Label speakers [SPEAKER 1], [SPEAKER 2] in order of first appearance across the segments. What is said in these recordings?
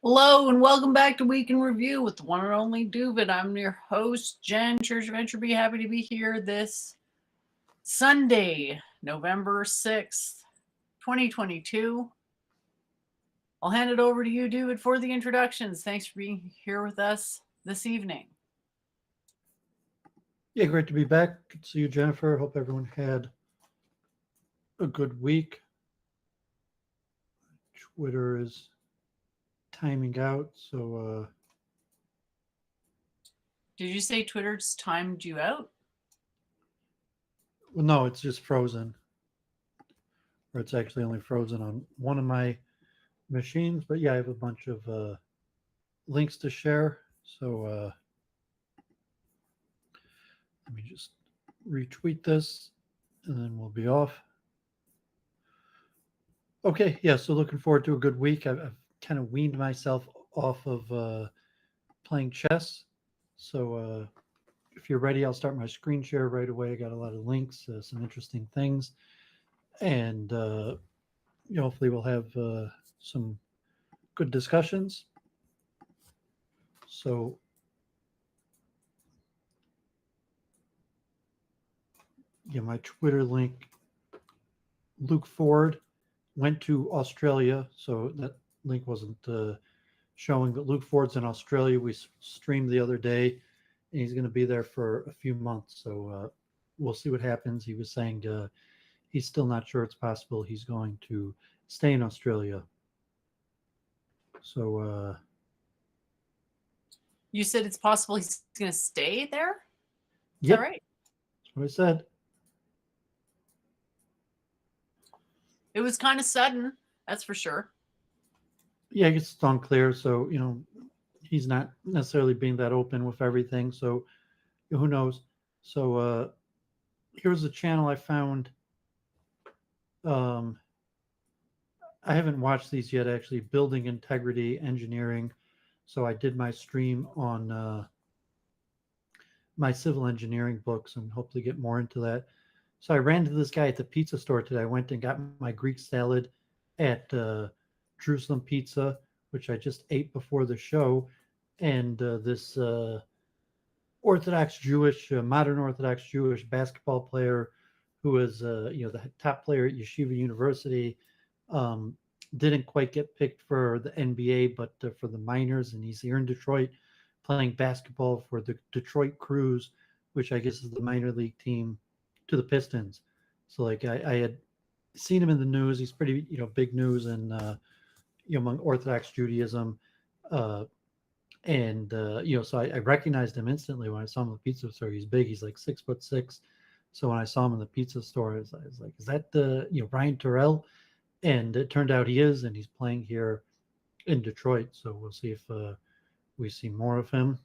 [SPEAKER 1] Hello and welcome back to Week in Review with the one and only Doovid. I'm your host, Jen Church of Entropy. Happy to be here this Sunday, November 6th, 2022. I'll hand it over to you, Doovid, for the introductions. Thanks for being here with us this evening.
[SPEAKER 2] Yeah, great to be back. Good to see you, Jennifer. Hope everyone had a good week. Twitter is timing out, so
[SPEAKER 1] Did you say Twitter's timed you out?
[SPEAKER 2] well, no, it's just frozen. Or it's actually only frozen on one of my machines. But yeah, I have a bunch of links to share. So let me just retweet this, and then we'll be off. Okay, yeah. So looking forward to a good week. I've kind of weaned myself off of playing chess. So if you're ready, I'll start my screen share right away. I got a lot of links, some interesting things, and hopefully we'll have some good discussions. So, yeah, my Twitter link. Luke Ford went to Australia, so that link wasn't showing. But Luke Ford's in Australia. We streamed the other day, and he's going to be there for a few months. So we'll see what happens. He was saying he's still not sure it's possible he's going to stay in Australia. So
[SPEAKER 1] You said it's possible he's going to stay there? Is
[SPEAKER 2] yep,
[SPEAKER 1] that right?
[SPEAKER 2] that's what I said.
[SPEAKER 1] It was kind of sudden, that's for sure.
[SPEAKER 2] Yeah, I guess it's unclear. So he's not necessarily being that open with everything. So who knows? So here's a channel I found. Um, I haven't watched these yet, actually. Building Integrity Engineering. So I did my stream on my civil engineering books and hopefully get more into that. So I ran into this guy at the pizza store today. I went and got my Greek salad at Jerusalem Pizza, which I just ate before the show. And this Orthodox Jewish, modern Orthodox Jewish basketball player who is, the top player at Yeshiva University, um, didn't quite get picked for the NBA, but for the minors, and he's here in Detroit playing basketball for the Detroit Crews, which I guess is the minor league team to the Pistons. So like I had seen him in the news. He's pretty big news and among Orthodox Judaism. And so I recognized him instantly when I saw him at the pizza store. He's big. He's like 6'6". So when I saw him in the pizza store, I was like, "Is that the Brian Terrell?" And it turned out he is, and he's playing here in Detroit. So we'll see if we see more of him.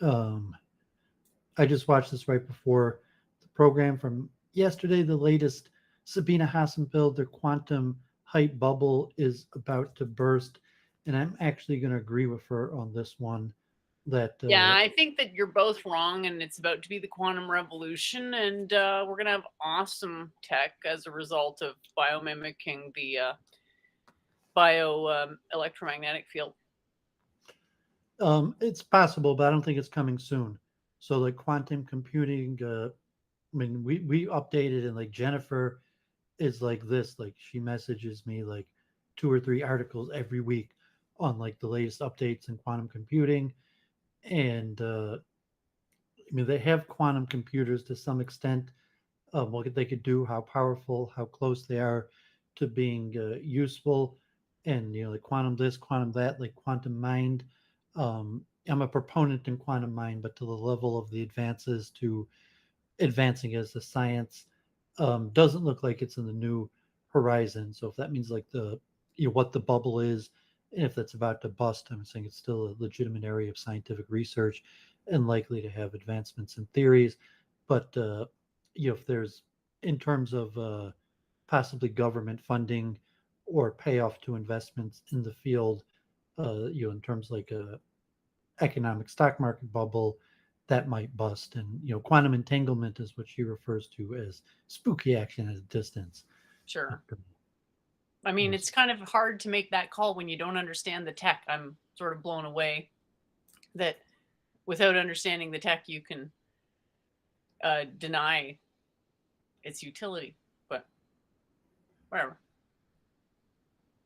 [SPEAKER 2] I just watched this right before the program from yesterday. The latest Sabina Hassenfeld, their quantum hype bubble is about to burst, and I'm actually going to agree with her on this one. That
[SPEAKER 1] Yeah, I think that you're both wrong, and it's about to be the quantum revolution, and we're gonna have awesome tech as a result of biomimicking the electromagnetic field.
[SPEAKER 2] it's possible, but I don't think it's coming soon. So like quantum computing, I mean, we updated, and like Jennifer is like this. Like she messages me like 2 or 3 articles every week on like the latest updates in quantum computing. And I mean, they have quantum computers to some extent. What they could do, how powerful, how close they are to being useful, and like quantum this, quantum that, like quantum mind. I'm a proponent in quantum mind, but to the level of the advances to advancing as a science, doesn't look like it's in the new horizon. So if that means like what the bubble is, and if that's about to bust, I'm saying it's still a legitimate area of scientific research and likely to have advancements in theories. But if there's in terms of possibly government funding or payoff to investments in the field, in terms like a economic stock market bubble, that might bust. And quantum entanglement is what she refers to as spooky action at a distance.
[SPEAKER 1] Sure. I mean, it's kind of hard to make that call when you don't understand the tech. I'm sort of blown away that without understanding the tech, you can deny its utility. But whatever.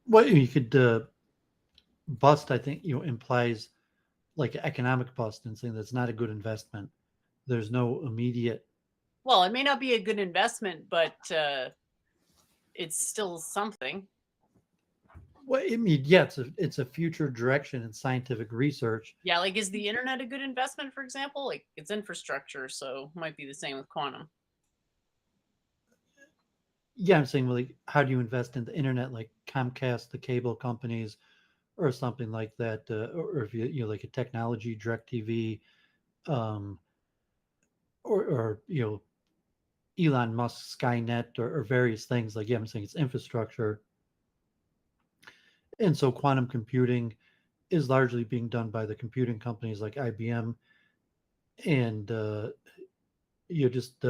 [SPEAKER 2] Well, you could bust. I think implies like economic bust and saying that's not a good investment. There's no immediate.
[SPEAKER 1] Well, it may not be a good investment, but it's still something.
[SPEAKER 2] Well, I mean, yeah, it's a future direction in scientific research.
[SPEAKER 1] Yeah, like is the internet a good investment, for example? Like it's infrastructure, so might be the same with quantum.
[SPEAKER 2] Yeah, I'm saying, well, like, how do you invest in the internet, like Comcast, the cable companies, or something like that, or if like a technology, DirecTV, um, or Elon Musk, Skynet, or various things. Like, yeah, I'm saying it's infrastructure, and so quantum computing is largely being done by the computing companies like IBM, and you just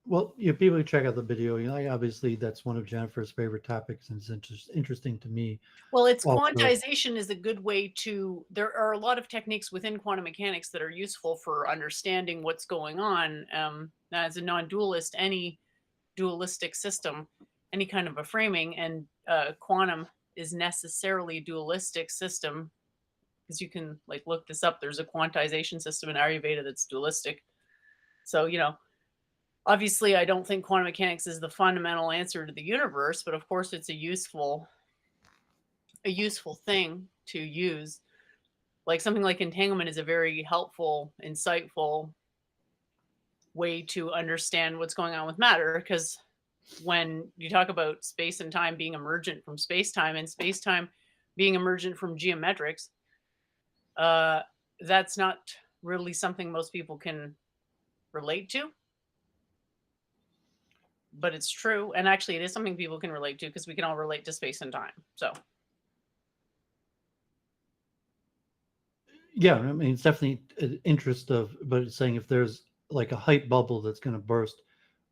[SPEAKER 2] well, people can check out the video. Obviously that's one of Jennifer's favorite topics, and it's interesting to me.
[SPEAKER 1] Well, it's
[SPEAKER 2] Also,
[SPEAKER 1] quantization is a good way to. There are a lot of techniques within quantum mechanics that are useful for understanding what's going on. As a non-dualist, any dualistic system, any kind of a framing, and quantum is necessarily a dualistic system because you can like look this up. There's a quantization system in Ayurveda that's dualistic. So obviously, I don't think quantum mechanics is the fundamental answer to the universe, but of course, it's a useful thing to use. Like something like entanglement is a very helpful, insightful way to understand what's going on with matter because when you talk about space and time being emergent from space time and space time being emergent from geometrics, uh, that's not really something most people can relate to, but it's true. And actually, it is something people can relate to because we can all relate to space and time. So,
[SPEAKER 2] yeah, I mean, it's definitely an interest of, but it's saying if there's like a hype bubble that's going to burst,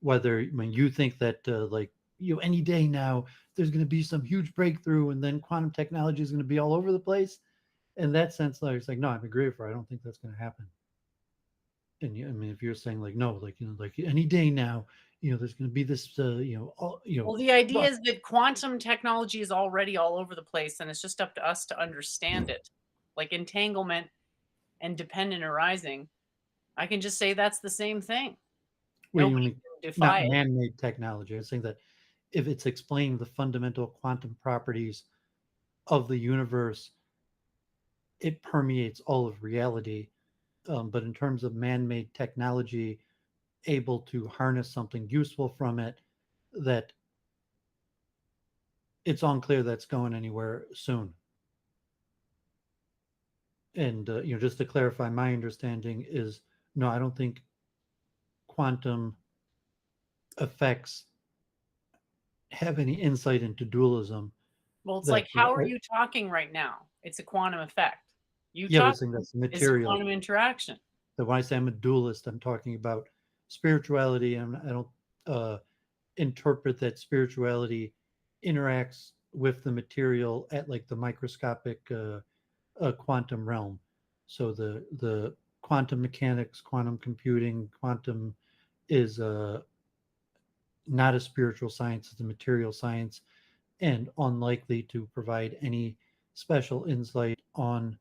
[SPEAKER 2] whether I mean you think that like any day now there's going to be some huge breakthrough, and then quantum technology is going to be all over the place. In that sense, like it's like no, I'm agree with her. I don't think that's going to happen. And I mean, if you're saying like no, like like any day now, there's going to be this,
[SPEAKER 1] well, the idea
[SPEAKER 2] rush.
[SPEAKER 1] is that quantum technology is already all over the place, and it's just up to us to understand it. Like entanglement and dependent arising, I can just say that's the same thing.
[SPEAKER 2] Where you
[SPEAKER 1] Nobody
[SPEAKER 2] mean
[SPEAKER 1] can defy
[SPEAKER 2] not
[SPEAKER 1] it.
[SPEAKER 2] man-made technology. I'm saying that if it's explaining the fundamental quantum properties of the universe, it permeates all of reality. But in terms of man-made technology, able to harness something useful from it, that it's unclear that's going anywhere soon. And just to clarify, my understanding is no, I don't think quantum effects have any insight into dualism.
[SPEAKER 1] Well, it's like,
[SPEAKER 2] That
[SPEAKER 1] how are you talking right now? It's a quantum effect. You
[SPEAKER 2] yeah, but
[SPEAKER 1] talk
[SPEAKER 2] saying that's
[SPEAKER 1] is a
[SPEAKER 2] material.
[SPEAKER 1] quantum interaction.
[SPEAKER 2] That when I say I'm a dualist, I'm talking about spirituality, and I don't interpret that spirituality interacts with the material at like the microscopic quantum realm. So the quantum mechanics, quantum computing, quantum is not a spiritual science; it's a material science, and unlikely to provide any special insight on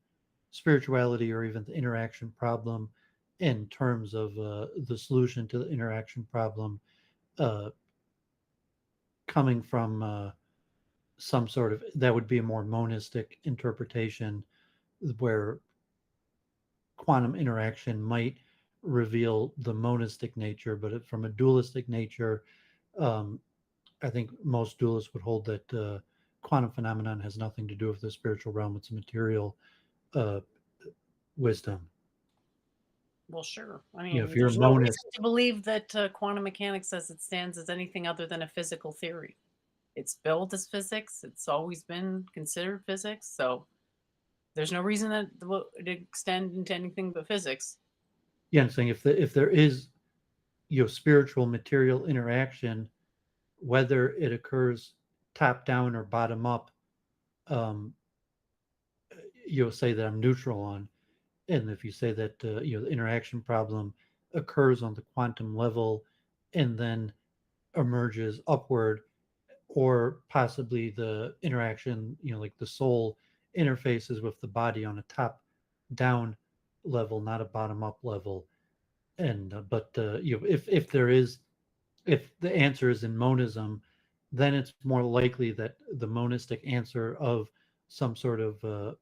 [SPEAKER 2] spirituality or even the interaction problem in terms of the solution to the interaction problem uh, coming from some sort of that would be a more monistic interpretation where quantum interaction might reveal the monistic nature, but from a dualistic nature, um, I think most dualists would hold that quantum phenomenon has nothing to do with the spiritual realm. It's a material uh, wisdom.
[SPEAKER 1] Well, sure. I
[SPEAKER 2] If
[SPEAKER 1] mean,
[SPEAKER 2] you're a
[SPEAKER 1] there's no reason
[SPEAKER 2] monist,
[SPEAKER 1] to believe that quantum mechanics as it stands is anything other than a physical theory. It's built as physics. It's always been considered physics. So there's no reason that it would extend into anything but physics.
[SPEAKER 2] yeah, I'm saying if there is spiritual material interaction, whether it occurs top down or bottom up, um, you'll say that I'm neutral on. And if you say that the interaction problem occurs on the quantum level and then emerges upward, or possibly the interaction, like the soul interfaces with the body on a top down level, not a bottom up level. And but if there is, if the answer is in monism, then it's more likely that the monistic answer of some sort of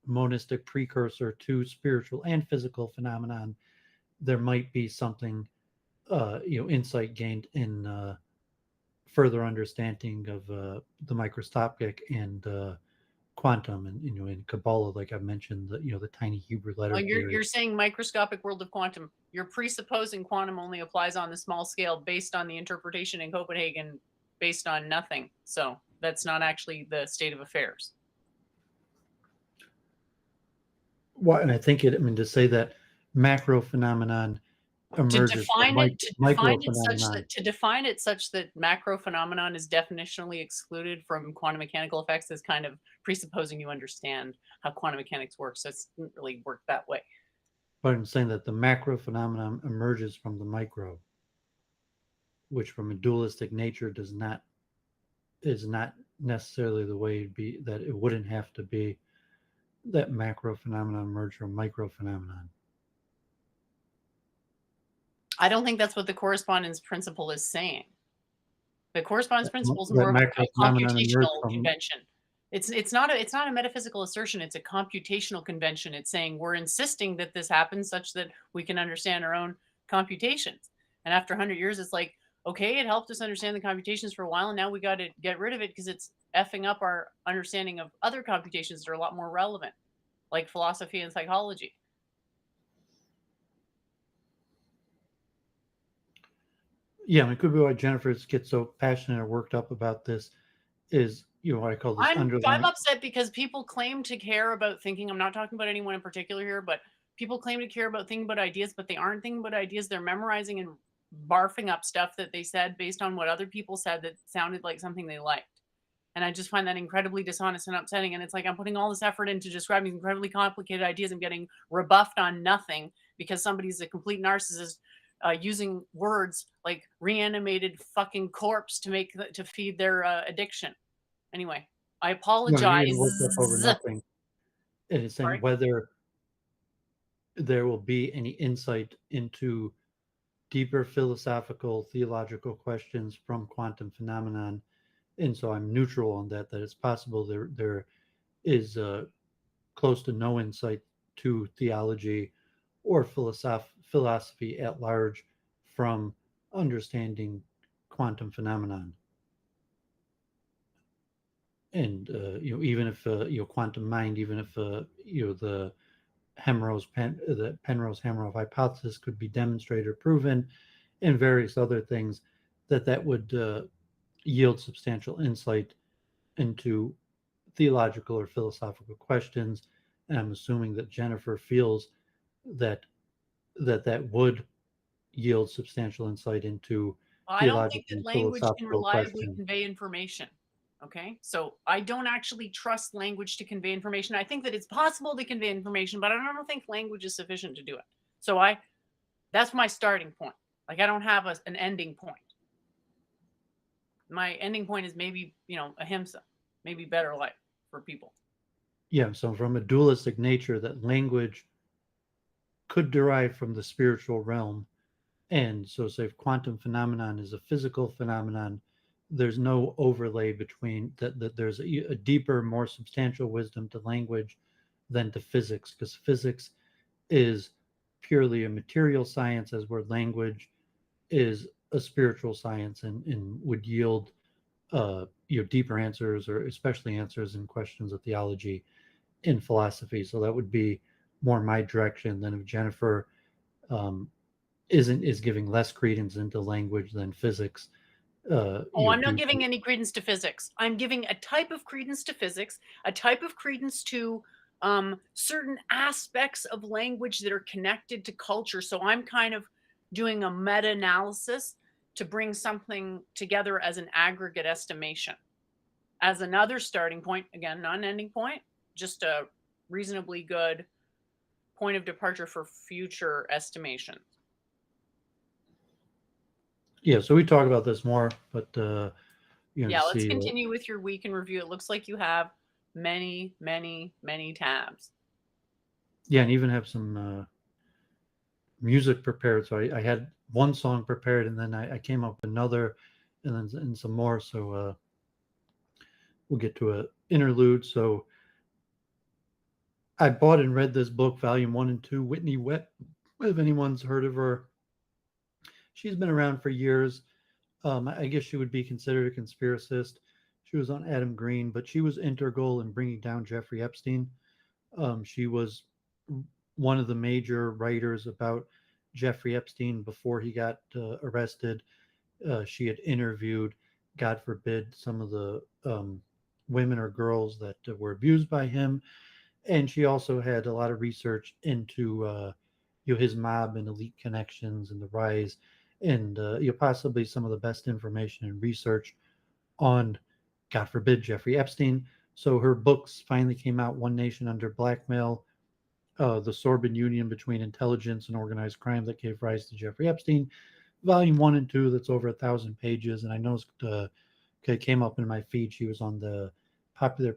[SPEAKER 2] monistic precursor to spiritual and physical phenomenon, there might be something, insight gained in further understanding of the microscopic and quantum, and in Kabbalah, like I mentioned, the tiny Hebrew letter theory.
[SPEAKER 1] You're saying microscopic world of quantum. You're presupposing quantum only applies on the small scale based on the interpretation in Copenhagen based on nothing. So that's not actually the state of affairs.
[SPEAKER 2] Well, and I think to say that macro phenomenon emerges from micro phenomenon.
[SPEAKER 1] To define it such that macro phenomenon is definitionally excluded from quantum mechanical effects is kind of presupposing you understand how quantum mechanics works. So it doesn't really work that way.
[SPEAKER 2] But I'm saying that the macro phenomenon emerges from the micro, which from a dualistic nature is not necessarily the way it'd be, that it wouldn't have to be that macro phenomenon emerge from micro phenomenon.
[SPEAKER 1] I don't think that's what the correspondence principle is saying. The correspondence principle is more of a computational convention. It's not a metaphysical assertion. It's a computational convention. It's saying we're insisting that this happens such that we can understand our own computations. And after 100 years, it's like, okay, it helped us understand the computations for a while, and now we got to get rid of it because it's effing up our understanding of other computations that are a lot more relevant, like philosophy and psychology.
[SPEAKER 2] Yeah, it could be why Jennifer gets so passionate or worked up about this is, what I call this
[SPEAKER 1] I'm upset because people claim to care about thinking. I'm not talking about anyone in particular here, but people claim to care about thinking about ideas, but they aren't thinking about ideas. They're memorizing and barfing up stuff that they said based on what other people said that sounded like something they liked. And I just find that incredibly dishonest and upsetting. And it's like I'm putting all this effort into describing these incredibly complicated ideas and getting rebuffed on nothing because somebody's a complete narcissist using words like reanimated fucking corpse to feed their addiction. Anyway, I apologize.
[SPEAKER 2] No, over nothing. And it's saying whether there will be any insight into deeper philosophical, theological questions from quantum phenomenon. And so I'm neutral on that it's possible there is close to no insight to theology or philosophy at large from understanding quantum phenomenon. And even if quantum mind, even if the Penrose-Hameroff hypothesis could be demonstrated or proven, and various other things, that would yield substantial insight into theological or philosophical questions. And I'm assuming that Jennifer feels that would yield substantial insight into
[SPEAKER 1] I don't think that
[SPEAKER 2] and
[SPEAKER 1] language can reliably
[SPEAKER 2] questions.
[SPEAKER 1] convey information. Okay, so I don't actually trust language to convey information. I think that it's possible to convey information, but I don't think language is sufficient to do it. So that's my starting point. Like I don't have an ending point. My ending point is maybe, ahimsa, maybe better life for people.
[SPEAKER 2] Yeah, so from a dualistic nature, that language could derive from the spiritual realm. And so say if quantum phenomenon is a physical phenomenon, there's no overlay between that there's a deeper, more substantial wisdom to language than to physics, because physics is purely a material science, as where language is a spiritual science and would yield deeper answers, or especially answers in questions of theology in philosophy. So that would be more my direction than if Jennifer is giving less credence into language than physics.
[SPEAKER 1] I'm not giving any credence to physics. I'm giving a type of credence to physics, a type of credence to certain aspects of language that are connected to culture. So I'm kind of doing a meta-analysis to bring something together as an aggregate estimation. As another starting point, again, not an ending point, just a reasonably good point of departure for future estimations.
[SPEAKER 2] Yeah, so we talk about this more, but
[SPEAKER 1] Yeah,
[SPEAKER 2] to
[SPEAKER 1] let's
[SPEAKER 2] see.
[SPEAKER 1] continue with your week in review. It looks like you have many, many, many tabs.
[SPEAKER 2] Yeah, and even have some music prepared. So I had one song prepared, and then I came up with another, and some more. So we'll get to a interlude. So I bought and read this book, Volume 1 and 2, Whitney Wet. If anyone's heard of her, she's been around for years. I guess she would be considered a conspiracist. She was on Adam Green, but she was integral in bringing down Jeffrey Epstein. She was one of the major writers about Jeffrey Epstein before he got arrested. She had interviewed, God forbid, some of the women or girls that were abused by him, and she also had a lot of research into his mob and elite connections and the rise, and possibly some of the best information and research on, God forbid, Jeffrey Epstein. So her books finally came out: One Nation Under Blackmail, The Sorbonne Union Between Intelligence and Organized Crime That Gave Rise to Jeffrey Epstein, Volume 1 and 2, that's over 1,000 pages. And I noticed it came up in my feed. She was on the popular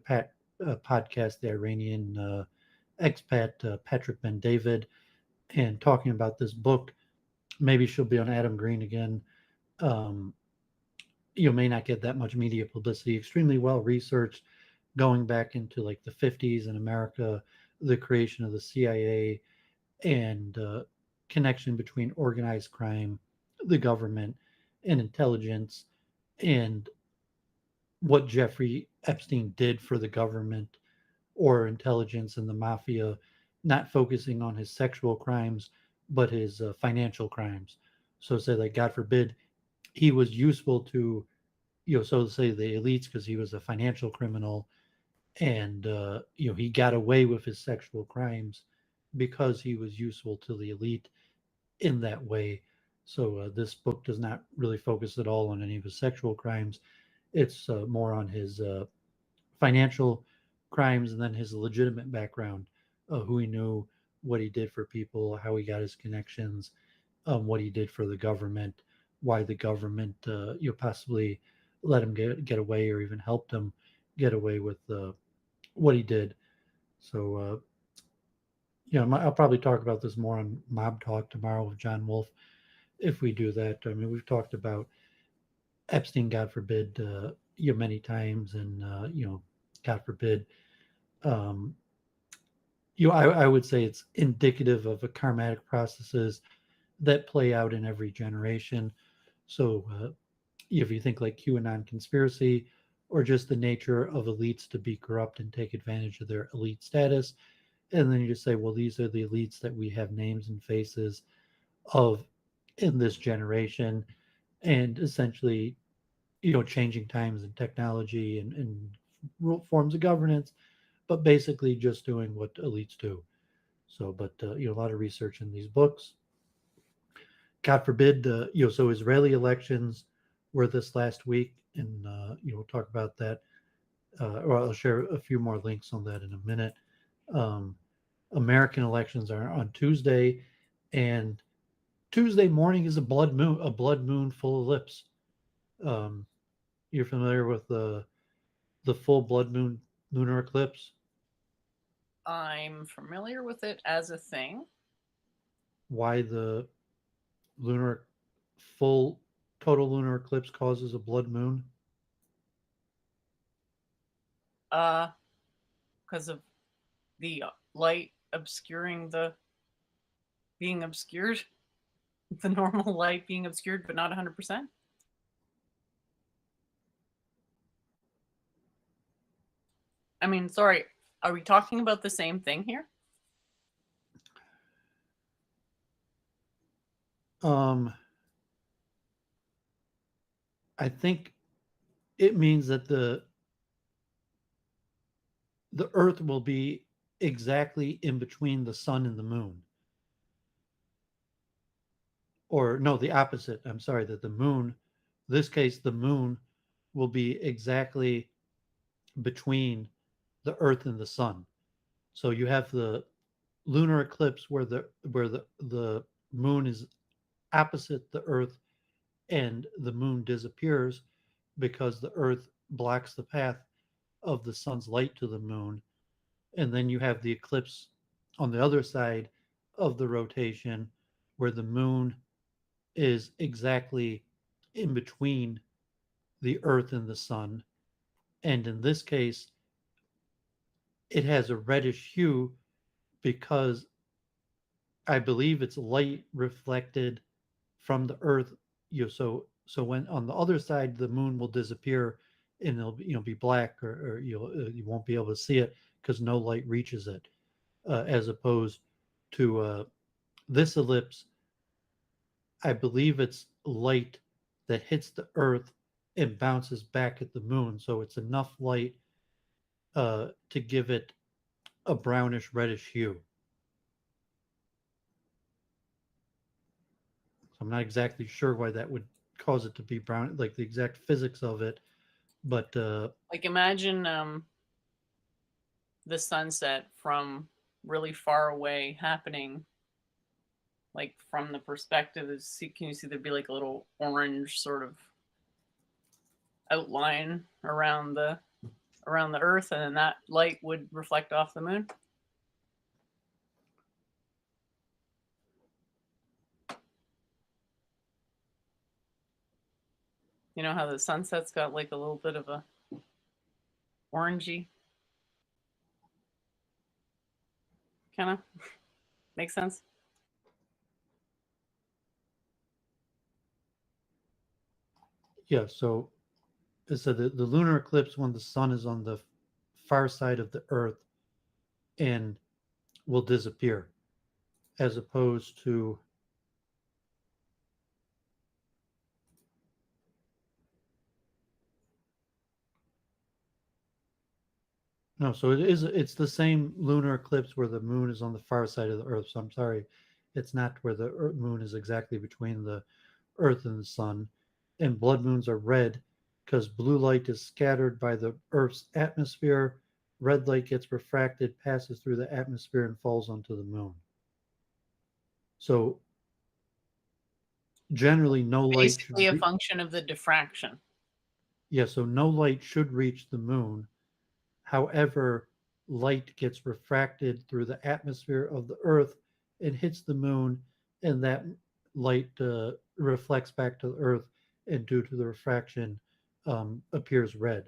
[SPEAKER 2] podcast, the Iranian expat Patrick Ben David, and talking about this book. Maybe she'll be on Adam Green again. Um, you may not get that much media publicity. Extremely well researched, going back into like the 50s in America, the creation of the CIA, and connection between organized crime, the government, and intelligence, and what Jeffrey Epstein did for the government or intelligence and the mafia, not focusing on his sexual crimes, but his financial crimes. So, say, like, God forbid, he was useful to, so to say, the elites because he was a financial criminal, and he got away with his sexual crimes because he was useful to the elite in that way. So this book does not really focus at all on any of his sexual crimes. It's more on his financial crimes, and then his legitimate background, who he knew, what he did for people, how he got his connections, what he did for the government, why the government possibly let him get away or even helped him get away with what he did. So I'll probably talk about this more on Mob Talk tomorrow with John Wolf if we do that. I mean, we've talked about Epstein, God forbid, many times, and God forbid, um, I would say it's indicative of a karmatic processes that play out in every generation. So if you think like QAnon conspiracy, or just the nature of elites to be corrupt and take advantage of their elite status, and then you just say, well, these are the elites that we have names and faces of in this generation, and essentially, changing times and technology and forms of governance, but basically just doing what elites do. So, but a lot of research in these books. God forbid, so Israeli elections were this last week, and we'll talk about that, or I'll share a few more links on that in a minute. Um, American elections are on Tuesday, and Tuesday morning is a blood moon full ellipse. Um, you're familiar with the full blood moon lunar eclipse?
[SPEAKER 1] I'm familiar with it as a thing.
[SPEAKER 2] Why the lunar full total lunar eclipse causes a blood moon?
[SPEAKER 1] Because of the light obscuring the being obscured, the normal light being obscured, but not 100%. I mean, sorry, are we talking about the same thing here?
[SPEAKER 2] Um, I think it means that the Earth will be exactly in between the sun and the moon, or no, the opposite. I'm sorry, that the moon, this case, the moon will be exactly between the Earth and the sun. So you have the lunar eclipse where the moon is opposite the Earth and the moon disappears because the Earth blocks the path of the sun's light to the moon. And then you have the eclipse on the other side of the rotation where the moon is exactly in between the Earth and the sun. And in this case, it has a reddish hue because I believe it's light reflected from the Earth. So when on the other side the moon will disappear and it'll be black, or you won't be able to see it because no light reaches it, as opposed to this ellipse. I believe it's light that hits the Earth and bounces back at the moon, so it's enough light to give it a brownish reddish hue. So I'm not exactly sure why that would cause it to be brown, like the exact physics of it, but
[SPEAKER 1] Like imagine the sunset from really far away happening, like from the perspective of can you see there'd be like a little orange sort of outline around the Earth, and then that light would reflect off the moon. You know how the sunset's got like a little bit of a orangey kind of makes sense.
[SPEAKER 2] yeah. So the lunar eclipse when the sun is on the far side of the Earth and will disappear, as opposed to no. So it's the same lunar eclipse where the moon is on the far side of the Earth. So I'm sorry, it's not where the moon is exactly between the Earth and the sun. And blood moons are red because blue light is scattered by the Earth's atmosphere. Red light gets refracted, passes through the atmosphere, and falls onto the moon. So generally, no light
[SPEAKER 1] Basically
[SPEAKER 2] should
[SPEAKER 1] a
[SPEAKER 2] re-
[SPEAKER 1] function of the diffraction.
[SPEAKER 2] yeah. So no light should reach the moon. However, light gets refracted through the atmosphere of the Earth and hits the moon, and that light reflects back to the Earth, and due to the refraction, appears red.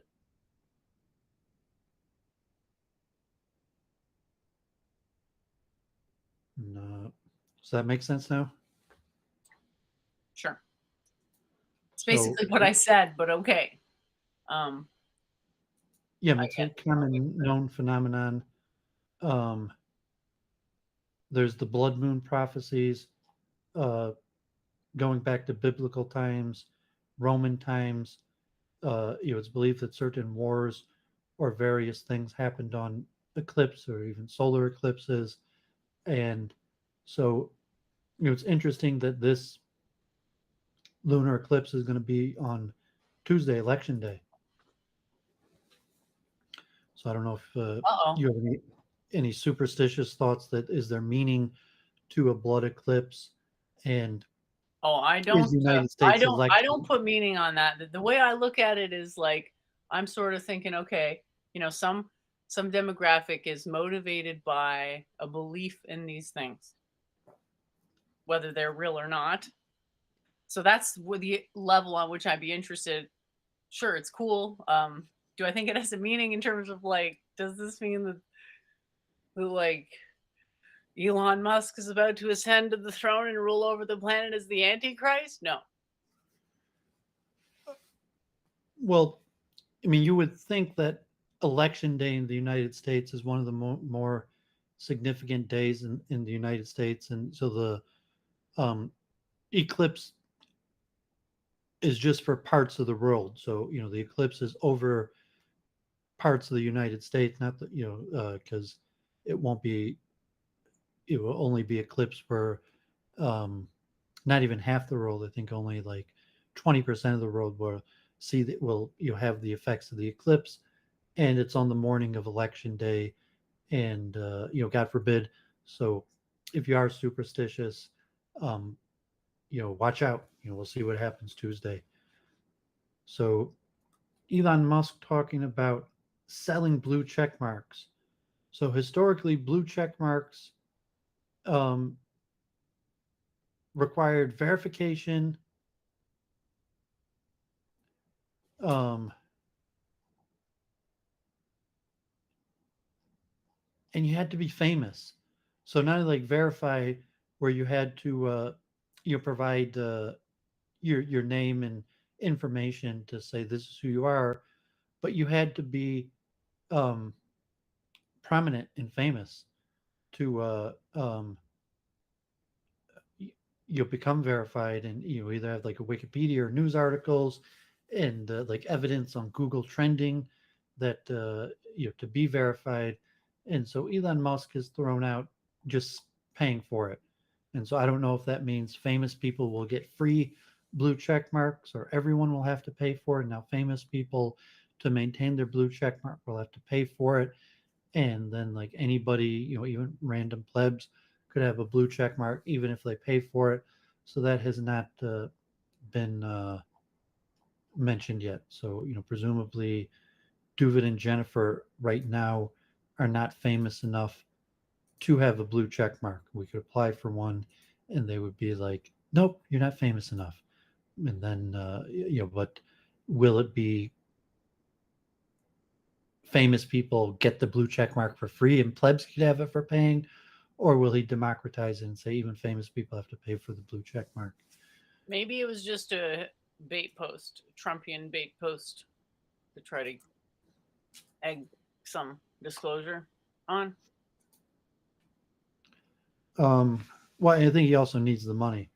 [SPEAKER 2] Does that make sense now?
[SPEAKER 1] Sure. It's
[SPEAKER 2] So,
[SPEAKER 1] basically what I said, but okay. Um,
[SPEAKER 2] yeah,
[SPEAKER 1] I
[SPEAKER 2] it's a
[SPEAKER 1] get
[SPEAKER 2] common known phenomenon. Um, there's the blood moon prophecies, uh, going back to biblical times, Roman times. It's believed that certain wars or various things happened on eclipse or even solar eclipses, and so it's interesting that this lunar eclipse is going to be on Tuesday, Election Day. So I don't know if
[SPEAKER 1] uh-oh.
[SPEAKER 2] you have any superstitious thoughts that is there meaning to a blood eclipse, and
[SPEAKER 1] Oh,
[SPEAKER 2] is the United States
[SPEAKER 1] I don't
[SPEAKER 2] election?
[SPEAKER 1] put meaning on that. The way I look at it is like I'm sort of thinking, okay, some demographic is motivated by a belief in these things, whether they're real or not. So that's the level on which I'd be interested. Sure, it's cool. Do I think it has a meaning in terms of like, does this mean that like Elon Musk is about to ascend to the throne and rule over the planet as the Antichrist? No.
[SPEAKER 2] Well, I mean, you would think that election day in the United States is one of the more significant days in the United States, and so the um, eclipse is just for parts of the world. So the eclipse is over parts of the United States, not that because it won't be, it will only be eclipse for um, not even half the world. I think only like 20% of the world will have the effects of the eclipse, and it's on the morning of election day, and God forbid. So if you are superstitious, um, watch out. We'll see what happens Tuesday. So Elon Musk talking about selling blue check marks. So historically, blue check marks um, required verification, um, and you had to be famous. So not only like verify where you had to provide your name and information to say this is who you are, but you had to be um, prominent and famous to you'll become verified, and you either have like a Wikipedia or news articles and like evidence on Google trending that to be verified. And so Elon Musk has thrown out just paying for it. And so I don't know if that means famous people will get free blue check marks or everyone will have to pay for it. Now famous people, to maintain their blue check mark, will have to pay for it, and then like anybody, even random plebs could have a blue check mark even if they pay for it. So that has not been mentioned yet. So presumably Doovid and Jennifer right now are not famous enough to have a blue check mark. We could apply for one and they would be like, nope, you're not famous enough. And then but will it be famous people get the blue check mark for free and plebs could have it for paying, or will he democratize it and say even famous people have to pay for the blue check mark?
[SPEAKER 1] Maybe it was just a bait post, Trumpian bait post, to try to egg some disclosure on.
[SPEAKER 2] Well, I think he also needs the money.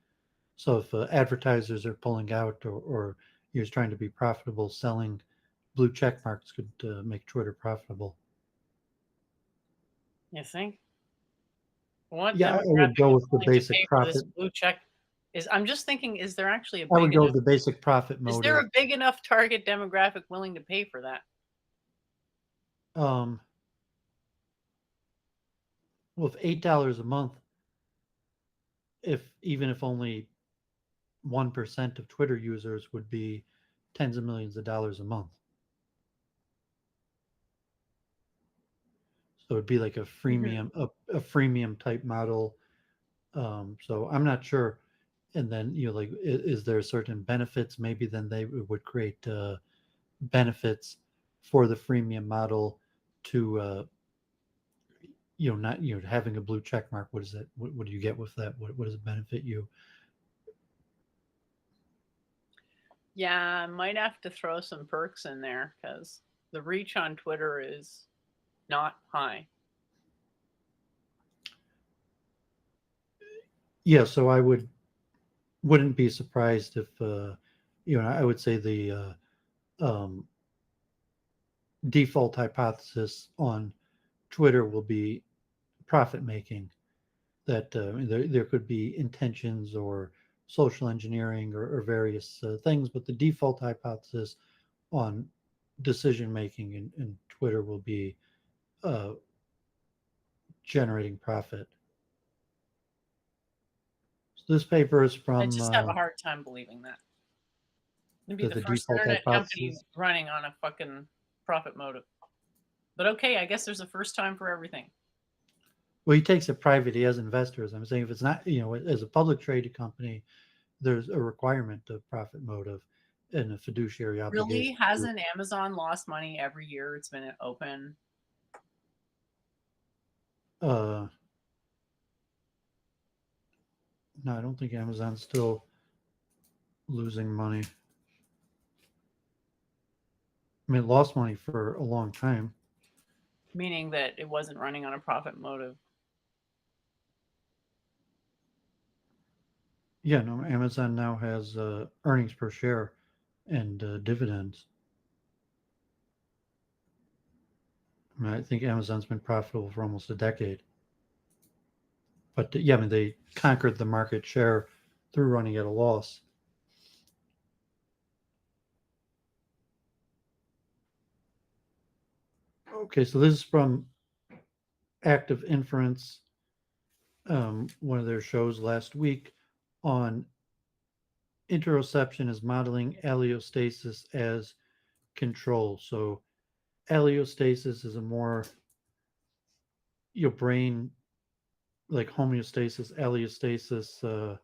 [SPEAKER 2] So if advertisers are pulling out, or he was trying to be profitable, selling blue check marks could make Twitter profitable.
[SPEAKER 1] You think? What
[SPEAKER 2] Yeah, I
[SPEAKER 1] demographic
[SPEAKER 2] would go
[SPEAKER 1] is
[SPEAKER 2] with the
[SPEAKER 1] willing to
[SPEAKER 2] basic
[SPEAKER 1] pay for this
[SPEAKER 2] profit.
[SPEAKER 1] blue check? I'm just thinking, is there actually a
[SPEAKER 2] I would
[SPEAKER 1] big
[SPEAKER 2] go
[SPEAKER 1] enough
[SPEAKER 2] with the basic profit
[SPEAKER 1] is there
[SPEAKER 2] motive.
[SPEAKER 1] a big enough target demographic willing to pay for that?
[SPEAKER 2] Um, well, if $8 a month, if even if only 1% of Twitter users would be tens of millions of dollars a month. So it'd be like a
[SPEAKER 1] Mhm.
[SPEAKER 2] freemium, a freemium type model. So I'm not sure. And then like, is there certain benefits? Maybe then they would create benefits for the freemium model to not having a blue check mark. What is that? What do you get with that? What does it benefit you?
[SPEAKER 1] Yeah, I might have to throw some perks in there because the reach on Twitter is not high.
[SPEAKER 2] Yeah, so I wouldn't be surprised if I would say the um, default hypothesis on Twitter will be profit making. That there could be intentions or social engineering or various things, but the default hypothesis on decision making in Twitter will be uh, generating profit. So this paper is
[SPEAKER 1] I
[SPEAKER 2] from
[SPEAKER 1] just have a hard time believing that. It'd be the
[SPEAKER 2] the
[SPEAKER 1] first
[SPEAKER 2] default
[SPEAKER 1] internet company
[SPEAKER 2] hypothesis.
[SPEAKER 1] running on a fucking profit motive. But okay, I guess there's a first time for everything.
[SPEAKER 2] Well, he takes it private. He has investors. I'm saying if it's not, as a public traded company, there's a requirement of profit motive and a fiduciary
[SPEAKER 1] Really?
[SPEAKER 2] obligation.
[SPEAKER 1] Hasn't Amazon lost money every year it's been open?
[SPEAKER 2] Uh, no, I don't think Amazon's still losing money. I mean, it lost money for a long time.
[SPEAKER 1] Meaning that it wasn't running on a profit motive.
[SPEAKER 2] Yeah, no, Amazon now has earnings per share and dividends. I mean, I think Amazon's been profitable for almost a decade. But yeah, I mean, they conquered the market share through running at a loss. Okay, so this is from Active Inference, one of their shows last week on interoception is modeling allostasis as control. So allostasis is a more your brain like homeostasis, allostasis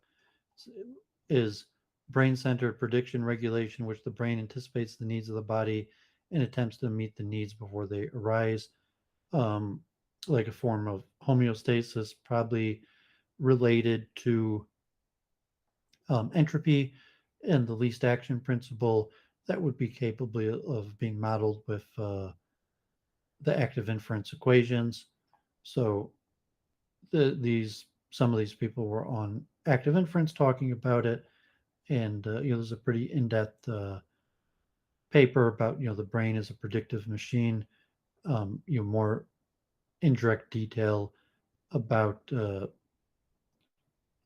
[SPEAKER 2] is brain-centered prediction regulation, which the brain anticipates the needs of the body and attempts to meet the needs before they arise. Um, like a form of homeostasis, probably related to entropy and the least action principle that would be capable of being modeled with the active inference equations. So these some of these people were on active inference talking about it, and there's a pretty in-depth paper about the brain as a predictive machine. More indirect detail about the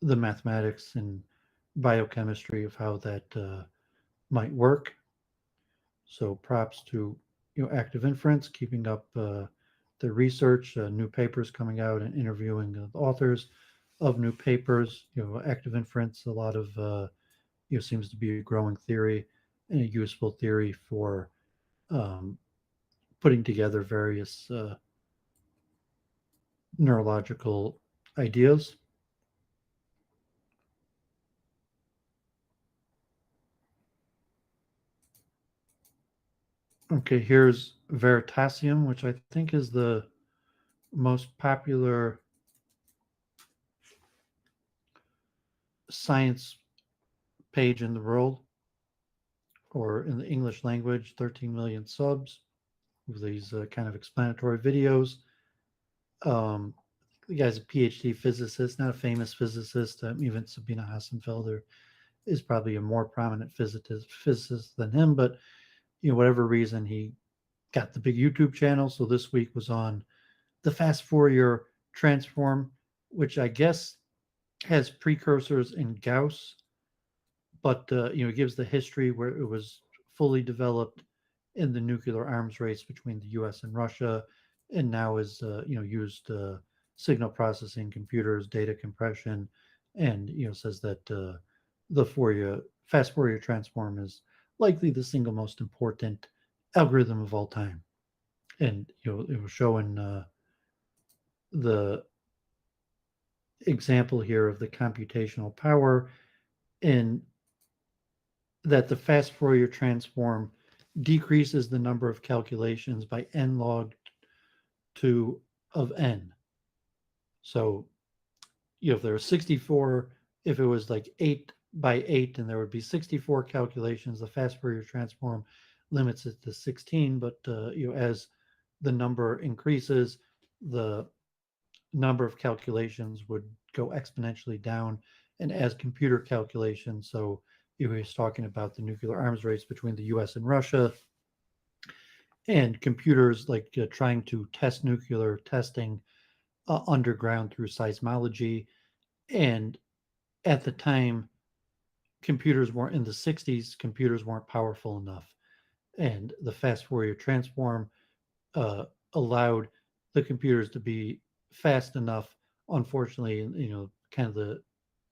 [SPEAKER 2] mathematics and biochemistry of how that might work. So props to active inference, keeping up the research, new papers coming out, and interviewing the authors of new papers. Active inference, a lot of seems to be a growing theory and a useful theory for um, putting together various neurological ideas. Okay, here's Veritasium, which I think is the most popular science page in the world, or in the English language, 13 million subs with these kind of explanatory videos. Um, the guy's a PhD physicist, not a famous physicist. Even Sabina Hassenfelder is probably a more prominent physicist than him, but whatever reason, he got the big YouTube channel. So this week was on the fast Fourier transform, which I guess has precursors in Gauss, but it gives the history where it was fully developed in the nuclear arms race between the U.S. and Russia, and now is used signal processing, computers, data compression, and says that the Fourier fast Fourier transform is likely the single most important algorithm of all time, and it was showing the example here of the computational power in that the fast Fourier transform decreases the number of calculations by n log 2 of n. So, if there was 64, if it was like 8 by 8, and there would be 64 calculations, the fast Fourier transform limits it to 16. But, as the number increases, the number of calculations would go exponentially down. And as computer calculations, so he was talking about the nuclear arms race between the US and Russia, and computers like trying to test nuclear testing underground through seismology. And at the time, computers weren't in the 60s, computers weren't powerful enough. And the fast Fourier transform uh, allowed the computers to be fast enough. Unfortunately, kind of the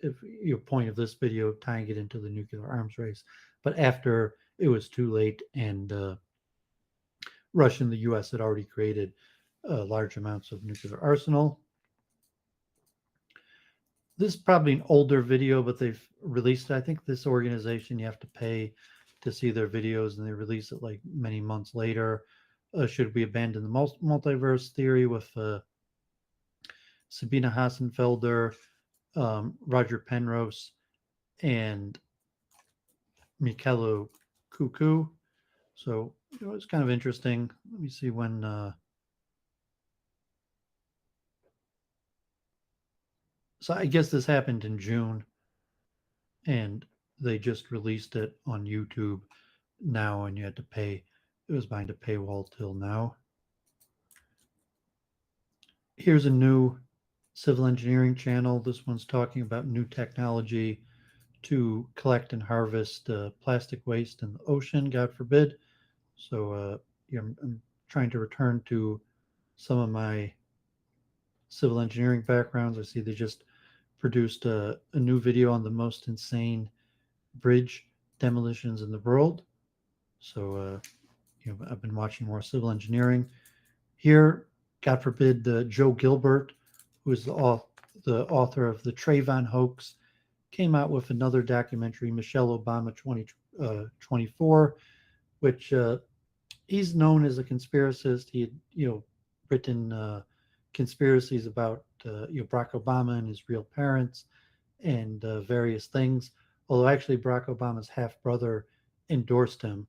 [SPEAKER 2] if your point of this video tying it into the nuclear arms race, but after it was too late, and Russia and the U.S. had already created large amounts of nuclear arsenal. This is probably an older video, but they've released it. I think this organization, you have to pay to see their videos, and they release it like many months later. Should we abandon the multiverse theory with Sabina Hassenfelder, Roger Penrose, and Michelo Cuckoo? So it's kind of interesting. Let me see when. So I guess this happened in June, and they just released it on YouTube now, and you had to pay. It was behind a paywall till now. Here's a new civil engineering channel. This one's talking about new technology to collect and harvest plastic waste in the ocean, God forbid. So I'm trying to return to some of my civil engineering backgrounds. I see they just produced a new video on the most insane bridge demolitions in the world. So I've been watching more civil engineering. Here, God forbid, Joe Gilbert, who is the author of the Trayvon hoax, came out with another documentary, Michelle Obama 2024, which he's known as a conspiracist. He had, written conspiracies about Barack Obama and his real parents and various things. Although actually Barack Obama's half brother endorsed him.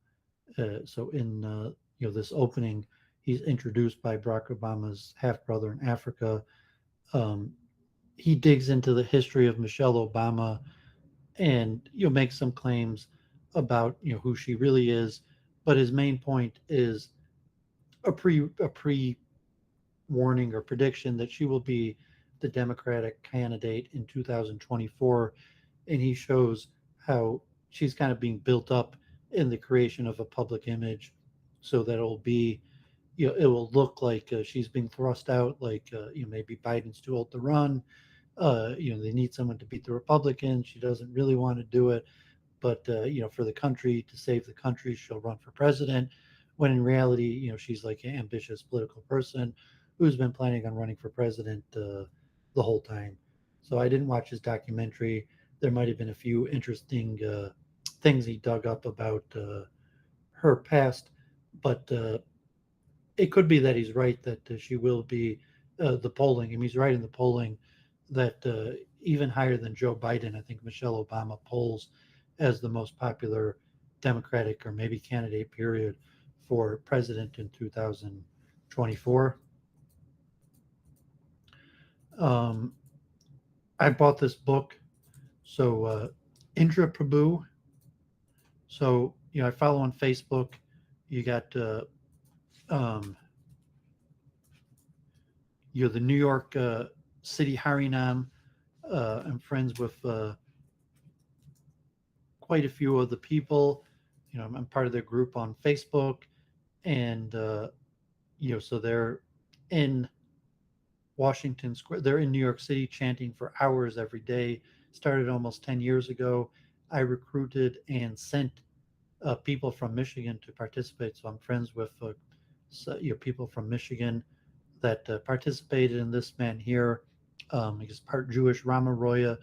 [SPEAKER 2] So in this opening, he's introduced by Barack Obama's half brother in Africa. Um, he digs into the history of Michelle Obama and makes some claims about who she really is. But his main point is a pre warning or prediction that she will be the Democratic candidate in 2024, and he shows how she's kind of being built up in the creation of a public image, so that it'll be it will look like she's being thrust out, like maybe Biden's too old to run. They need someone to beat the Republicans. She doesn't really want to do it, but for the country, to save the country, she'll run for president. When in reality, she's like an ambitious political person who's been planning on running for president the whole time. So I didn't watch his documentary. There might have been a few interesting things he dug up about her past, but it could be that he's right that she will be the polling. I mean, he's right in the polling that even higher than Joe Biden, I think Michelle Obama polls as the most popular Democratic or maybe candidate period for president in 2024. Um, I bought this book. So Indra Prabhu. So I follow on Facebook. You got um, the New York City Harinam. I'm friends with quite a few of the people. I'm part of their group on Facebook, and so they're in Washington Square. They're in New York City chanting for hours every day. Started almost 10 years ago. I recruited and sent people from Michigan to participate. So I'm friends with people from Michigan that participated in this. Man here. He's part Jewish. Ramaroya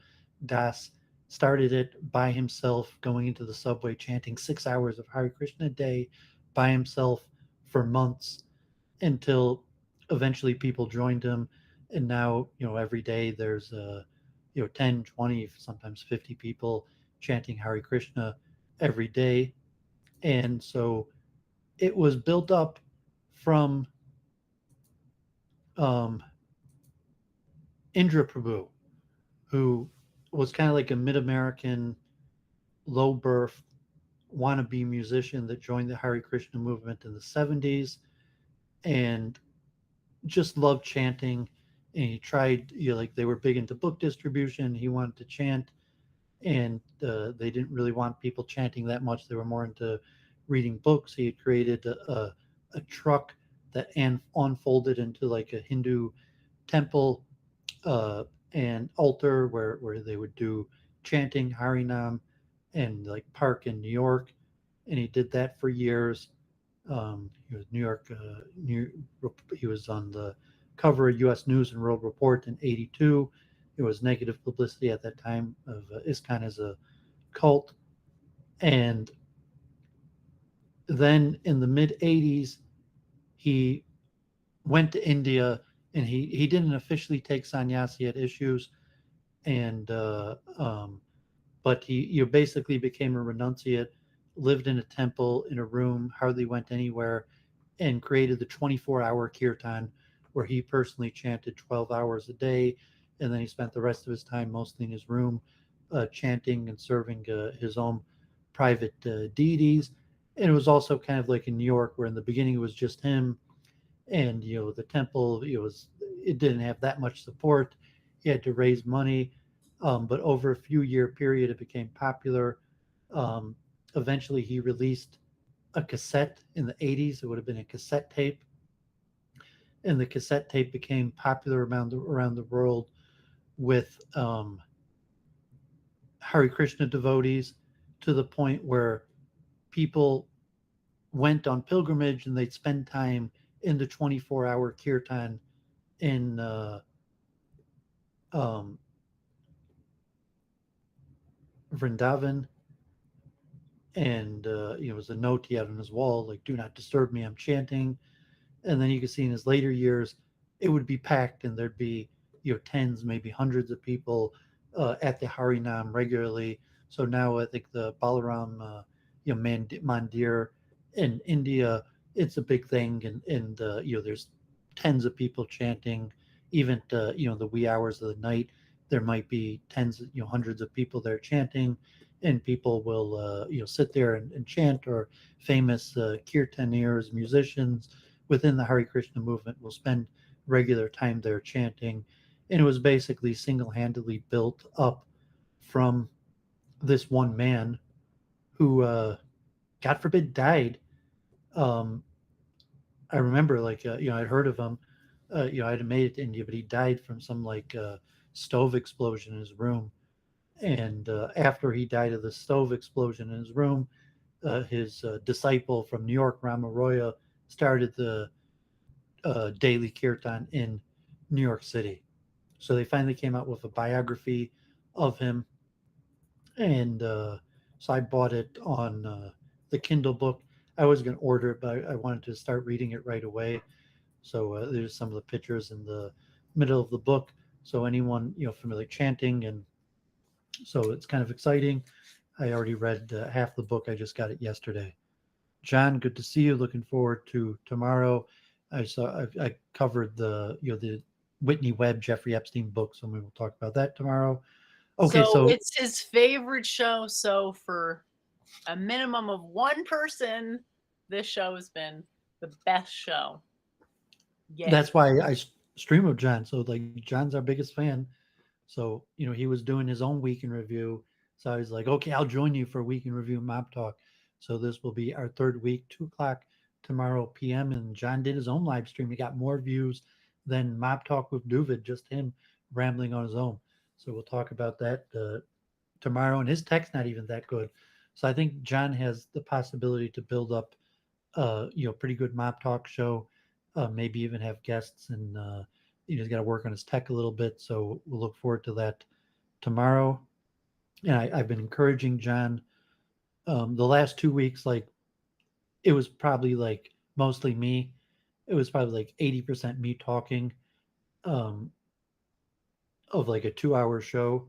[SPEAKER 2] Das started it by himself, going into the subway chanting 6 hours of Hare Krishna a day by himself for months until eventually people joined him. And now, every day there's 10, 20, sometimes 50 people chanting Hare Krishna every day. And so it was built up from um, Indra Prabhu, who was kind of like a mid-American, low birth wannabe musician that joined the Hare Krishna movement in the 70s and just loved chanting. And he tried, like they were big into book distribution. He wanted to chant, and they didn't really want people chanting that much. They were more into reading books. He had created a truck that unfolded into like a Hindu temple uh, and altar where they would do chanting Harinam and like park in New York. And he did that for years. He was New York. He was on the cover of U.S. News and World Report in '82. It was negative publicity at that time of ISKCON as a cult. And then in the mid '80s, he went to India, and he didn't officially take sannyas. He had issues, and but he basically became a renunciate, lived in a temple in a room, hardly went anywhere, and created the 24-hour kirtan, where he personally chanted 12 hours a day, and then he spent the rest of his time mostly in his room, chanting and serving his own private deities. And it was also kind of like in New York, where in the beginning it was just him, and the temple it didn't have that much support. He had to raise money. but over a few year period, it became popular. Um, Eventually, he released a cassette in the 80s. It would have been a cassette tape, and the cassette tape became popular around the world with Hare Krishna devotees, to the point where people went on pilgrimage and they'd spend time in the 24-hour kirtan in um, Vrindavan. And it was a note he had on his wall, like, "Do not disturb me, I'm chanting." And then you could see in his later years, it would be packed, and there'd be tens, maybe hundreds of people at the Harinam regularly. So now I think the Balaram Mandir in India, it's a big thing, and there's tens of people chanting. Even the wee hours of the night, there might be tens, hundreds of people there chanting, and people will sit there and chant. Or famous kirtaniers, musicians within the Hare Krishna movement, will spend regular time there chanting. And it was basically single handedly built up from this one man who, God forbid, died. Um, I remember, like, I'd heard of him. I'd made it to India, but he died from some, like, stove explosion in his room. And after he died of the stove explosion in his room, his disciple from New York, Rama Roya, started the daily kirtan in New York City. So they finally came out with a biography of him, and so I bought it on the Kindle book. I was going to order it, but I wanted to start reading it right away. So there's some of the pictures in the middle of the book. So anyone familiar chanting, and so it's kind of exciting. I already read half the book. I just got it yesterday. John, good to see you. Looking forward to tomorrow. I covered the Whitney Webb, Jeffrey Epstein book, so we will talk about that tomorrow. Okay,
[SPEAKER 1] So
[SPEAKER 2] so
[SPEAKER 1] it's his favorite show. So for a minimum of one person, this show has been the best show. Yay.
[SPEAKER 2] that's why I stream with John. So, like, John's our biggest fan. So he was doing his own week in review. So I was like, okay, I'll join you for a week in review Mob Talk. So this will be our third week, 2 o'clock tomorrow p.m. And John did his own live stream. He got more views than Mob Talk with Doooovid, just him rambling on his own. So we'll talk about that tomorrow. And his tech's not even that good. So I think John has the possibility to build up, pretty good Mob Talk show. Maybe even have guests, and he's got to work on his tech a little bit. So we'll look forward to that tomorrow. And I've been encouraging John the last 2 weeks. Like, it was probably like mostly me. It was probably like 80% me talking, um, of like a 2 hour show,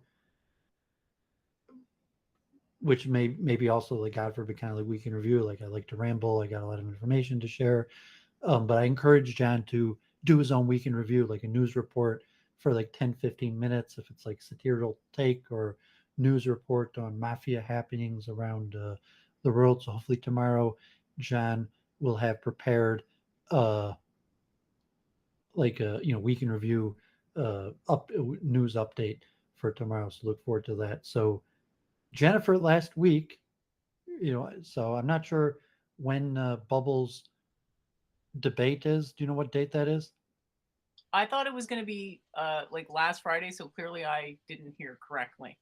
[SPEAKER 2] which maybe also, like, God forbid, kind of like week in review. Like, I like to ramble. I got a lot of information to share. But I encourage John to do his own week in review, like a news report for like 10, 15 minutes, if it's like satirical take or news report on mafia happenings around the world. So hopefully tomorrow, John will have prepared uh, like a week in review up news update for tomorrow. So look forward to that. So Jennifer, last week, so I'm not sure when Bubbles debate is. Do you know what date that is?
[SPEAKER 1] I thought it was going to be like last Friday, so clearly I didn't hear correctly,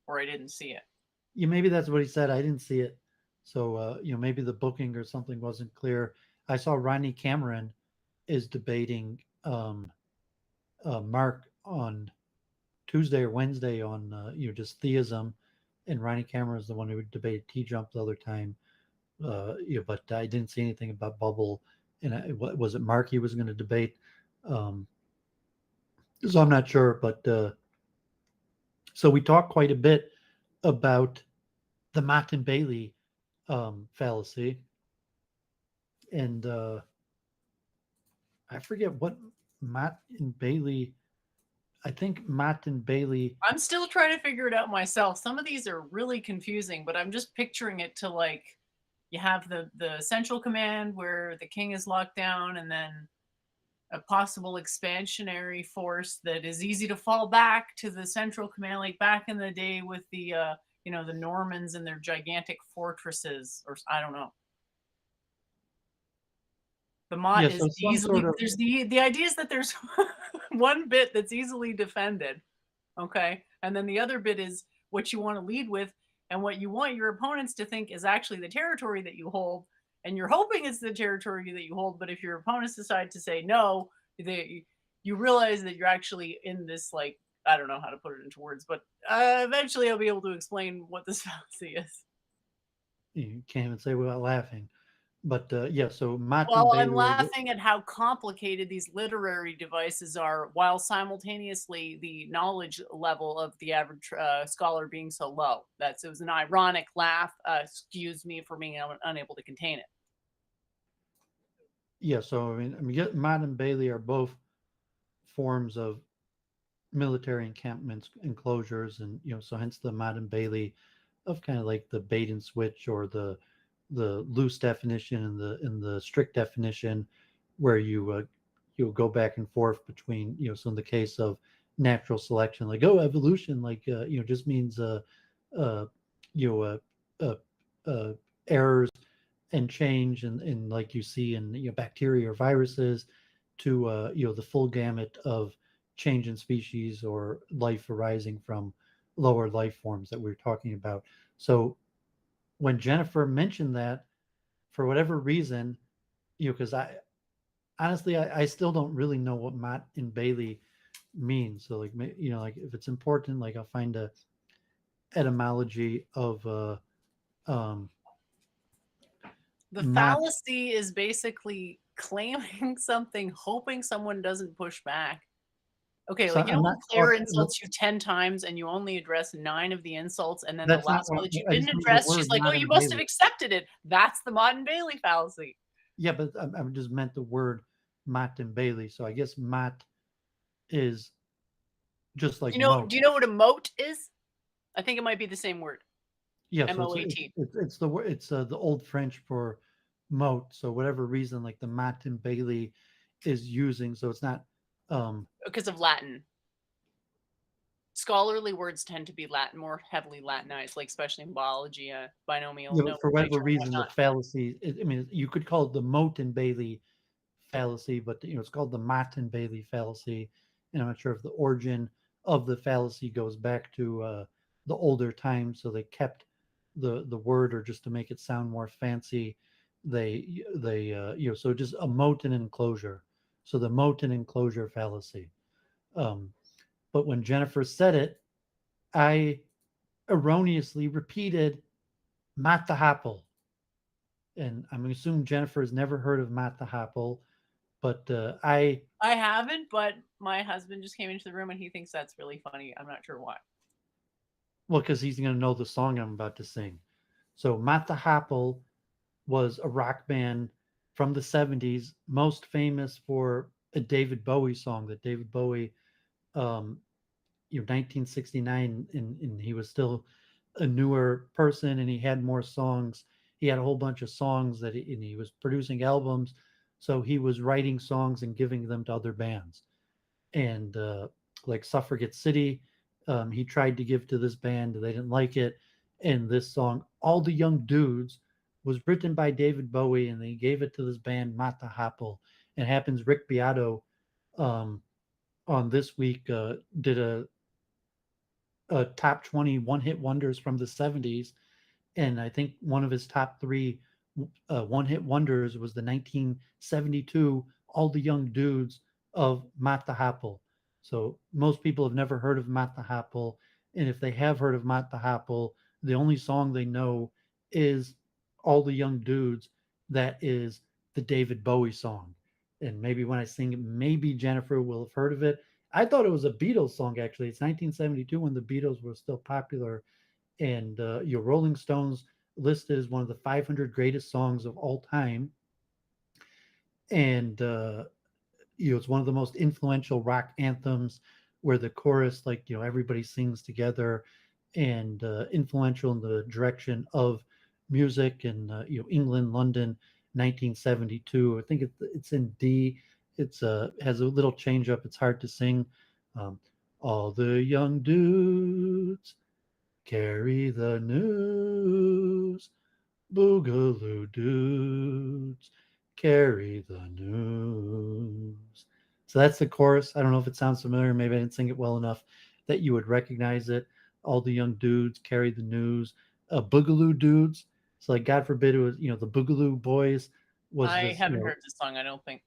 [SPEAKER 1] or I didn't see it.
[SPEAKER 2] Yeah, maybe that's what he said. I didn't see it. So maybe the booking or something wasn't clear. I saw Ronnie Cameron is debating Mark on Tuesday or Wednesday on just theism, and Ronnie Cameron is the one who debated T Jump the other time. But I didn't see anything about Bubble, and was it Mark he was going to debate? Um, so I'm not sure, but so we talked quite a bit about the Matt and Bailey fallacy, and I forget what Matt and Bailey. I think Matt and Bailey.
[SPEAKER 1] I'm still trying to figure it out myself. Some of these are really confusing, but I'm just picturing it to like you have the central command where the king is locked down, and then a possible expansionary force that is easy to fall back to the central command, like back in the day with the the Normans and their gigantic fortresses, or I don't know. The
[SPEAKER 2] Yeah,
[SPEAKER 1] Mott
[SPEAKER 2] so
[SPEAKER 1] is
[SPEAKER 2] some
[SPEAKER 1] easily
[SPEAKER 2] sort of
[SPEAKER 1] there's the idea is that there's one bit that's easily defended, okay? And then the other bit is what you want to lead with and what you want your opponents to think is actually the territory that you hold. And you're hoping it's the territory that you hold, but if your opponents decide to say no, you realize that you're actually in this, like, I don't know how to put it into words, but eventually I'll be able to explain what this fallacy is.
[SPEAKER 2] you can't even say without laughing. But yeah, so Matt and
[SPEAKER 1] Well, I'm
[SPEAKER 2] Bailey are
[SPEAKER 1] laughing at how complicated these literary devices are, while simultaneously the knowledge level of the average scholar being so low. It was an ironic laugh. Excuse me for being unable to contain it.
[SPEAKER 2] yeah. So Matt and Bailey are both forms of military encampments, enclosures, and so hence the Matt and Bailey of kind of like the bait and switch, or the loose definition and the strict definition, where you go back and forth between so in the case of natural selection, like, oh, evolution, like just means uh you know uh, uh, uh errors and change, and like you see in bacteria or viruses, to the full gamut of change in species or life arising from lower life forms that we are talking about. So when Jennifer mentioned that, for whatever reason, because I honestly, I still don't really know what Matt and Bailey means. So like, like if it's important, like I'll find a etymology of um
[SPEAKER 1] The
[SPEAKER 2] Matt.
[SPEAKER 1] fallacy is basically claiming something, hoping someone doesn't push back. Okay,
[SPEAKER 2] So
[SPEAKER 1] like,
[SPEAKER 2] I'm
[SPEAKER 1] when
[SPEAKER 2] not
[SPEAKER 1] Claire
[SPEAKER 2] talking.
[SPEAKER 1] insults you 10 times and you only address 9 of the insults, and then the
[SPEAKER 2] That's not
[SPEAKER 1] last one
[SPEAKER 2] what
[SPEAKER 1] that you
[SPEAKER 2] I
[SPEAKER 1] didn't
[SPEAKER 2] just mean. The
[SPEAKER 1] address, she's
[SPEAKER 2] word
[SPEAKER 1] like, "Oh,
[SPEAKER 2] Matt
[SPEAKER 1] you
[SPEAKER 2] and
[SPEAKER 1] must have
[SPEAKER 2] Bailey.
[SPEAKER 1] accepted it." That's the Mott and Bailey fallacy.
[SPEAKER 2] Yeah, but I just meant the word Matt and Bailey. So I guess Matt is just like
[SPEAKER 1] Do
[SPEAKER 2] moat.
[SPEAKER 1] you know what a moat is? I think it might be the same word.
[SPEAKER 2] Yeah, so
[SPEAKER 1] M-O-A-T.
[SPEAKER 2] it's the word, it's the old French for moat. So whatever reason, like the Matt and Bailey is using, so it's not. um
[SPEAKER 1] Because of Latin. Scholarly words tend to be Latin, more heavily Latinized, like especially in biology, binomial
[SPEAKER 2] For whatever
[SPEAKER 1] nomenclature and
[SPEAKER 2] reason, the
[SPEAKER 1] whatnot.
[SPEAKER 2] fallacy. I mean, you could call it the Moat and Bailey fallacy, but it's called the Matt and Bailey fallacy. And I'm not sure if the origin of the fallacy goes back to the older times, so they kept the word, or just to make it sound more fancy, they so just a moat and enclosure. So the moat and enclosure fallacy. Um, but when Jennifer said it, I erroneously repeated Matt the Happle. And I'm going to assume Jennifer has never heard of Matt the Happle, but
[SPEAKER 1] I haven't, but my husband just came into the room and he thinks that's really funny. I'm not sure why.
[SPEAKER 2] well, because he's going to know the song I'm about to sing. So Matt the Happle was a rock band from the 70s, most famous for a David Bowie song that David Bowie, 1969, and he was still a newer person, and he had more songs. He had a whole bunch of songs and he was producing albums, so he was writing songs and giving them to other bands. And like Suffragette City, he tried to give to this band, they didn't like it. And this song, All the Young Dudes, was written by David Bowie, and they gave it to this band Mata Happle. And it happens Rick Beato, um, on This Week, did a top 20 one-hit wonders from the 70s. And I think one of his top three one-hit wonders was the 1972 All the Young Dudes of Matt the Happle. So most people have never heard of Matt the Happle, and if they have heard of Matt the Happle, the only song they know is All the Young Dudes. That is the David Bowie song. And maybe when I sing it, maybe Jennifer will have heard of it. I thought it was a Beatles song, actually. It's 1972 when the Beatles were still popular, and your Rolling Stones listed as one of the 500 greatest songs of all time. And it's one of the most influential rock anthems, where the chorus, like, everybody sings together, and influential in the direction of music. And England, London, 1972. I think it's in D, It's has a little change up. It's hard to sing. Um, all the young dudes carry the news. Boogaloo dudes carry the news. So that's the chorus. I don't know if it sounds familiar. Maybe I didn't sing it well enough that you would recognize it. All the young dudes carry the news. Boogaloo dudes. So like, God forbid it was, the Boogaloo Boys was
[SPEAKER 1] I
[SPEAKER 2] this,
[SPEAKER 1] haven't heard this song, I don't think.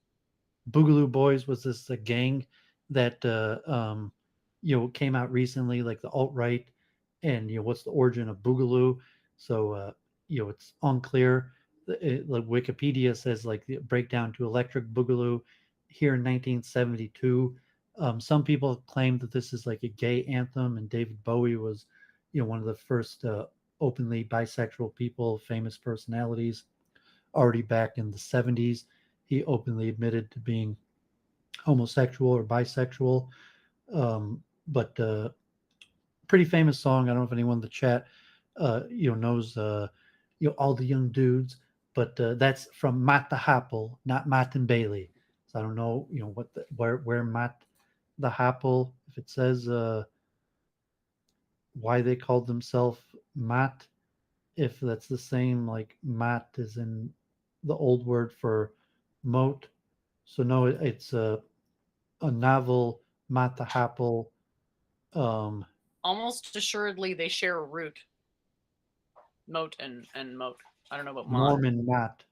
[SPEAKER 2] Boogaloo Boys was this gang that came out recently, like the alt right, and what's the origin of Boogaloo? So it's unclear. Like Wikipedia says, like the breakdown to Electric Boogaloo here in 1972. Some people claim that this is like a gay anthem, and David Bowie was, one of the first openly bisexual people, famous personalities. Already back in the 70s, he openly admitted to being homosexual or bisexual. But pretty famous song. I don't know if anyone in the chat, knows, all the young dudes. But that's from Matt the Happle, not Matt and Bailey. So I don't know, where Matt the Happle, if it says why they called themselves Matt, if that's the same like Matt is in the old word for moat. So no, it's a novel, Matt the Happle. Um,
[SPEAKER 1] Almost assuredly, they share a root. Moat and moat. I don't know about mod.
[SPEAKER 2] Norman Matt.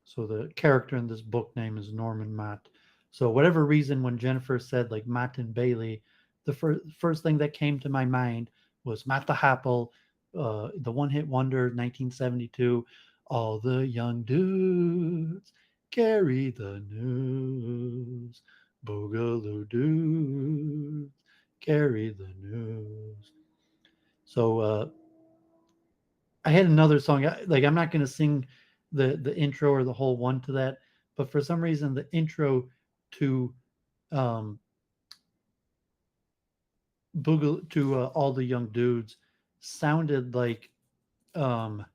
[SPEAKER 2] So the character in this book name is Norman Matt. So whatever reason, when Jennifer said like Matt and Bailey, the first thing that came to my mind was Matt the Happle, the one hit wonder, 1972. All the young dudes carry the news. Boogaloo dudes carry the news. So I had another song. Like, I'm not going to sing the intro or the whole one to that, but for some reason the intro to um Boogle to all the young dudes sounded like um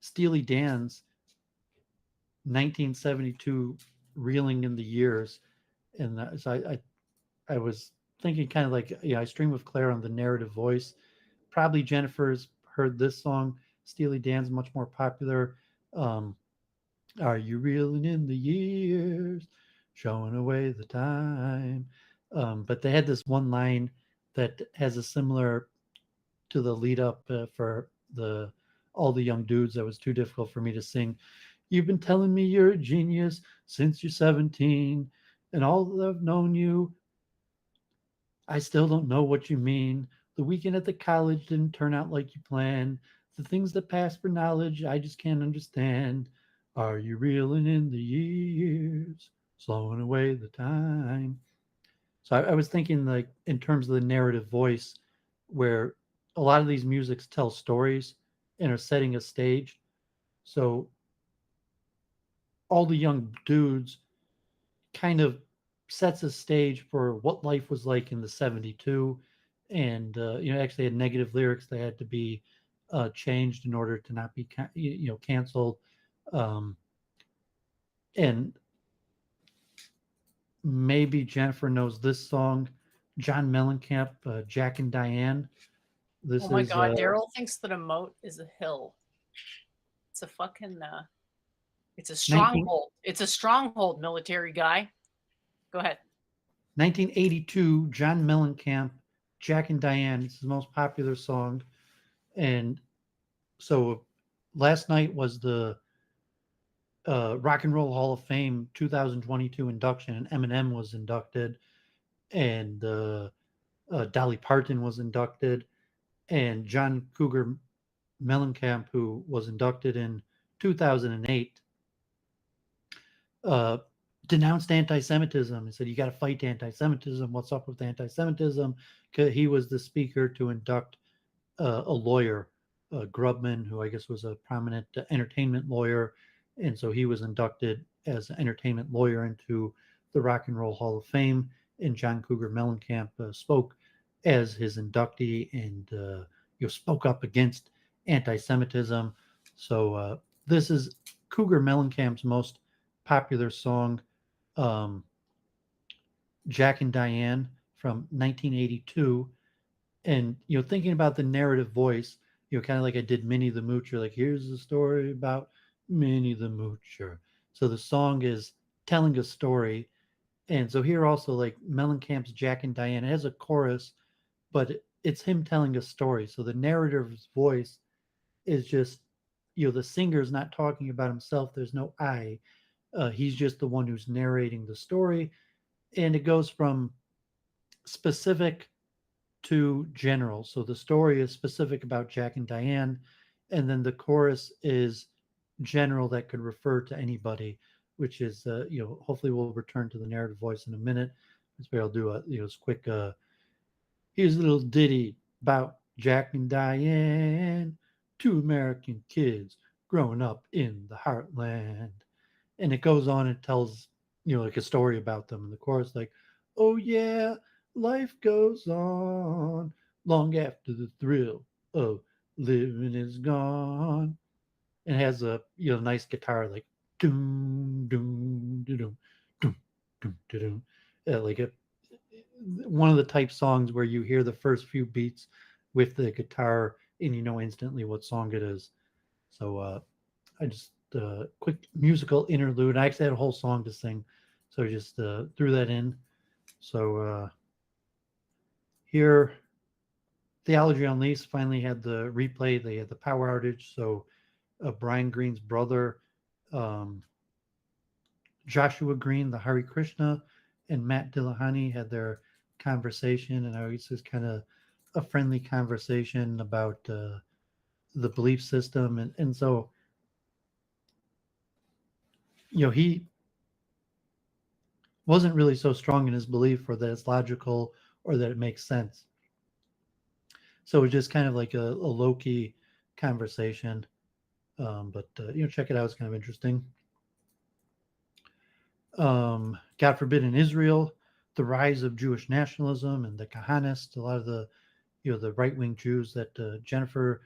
[SPEAKER 2] Steely Dan's 1972 Reeling in the Years. And so I was thinking kind of like, I stream with Claire on the narrative voice. Probably Jennifer's heard this song. Steely Dan's much more popular. um Are you reeling in the years, showing away the time? But they had this one line that has a similar to the lead up for the all the young dudes that was too difficult for me to sing. You've been telling me you're a genius since you're 17, and all that I've known you, I still don't know what you mean. The weekend at the college didn't turn out like you planned. The things that pass for knowledge, I just can't understand. Are you reeling in the years, slowing away the time? So I was thinking, like, in terms of the narrative voice, where a lot of these musics tell stories and are setting a stage. So all the young dudes kind of sets a stage for what life was like in the 72. And actually had negative lyrics that had to be changed in order to not be canceled. Um, and maybe Jennifer knows this song, John Mellencamp, Jack and Diane.
[SPEAKER 1] Oh
[SPEAKER 2] This
[SPEAKER 1] my
[SPEAKER 2] is
[SPEAKER 1] god, Daryl thinks that a moat is a hill. It's a fucking it's a
[SPEAKER 2] 19,
[SPEAKER 1] stronghold. It's a stronghold, military guy. Go ahead.
[SPEAKER 2] 1982, John Mellencamp, Jack and Diane. It's his most popular song. And so last night was the Rock and Roll Hall of Fame 2022 induction, and Eminem was inducted, and Dolly Parton was inducted, and John Cougar Mellencamp, who was inducted in 2008, uh, denounced anti-Semitism. He said, "You got to fight anti-Semitism. What's up with anti-Semitism?" Because he was the speaker to induct a lawyer, Grubman, who I guess was a prominent entertainment lawyer, and so he was inducted as an entertainment lawyer into the Rock and Roll Hall of Fame. And John Cougar Mellencamp spoke as his inductee, and spoke up against anti-Semitism. So this is Cougar Mellencamp's most popular song. um, Jack and Diane from 1982. And, thinking about the narrative voice, kind of like I did Minnie the Moocher, like, here's the story about Minnie the Moocher. So the song is telling a story. And so here also, like Mellencamp's Jack and Diane, it has a chorus, but it's him telling a story. So the narrator's voice is just, the singer's not talking about himself. There's no I. He's just the one who's narrating the story. And it goes from specific to general. So the story is specific about Jack and Diane, and then the chorus is general that could refer to anybody, which is, hopefully we'll return to the narrative voice in a minute. This way I'll do this quick, here's a little ditty about Jack and Diane, two American kids growing up in the heartland. And it goes on and tells, like a story about them. And the chorus, like, oh yeah, life goes on long after the thrill of living is gone. And it has a, nice guitar, like, doom, doom, doom, doom, doom, doom. Like one of the type songs where you hear the first few beats with the guitar and you know instantly what song it is. So I just quick musical interlude. I actually had a whole song to sing, so I just threw that in. So here, Theology Unleashed finally had the replay. They had the power outage, so Brian Green's brother, um, Joshua Green, the Hare Krishna, and Matt Dillahunty had their conversation, and I always just kind of a friendly conversation about the belief system, and so he wasn't really so strong in his belief or that it's logical or that it makes sense. So it was just kind of like a low key conversation. But check it out; it's kind of interesting. God forbid in Israel, the rise of Jewish nationalism and the Kahanists, a lot of the the right wing Jews that Jennifer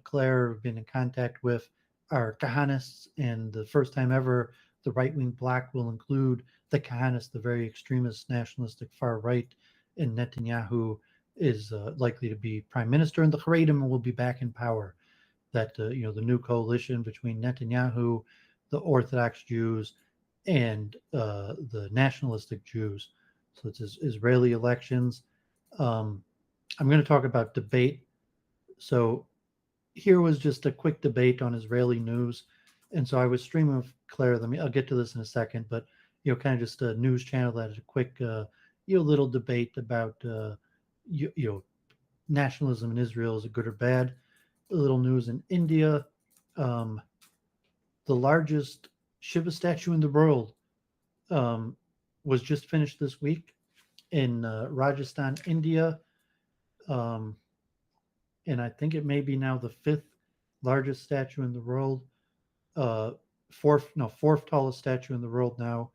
[SPEAKER 2] Claire have been in contact with are Kahanists, and the first time ever the right wing bloc will include the Kahanists, the very extremist nationalistic far right, and Netanyahu is likely to be prime minister, and the Haredim will be back in power. That the new coalition between Netanyahu, the Orthodox Jews, and the nationalistic Jews. So it's Israeli elections. Um, I'm going to talk about debate. So here was just a quick debate on Israeli news, and so I was streaming with Claire. I'll get to this in a second, but kind of just a news channel that had a quick, little debate about, nationalism in Israel, is it good or bad? A little news in India. Um, the largest Shiva statue in the world um, was just finished this week in Rajasthan, India. Um, and I think it may be now the fifth largest statue in the world. Fourth tallest statue in the world now.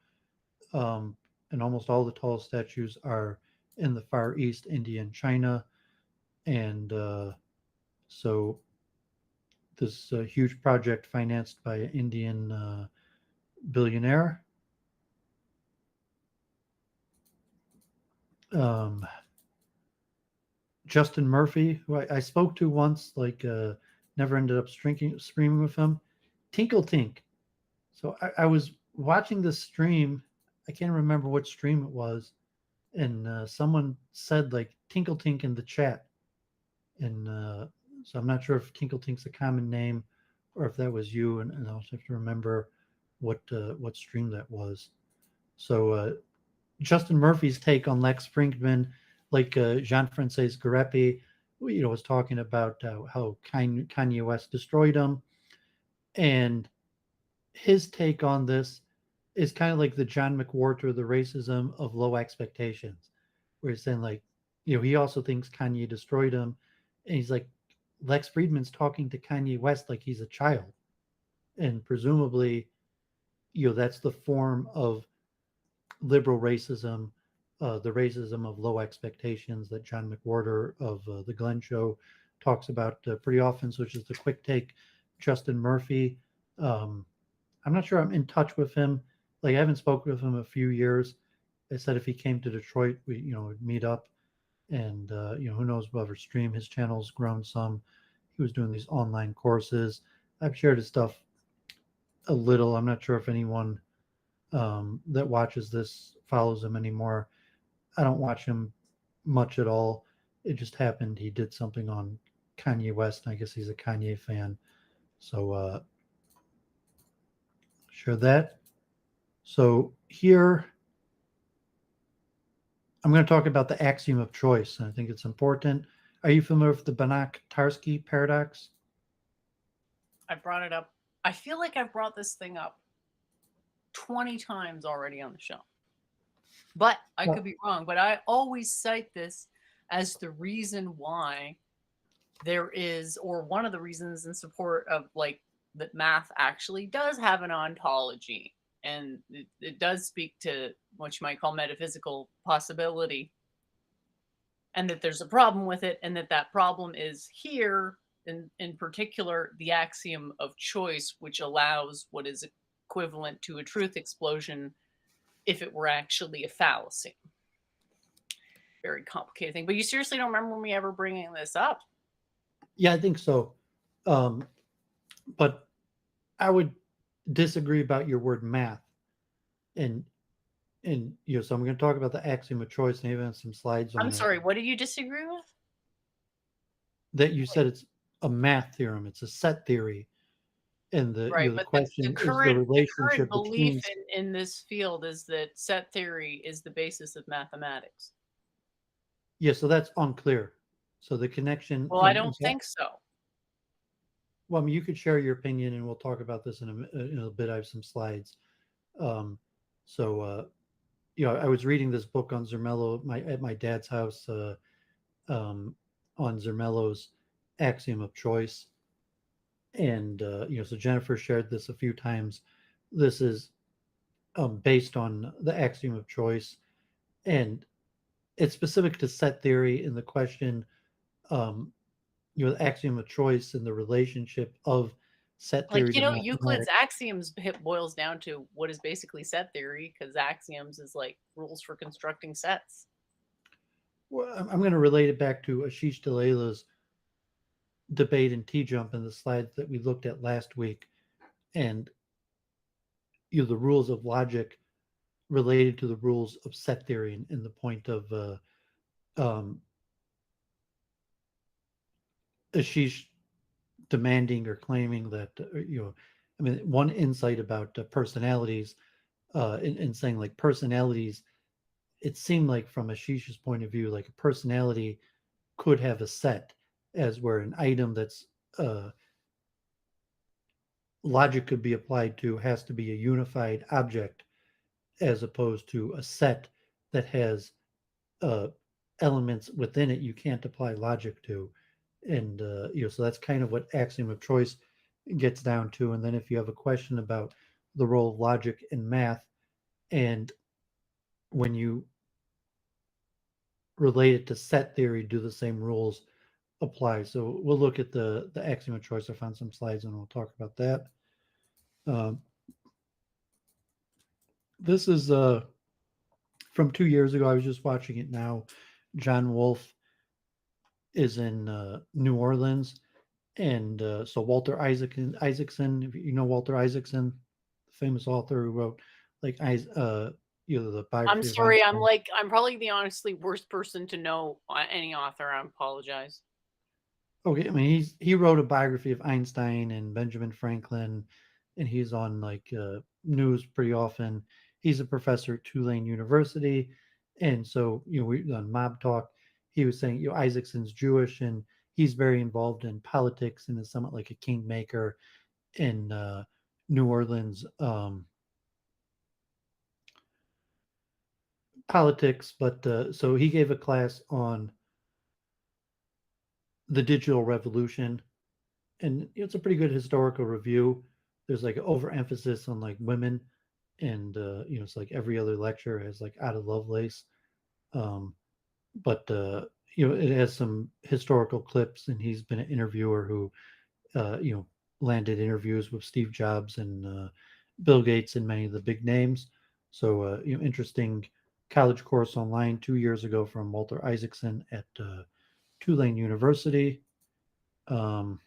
[SPEAKER 2] And almost all the tallest statues are in the Far East, India and China. And so this huge project financed by an Indian billionaire. Um, Justin Murphy, who I spoke to once, like never ended up streaming with him. Tinkle Tink. So I was watching this stream. I can't remember what stream it was, and someone said like Tinkle Tink in the chat, and so I'm not sure if Tinkle Tink's a common name or if that was you, and I'll have to remember what stream that was. So Justin Murphy's take on Lex Friedman, like Jean-Francois Garepi, was talking about how Kanye West destroyed him, and his take on this is kind of like the John McWhorter, the racism of low expectations, where he's saying like, he also thinks Kanye destroyed him, and he's like, Lex Friedman's talking to Kanye West like he's a child, and presumably, that's the form of liberal racism, the racism of low expectations that John McWhorter of the Glenn Show talks about pretty often. So it's just a quick take. Justin Murphy. I'm not sure I'm in touch with him like I haven't spoken with him in a few years. I said if he came to Detroit, we would meet up, and who knows, we'll ever stream. His channel's grown some. He was doing these online courses. I've shared his stuff a little. I'm not sure if anyone that watches this follows him anymore. I don't watch him much at all. It just happened he did something on Kanye West, and I guess he's a Kanye fan. So share that. So here I'm going to talk about the axiom of choice, and I think it's important. Are you familiar with the Banach-Tarski paradox?
[SPEAKER 1] I brought it up. I feel like I've brought this thing up 20 times already on the show. But I could be wrong. But I always cite this as the reason why there is, or one of the reasons in support of like that math actually does have an ontology. And it does speak to what you might call metaphysical possibility. And that there's a problem with it, and that problem is here, in particular, the axiom of choice, which allows what is equivalent to a truth explosion if it were actually a fallacy. Very complicated thing. But you seriously don't remember me ever bringing this up?
[SPEAKER 2] Yeah, I think so. But I would disagree about your word math. And so I'm going to talk about the axiom of choice, and even some slides on it.
[SPEAKER 1] I'm sorry, what did you disagree with?
[SPEAKER 2] That you said it's a math theorem. It's a set theory. And the
[SPEAKER 1] right,
[SPEAKER 2] the
[SPEAKER 1] but
[SPEAKER 2] question
[SPEAKER 1] the
[SPEAKER 2] is
[SPEAKER 1] current,
[SPEAKER 2] the relationship
[SPEAKER 1] belief
[SPEAKER 2] between.
[SPEAKER 1] in this field is that set theory is the basis of mathematics.
[SPEAKER 2] Yeah, so that's unclear. So the connection.
[SPEAKER 1] Well, I don't think so.
[SPEAKER 2] Well, I mean, you could share your opinion, and we'll talk about this in a bit. I have some slides. So I was reading this book on Zermelo at my dad's house on Zermelo's axiom of choice, and so Jennifer shared this a few times. This is based on the axiom of choice, and it's specific to set theory in the question, the axiom of choice and the relationship of set theory
[SPEAKER 1] Like,
[SPEAKER 2] to
[SPEAKER 1] Euclid's
[SPEAKER 2] mathematics.
[SPEAKER 1] axioms boils down to what is basically set theory, because axioms is like rules for constructing sets.
[SPEAKER 2] Well, I'm going to relate it back to Ashish Dalela's debate in T-Jump and the slides that we looked at last week, and the rules of logic related to the rules of set theory, and the point of Ashish demanding or claiming that I mean, one insight about personalities, in saying like personalities, it seemed like from Ashish's point of view, like a personality could have a set, as where an item that's logic could be applied to has to be a unified object, as opposed to a set that has uh, elements within it you can't apply logic to. And so that's kind of what axiom of choice gets down to. And then if you have a question about the role of logic in math, and when you relate it to set theory, do the same rules apply? So we'll look at the axiom of choice. I found some slides and we'll talk about that. This is from 2 years ago. I was just watching it now. John Wolfe is in New Orleans, and so Walter Isaacson, if you know Walter Isaacson, the famous author who wrote like the biography.
[SPEAKER 1] I'm sorry, I'm probably the honestly worst person to know any author. I apologize.
[SPEAKER 2] Okay, I mean he wrote a biography of Einstein and Benjamin Franklin, and he's on like news pretty often. He's a professor at Tulane University, and so we on Mob Talk, he was saying Isaacson's Jewish, and he's very involved in politics and is somewhat like a kingmaker in New Orleans politics. But so he gave a class on the digital revolution, and it's a pretty good historical review. There's like an overemphasis on like women, and it's like every other lecture has like Ada Lovelace, but it has some historical clips, and he's been an interviewer who landed interviews with Steve Jobs and Bill Gates and many of the big names. So, interesting college course online 2 years ago from Walter Isaacson at Tulane University. Um,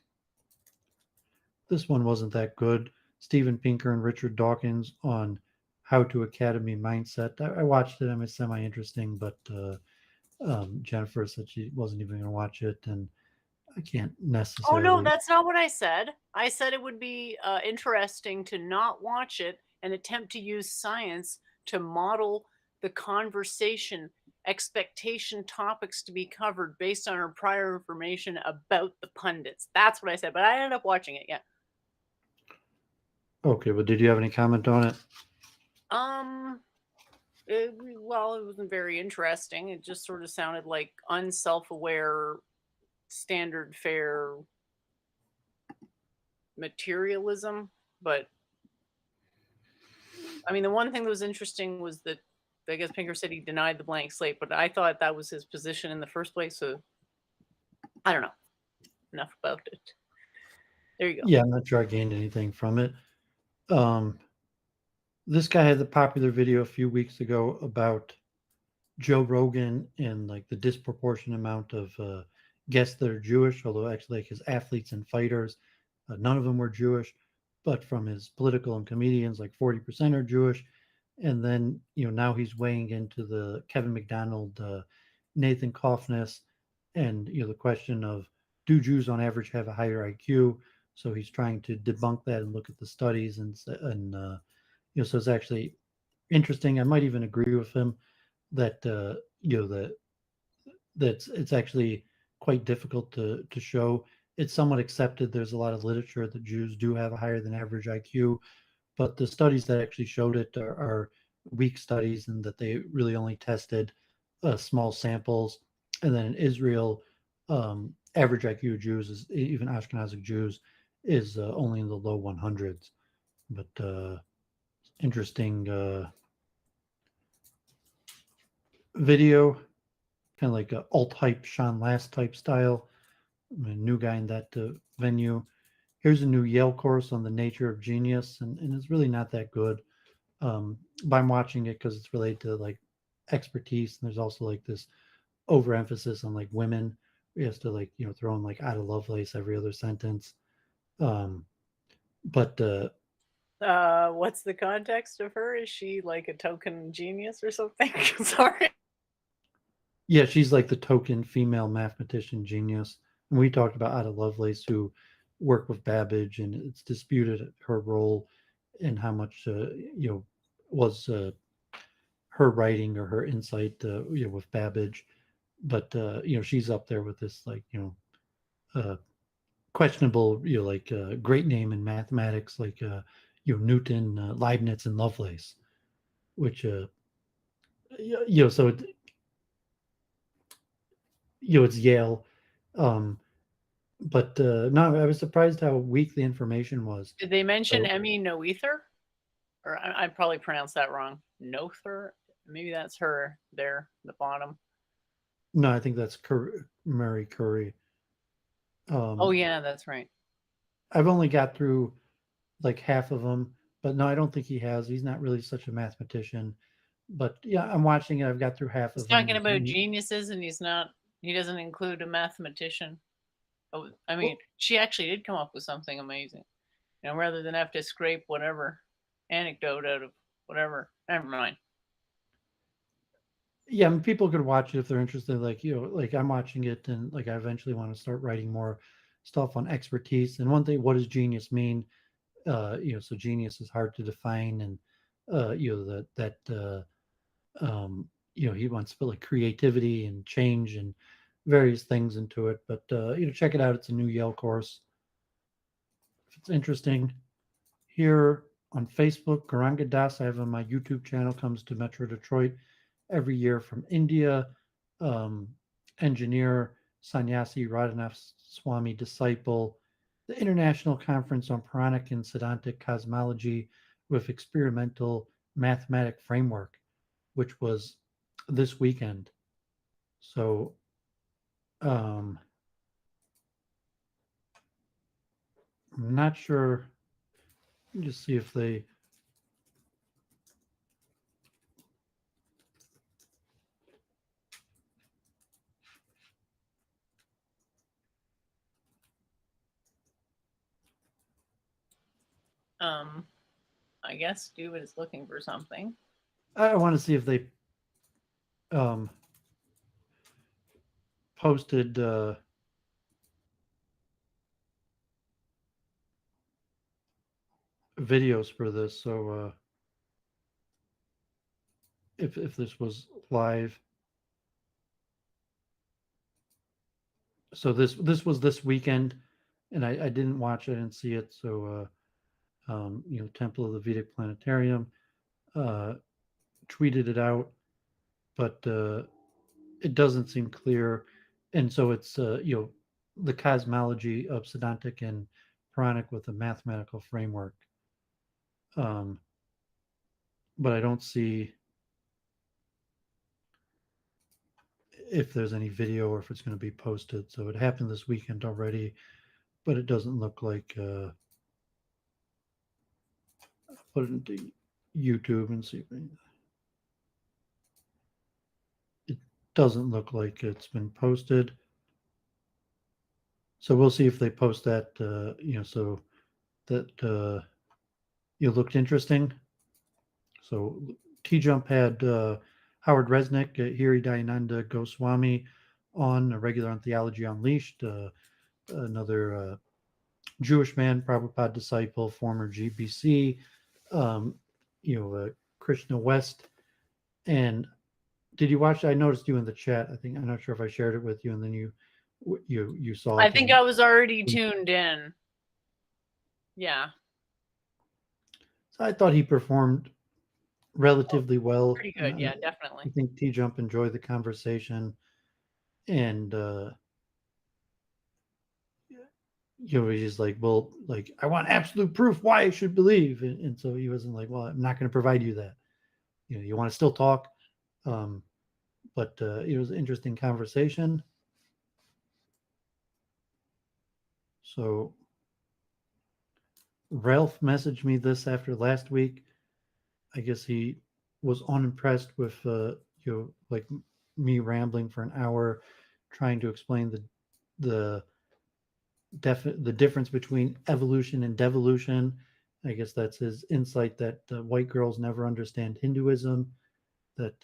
[SPEAKER 2] this one wasn't that good. Steven Pinker and Richard Dawkins on How to Academy Mindset. I watched it. I mean, semi interesting, but Jennifer said she wasn't even going to watch it, and I can't
[SPEAKER 1] Oh no,
[SPEAKER 2] necessarily.
[SPEAKER 1] that's not what I said. I said it would be interesting to not watch it and attempt to use science to model the conversation, expectation topics to be covered based on our prior information about the pundits. That's what I said, but I ended up watching it. Yeah.
[SPEAKER 2] Okay, but did you have any comment on it?
[SPEAKER 1] Um. Well, it wasn't very interesting. It just sort of sounded like unself-aware, standard fare materialism. But I mean, the one thing that was interesting was that I guess Pinker said he denied the blank slate, but I thought that was his position in the first place. So I don't know. Enough about it. There you go.
[SPEAKER 2] Yeah, I'm not sure I gained anything from it. Um, this guy had the popular video a few weeks ago about Joe Rogan and like the disproportionate amount of guests that are Jewish, although actually like his athletes and fighters, none of them were Jewish, but from his political and comedians, like 40% are Jewish. And then, now he's weighing into the Kevin McDonald, Nathan Koffness, and, the question of do Jews on average have a higher IQ? So he's trying to debunk that and look at the studies so it's actually interesting. I might even agree with him that that it's actually quite difficult to show. It's somewhat accepted. There's a lot of literature that Jews do have a higher than average IQ, but the studies that actually showed it are weak studies, and that they really only tested small samples. And then in Israel, average IQ of Jews is even Ashkenazic Jews is only in the low 100s. But interesting video, kind of like a alt hype Sean Last type style. I'm a new guy in that venue. Here's a new Yale course on the nature of genius, and it's really not that good. But I'm watching it because it's related to like expertise, and there's also like this overemphasis on like women. He has to like throw in like Ada Lovelace every other sentence. Um, but
[SPEAKER 1] What's the context of her? Is she like a token genius or something? Sorry.
[SPEAKER 2] Yeah, she's like the token female mathematician genius. And we talked about Ada Lovelace, who worked with Babbage, and it's disputed her role and how much was her writing or her insight with Babbage. But she's up there with this like questionable like great name in mathematics, like Newton, Leibniz, and Lovelace, which so it's Yale. Um, but no, I was surprised how weak the information was.
[SPEAKER 1] Did they mention
[SPEAKER 2] So,
[SPEAKER 1] Emmy Noether? Or I probably pronounced that wrong. Noether? Maybe that's her there, the bottom.
[SPEAKER 2] no, I think that's Mary Curry.
[SPEAKER 1] Oh,
[SPEAKER 2] Um,
[SPEAKER 1] yeah, that's right.
[SPEAKER 2] I've only got through like half of them, but no, I don't think he has. He's not really such a mathematician. But yeah, I'm watching it. I've got through half
[SPEAKER 1] He's
[SPEAKER 2] of them.
[SPEAKER 1] talking about geniuses, and he doesn't include a mathematician. Oh, I mean, she actually did come up with something amazing. Rather than have to scrape whatever anecdote out of whatever. Never mind.
[SPEAKER 2] Yeah, I mean, people could watch it if they're interested. Like like I'm watching it, and like I eventually want to start writing more stuff on expertise. And one thing, what does genius mean? So genius is hard to define, and he wants to put like creativity and change and various things into it. But check it out. It's a new Yale course. If it's interesting, here on Facebook, Garanga Das, I have on my YouTube channel, comes to Metro Detroit every year from India. Um, Engineer Sannyasi Radhanath Swami disciple, the International Conference on Pranic and Siddhantic Cosmology with Experimental Mathematic Framework, which was this weekend. So, I'm not sure. Just see if they
[SPEAKER 1] I guess Doovid is looking for something.
[SPEAKER 2] I want to see if they um, posted videos for this. So if this was live, so this was this weekend, and I didn't watch. I didn't see it. So Temple of the Vedic Planetarium tweeted it out, but it doesn't seem clear, and so it's the cosmology of Siddhantic and Puranic with a mathematical framework. Um, but I don't see if there's any video or if it's going to be posted. So it happened this weekend already, but it doesn't look like. Put it into YouTube and see. It doesn't look like it's been posted. So we'll see if they post that. So that looked interesting. So T Jump had Howard Resnick, Hiri Dayananda Goswami on a regular on Theology Unleashed, another Jewish man, Prabhupada disciple, former GBC, um, Krishna West. And did you watch? I noticed you in the chat. I think I'm not sure if I shared it with you, and then you saw it.
[SPEAKER 1] I think I was already tuned in. Yeah.
[SPEAKER 2] So I thought he performed relatively well.
[SPEAKER 1] Pretty good. Yeah, definitely.
[SPEAKER 2] I think T Jump enjoyed the conversation, and he's like, well, like I want absolute proof why I should believe, and so he wasn't like, well, I'm not going to provide you that. You want to still talk, but it was an interesting conversation. So Ralph messaged me this after last week. I guess he was unimpressed with like me rambling for an hour trying to explain the the difference between evolution and devolution. I guess that's his insight that white girls never understand Hinduism. That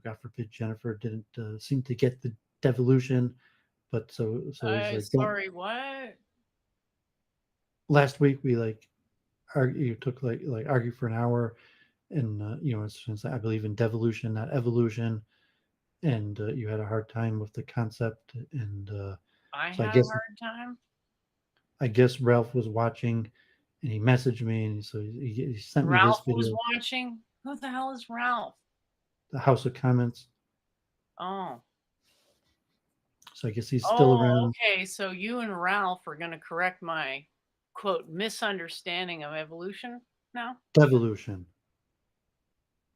[SPEAKER 2] God forbid Jennifer didn't seem to get the devolution, but so he's like,
[SPEAKER 1] sorry, what?
[SPEAKER 2] Last week we argue for an hour, and since I believe in devolution, not evolution, and you had a hard time with the concept, and
[SPEAKER 1] I had a hard time.
[SPEAKER 2] I guess Ralph was watching, and he messaged me, and so he sent me this video.
[SPEAKER 1] Ralph was watching. Who the hell is Ralph?
[SPEAKER 2] The House of Comments.
[SPEAKER 1] Oh.
[SPEAKER 2] So I guess he's still around.
[SPEAKER 1] Okay, so you and Ralph are going to correct my quote misunderstanding of evolution now?
[SPEAKER 2] Devolution.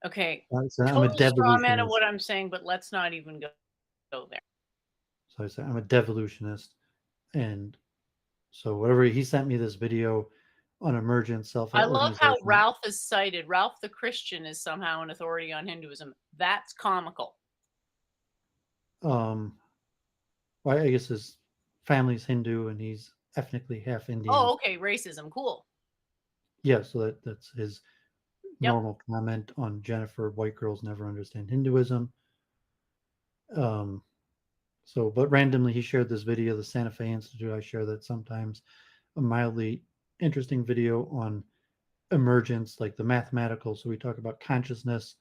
[SPEAKER 1] Okay.
[SPEAKER 2] So I'm a devolutionist.
[SPEAKER 1] Of what I'm saying, but let's not even go there.
[SPEAKER 2] So I said I'm a devolutionist, and so whatever he sent me this video on emergent self-help.
[SPEAKER 1] I love how Ralph is cited. Ralph the Christian is somehow an authority on Hinduism. That's comical.
[SPEAKER 2] Well, I guess his family's Hindu and he's ethnically half Indian.
[SPEAKER 1] Oh, okay, racism, cool.
[SPEAKER 2] Yeah, so that's his normal comment on Jennifer. White girls never understand Hinduism. But randomly he shared this video, the Santa Fe Institute. I share that sometimes, a mildly interesting video on emergence, like the mathematical. So we talk about consciousness,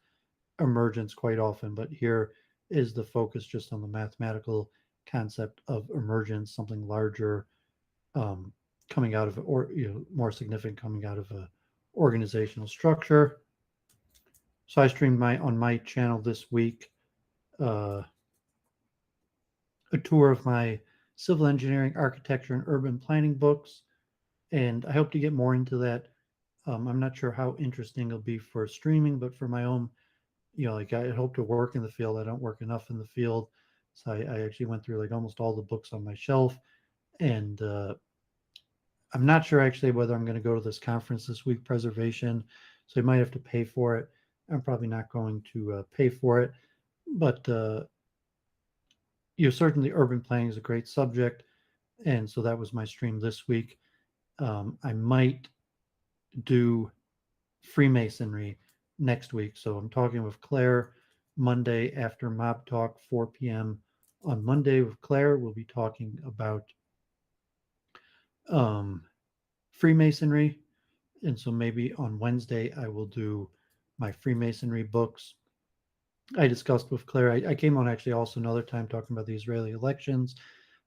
[SPEAKER 2] emergence quite often, but here is the focus just on the mathematical concept of emergence, something larger coming out of, or more significant coming out of a organizational structure. So I streamed on my channel this week a tour of my civil engineering, architecture, and urban planning books, and I hope to get more into that. I'm not sure how interesting it'll be for streaming, but for my own, I hope to work in the field. I don't work enough in the field, so I actually went through like almost all the books on my shelf, and I'm not sure actually whether I'm going to go to this conference this week, preservation, so I might have to pay for it. I'm probably not going to pay for it, but certainly urban planning is a great subject, and so that was my stream this week. I might do Freemasonry next week. So I'm talking with Claire Monday after Mob Talk, 4 p.m. On Monday with Claire, we'll be talking about um, Freemasonry. And so maybe on Wednesday, I will do my Freemasonry books. I discussed with Claire, I came on actually also another time talking about the Israeli elections,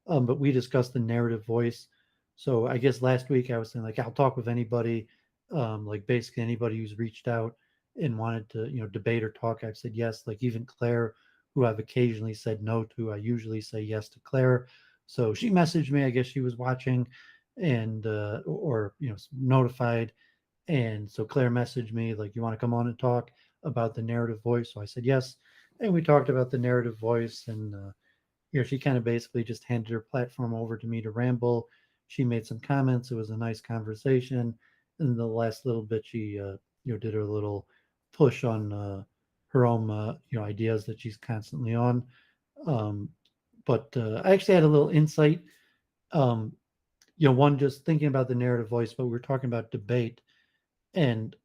[SPEAKER 2] but we discussed the narrative voice. So I guess last week I was saying like I'll talk with anybody, like basically anybody who's reached out and wanted to debate or talk. I've said yes. Like even Claire, who I've occasionally said no to, I usually say yes to Claire. So she messaged me. I guess she was watching, and or notified. And so Claire messaged me like, "You want to come on and talk about the narrative voice?" So I said yes, and we talked about the narrative voice, and she kind of basically just handed her platform over to me to ramble. She made some comments. It was a nice conversation. And the last little bit, she did her little push on her own ideas that she's constantly on. Um, but I actually had a little insight. Um, one just thinking about the narrative voice, but we were talking about debate, and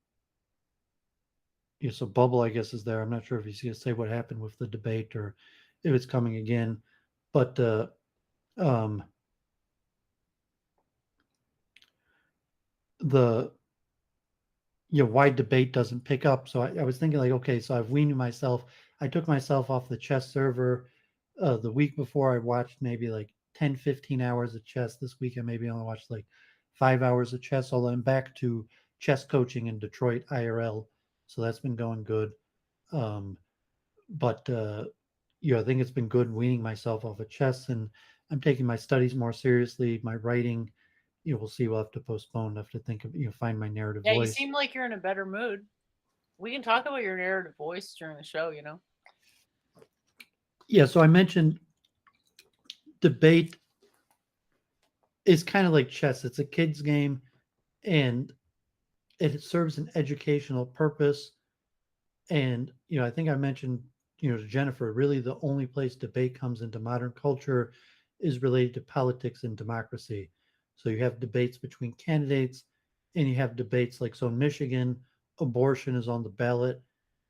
[SPEAKER 2] so Bubble, I guess, is there. I'm not sure if he's going to say what happened with the debate or if it's coming again, but um, the why debate doesn't pick up. So I was thinking like, okay, so I've weaned myself. I took myself off the chess server the week before. I watched maybe like 10, 15 hours of chess. This week I maybe only watched like 5 hours of chess. Although I'm back to chess coaching in Detroit IRL, so that's been going good. Um, but I think it's been good weaning myself off of chess, and I'm taking my studies more seriously. My writing, we'll see. We'll have to postpone. I have to think of find my narrative
[SPEAKER 1] Yeah, you
[SPEAKER 2] voice.
[SPEAKER 1] seem like you're in a better mood. We can talk about your narrative voice during the show.
[SPEAKER 2] Yeah, so I mentioned debate is kind of like chess. It's a kid's game, and it serves an educational purpose. And I think I mentioned to Jennifer, really the only place debate comes into modern culture is related to politics and democracy. So you have debates between candidates, and you have debates like, so in Michigan, abortion is on the ballot,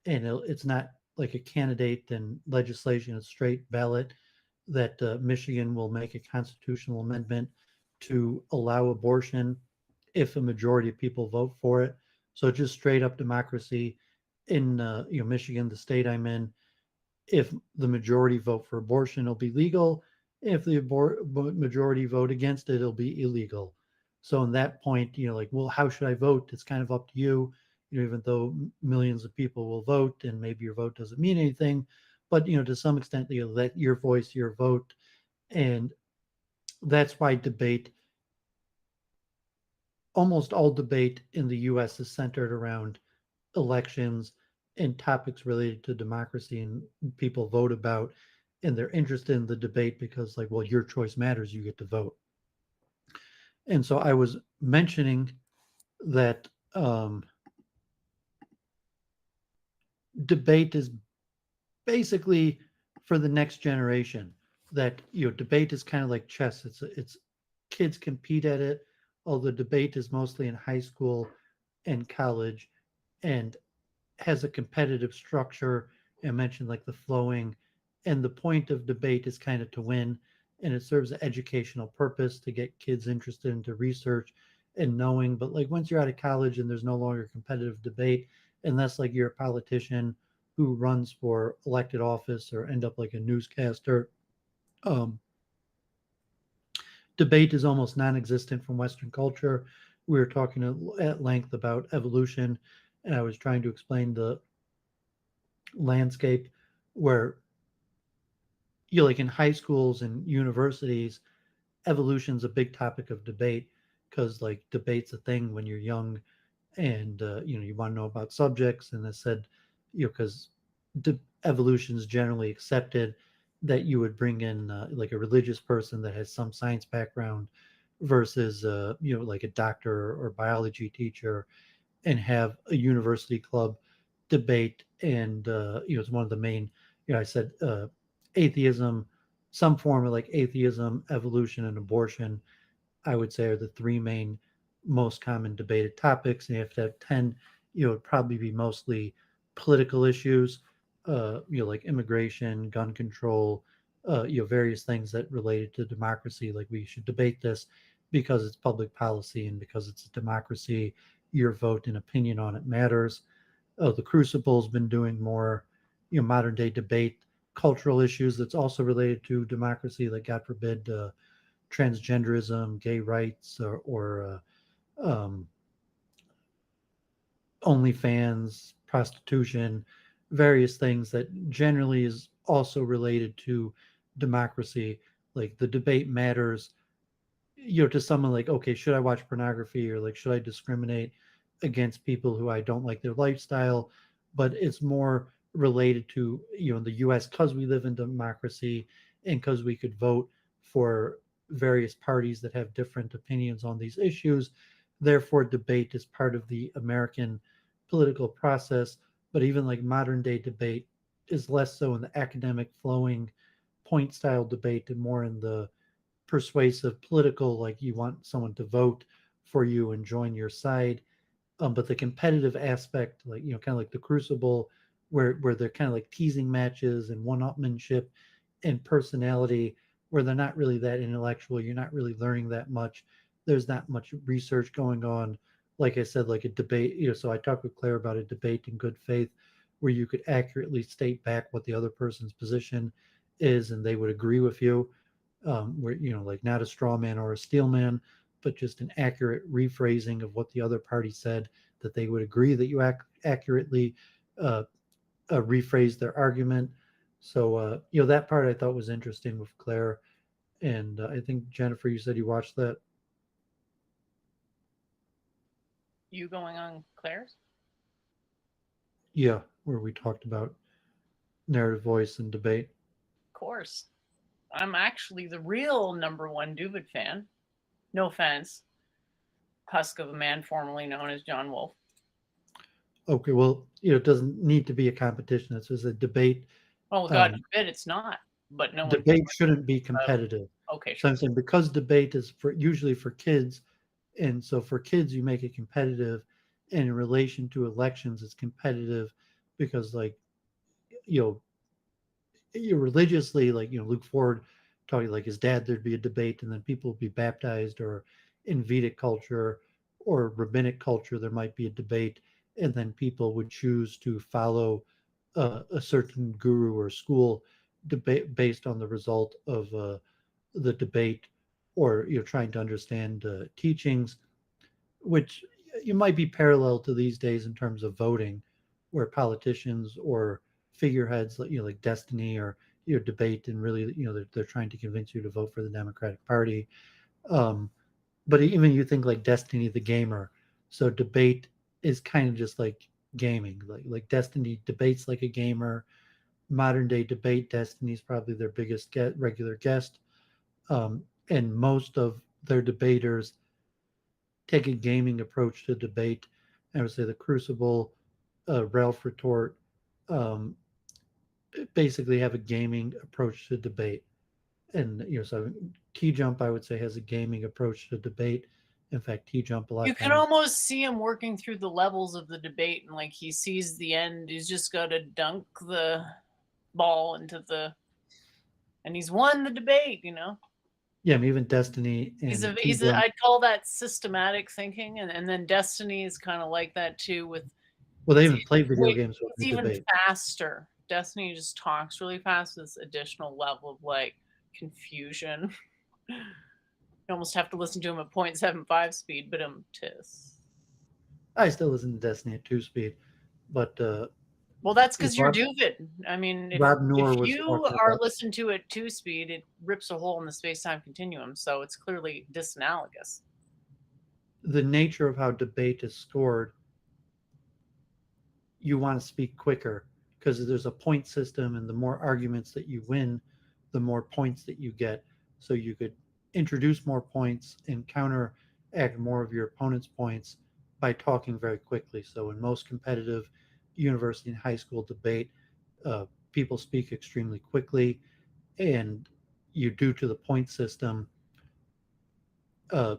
[SPEAKER 2] and it's not like a candidate and legislation, it's straight ballot that Michigan will make a constitutional amendment to allow abortion if a majority of people vote for it. So just straight up democracy in Michigan, the state I'm in. If the majority vote for abortion, it'll be legal. If the majority vote against it, it'll be illegal. So in that point, like, well, how should I vote? It's kind of up to you. Even though millions of people will vote, and maybe your vote doesn't mean anything, but to some extent, let your voice, your vote, and that's why debate, almost all debate in the U.S. is centered around elections and topics related to democracy, and people vote about, and they're interested in the debate because like, well, your choice matters, you get to vote. And so I was mentioning that debate is basically for the next generation, that debate is kind of like chess. It's kids compete at it, although debate is mostly in high school and college, and has a competitive structure. I mentioned like the flowing, and the point of debate is kind of to win, and it serves an educational purpose to get kids interested into research and knowing. But like once you're out of college and there's no longer competitive debate, unless like you're a politician who runs for elected office or end up like a newscaster, um, debate is almost non-existent from Western culture. We were talking at length about evolution, and I was trying to explain the landscape where like in high schools and universities, evolution's a big topic of debate, because like debate's a thing when you're young, and you want to know about subjects. And I said, because evolution is generally accepted, that you would bring in like a religious person that has some science background versus like a doctor or biology teacher, and have a university club debate. And it's one of the main, I said atheism, some form of like atheism, evolution, and abortion, I would say, are the three main most common debated topics, and you have to have 10, it would probably be mostly political issues, like immigration, gun control, various things that related to democracy. Like we should debate this because it's public policy and because it's a democracy. Your vote and opinion on it matters. The Crucible's been doing more, modern day debate, cultural issues that's also related to democracy, like God forbid, transgenderism, gay rights, or OnlyFans, prostitution, various things that generally is also related to democracy. Like the debate matters, to someone like, okay, should I watch pornography, or like, should I discriminate against people who I don't like their lifestyle? But it's more related to, the US, because we live in democracy and because we could vote for various parties that have different opinions on these issues. Therefore, debate is part of the American political process. But even like modern day debate is less so in the academic, flowing, point style debate and more in the persuasive political, like you want someone to vote for you and join your side. But the competitive aspect, like, kind of like the Crucible, where they're kind of like teasing matches and one-upmanship and personality, where they're not really that intellectual. You're not really learning that much. There's not much research going on. Like I said, like a debate, so I talked with Claire about a debate in good faith where you could accurately state back what the other person's position is and they would agree with you. Where, like not a straw man or a steel man, but just an accurate rephrasing of what the other party said, that they would agree that you accurately uh, rephrase their argument. So, that part I thought was interesting with Claire. And I think, Jennifer, you said you watched that.
[SPEAKER 1] You going on Claire's?
[SPEAKER 2] Yeah, where we talked about narrative voice and debate.
[SPEAKER 1] Of course. I'm actually the real number one Doovid fan. No offense. Husk of a man formerly known as John Wolfe.
[SPEAKER 2] Okay, well, it doesn't need to be a competition. It's just a debate.
[SPEAKER 1] Oh, God
[SPEAKER 2] Um,
[SPEAKER 1] forbid it's not. But no one.
[SPEAKER 2] Debate shouldn't be competitive.
[SPEAKER 1] Okay,
[SPEAKER 2] So
[SPEAKER 1] sure.
[SPEAKER 2] I'm saying, because debate is for usually for kids, and so for kids you make it competitive, and in relation to elections it's competitive because, like, you know you religiously, like, Luke Ford talking like his dad, there'd be a debate and then people would be baptized, or in Vedic culture or rabbinic culture there might be a debate, and then people would choose to follow a certain guru or school debate based on the result of the debate, or trying to understand teachings, which you might be parallel to these days in terms of voting, where politicians or figureheads like, like Destiny, or debate, and really, they're trying to convince you to vote for the Democratic Party. um, but even you think like Destiny the gamer, so debate is kind of just like gaming, like Destiny debates like a gamer. Modern day debate, Destiny is probably their biggest regular guest. And most of their debaters take a gaming approach to debate. I would say the Crucible, Ralph Retort, um, basically have a gaming approach to debate. And so T Jump, I would say, has a gaming approach to debate. In fact, T Jump a lot
[SPEAKER 1] You
[SPEAKER 2] of
[SPEAKER 1] can
[SPEAKER 2] times.
[SPEAKER 1] almost see him working through the levels of the debate, and like he sees the end. He's just got to dunk the ball into the, and he's won the debate.
[SPEAKER 2] Yeah, I mean, even Destiny and T
[SPEAKER 1] He's a
[SPEAKER 2] Jump.
[SPEAKER 1] I'd call that systematic thinking, and then Destiny is kind of like that too. With
[SPEAKER 2] Well, they
[SPEAKER 1] it's
[SPEAKER 2] even play video
[SPEAKER 1] wait,
[SPEAKER 2] games when
[SPEAKER 1] it's
[SPEAKER 2] they
[SPEAKER 1] even
[SPEAKER 2] debate.
[SPEAKER 1] faster. Destiny just talks really fast. This additional level of like confusion. You almost have to listen to him at 0.75 speed, but tis.
[SPEAKER 2] I still listen to Destiny at 2 speed, but
[SPEAKER 1] Well, that's
[SPEAKER 2] if
[SPEAKER 1] because you're Doovid. I mean, if
[SPEAKER 2] Rob Noor
[SPEAKER 1] if
[SPEAKER 2] was
[SPEAKER 1] you
[SPEAKER 2] talking
[SPEAKER 1] are
[SPEAKER 2] about
[SPEAKER 1] listened to at 2 speed, it rips a hole in the space time continuum. So it's clearly disanalogous.
[SPEAKER 2] the nature of how debate is scored, you want to speak quicker because there's a point system, and the more arguments that you win, the more points that you get. So you could introduce more points and counteract more of your opponent's points by talking very quickly. So in most competitive university and high school debate, people speak extremely quickly, and you, due to the point system, uh,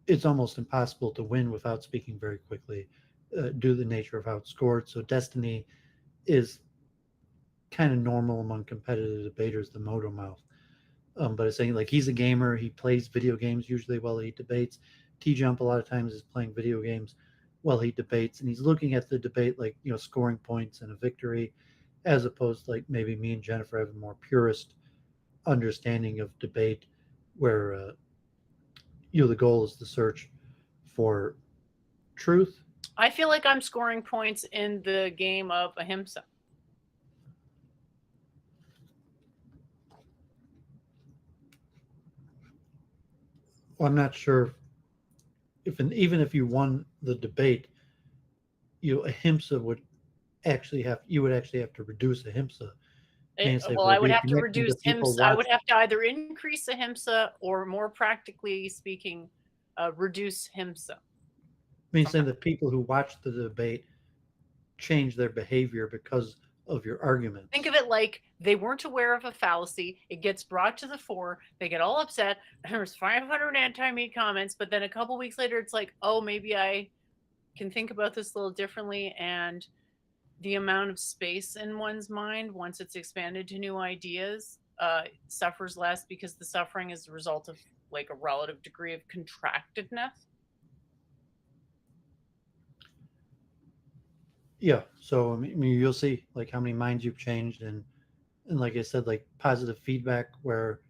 [SPEAKER 2] it's almost impossible to win without speaking very quickly, due to the nature of how it's scored. So Destiny is kind of normal among competitive debaters, the motor mouth. But it's saying like he's a gamer, he plays video games usually while he debates. T Jump a lot of times is playing video games while he debates, and he's looking at the debate like scoring points and a victory, as opposed to like maybe me and Jennifer have a more purist understanding of debate, where the goal is to search for truth.
[SPEAKER 1] I feel like I'm scoring points in the game of Ahimsa.
[SPEAKER 2] Well, I'm not sure if even if you won the debate, Ahimsa would you would actually have to reduce Ahimsa. Say,
[SPEAKER 1] Well,
[SPEAKER 2] would
[SPEAKER 1] I
[SPEAKER 2] it
[SPEAKER 1] would
[SPEAKER 2] be a
[SPEAKER 1] have to
[SPEAKER 2] connection to
[SPEAKER 1] reduce
[SPEAKER 2] people
[SPEAKER 1] HIMSA. I would
[SPEAKER 2] watching?
[SPEAKER 1] have to either increase the HIMSA or, more practically speaking, reduce HIMSA.
[SPEAKER 2] Saying that people who watch the debate change their behavior because of your arguments.
[SPEAKER 1] Think of it like they weren't aware of a fallacy. It gets brought to the fore. They get all upset. There's 500 anti-me comments, but then a couple weeks later, it's like, oh, maybe I can think about this a little differently. And the amount of space in one's mind, once it's expanded to new ideas, suffers less because the suffering is the result of like a relative degree of contractedness.
[SPEAKER 2] Yeah. So I mean, you'll see like how many minds you've changed, and like I said, like positive feedback where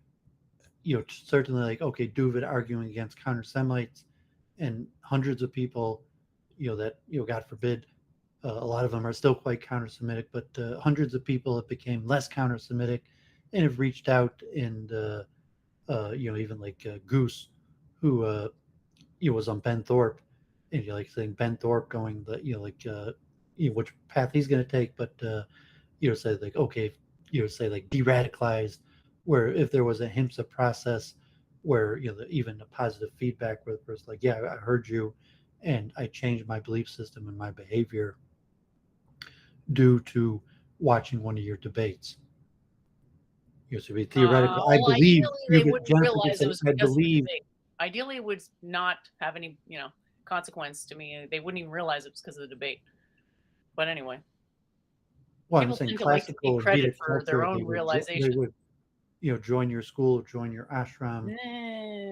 [SPEAKER 2] certainly like okay, Doovid arguing against counter Semites, and hundreds of people, that God forbid, a lot of them are still quite counter-Semitic, but hundreds of people have became less counter-Semitic and have reached out, and even like Goose, who was on Ben Thorpe, and you like saying Ben Thorpe going the like which path he's going to take, but say like okay, say like de-radicalized, where if there was a HIMSA process where even the positive feedback where the person like yeah I heard you, and I changed my belief system and my behavior due to watching one of your debates. To be theoretical. I
[SPEAKER 1] Well,
[SPEAKER 2] believe
[SPEAKER 1] ideally,
[SPEAKER 2] you
[SPEAKER 1] they
[SPEAKER 2] could
[SPEAKER 1] wouldn't
[SPEAKER 2] Jennifer could
[SPEAKER 1] realize it
[SPEAKER 2] say,
[SPEAKER 1] was
[SPEAKER 2] I
[SPEAKER 1] because of the
[SPEAKER 2] believe.
[SPEAKER 1] debate. Ideally, it would not have any, consequence to me. They wouldn't even realize it was because of the debate. But anyway,
[SPEAKER 2] Well, I'm
[SPEAKER 1] people
[SPEAKER 2] saying
[SPEAKER 1] tend to like to
[SPEAKER 2] classical
[SPEAKER 1] take
[SPEAKER 2] and Vedic
[SPEAKER 1] credit for their
[SPEAKER 2] culture,
[SPEAKER 1] own
[SPEAKER 2] they
[SPEAKER 1] realization.
[SPEAKER 2] would join your school, join your ashram,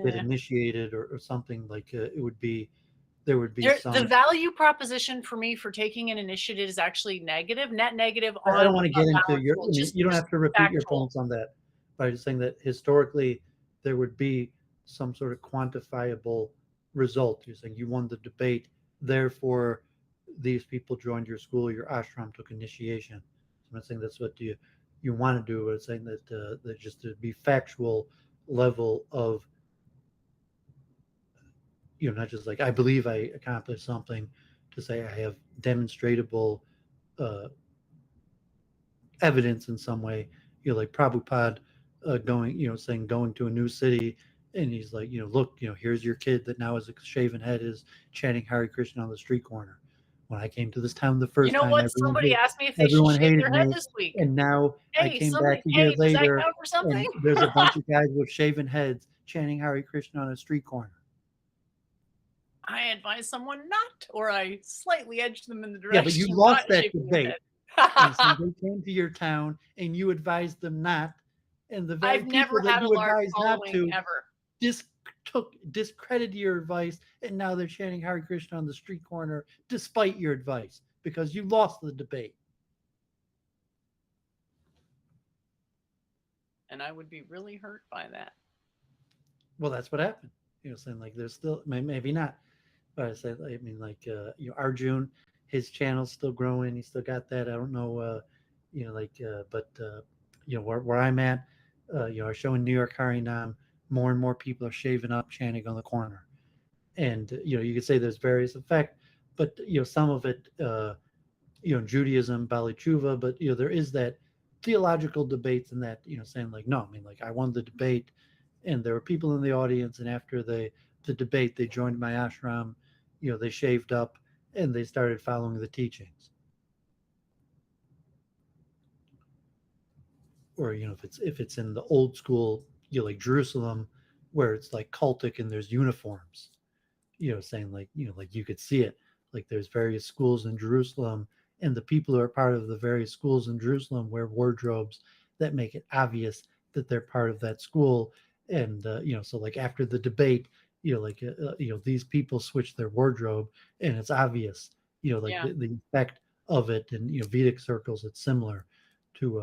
[SPEAKER 2] get
[SPEAKER 1] Nah.
[SPEAKER 2] initiated, or something like it would be. There would be
[SPEAKER 1] The
[SPEAKER 2] some.
[SPEAKER 1] value proposition for me for taking an initiative is actually negative, net negative
[SPEAKER 2] I
[SPEAKER 1] on
[SPEAKER 2] don't want to get into
[SPEAKER 1] balance.
[SPEAKER 2] your.
[SPEAKER 1] Well,
[SPEAKER 2] I mean,
[SPEAKER 1] just
[SPEAKER 2] you don't have to repeat your
[SPEAKER 1] factual.
[SPEAKER 2] points on that. But I'm just saying that historically, there would be some sort of quantifiable result. You're saying you won the debate, therefore, these people joined your school, your ashram took initiation. So I'm not saying that's what you want to do, but it's saying that just to be factual level of not just like I believe I accomplished something, to say I have demonstratable uh, evidence in some way. Like Prabhupada going, saying going to a new city, and he's like, look, here's your kid that now has a shaven head is chanting Hare Krishna on the street corner. When I came to this town the
[SPEAKER 1] You
[SPEAKER 2] first
[SPEAKER 1] know
[SPEAKER 2] time,
[SPEAKER 1] what? Somebody asked me if they should
[SPEAKER 2] everyone
[SPEAKER 1] shave
[SPEAKER 2] hated
[SPEAKER 1] their head
[SPEAKER 2] me,
[SPEAKER 1] this week.
[SPEAKER 2] and now I
[SPEAKER 1] Hey,
[SPEAKER 2] came back a year
[SPEAKER 1] hey, does that
[SPEAKER 2] later,
[SPEAKER 1] count for something?
[SPEAKER 2] and there's a bunch of guys with shaven heads chanting Hare Krishna on a street corner.
[SPEAKER 1] I advised someone not, or I slightly edged them in the
[SPEAKER 2] Yeah, but you
[SPEAKER 1] direction of
[SPEAKER 2] lost
[SPEAKER 1] not
[SPEAKER 2] that
[SPEAKER 1] shaving their
[SPEAKER 2] debate.
[SPEAKER 1] head.
[SPEAKER 2] And so they came to your town and you advised them not, and the very
[SPEAKER 1] I've
[SPEAKER 2] people
[SPEAKER 1] never
[SPEAKER 2] that
[SPEAKER 1] had a
[SPEAKER 2] you
[SPEAKER 1] large
[SPEAKER 2] advised not
[SPEAKER 1] following
[SPEAKER 2] to
[SPEAKER 1] ever.
[SPEAKER 2] discredited your advice, and now they're chanting Hare Krishna on the street corner despite your advice because you lost the debate.
[SPEAKER 1] And I would be really hurt by that.
[SPEAKER 2] Well, that's what happened. Saying like there's still maybe not, but I said I mean like Arjun, his channel's still growing. He still got that. I don't know, but where I'm at, I show in New York Harinam, more and more people are shaving up, chanting on the corner, and you could say there's various effect, but some of it, Judaism, Bali Tshuva, but there is that theological debates and that saying like no, I mean like I won the debate, and there were people in the audience, and after the debate they joined my ashram, they shaved up and they started following the teachings. Or if it's in the old school, like Jerusalem, where it's like cultic and there's uniforms, saying like, like you could see it. Like there's various schools in Jerusalem, and the people who are part of the various schools in Jerusalem wear wardrobes that make it obvious that they're part of that school. And so like after the debate, these people switch their wardrobe, and it's obvious, like
[SPEAKER 1] Yeah.
[SPEAKER 2] the effect of it. And Vedic circles, it's similar to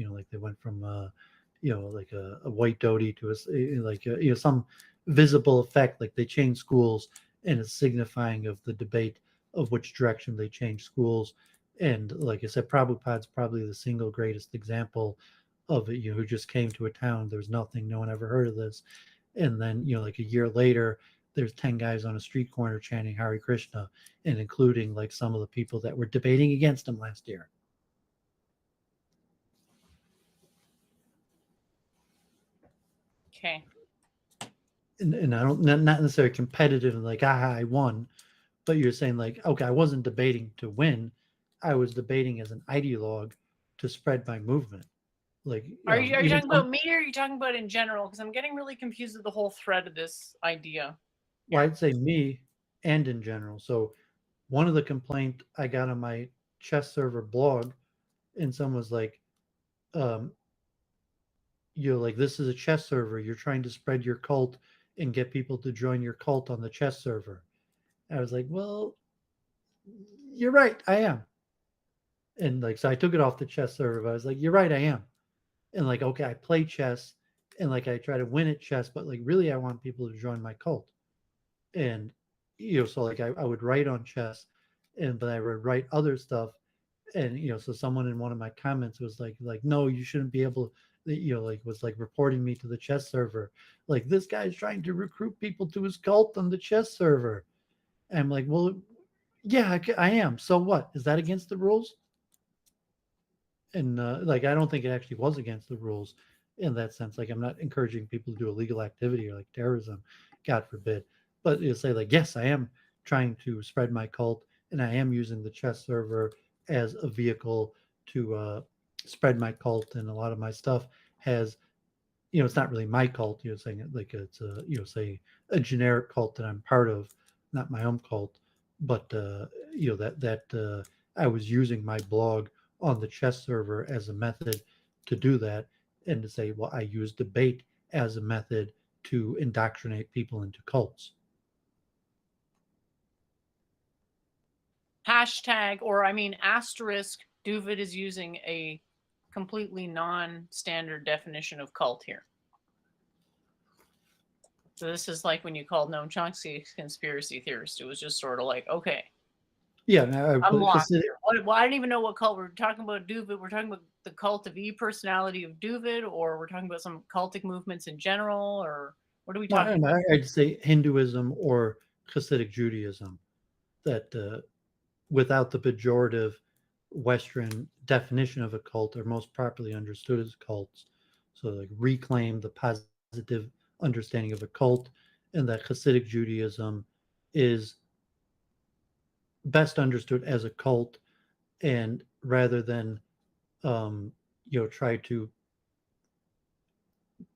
[SPEAKER 2] like they went from like a white dhoti to like some visible effect, like they changed schools, and it's signifying of the debate of which direction they change schools. And like I said, Prabhupada's probably the single greatest example of it, who just came to a town, there's nothing, no one ever heard of this. And then like a year later, there's 10 guys on a street corner chanting Hare Krishna, and including like some of the people that were debating against him last year.
[SPEAKER 1] Okay.
[SPEAKER 2] And I don't, not necessarily competitive and like, I won, but you're saying like, okay, I wasn't debating to win, I was debating as an ideologue to spread my movement. Like
[SPEAKER 1] Are you
[SPEAKER 2] even
[SPEAKER 1] talking about me, or are you talking about in general? Because I'm getting really confused with the whole thread of this idea.
[SPEAKER 2] well,
[SPEAKER 1] Yeah.
[SPEAKER 2] I'd say me and in general. So one of the complaint I got on my chess server blog, and someone was like, um, like, this is a chess server, you're trying to spread your cult and get people to join your cult on the chess server. I was like, well, you're right, I am. And like, so I took it off the chess server, but I was like, you're right, I am. And like, okay, I play chess, and like I try to win at chess, but like really I want people to join my cult. And so like I would write on chess, and but I would write other stuff. And so someone in one of my comments was like, no, you shouldn't be able to, like was like reporting me to the chess server, like this guy's trying to recruit people to his cult on the chess server. And I'm like, well, yeah, I am, so what, is that against the rules? And like I don't think it actually was against the rules in that sense. Like I'm not encouraging people to do illegal activity or like terrorism, God forbid. But you say like, yes, I am trying to spread my cult, and I am using the chess server as a vehicle to spread my cult. And a lot of my stuff has, it's not really my cult. Saying it like it's a, say a generic cult that I'm part of, not my own cult. But that I was using my blog on the chess server as a method to do that, and to say, well, I use debate as a method to indoctrinate people into cults.
[SPEAKER 1] Hashtag, or I mean asterisk, Doovid is using a completely non-standard definition of cult here. So this is like when you called Noam Chomsky a conspiracy theorist. It was just sort of like, okay,
[SPEAKER 2] Yeah,
[SPEAKER 1] I'm lost here. Well, I don't even know what cult we're talking about. Doovid. We're talking about the cult of personality of Doovid, or we're talking about some cultic movements in general, or what are we talking about?
[SPEAKER 2] I'd say Hinduism or Hasidic Judaism, that without the pejorative Western definition of a cult, are most properly understood as cults. So, like, reclaim the positive understanding of a cult, and that Hasidic Judaism is best understood as a cult, and rather than try to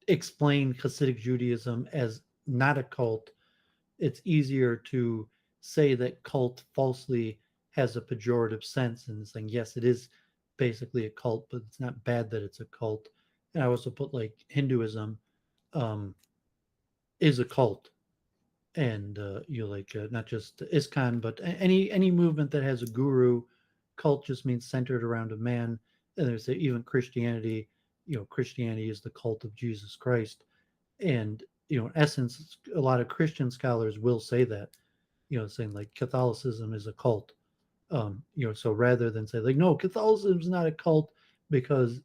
[SPEAKER 2] explain Hasidic Judaism as not a cult, it's easier to say that cult falsely has a pejorative sense, and saying, yes, it is basically a cult, but it's not bad that it's a cult. And I also put like Hinduism um, is a cult, and like not just ISKCON, but any movement that has a guru. Cult just means centered around a man. And there's even Christianity. Christianity is the cult of Jesus Christ. And in essence, a lot of Christian scholars will say that, saying like Catholicism is a cult. So rather than say like, no, Catholicism is not a cult, because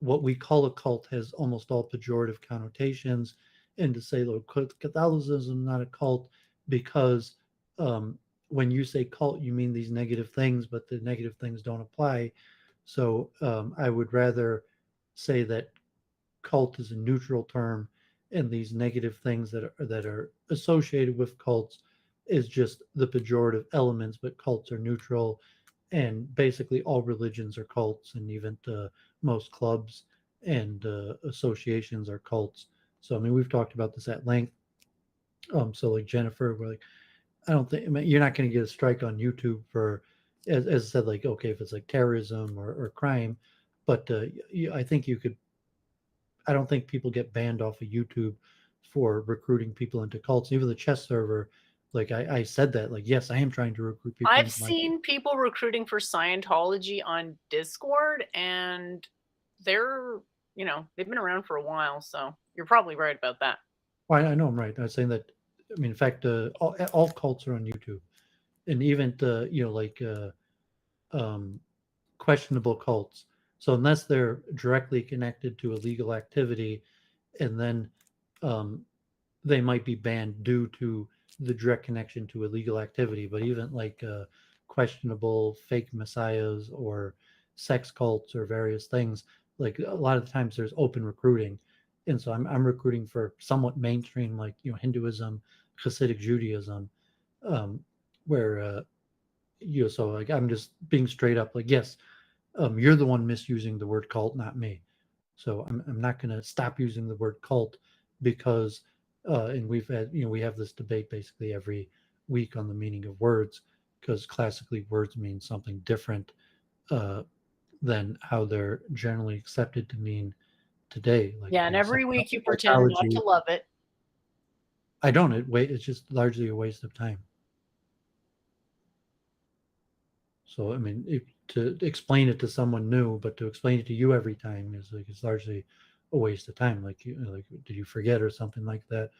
[SPEAKER 2] what we call a cult has almost all pejorative connotations. And to say, look, Catholicism is not a cult because when you say cult, you mean these negative things, but the negative things don't apply. So I would rather say that cult is a neutral term, and these negative things that are associated with cults is just the pejorative elements. But cults are neutral, and basically all religions are cults, and even most clubs and associations are cults. So I mean, we've talked about this at length. So like Jennifer, we're like, I don't think, I mean, you're not going to get a strike on YouTube for, as I said, like, okay, if it's like terrorism or crime, but I think you could, I don't think people get banned off of YouTube for recruiting people into cults. Even the chess server, like I said that, like, yes, I am trying to recruit people
[SPEAKER 1] I've
[SPEAKER 2] into my.
[SPEAKER 1] seen people recruiting for Scientology on Discord, and they're, they've been around for a while, so you're probably right about that.
[SPEAKER 2] Well, I know I'm right. I was saying that. I mean, in fact, all cults are on YouTube, and even like um, questionable cults. So unless they're directly connected to illegal activity, and then um, they might be banned due to the direct connection to illegal activity. But even like questionable fake messiahs or sex cults or various things, like a lot of times there's open recruiting. And so I'm recruiting for somewhat mainstream, like, Hinduism, Hasidic Judaism, um, where, so like I'm just being straight up like, yes, you're the one misusing the word cult, not me. So I'm not going to stop using the word cult because, and we've had, we have this debate basically every week on the meaning of words because classically words mean something different uh, than how they're generally accepted to mean today. Like,
[SPEAKER 1] Yeah, and every week you pretend not to
[SPEAKER 2] psychology.
[SPEAKER 1] love it.
[SPEAKER 2] I don't. It's just largely a waste of time. So I mean, to explain it to someone new, but to explain it to you every time is like it's largely a waste of time. Like, like, did you forget or something like that,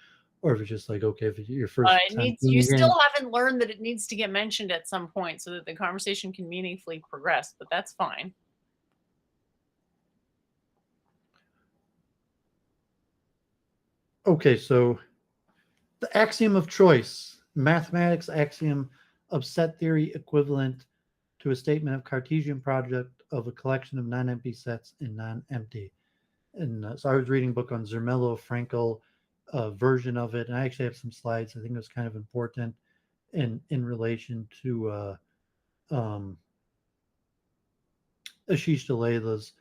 [SPEAKER 2] or if it's just like, okay, if it's your first
[SPEAKER 1] It
[SPEAKER 2] time
[SPEAKER 1] you
[SPEAKER 2] tuning
[SPEAKER 1] still
[SPEAKER 2] in.
[SPEAKER 1] haven't learned that it needs to get mentioned at some point so that the conversation can meaningfully progress, but that's fine.
[SPEAKER 2] Okay, so the axiom of choice, mathematics axiom of set theory equivalent to a statement of Cartesian product of a collection of non-empty sets and non-empty. And so I was reading a book on Zermelo Frankel version of it, and I actually have some slides. I think it was kind of important in relation to um, Ashish Dalaila's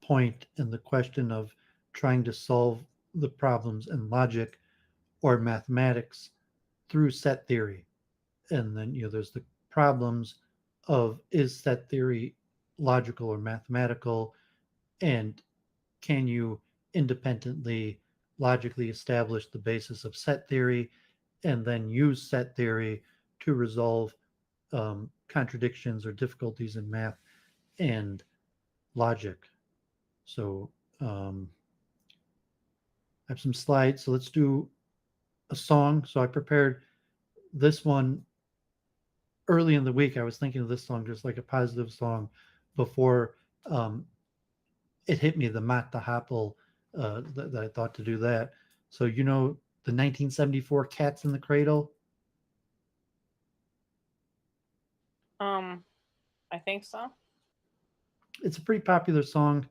[SPEAKER 2] point in the question of trying to solve the problems in logic or mathematics through set theory. And then there's the problems of, is set theory logical or mathematical, and can you independently logically establish the basis of set theory and then use set theory to resolve contradictions or difficulties in math and logic. So I have some slides. So let's do a song. So I prepared this one early in the week. I was thinking of this song just like a positive song before um, it hit me, the Matt the Hopple, that I thought to do that. So, the 1974 Cats in the Cradle?
[SPEAKER 1] Um, I think so.
[SPEAKER 2] It's a pretty popular song.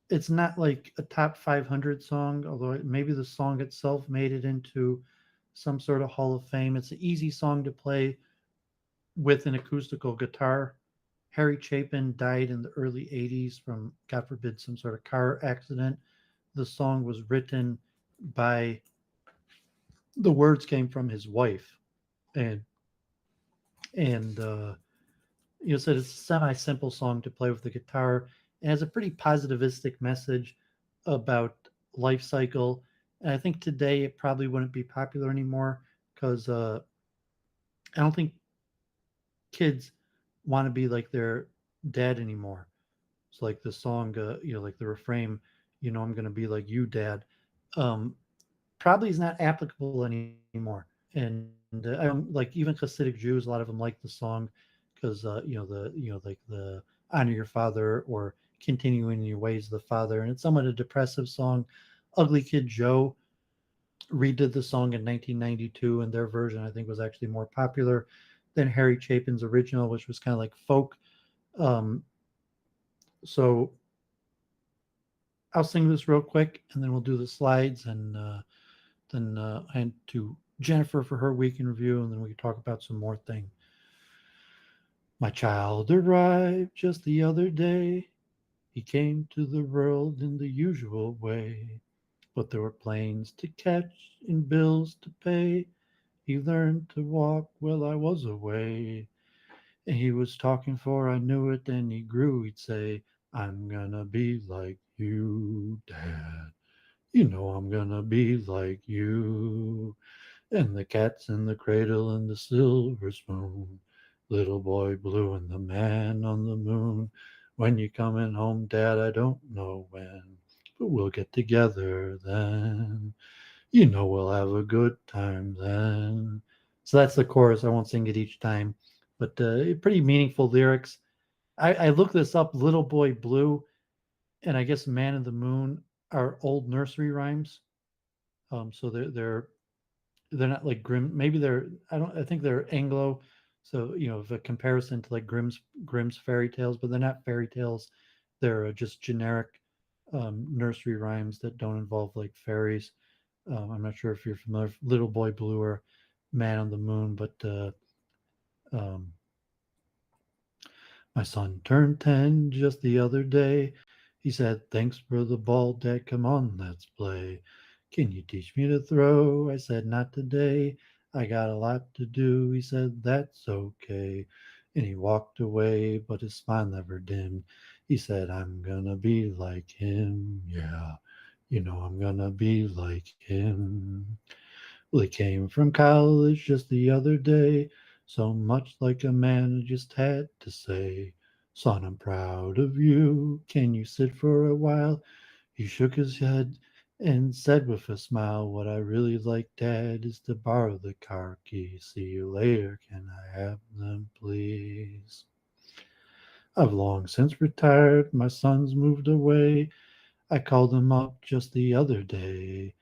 [SPEAKER 2] It's not like a top 500 song, although maybe the song itself made it into some sort of Hall of Fame. It's an easy song to play with an acoustical guitar. Harry Chapin died in the early 80s from, God forbid, some sort of car accident. The song was written by, the words came from his wife. And, said it's a semi-simple song to play with the guitar. It has a pretty positivistic message about life cycle. And I think today it probably wouldn't be popular anymore because I don't think kids want to be like their dad anymore. It's like the song, like the refrain, I'm going to be like you, dad. Um, Probably is not applicable anymore. And I don't, like, even Hasidic Jews, a lot of them like the song because like the honor your father or continuing your ways of the father, and it's somewhat a depressive song. Ugly Kid Joe redid the song in 1992, and their version I think was actually more popular than Harry Chapin's original, which was kind of like folk. Um, so I'll sing this real quick, and then we'll do the slides, and then hand to Jennifer for her week in review, and then we can talk about some more things. My child arrived just the other day. He came to the world in the usual way, but there were planes to catch and bills to pay. He learned to walk while I was away. And he was talking for I knew it, and he grew. He'd say, I'm gonna be like you, Dad. You know I'm gonna be like you. And the cat's in the cradle and the silver spoon. Little boy blue and the man on the moon. When you coming home, Dad, I don't know when, but we'll get together then. You know we'll have a good time then. So that's the chorus. I won't sing it each time, but pretty meaningful lyrics. I looked this up, Little Boy Blue, and I guess Man in the Moon are old nursery rhymes. So they're not like Grimm. Maybe they're I don't I think they're Anglo. So of a comparison to like Grimm's fairy tales, but they're not fairy tales. They're just generic nursery rhymes that don't involve like fairies. I'm not sure if you're familiar with Little Boy Blue or Man on the Moon, but um, my son turned 10 just the other day. He said, Thanks for the ball, Dad. Come on, let's play. Can you teach me to throw? I said, Not today. I got a lot to do. He said, That's okay. And he walked away, but his smile never dimmed. He said, I'm gonna be like him. Yeah, I'm gonna be like him. Well, he came from college just the other day, so much like a man just had to say, Son, I'm proud of you. Can you sit for a while? He shook his head and said with a smile, What I really like, Dad, is to borrow the car keys. See you later. Can I have them, please? I've long since retired. My son's moved away. I called him up just the other day.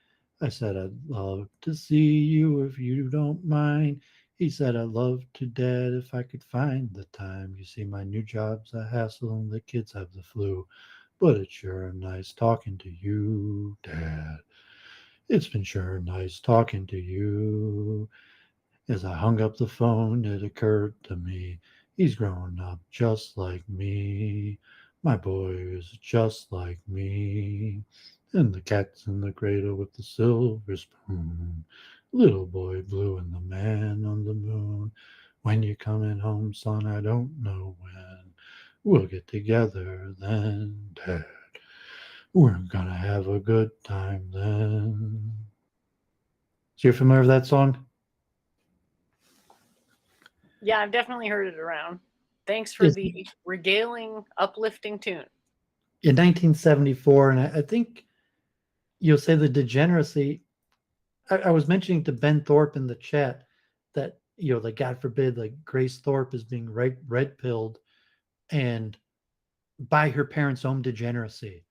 [SPEAKER 2] I said, I'd love to see you if you don't mind. He said, I'd love to, Dad, if I could find the time. You see, my new job's a hassle and the kids have the flu. But it's sure nice talking to you, Dad. It's been sure nice talking to you. As I hung up the phone, it occurred to me he's grown up just like me. My boy is just like me. And the cat's in the cradle with the silver spoon. Little boy blue and the man on the moon. When you coming home, son, I don't know when. We'll get together then, Dad. We're gonna have a good time then. So you're familiar with that song?
[SPEAKER 1] Yeah, I've definitely heard it around. Thanks for
[SPEAKER 2] Is
[SPEAKER 1] the regaling, uplifting tune.
[SPEAKER 2] in 1974, and I think you'll say the degeneracy. I was mentioning to Ben Thorpe in the chat that like God forbid, like Grace Thorpe is being red pilled, and by her parents' own degeneracy,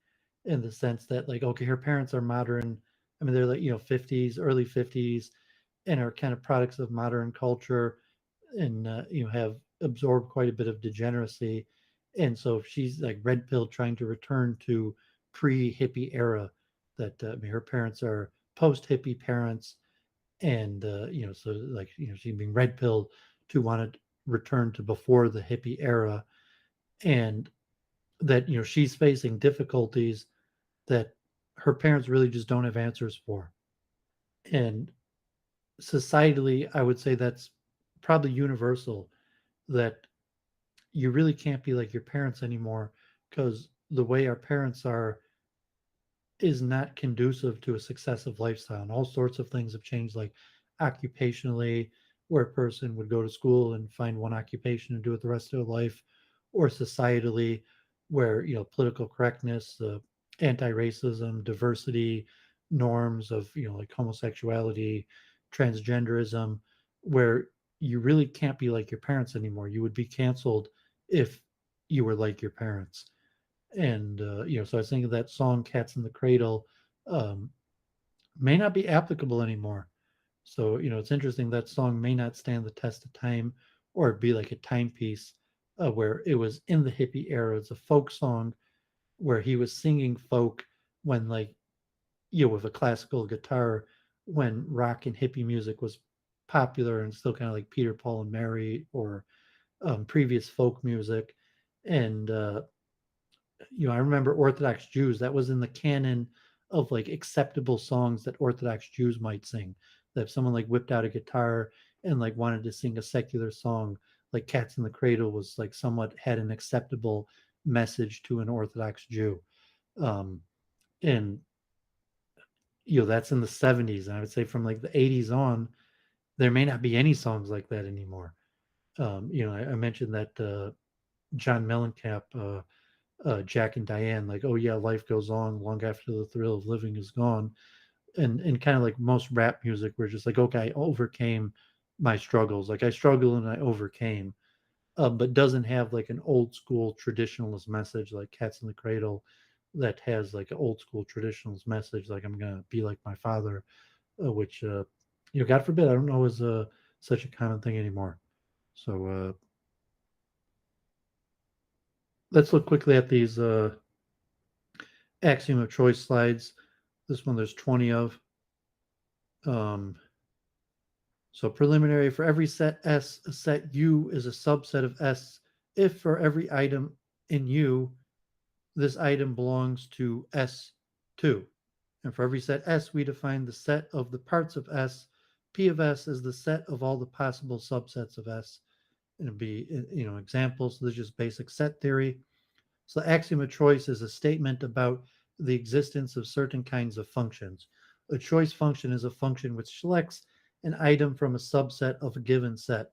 [SPEAKER 2] in the sense that like okay, her parents are modern. I mean, they're like 50s, early 50s, and are kind of products of modern culture, and have absorbed quite a bit of degeneracy. And so if she's like red pill trying to return to pre hippie era, that I mean, her parents are post hippie parents, and so like she's being red pilled to want to return to before the hippie era, and that she's facing difficulties that her parents really just don't have answers for. And societally, I would say that's probably universal, that you really can't be like your parents anymore, because the way our parents are is not conducive to a successive lifestyle. And all sorts of things have changed, like occupationally, where a person would go to school and find one occupation and do it the rest of their life, or societally, where political correctness, anti-racism, diversity, norms of like homosexuality, transgenderism, where you really can't be like your parents anymore. You would be canceled if you were like your parents. And so I was thinking that song "Cats in the Cradle" um, may not be applicable anymore. So it's interesting that song may not stand the test of time, or be like a timepiece, where it was in the hippie era. It's a folk song where he was singing folk when, like, with a classical guitar, when rock and hippie music was popular and still kind of like Peter, Paul, and Mary, or previous folk music. And I remember Orthodox Jews, that was in the canon of like acceptable songs that Orthodox Jews might sing. That if someone like whipped out a guitar and like wanted to sing a secular song, like Cats in the Cradle was like somewhat had an acceptable message to an Orthodox Jew. Um, and that's in the 70s. And I would say from like the 80s on, there may not be any songs like that anymore. I mentioned that John Mellencamp, Jack and Diane, like, oh yeah, life goes on long after the thrill of living is gone. And kind of like most rap music, we're just like, okay, I overcame my struggles. Like I struggled and I overcame, but doesn't have like an old school traditionalist message like Cats in the Cradle that has like an old school traditionalist message like I'm gonna be like my father, which God forbid, I don't know is such a common thing anymore. So let's look quickly at these axiom of choice slides. This one there's 20 of. Um, so preliminary, for every set S, a set U is a subset of S if for every item in U, this item belongs to S2. And for every set S, we define the set of the parts of S. P of S is the set of all the possible subsets of S. And it'd be, examples. So this is just basic set theory. So the axiom of choice is a statement about the existence of certain kinds of functions. A choice function is a function which selects an item from a subset of a given set.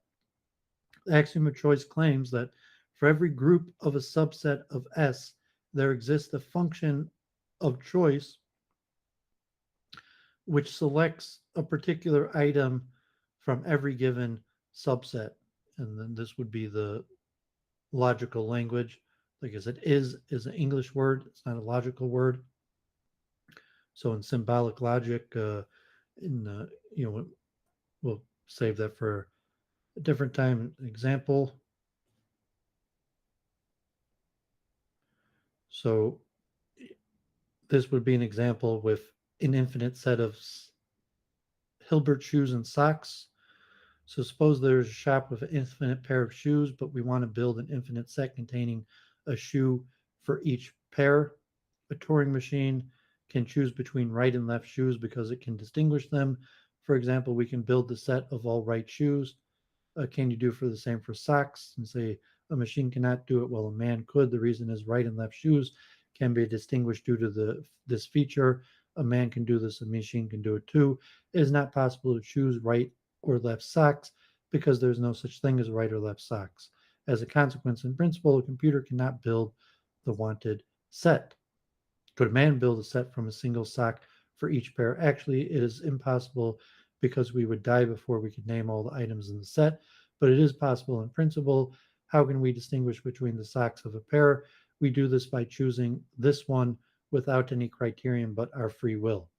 [SPEAKER 2] The axiom of choice claims that for every group of a subset of S, there exists a function of choice which selects a particular item from every given subset. And then this would be the logical language. Like I said, is an English word. It's not a logical word. So in symbolic logic, in we'll save that for a different time. Example. So this would be an example with an infinite set of Hilbert shoes and socks. So suppose there's a shop with an infinite pair of shoes, but we want to build an infinite set containing a shoe for each pair. A Turing machine can choose between right and left shoes because it can distinguish them. For example, we can build the set of all right shoes. Can you do for the same for socks? And say a machine cannot do it while a man could. The reason is right and left shoes can be distinguished due to this feature. A man can do this, a machine can do it too. It is not possible to choose right or left socks because there's no such thing as right or left socks. As a consequence, in principle, a computer cannot build the wanted set. Could a man build a set from a single sock for each pair? Actually, it is impossible because we would die before we could name all the items in the set, but it is possible in principle. How can we distinguish between the socks of a pair? We do this by choosing this one without any criterion but our free will.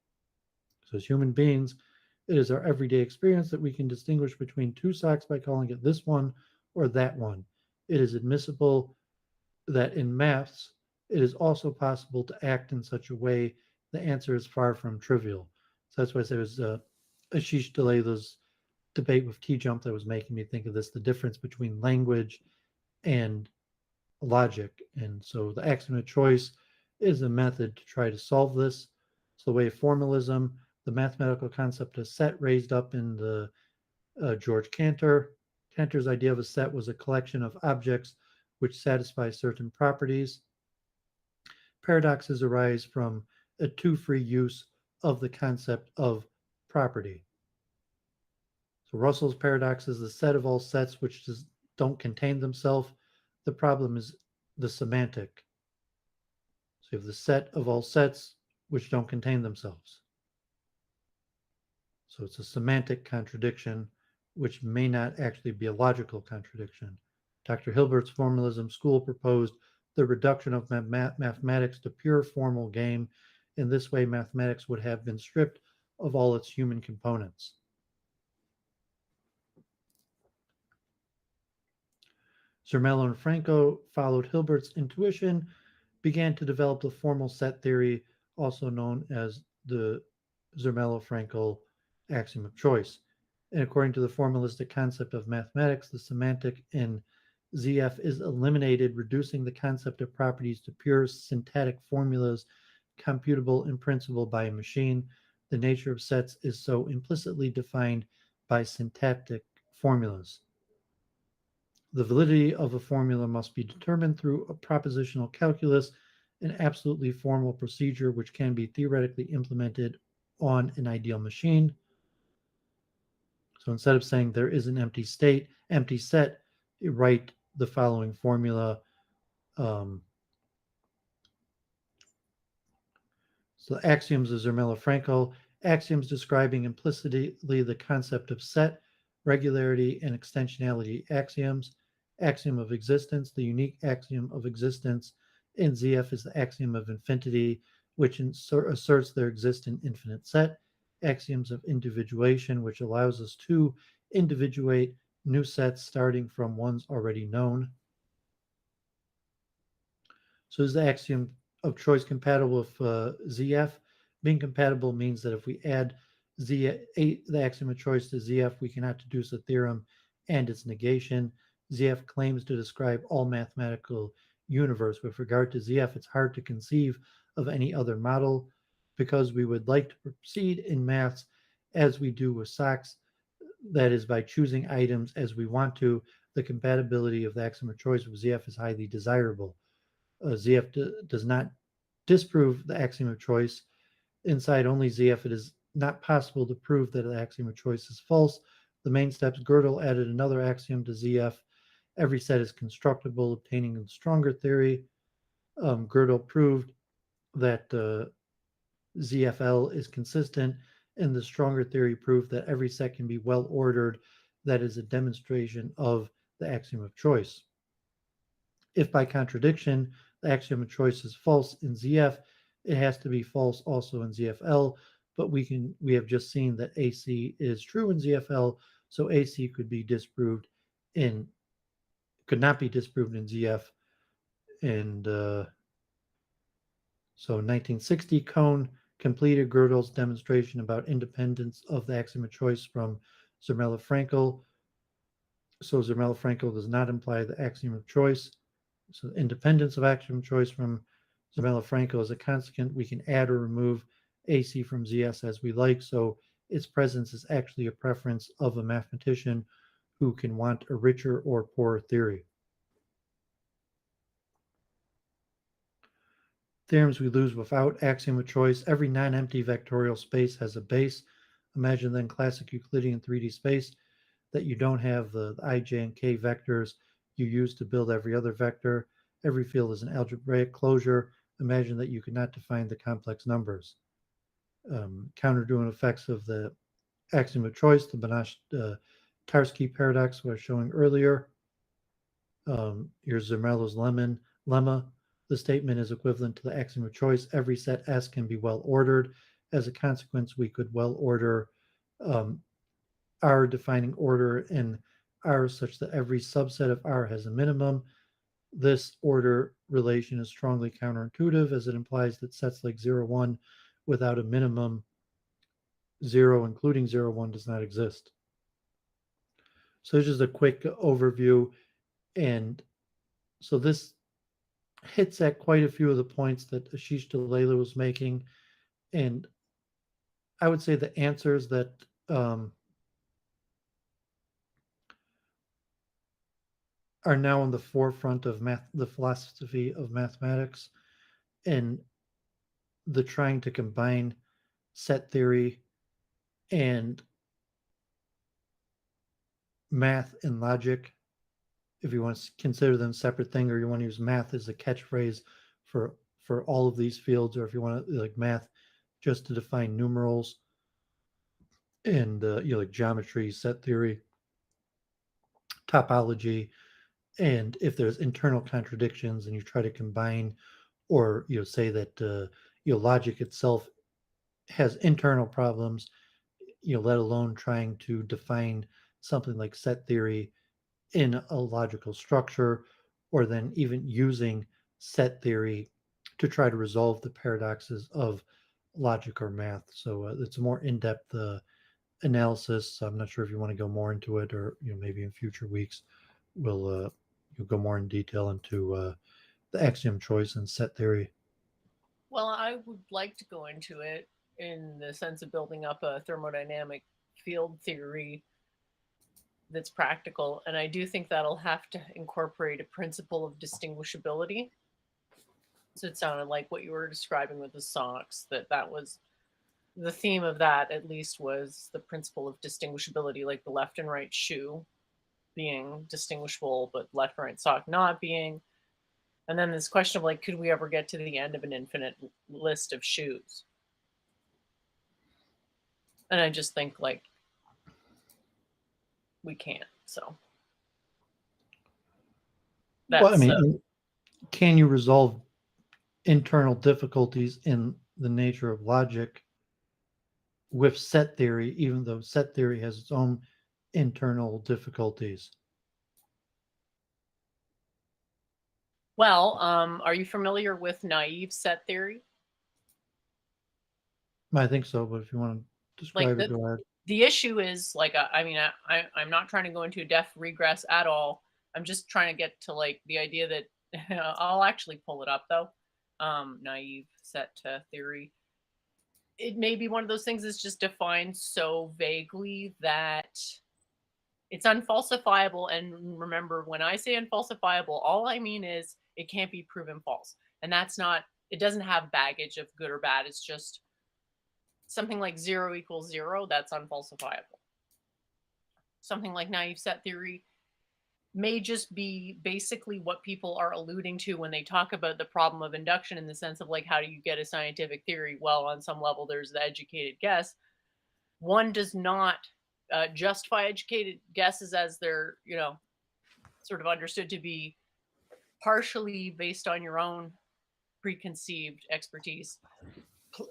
[SPEAKER 2] So, as human beings, it is our everyday experience that we can distinguish between two socks by calling it this one or that one. It is admissible that in maths, it is also possible to act in such a way the answer is far from trivial. So that's why I say it was Ashish Delay's debate with T Jump that was making me think of this, the difference between language and logic. And so the axiom of choice is a method to try to solve this. So the way of formalism, the mathematical concept of set raised up in the George Cantor. Cantor's idea of a set was a collection of objects which satisfy certain properties. Paradoxes arise from a too free use of the concept of property. So Russell's paradox is the set of all sets which don't contain themselves. The problem is the semantic. So you have the set of all sets which don't contain themselves. So it's a semantic contradiction, which may not actually be a logical contradiction. Dr. Hilbert's formalism school proposed the reduction of mathematics to pure formal game. In this way, mathematics would have been stripped of all its human components. Zermelo and Franco followed Hilbert's intuition, began to develop the formal set theory, also known as the Zermelo-Franco axiom of choice. And according to the formalistic concept of mathematics, the semantic in ZF is eliminated, reducing the concept of properties to pure syntactic formulas computable in principle by a machine. The nature of sets is so implicitly defined by syntactic formulas. The validity of a formula must be determined through a propositional calculus, an absolutely formal procedure which can be theoretically implemented on an ideal machine. So instead of saying there is an empty set, you write the following formula. Um, so axioms of Zermelo-Fraenkel, axioms describing implicitly the concept of set, regularity, and extensionality axioms. Axiom of existence, the unique axiom of existence in ZF is the axiom of infinity, which asserts there exists an infinite set. Axioms of individuation, which allows us to individuate new sets starting from ones already known. So is the axiom of choice compatible with ZF? Being compatible means that if we add the axiom of choice to ZF, we cannot deduce a theorem and its negation. ZF claims to describe all mathematical universe. With regard to ZF, it's hard to conceive of any other model because we would like to proceed in maths as we do with SOCs, that is, by choosing items as we want to. The compatibility of the axiom of choice with ZF is highly desirable. ZF does not disprove the axiom of choice. Inside only ZF, it is not possible to prove that the axiom of choice is false. The main steps, Gödel added another axiom to ZF. Every set is constructible, obtaining a stronger theory. Gödel proved that ZFL is consistent, and the stronger theory proved that every set can be well ordered. That is a demonstration of the axiom of choice. If by contradiction the axiom of choice is false in ZF, it has to be false also in ZFL. But we have just seen that AC is true in ZFL, so AC could not be disproved in ZF. And so in 1960, Cohn completed Gödel's demonstration about independence of the axiom of choice from Zermelo-Fraenkel. So Zermelo-Fraenkel does not imply the axiom of choice. So independence of axiom of choice from Zermelo-Fraenkel is a constant. We can add or remove AC from ZS as we like. So its presence is actually a preference of a mathematician who can want a richer or poorer theory. Theorems we lose without axiom of choice. Every non-empty vectorial space has a base. Imagine then classic Euclidean 3D space that you don't have the I, J, and K vectors you use to build every other vector. Every field is an algebraic closure. Imagine that you could not define the complex numbers. Counter-doing effects of the axiom of choice, the Banach-Tarski paradox, what I was showing earlier. Here's Zermelo's lemma. The statement is equivalent to the axiom of choice. Every set S can be well ordered. As a consequence, we could well order R, defining order in R such that every subset of R has a minimum. This order relation is strongly counterintuitive, as it implies that sets like 0, 1 without a minimum 0, including 0, 1, does not exist. So this is a quick overview. And so this hits at quite a few of the points that Ashish Dallela was making. And I would say the answers that are now in the forefront of the philosophy of mathematics, and the trying to combine set theory and math and logic, if you want to consider them separate thing, or you want to use math as a catchphrase for all of these fields, or if you want to like math just to define numerals and like geometry, set theory, topology, and if there's internal contradictions and you try to combine, or say that logic itself has internal problems, let alone trying to define something like set theory in a logical structure, or then even using set theory to try to resolve the paradoxes of logic or math. So it's a more in-depth analysis. I'm not sure if you want to go more into it, or maybe in future weeks we'll go more in detail into the axiom choice and set theory.
[SPEAKER 1] Well, I would like to go into it in the sense of building up a thermodynamic field theory that's practical. And I do think that'll have to incorporate a principle of distinguishability. So it sounded like what you were describing with the socks, that was the theme of that, at least, was the principle of distinguishability, like the left and right shoe being distinguishable, but left and right sock not being. And then this question of like, could we ever get to the end of an infinite list of shoes? And I just think like we can't. So
[SPEAKER 2] Well, I
[SPEAKER 1] that's
[SPEAKER 2] mean, can you resolve internal difficulties in the nature of logic with set theory, even though set theory has its own internal difficulties?
[SPEAKER 1] well. Are you familiar with naive set theory?
[SPEAKER 2] I think so, but if you want to
[SPEAKER 1] Like
[SPEAKER 2] describe it, go ahead.
[SPEAKER 1] the issue is like, I mean, I'm not trying to go into a depth regress at all. I'm just trying to get to like the idea that I'll actually pull it up though. Naive set theory. It may be one of those things that's just defined so vaguely that it's unfalsifiable. And remember, when I say unfalsifiable, all I mean is it can't be proven false. And that's not, it doesn't have baggage of good or bad. It's just something like 0 equals 0. That's unfalsifiable. Something like naive set theory may just be basically what people are alluding to when they talk about the problem of induction, in the sense of like, how do you get a scientific theory? Well, on some level, there's the educated guess. One does not justify educated guesses as they're, sort of understood to be partially based on your own preconceived expertise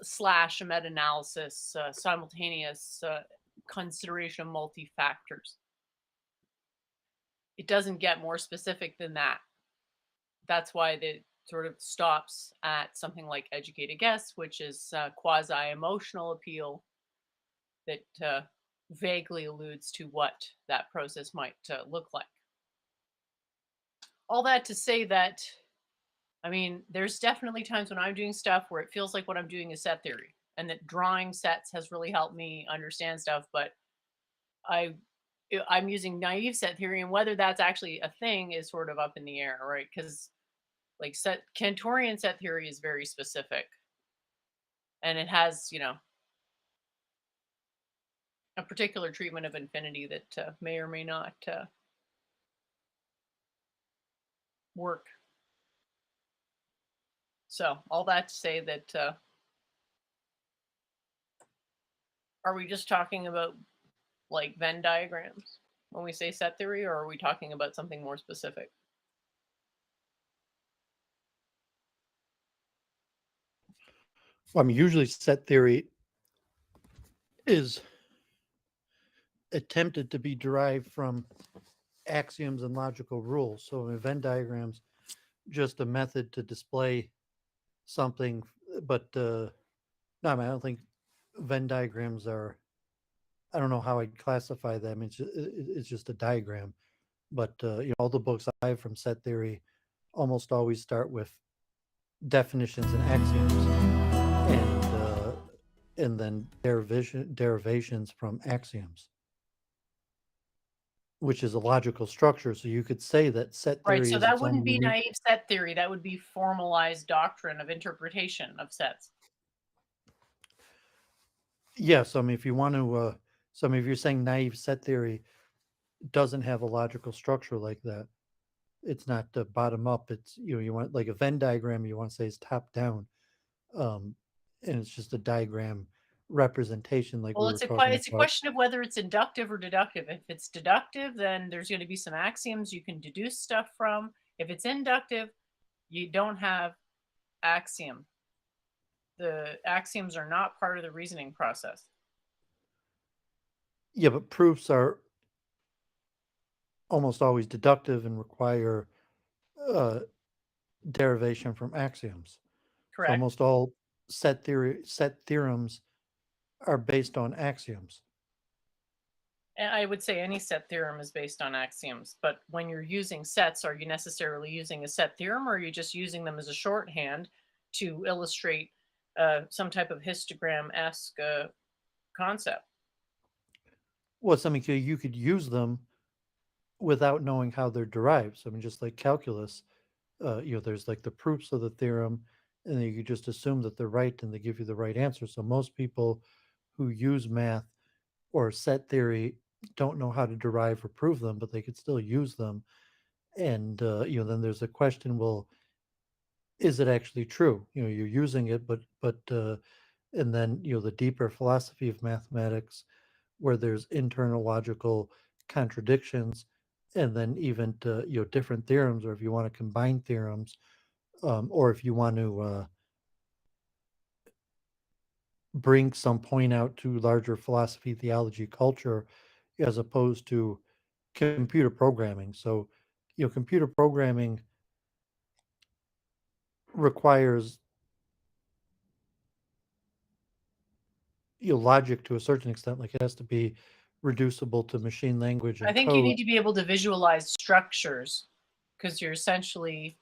[SPEAKER 1] slash a meta-analysis, simultaneous consideration of multi-factors. It doesn't get more specific than that. That's why it sort of stops at something like educated guess, which is quasi-emotional appeal that vaguely alludes to what that process might look like. All that to say that, I mean, there's definitely times when I'm doing stuff where it feels like what I'm doing is set theory, and that drawing sets has really helped me understand stuff. But I'm using naive set theory, and whether that's actually a thing is sort of up in the air, right? Because like Cantorian set theory is very specific, and it has a particular treatment of infinity that may or may not work. So all that to say that, are we just talking about like Venn diagrams when we say set theory, or are we talking about something more specific?
[SPEAKER 2] Well, I mean, usually set theory is attempted to be derived from axioms and logical rules. So in Venn diagrams, just a method to display something, but no, I mean, I don't think Venn diagrams are, I don't know how I'd classify them. It's just a diagram. But all the books I have from set theory almost always start with definitions and axioms, and then derivations from axioms, which is a logical structure. So you could say that set theory
[SPEAKER 1] Right. So
[SPEAKER 2] is
[SPEAKER 1] that
[SPEAKER 2] its own
[SPEAKER 1] wouldn't be
[SPEAKER 2] unique.
[SPEAKER 1] naive set theory. That would be formalized doctrine of interpretation of sets.
[SPEAKER 2] Yes, I mean, if you want to, so I mean, if you're saying naive set theory doesn't have a logical structure like that, it's not bottom up. It's you want like a Venn diagram. You want to say is top down, and it's just a diagram representation, like
[SPEAKER 1] Well,
[SPEAKER 2] we were talking
[SPEAKER 1] it's a
[SPEAKER 2] about.
[SPEAKER 1] question of whether it's inductive or deductive. If it's deductive, then there's going to be some axioms you can deduce stuff from. If it's inductive, you don't have axiom. The axioms are not part of the reasoning process.
[SPEAKER 2] Yeah, but proofs are almost always deductive and require uh, derivation from axioms. So
[SPEAKER 1] Correct?
[SPEAKER 2] almost all set theorems are based on axioms.
[SPEAKER 1] And I would say any set theorem is based on axioms. But when you're using sets, are you necessarily using a set theorem, or are you just using them as a shorthand to illustrate some type of histogram esque concept.
[SPEAKER 2] Well, it's something you could use them without knowing how they're derived. So, I mean, just like calculus, there's like the proofs of the theorem, and then you could just assume that they're right and they give you the right answer. So, most people who use math or set theory don't know how to derive or prove them, but they could still use them. And then there's a question: well, is it actually true? You're using it, but and then the deeper philosophy of mathematics, where there's internal logical contradictions, and then even different theorems, or if you want to combine theorems, or if you want to bring some point out to larger philosophy, theology, culture, as opposed to computer programming. So, computer programming requires logic to a certain extent. Like it has to be reducible to machine language
[SPEAKER 1] I
[SPEAKER 2] and
[SPEAKER 1] think you
[SPEAKER 2] code.
[SPEAKER 1] need to be able to visualize structures because you're essentially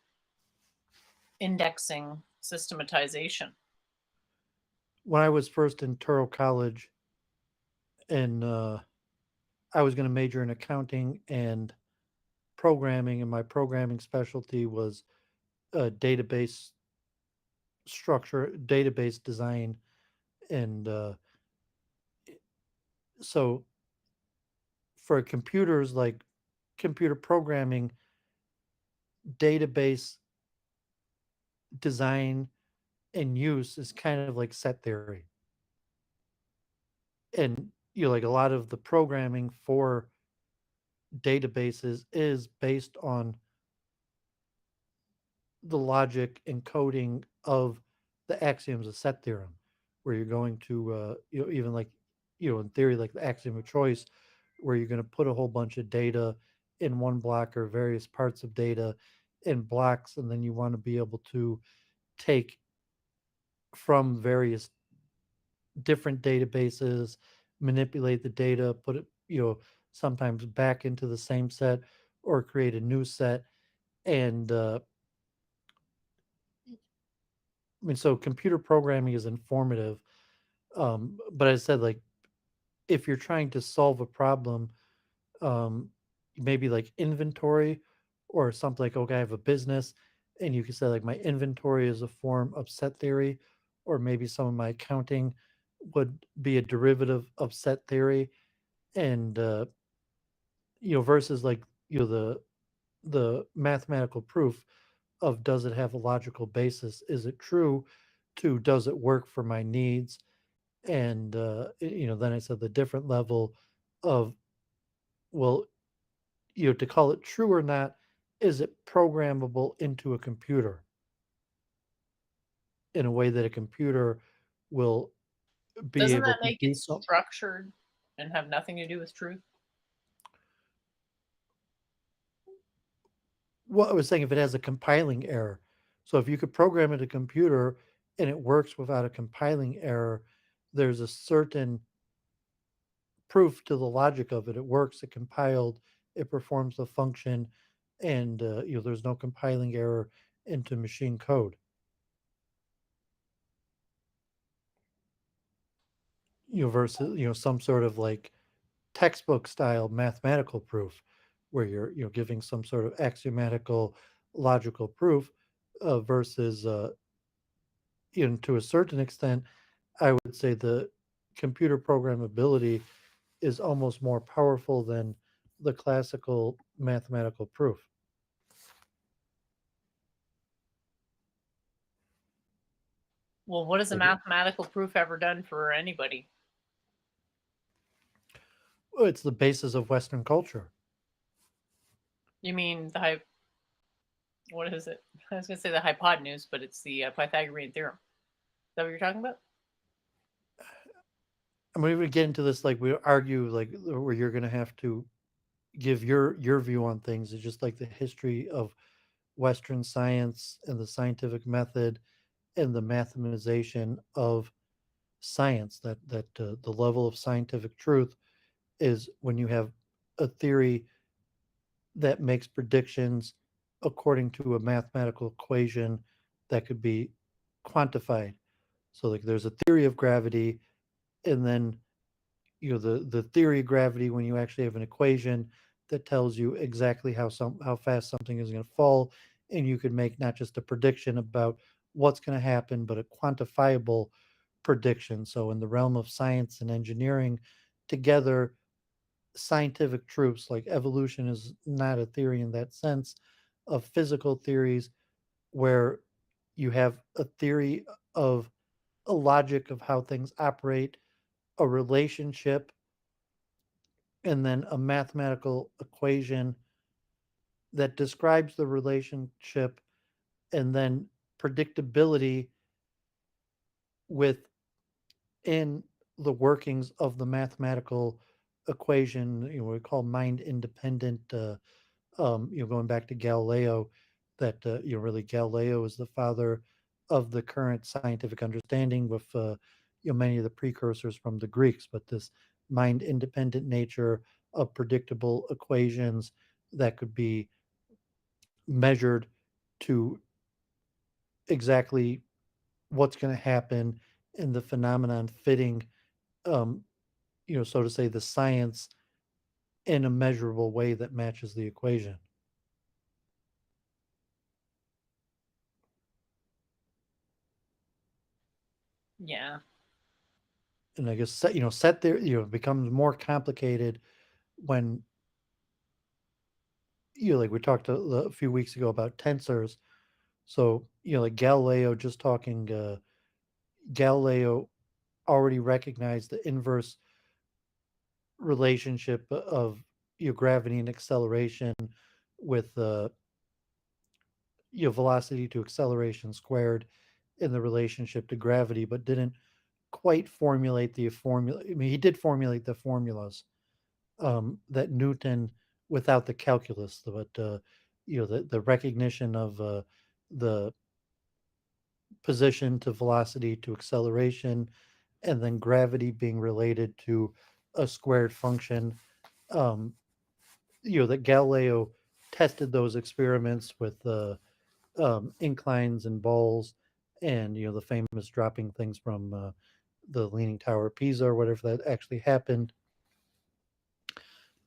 [SPEAKER 1] indexing systematization.
[SPEAKER 2] When I was first in Turo College, and I was going to major in accounting and programming, and my programming specialty was database structure, database design, and so for computers, like computer programming, database design and use is kind of like set theory. And like a lot of the programming for databases is based on the logic and coding of the axioms of set theorem, where you're going to even like in theory, like the axiom of choice, where you're going to put a whole bunch of data in one block, or various parts of data in blocks, and then you want to be able to take from various different databases, manipulate the data, put it sometimes back into the same set, or create a new set. And I mean, so computer programming is informative. But as I said, like if you're trying to solve a problem, um, maybe like inventory or something, like, okay, I have a business, and you can say like my inventory is a form of set theory, or maybe some of my accounting would be a derivative of set theory. And versus like the mathematical proof of, does it have a logical basis, is it true, to does it work for my needs. And then I said the different level of, well, to call it true or not, is it programmable into a computer in a way that a computer will be
[SPEAKER 1] Doesn't
[SPEAKER 2] able
[SPEAKER 1] that
[SPEAKER 2] to
[SPEAKER 1] make
[SPEAKER 2] do
[SPEAKER 1] it
[SPEAKER 2] something.
[SPEAKER 1] structured and have nothing to do with truth?
[SPEAKER 2] Well, I was saying, if it has a compiling error. So if you could program it a computer and it works without a compiling error, there's a certain proof to the logic of it. It works, it compiled, it performs the function, and there's no compiling error into machine code. Versus some sort of like textbook style mathematical proof, where you're giving some sort of axiomatical logical proof, versus to a certain extent, I would say the computer programmability is almost more powerful than the classical mathematical proof.
[SPEAKER 1] Well, what has a
[SPEAKER 2] Like,
[SPEAKER 1] mathematical proof ever done for anybody?
[SPEAKER 2] it's the basis of Western culture.
[SPEAKER 1] You mean what is it? I was going to say the hypotenuse, but it's the Pythagorean theorem. Is that what you're talking about?
[SPEAKER 2] I mean, we would get into this, like we argue, like where you're going to have to give your view on things. It's just like the history of Western science and the scientific method and the mathematization of science. That the level of scientific truth is when you have a theory that makes predictions according to a mathematical equation that could be quantified. So like there's a theory of gravity, and then the theory of gravity when you actually have an equation that tells you exactly how fast something is going to fall, and you can make not just a prediction about what's going to happen, but a quantifiable prediction. So in the realm of science and engineering together, scientific truths like evolution is not a theory in that sense of physical theories, where you have a theory of a logic of how things operate, a relationship, and then a mathematical equation that describes the relationship, and then predictability within the workings of the mathematical equation. We call mind independent. Going back to Galileo, that really Galileo is the father of the current scientific understanding, with many of the precursors from the Greeks. But this mind independent nature of predictable equations that could be measured to exactly what's going to happen, and the phenomenon fitting, um, so to say, the science in a measurable way that matches the equation.
[SPEAKER 1] Yeah.
[SPEAKER 2] And I guess set there, becomes more complicated when like we talked a few weeks ago about tensors. So like Galileo, just talking, Galileo already recognized the inverse relationship of gravity and acceleration, with velocity to acceleration squared in the relationship to gravity, but didn't quite formulate the formula. I mean, he did formulate the formulas that Newton, without the calculus, but the recognition of the position to velocity to acceleration, and then gravity being related to a squared function. Um, that Galileo tested those experiments with inclines and balls, and the famous dropping things from the Leaning Tower of Pisa, or whatever that actually happened,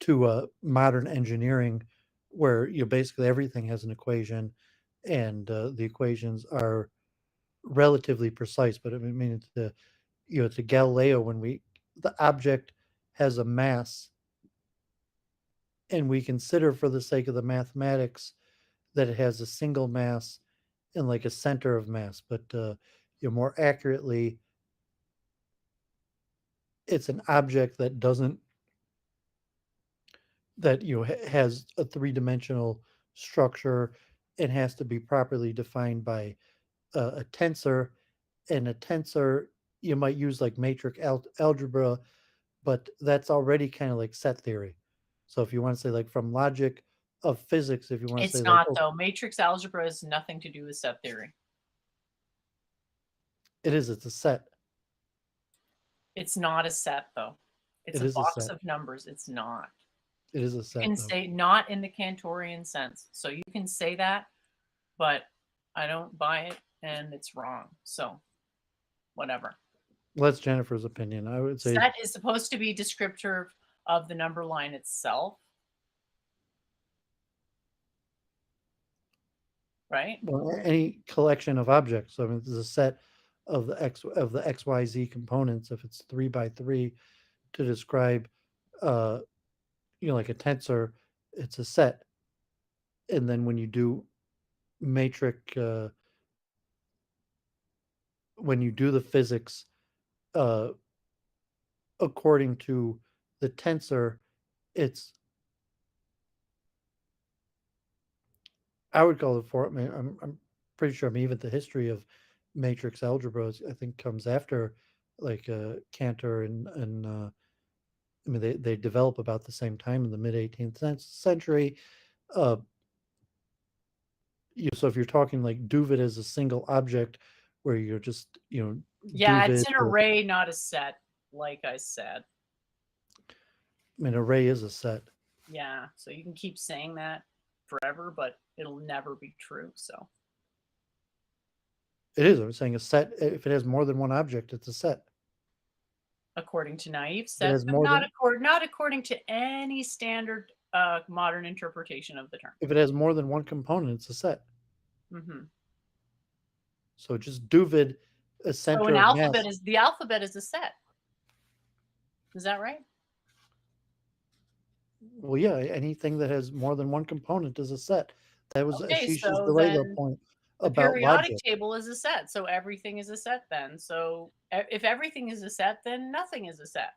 [SPEAKER 2] to modern engineering, where basically everything has an equation, and the equations are relatively precise. But I mean, to Galileo, when the object has a mass, and we consider, for the sake of the mathematics, that it has a single mass and like a center of mass. But more accurately, it's an object that doesn't that has a three-dimensional structure, and has to be properly defined by a tensor. And a tensor, you might use like matrix algebra, but that's already kind of like set theory. So if you want to say, like, from logic of physics, if you want to say
[SPEAKER 1] It's
[SPEAKER 2] like,
[SPEAKER 1] not,
[SPEAKER 2] oh,
[SPEAKER 1] though. Matrix algebra has nothing to do with set theory.
[SPEAKER 2] it's a set.
[SPEAKER 1] It's not a set, though. It's
[SPEAKER 2] It
[SPEAKER 1] a
[SPEAKER 2] is a
[SPEAKER 1] box
[SPEAKER 2] set.
[SPEAKER 1] of numbers. It's not.
[SPEAKER 2] It is a
[SPEAKER 1] You
[SPEAKER 2] set
[SPEAKER 1] can
[SPEAKER 2] though.
[SPEAKER 1] say not in the Cantorian sense. So you can say that, but I don't buy it and it's wrong. So whatever.
[SPEAKER 2] Well, that's Jennifer's opinion. I would say,
[SPEAKER 1] Set is supposed to be descriptive of the number line itself, right?
[SPEAKER 2] well, any collection of objects. So, I mean, this is a set of the XYZ components. If it's 3 by 3 to describe, uh, like a tensor, it's a set. And then when you do matrix, when you do the physics, uh, according to the tensor, it's I would call it for. I mean, I'm pretty sure. I mean, even the history of matrix algebra, I think, comes after, like, Cantor, and I mean, they develop about the same time, in the mid 18th century. Uh, so if you're talking like Doovid as a single object, where you're just
[SPEAKER 1] Yeah, it's
[SPEAKER 2] Doovid,
[SPEAKER 1] an array, not a set, like I said.
[SPEAKER 2] an array is a set.
[SPEAKER 1] Yeah, so you can keep saying that forever, but it'll never be true. So
[SPEAKER 2] It is. I'm saying a set. If it has more than one object, it's a set.
[SPEAKER 1] according to naive
[SPEAKER 2] If it
[SPEAKER 1] set,
[SPEAKER 2] has
[SPEAKER 1] but
[SPEAKER 2] more than
[SPEAKER 1] not according to any standard modern interpretation of the term.
[SPEAKER 2] if it has more than one component, it's a set.
[SPEAKER 1] Hmm.
[SPEAKER 2] So just Doovid, a
[SPEAKER 1] So
[SPEAKER 2] center of mass.
[SPEAKER 1] the alphabet is a set. Is that right?
[SPEAKER 2] Well, yeah, anything that has more than one component is a set. That was
[SPEAKER 1] Okay,
[SPEAKER 2] Ashish's
[SPEAKER 1] so
[SPEAKER 2] Delega
[SPEAKER 1] then
[SPEAKER 2] point
[SPEAKER 1] the
[SPEAKER 2] about
[SPEAKER 1] periodic
[SPEAKER 2] logic.
[SPEAKER 1] table is a set. So everything is a set then. So if everything is a set, then nothing is a set.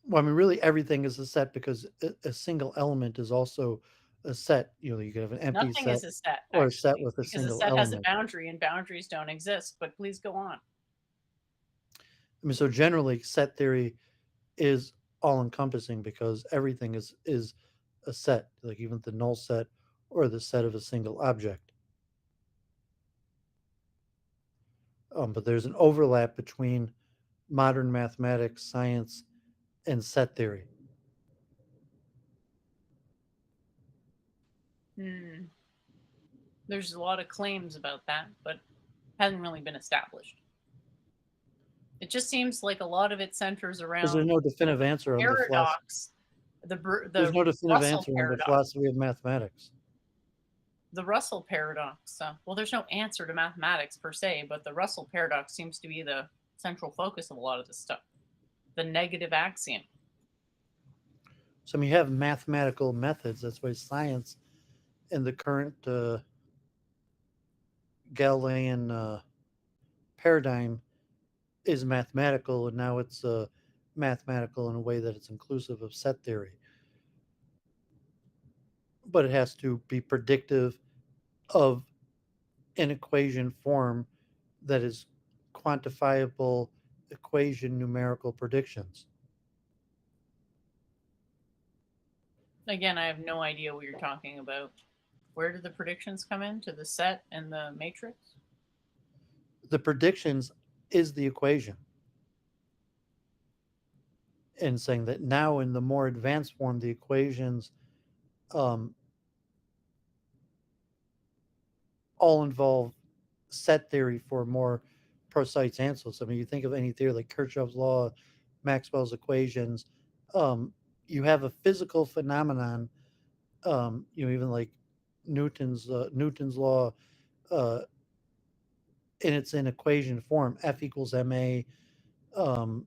[SPEAKER 2] Well, I mean, really, everything is a set because a single element is also a set. You could have an empty
[SPEAKER 1] Nothing
[SPEAKER 2] set
[SPEAKER 1] is a set,
[SPEAKER 2] or a set
[SPEAKER 1] actually,
[SPEAKER 2] with a
[SPEAKER 1] because a
[SPEAKER 2] single
[SPEAKER 1] set has a
[SPEAKER 2] element.
[SPEAKER 1] boundary and boundaries don't exist. But please go on.
[SPEAKER 2] I mean, so generally, set theory is all encompassing because everything is a set, like even the null set or the set of a single object. But there's an overlap between modern mathematics, science, and set theory.
[SPEAKER 1] Hmm. There's a lot of claims about that, but hasn't really been established. It just seems like a lot of it centers
[SPEAKER 2] Because there's
[SPEAKER 1] around
[SPEAKER 2] no
[SPEAKER 1] the
[SPEAKER 2] definitive answer on the philosophy.
[SPEAKER 1] paradox,
[SPEAKER 2] There's
[SPEAKER 1] the
[SPEAKER 2] no definitive
[SPEAKER 1] Russell
[SPEAKER 2] answer on the
[SPEAKER 1] paradox.
[SPEAKER 2] philosophy of mathematics.
[SPEAKER 1] The Russell paradox. Well, there's no answer to mathematics per se, but the Russell paradox seems to be the central focus of a lot of this stuff. The negative axiom.
[SPEAKER 2] So I mean, you have mathematical methods. That's why science in the current Galilean paradigm is mathematical, and now it's mathematical in a way that it's inclusive of set theory. But it has to be predictive of an equation form that is quantifiable equation numerical predictions.
[SPEAKER 1] Again, I have no idea what you're talking about. Where do the predictions come in? To the set and the matrix?
[SPEAKER 2] The predictions is the equation, and saying that now in the more advanced form, the equations um, all involve set theory for more precise answers. I mean, you think of any theory like Kirchhoff's law, Maxwell's equations, um, you have a physical phenomenon. Even like Newton's law, uh, and it's in equation form: F equals ma. Um,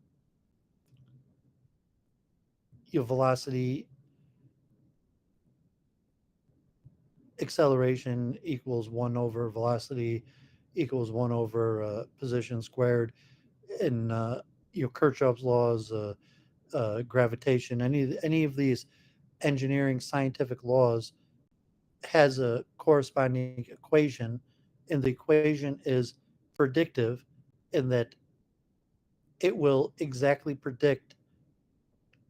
[SPEAKER 2] velocity acceleration equals 1 over velocity equals 1 over position squared, and Kirchhoff's laws, gravitation, any of these engineering scientific laws has a corresponding equation, and the equation is predictive in that it will exactly predict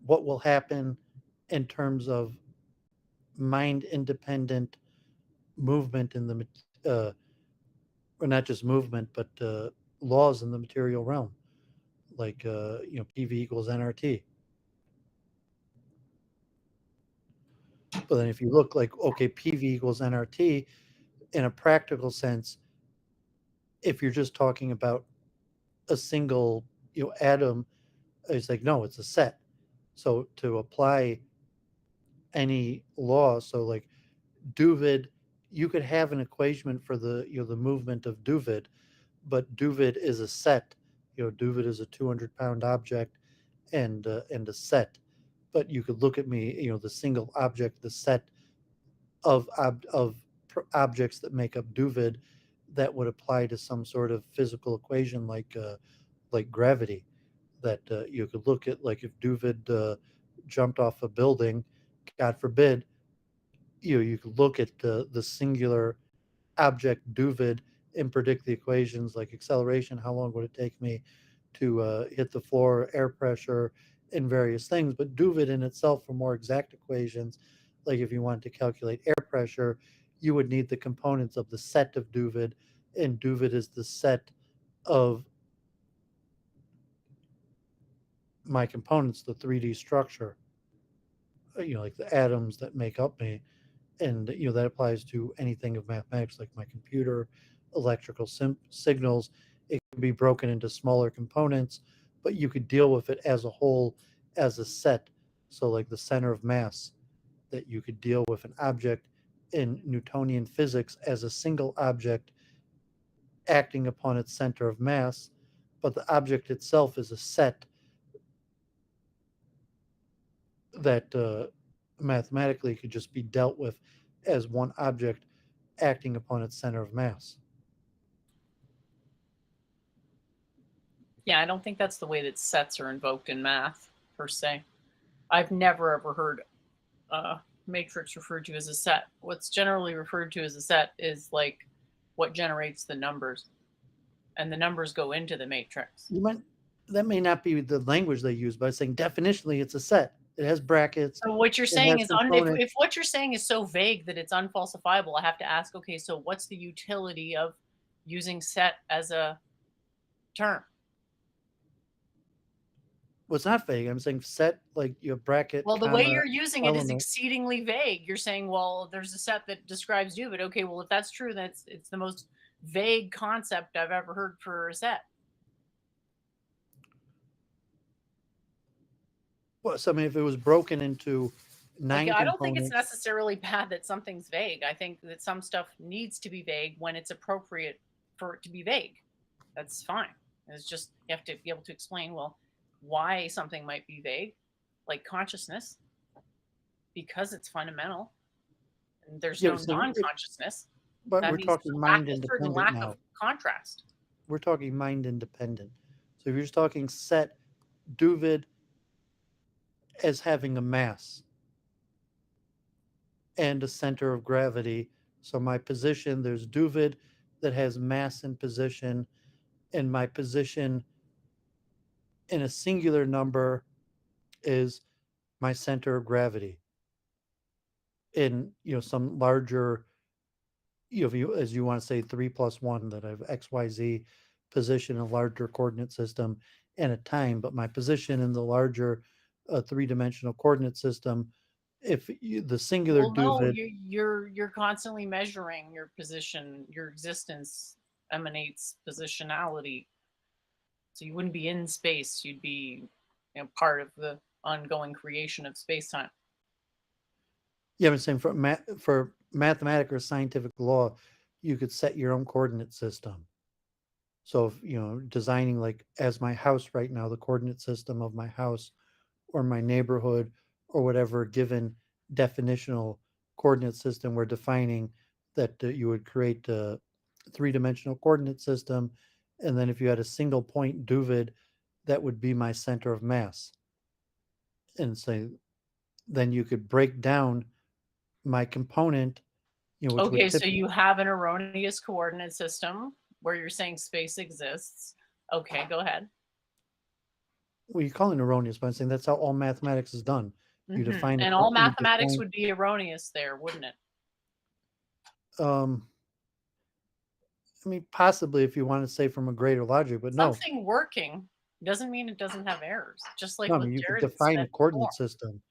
[SPEAKER 2] what will happen in terms of mind independent movement in the or not just movement but laws in the material realm, like PV equals nRT. But then if you look like, okay, PV equals nRT in a practical sense, if you're just talking about a single atom, it's like, no, it's a set. So to apply any law, so like Doovid, you could have an equation for the movement of Doovid, but Doovid is a set. Doovid is a 200-pound object and a set. But you could look at me, the single object, the set of objects that make up Doovid that would apply to some sort of physical equation like gravity. That you could look at, like if Doovid jumped off a building, God forbid, you could look at the singular object Doovid and predict the equations like acceleration, how long would it take me to hit the floor, air pressure, and various things. But Doovid in itself, for more exact equations, like if you wanted to calculate air pressure, you would need the components of the set of Doovid, and Doovid is the set of my components, the 3D structure, like the atoms that make up me. And that applies to anything of mathematics, like my computer, electrical signals. It can be broken into smaller components, but you could deal with it as a whole, as a set. So like the center of mass, that you could deal with an object in Newtonian physics as a single object acting upon its center of mass, but the object itself is a set that mathematically could just be dealt with as one object acting upon its center of mass.
[SPEAKER 1] Yeah, I don't think that's the way that sets are invoked in math per se. I've never ever heard a matrix referred to as a set. What's generally referred to as a set is like what generates the numbers, and the numbers go into the matrix.
[SPEAKER 2] You might That may not be the language they use, but saying definitionally it's a set. It has brackets,
[SPEAKER 1] So what you're
[SPEAKER 2] it
[SPEAKER 1] saying
[SPEAKER 2] has
[SPEAKER 1] is
[SPEAKER 2] components.
[SPEAKER 1] if what you're saying is so vague that it's unfalsifiable, I have to ask, okay, so what's the utility of using set as a term?
[SPEAKER 2] Well, it's not vague. I'm saying set, like you have bracket,
[SPEAKER 1] Well, the way
[SPEAKER 2] comma,
[SPEAKER 1] you're using it is
[SPEAKER 2] element.
[SPEAKER 1] exceedingly vague. You're saying, well, there's a set that describes Doovid. Okay, well, if that's true, then it's the most vague concept I've ever heard for a set.
[SPEAKER 2] Well, so I mean, if it was broken into
[SPEAKER 1] Like,
[SPEAKER 2] 9
[SPEAKER 1] I don't think it's
[SPEAKER 2] components,
[SPEAKER 1] necessarily bad that something's vague. I think that some stuff needs to be vague when it's appropriate for it to be vague. That's fine. It's just you have to be able to explain, well, why something might be vague, like consciousness, because it's fundamental and there's
[SPEAKER 2] yeah,
[SPEAKER 1] no non-consciousness.
[SPEAKER 2] but
[SPEAKER 1] That
[SPEAKER 2] we're
[SPEAKER 1] means
[SPEAKER 2] talking
[SPEAKER 1] there's
[SPEAKER 2] mind
[SPEAKER 1] a certain
[SPEAKER 2] independent
[SPEAKER 1] lack of
[SPEAKER 2] now.
[SPEAKER 1] contrast.
[SPEAKER 2] We're talking mind independent. So if you're just talking set Doovid as having a mass and a center of gravity. So my position, there's Doovid that has mass and position, and my position in a singular number is my center of gravity. In some larger, if you as you want to say 3+1, that I have XYZ position in a larger coordinate system and a time, but my position in the larger three-dimensional coordinate system, if the singular
[SPEAKER 1] Well, no,
[SPEAKER 2] Doovid.
[SPEAKER 1] you're constantly measuring your position. Your existence emanates positionality. So you wouldn't be in space. You'd be, part of the ongoing creation of space time.
[SPEAKER 2] Yeah, I'm saying for mathematical or scientific law, you could set your own coordinate system. So if designing, like as my house right now, the coordinate system of my house or my neighborhood or whatever given definitional coordinate system we're defining, that you would create a three-dimensional coordinate system, and then if you had a single point Doovid, that would be my center of mass. And say then you could break down my component, which would
[SPEAKER 1] Okay, so
[SPEAKER 2] typically.
[SPEAKER 1] you have an erroneous coordinate system where you're saying space exists. Okay, go ahead.
[SPEAKER 2] Well, you call it erroneous, but I'm saying that's how all mathematics is done. You define a
[SPEAKER 1] And all
[SPEAKER 2] you
[SPEAKER 1] mathematics
[SPEAKER 2] define
[SPEAKER 1] would be erroneous there, wouldn't it?
[SPEAKER 2] um I mean, possibly if you want to say from a greater logic, but no.
[SPEAKER 1] Something working doesn't mean it doesn't have errors. Just
[SPEAKER 2] No,
[SPEAKER 1] like
[SPEAKER 2] I
[SPEAKER 1] what
[SPEAKER 2] mean, you could
[SPEAKER 1] Jared
[SPEAKER 2] define a
[SPEAKER 1] said before.
[SPEAKER 2] coordinate system.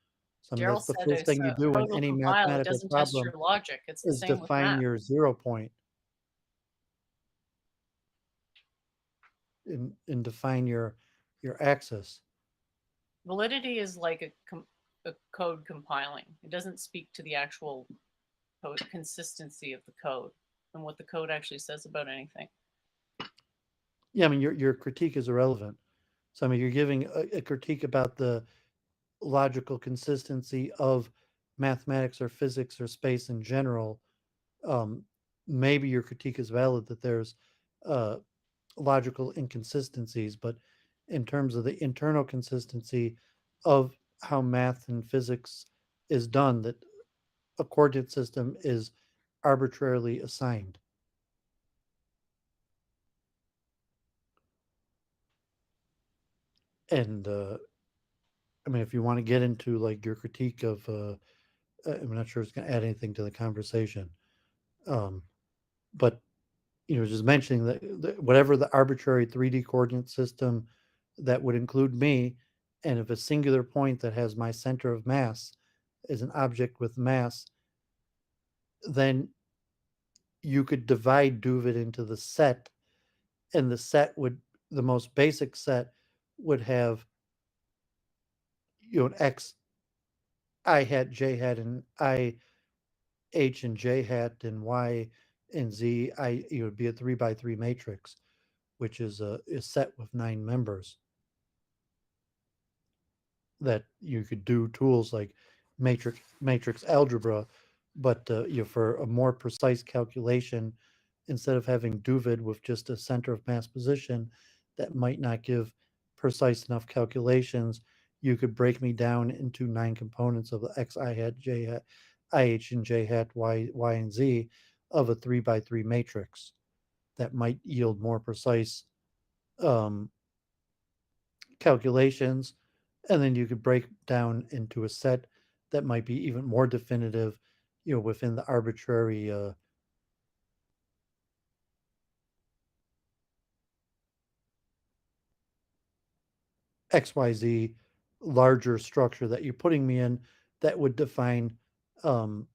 [SPEAKER 2] So I mean,
[SPEAKER 1] Daryl
[SPEAKER 2] that's the
[SPEAKER 1] said
[SPEAKER 2] first
[SPEAKER 1] it's
[SPEAKER 2] thing you
[SPEAKER 1] a
[SPEAKER 2] do in
[SPEAKER 1] proto
[SPEAKER 2] any
[SPEAKER 1] compile. It
[SPEAKER 2] mathematical
[SPEAKER 1] doesn't test
[SPEAKER 2] problem
[SPEAKER 1] your logic. It's the
[SPEAKER 2] is
[SPEAKER 1] same with
[SPEAKER 2] define
[SPEAKER 1] math.
[SPEAKER 2] your 0 point and define your axis.
[SPEAKER 1] Validity is like a code compiling. It doesn't speak to the actual code consistency of the code and what the code actually says about anything.
[SPEAKER 2] Yeah, I mean, your critique is irrelevant. So I mean, you're giving a critique about the logical consistency of mathematics or physics or space in general. um, Maybe your critique is valid that there's uh, logical inconsistencies, but in terms of the internal consistency of how math and physics is done, that a coordinate system is arbitrarily assigned. And I mean, if you want to get into like your critique of, I'm not sure it's going to add anything to the conversation, um, but just mentioning that whatever the arbitrary 3D coordinate system that would include me, and if a singular point that has my center of mass is an object with mass then you could divide Doovid into the set, and the most basic set would have, an X I hat, J hat, and I H and J hat, and Y and Z. It would be a 3 by 3 matrix, which is a set with 9 members that you could do tools like matrix algebra, but for a more precise calculation, instead of having Doovid with just a center of mass position that might not give precise enough calculations, you could break me down into 9 components of the X I hat, J hat, IH and J hat, Y and Z of a 3 by 3 matrix that might yield more precise um, calculations, and then you could break down into a set that might be even more definitive, within the arbitrary XYZ larger structure that you're putting me in that would define um,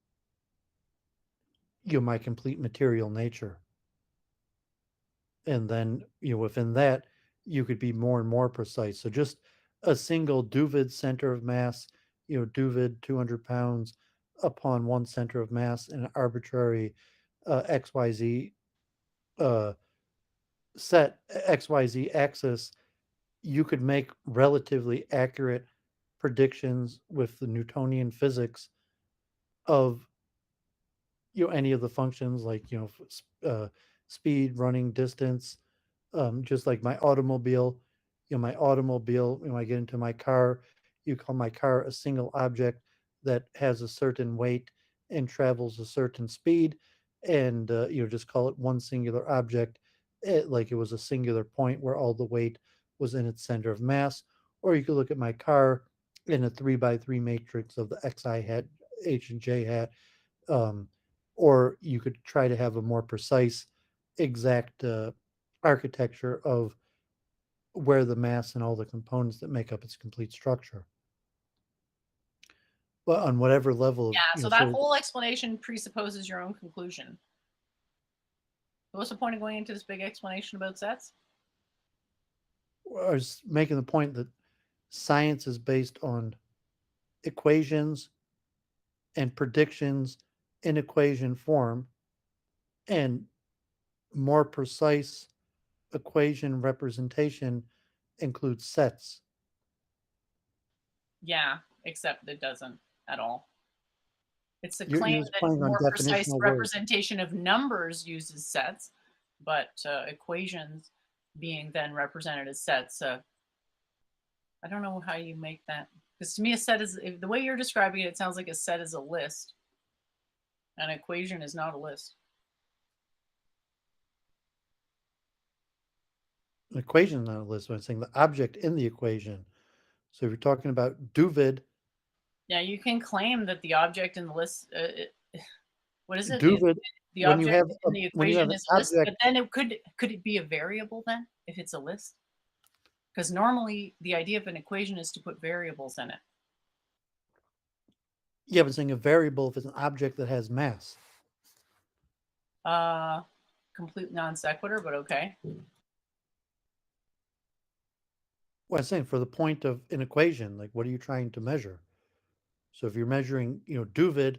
[SPEAKER 2] my complete material nature. And then, within that, you could be more and more precise. So just a single Doovid center of mass, Doovid 200 pounds upon one center of mass in an arbitrary XYZ uh, XYZ axis, you could make relatively accurate predictions with the Newtonian physics of any of the functions, like speed, running, distance, just like my automobile. My automobile, when I get into my car, you call my car a single object that has a certain weight and travels a certain speed, and just call it one singular object, like it was a singular point where all the weight was in its center of mass. Or you could look at my car in a 3 by 3 matrix of the XI hat, H and J hat, um, or you could try to have a more precise, exact architecture of where the mass and all the components that make up its complete structure. But on whatever level of,
[SPEAKER 1] Yeah, so that whole explanation presupposes your own conclusion. What's the point of going into this big explanation about sets?
[SPEAKER 2] I was making the point that science is based on equations and predictions in equation form, and more precise equation representation includes sets.
[SPEAKER 1] Yeah, except it doesn't at all. It's the
[SPEAKER 2] You're
[SPEAKER 1] claim
[SPEAKER 2] just
[SPEAKER 1] that
[SPEAKER 2] playing on
[SPEAKER 1] more precise
[SPEAKER 2] definitional words.
[SPEAKER 1] representation of numbers uses sets, but equations being then represented as sets. I don't know how you make that, because to me, a set is, the way you're describing it, it sounds like a set is a list. An equation is not a list.
[SPEAKER 2] An equation is not a list, but I'm saying the object in the equation. So if you're talking about Doovid,
[SPEAKER 1] Yeah, you can claim that the object in the list, what is it?
[SPEAKER 2] Doovid,
[SPEAKER 1] The object in the
[SPEAKER 2] when you have
[SPEAKER 1] equation
[SPEAKER 2] an
[SPEAKER 1] is a list,
[SPEAKER 2] object,
[SPEAKER 1] but then could it be a variable then if it's a list? Because normally the idea of an equation is to put variables in it.
[SPEAKER 2] yeah, but saying a variable if it's an object that has mass.
[SPEAKER 1] Uh, complete non sequitur, but okay.
[SPEAKER 2] Well, I'm saying for the point of an equation, like what are you trying to measure? So if you're measuring, Doovid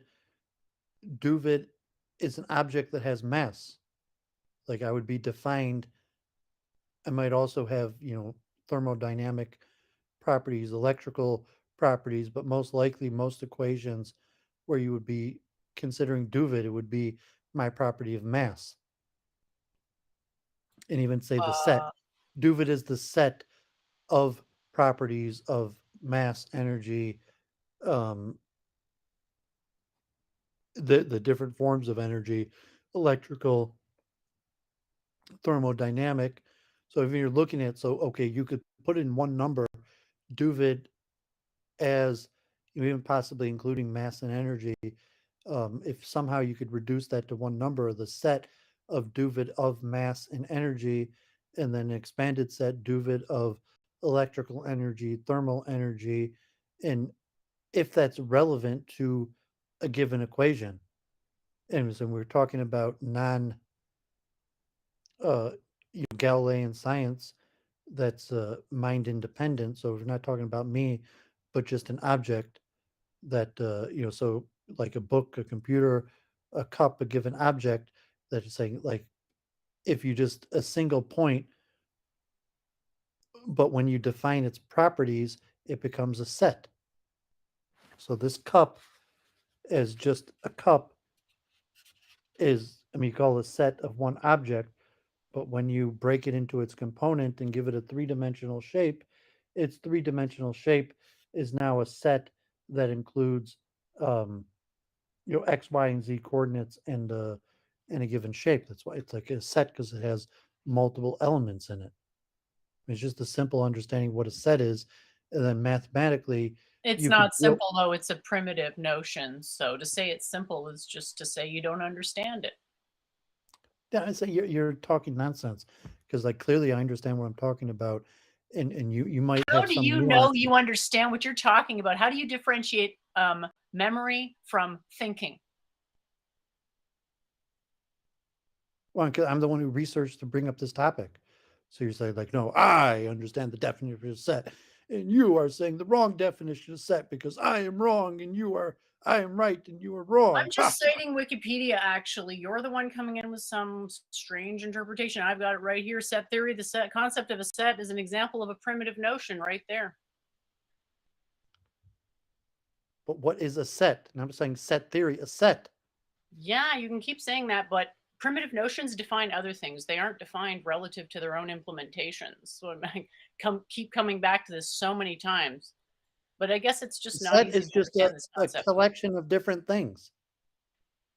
[SPEAKER 2] is an object that has mass. Like I would be defined. I might also have, thermodynamic properties, electrical properties, but most likely most equations where you would be considering Doovid, it would be my property of mass. And even say the set.
[SPEAKER 1] Uh,
[SPEAKER 2] Doovid is the set of properties of mass, energy, um, the different forms of energy, electrical, thermodynamic. So if you're looking at, so okay, you could put in one number, Doovid, as even possibly including mass and energy. If somehow you could reduce that to one number, the set of Doovid of mass and energy, and then an expanded set Doovid of electrical energy, thermal energy, and if that's relevant to a given equation. and so we're talking about uh, Galilean science that's mind independent. So we're not talking about me, but just an object that so like a book, a computer, a cup, a given object that is saying like if you just a single point, but when you define its properties, it becomes a set. So this cup is just a cup is I mean you call a set of one object, but when you break it into its component and give it a three-dimensional shape, its three-dimensional shape is now a set that includes um, x, y, and z coordinates and a given shape. That's why it's like a set because it has multiple elements in it. It's just a simple understanding what a set is, and then mathematically
[SPEAKER 1] It's
[SPEAKER 2] you could
[SPEAKER 1] not
[SPEAKER 2] build.
[SPEAKER 1] simple, though. It's a primitive notion. So to say it's simple is just to say you don't understand it.
[SPEAKER 2] Yeah, I say you're talking nonsense because like clearly I understand what I'm talking about, and you might
[SPEAKER 1] How
[SPEAKER 2] have
[SPEAKER 1] do
[SPEAKER 2] some
[SPEAKER 1] you know
[SPEAKER 2] nuance.
[SPEAKER 1] you understand what you're talking about? How do you differentiate memory from thinking?
[SPEAKER 2] Well, 'cause I'm the one who researched to bring up this topic. So you're saying like, no, I understand the definition of set, and you are saying the wrong definition of set because I am wrong and I am right and you are
[SPEAKER 1] I'm
[SPEAKER 2] wrong.
[SPEAKER 1] just citing Wikipedia, actually. You're the one coming in with some strange interpretation. I've got it right here. Set theory. The set concept of a set is an example of a primitive notion right there.
[SPEAKER 2] But what is a set? And I'm saying set theory, a set.
[SPEAKER 1] Yeah, you can keep saying that, but primitive notions define other things. They aren't defined relative to their own implementations. So I keep coming back to this so many times. But I guess it's
[SPEAKER 2] A
[SPEAKER 1] just not
[SPEAKER 2] set
[SPEAKER 1] easy
[SPEAKER 2] is
[SPEAKER 1] to
[SPEAKER 2] just
[SPEAKER 1] understand this
[SPEAKER 2] a
[SPEAKER 1] concept.
[SPEAKER 2] collection of different things.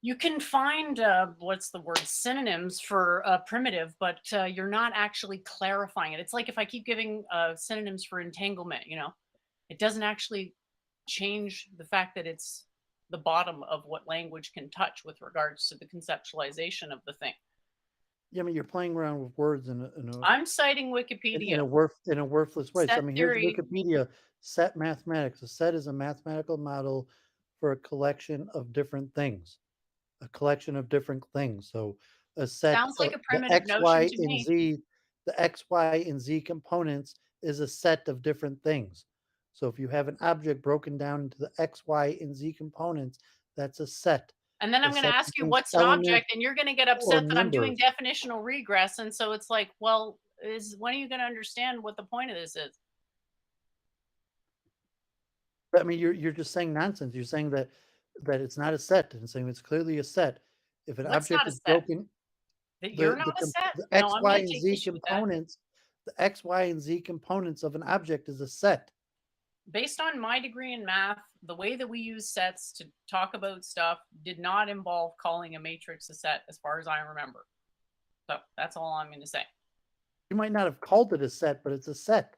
[SPEAKER 1] You can find what's the word synonyms for primitive, but you're not actually clarifying it. It's like if I keep giving synonyms for entanglement, it doesn't actually change the fact that it's the bottom of what language can touch with regards to the conceptualization of the thing.
[SPEAKER 2] Yeah, I mean, you're playing around with words
[SPEAKER 1] I'm citing Wikipedia.
[SPEAKER 2] in a worthless way. So I
[SPEAKER 1] Set
[SPEAKER 2] mean, here's
[SPEAKER 1] theory
[SPEAKER 2] Wikipedia. Set mathematics. A set is a mathematical model for a collection of different things. A collection of different things. So a set
[SPEAKER 1] sounds
[SPEAKER 2] of
[SPEAKER 1] like a
[SPEAKER 2] the
[SPEAKER 1] primitive
[SPEAKER 2] x,
[SPEAKER 1] notion
[SPEAKER 2] y,
[SPEAKER 1] to
[SPEAKER 2] and
[SPEAKER 1] me.
[SPEAKER 2] z, the x, y, and z components is a set of different things. So if you have an object broken down into the x, y, and z components, that's a set.
[SPEAKER 1] And then
[SPEAKER 2] A
[SPEAKER 1] I'm going to
[SPEAKER 2] set
[SPEAKER 1] ask you
[SPEAKER 2] contains
[SPEAKER 1] what's an
[SPEAKER 2] elements
[SPEAKER 1] object, and you're going to get
[SPEAKER 2] or
[SPEAKER 1] upset that I'm doing
[SPEAKER 2] numbers.
[SPEAKER 1] definitional regress. And so it's like, well, is when are you going to understand what the point of this is?
[SPEAKER 2] I mean, you're just saying nonsense. You're saying that it's not a set, and saying it's clearly a set. If an
[SPEAKER 1] What's
[SPEAKER 2] object
[SPEAKER 1] not a
[SPEAKER 2] is
[SPEAKER 1] set?
[SPEAKER 2] broken,
[SPEAKER 1] That you're not a set?
[SPEAKER 2] the
[SPEAKER 1] No,
[SPEAKER 2] x,
[SPEAKER 1] I'm
[SPEAKER 2] y,
[SPEAKER 1] going to
[SPEAKER 2] and
[SPEAKER 1] take
[SPEAKER 2] z
[SPEAKER 1] issue with that.
[SPEAKER 2] components, the x, y, and z components of an object is a set.
[SPEAKER 1] Based on my degree in math, the way that we use sets to talk about stuff did not involve calling a matrix a set, as far as I remember. So that's all I'm going to say.
[SPEAKER 2] You might not have called it a set, but it's a set.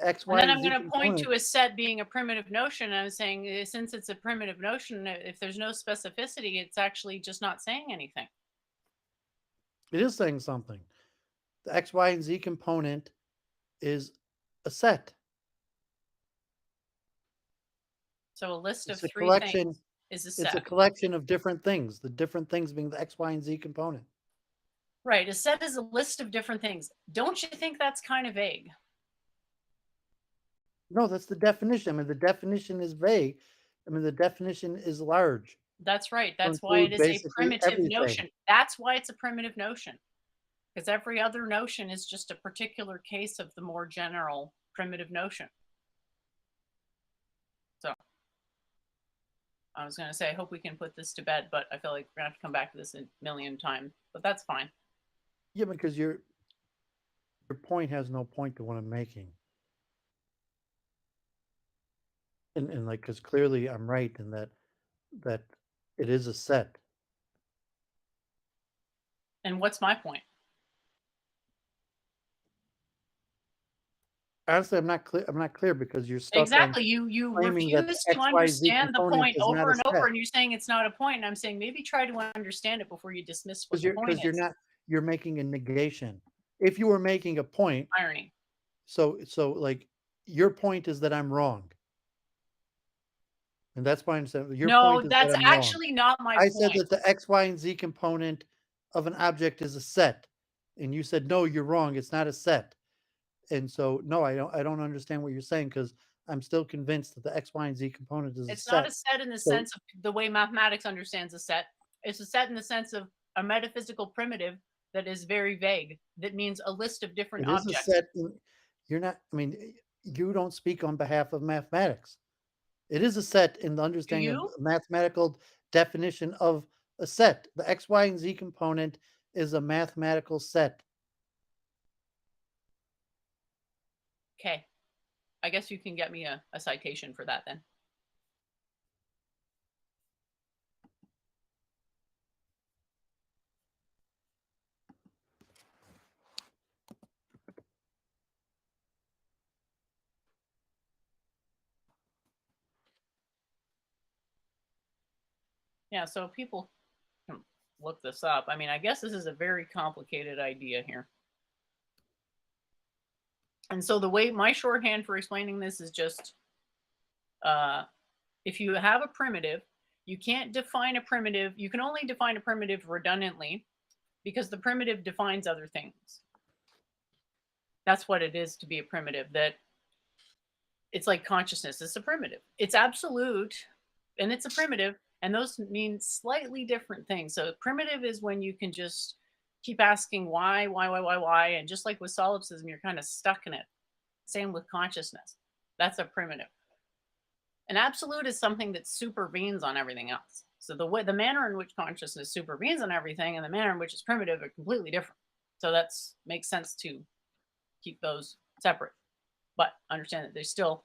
[SPEAKER 2] X,
[SPEAKER 1] And
[SPEAKER 2] Y,
[SPEAKER 1] then
[SPEAKER 2] and
[SPEAKER 1] I'm
[SPEAKER 2] Z
[SPEAKER 1] going to point to
[SPEAKER 2] components.
[SPEAKER 1] a set being a primitive notion. I'm saying since it's a primitive notion, if there's no specificity, it's actually just not saying anything.
[SPEAKER 2] It is saying something. The X, Y, and Z component is a set.
[SPEAKER 1] So a list of
[SPEAKER 2] It's a
[SPEAKER 1] three things
[SPEAKER 2] collection.
[SPEAKER 1] is a
[SPEAKER 2] It's a
[SPEAKER 1] set.
[SPEAKER 2] collection of different things. The different things being the X, Y, and Z component.
[SPEAKER 1] Right. A set is a list of different things. Don't you think that's kind of vague?
[SPEAKER 2] No, that's the definition. I mean, the definition is vague. I mean, the definition is large
[SPEAKER 1] That's right.
[SPEAKER 2] to
[SPEAKER 1] That's why it
[SPEAKER 2] include
[SPEAKER 1] is a
[SPEAKER 2] basically
[SPEAKER 1] primitive
[SPEAKER 2] everything.
[SPEAKER 1] notion. That's why it's a primitive notion. Because every other notion is just a particular case of the more general primitive notion. So I was going to say, I hope we can put this to bed, but I feel like we're going to have to come back to this a million times. But that's fine.
[SPEAKER 2] Yeah, because your point has no point to what I'm making. And like, because clearly I'm right in that it is a set.
[SPEAKER 1] And what's my point?
[SPEAKER 2] Honestly, I'm not clear. I'm not clear because you're stuck on
[SPEAKER 1] Exactly. You
[SPEAKER 2] claiming that the
[SPEAKER 1] refuse to
[SPEAKER 2] XYZ
[SPEAKER 1] understand the
[SPEAKER 2] component
[SPEAKER 1] point
[SPEAKER 2] is not
[SPEAKER 1] over
[SPEAKER 2] a
[SPEAKER 1] and over,
[SPEAKER 2] set
[SPEAKER 1] and you're saying it's not a point. And I'm saying maybe try to understand it before you dismiss what
[SPEAKER 2] because
[SPEAKER 1] the point
[SPEAKER 2] you're
[SPEAKER 1] is.
[SPEAKER 2] not you're making a negation. If you were making a point,
[SPEAKER 1] Irony.
[SPEAKER 2] so like your point is that I'm wrong. And that's why I'm saying your
[SPEAKER 1] No,
[SPEAKER 2] point is that
[SPEAKER 1] that's
[SPEAKER 2] I'm wrong.
[SPEAKER 1] actually not my
[SPEAKER 2] I said
[SPEAKER 1] point.
[SPEAKER 2] that the X, Y, and Z component of an object is a set, and you said, "No, you're wrong. It's not a set." And so, no, I don't understand what you're saying because I'm still convinced that the X, Y, and Z component is a
[SPEAKER 1] It's not
[SPEAKER 2] set.
[SPEAKER 1] a set in the
[SPEAKER 2] So
[SPEAKER 1] sense of the way mathematics understands a set. It's a set in the sense of a metaphysical primitive that is very vague, that means a list of different
[SPEAKER 2] it is a
[SPEAKER 1] objects.
[SPEAKER 2] set. You're not. I mean, you don't speak on behalf of mathematics. It is a set in the
[SPEAKER 1] Do
[SPEAKER 2] understanding of
[SPEAKER 1] you?
[SPEAKER 2] mathematical definition of a set. The X, Y, and Z component is a mathematical set.
[SPEAKER 1] Okay. I guess you can get me a citation for that then. Yeah, so people can look this up. I mean, I guess this is a very complicated idea here. And so the way my shorthand for explaining this is just uh, if you have a primitive, you can't define a primitive. You can only define a primitive redundantly because the primitive defines other things. That's what it is to be a primitive. That it's like consciousness. It's a primitive. It's absolute, and it's a primitive, and those mean slightly different things. So primitive is when you can just keep asking why, and just like with solipsism, you're kind of stuck in it. Same with consciousness. That's a primitive. An absolute is something that supervenes on everything else. So the manner in which consciousness supervenes on everything and the manner in which it's primitive are completely different. So that's makes sense to keep those separate. But understand that they're still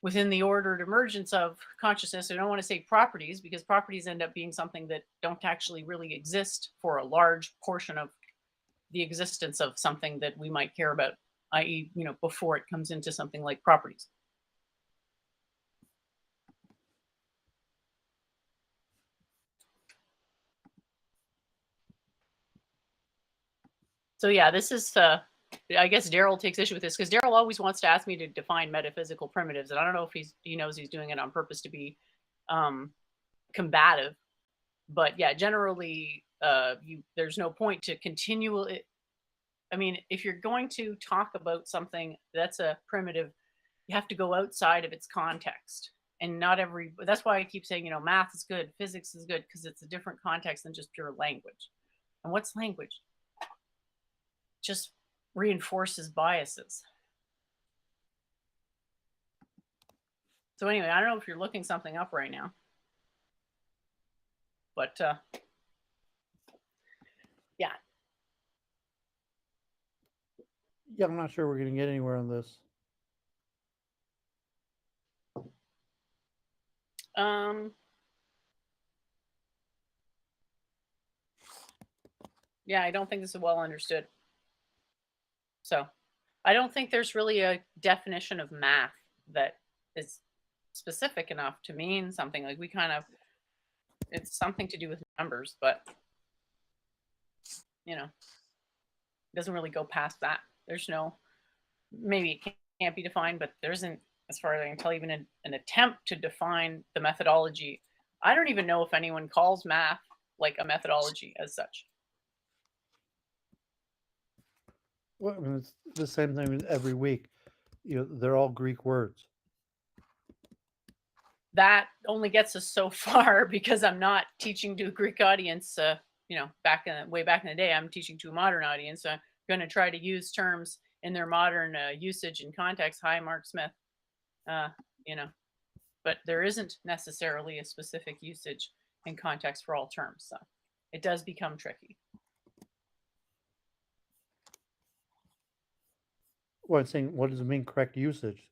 [SPEAKER 1] within the ordered emergence of consciousness. I don't want to say properties because properties end up being something that don't actually really exist for a large portion of the existence of something that we might care about, i.e., before it comes into something like properties. So yeah, this is I guess Daryl takes issue with this because Daryl always wants to ask me to define metaphysical primitives, and I don't know if he knows he's doing it on purpose to be combative. But yeah, generally, there's no point to continually. I mean, if you're going to talk about something that's a primitive, you have to go outside of its context. And not every. That's why I keep saying, math is good, physics is good, because it's a different context than just pure language. And what's language? Just reinforces biases. So anyway, I don't know if you're looking something up right now, but yeah.
[SPEAKER 2] Yeah, I'm not sure we're going to get anywhere on this.
[SPEAKER 1] Um, yeah, I don't think this is well understood. So I don't think there's really a definition of math that is specific enough to mean something. Like it's something to do with numbers, but it doesn't really go past that. There's no, maybe it can't be defined, but there isn't, as far as I can tell, even an attempt to define the methodology. I don't even know if anyone calls math like a methodology as such.
[SPEAKER 2] Well, I mean, it's the same thing every week. They're all Greek words.
[SPEAKER 1] That only gets us so far because I'm not teaching to a Greek audience. Way back in the day, I'm teaching to a modern audience. So I'm going to try to use terms in their modern usage and context. Hi, Mark Smith. Uh, you know, but there isn't necessarily a specific usage and context for all terms. So it does become tricky.
[SPEAKER 2] Well, I'm saying, what does it mean, correct usage?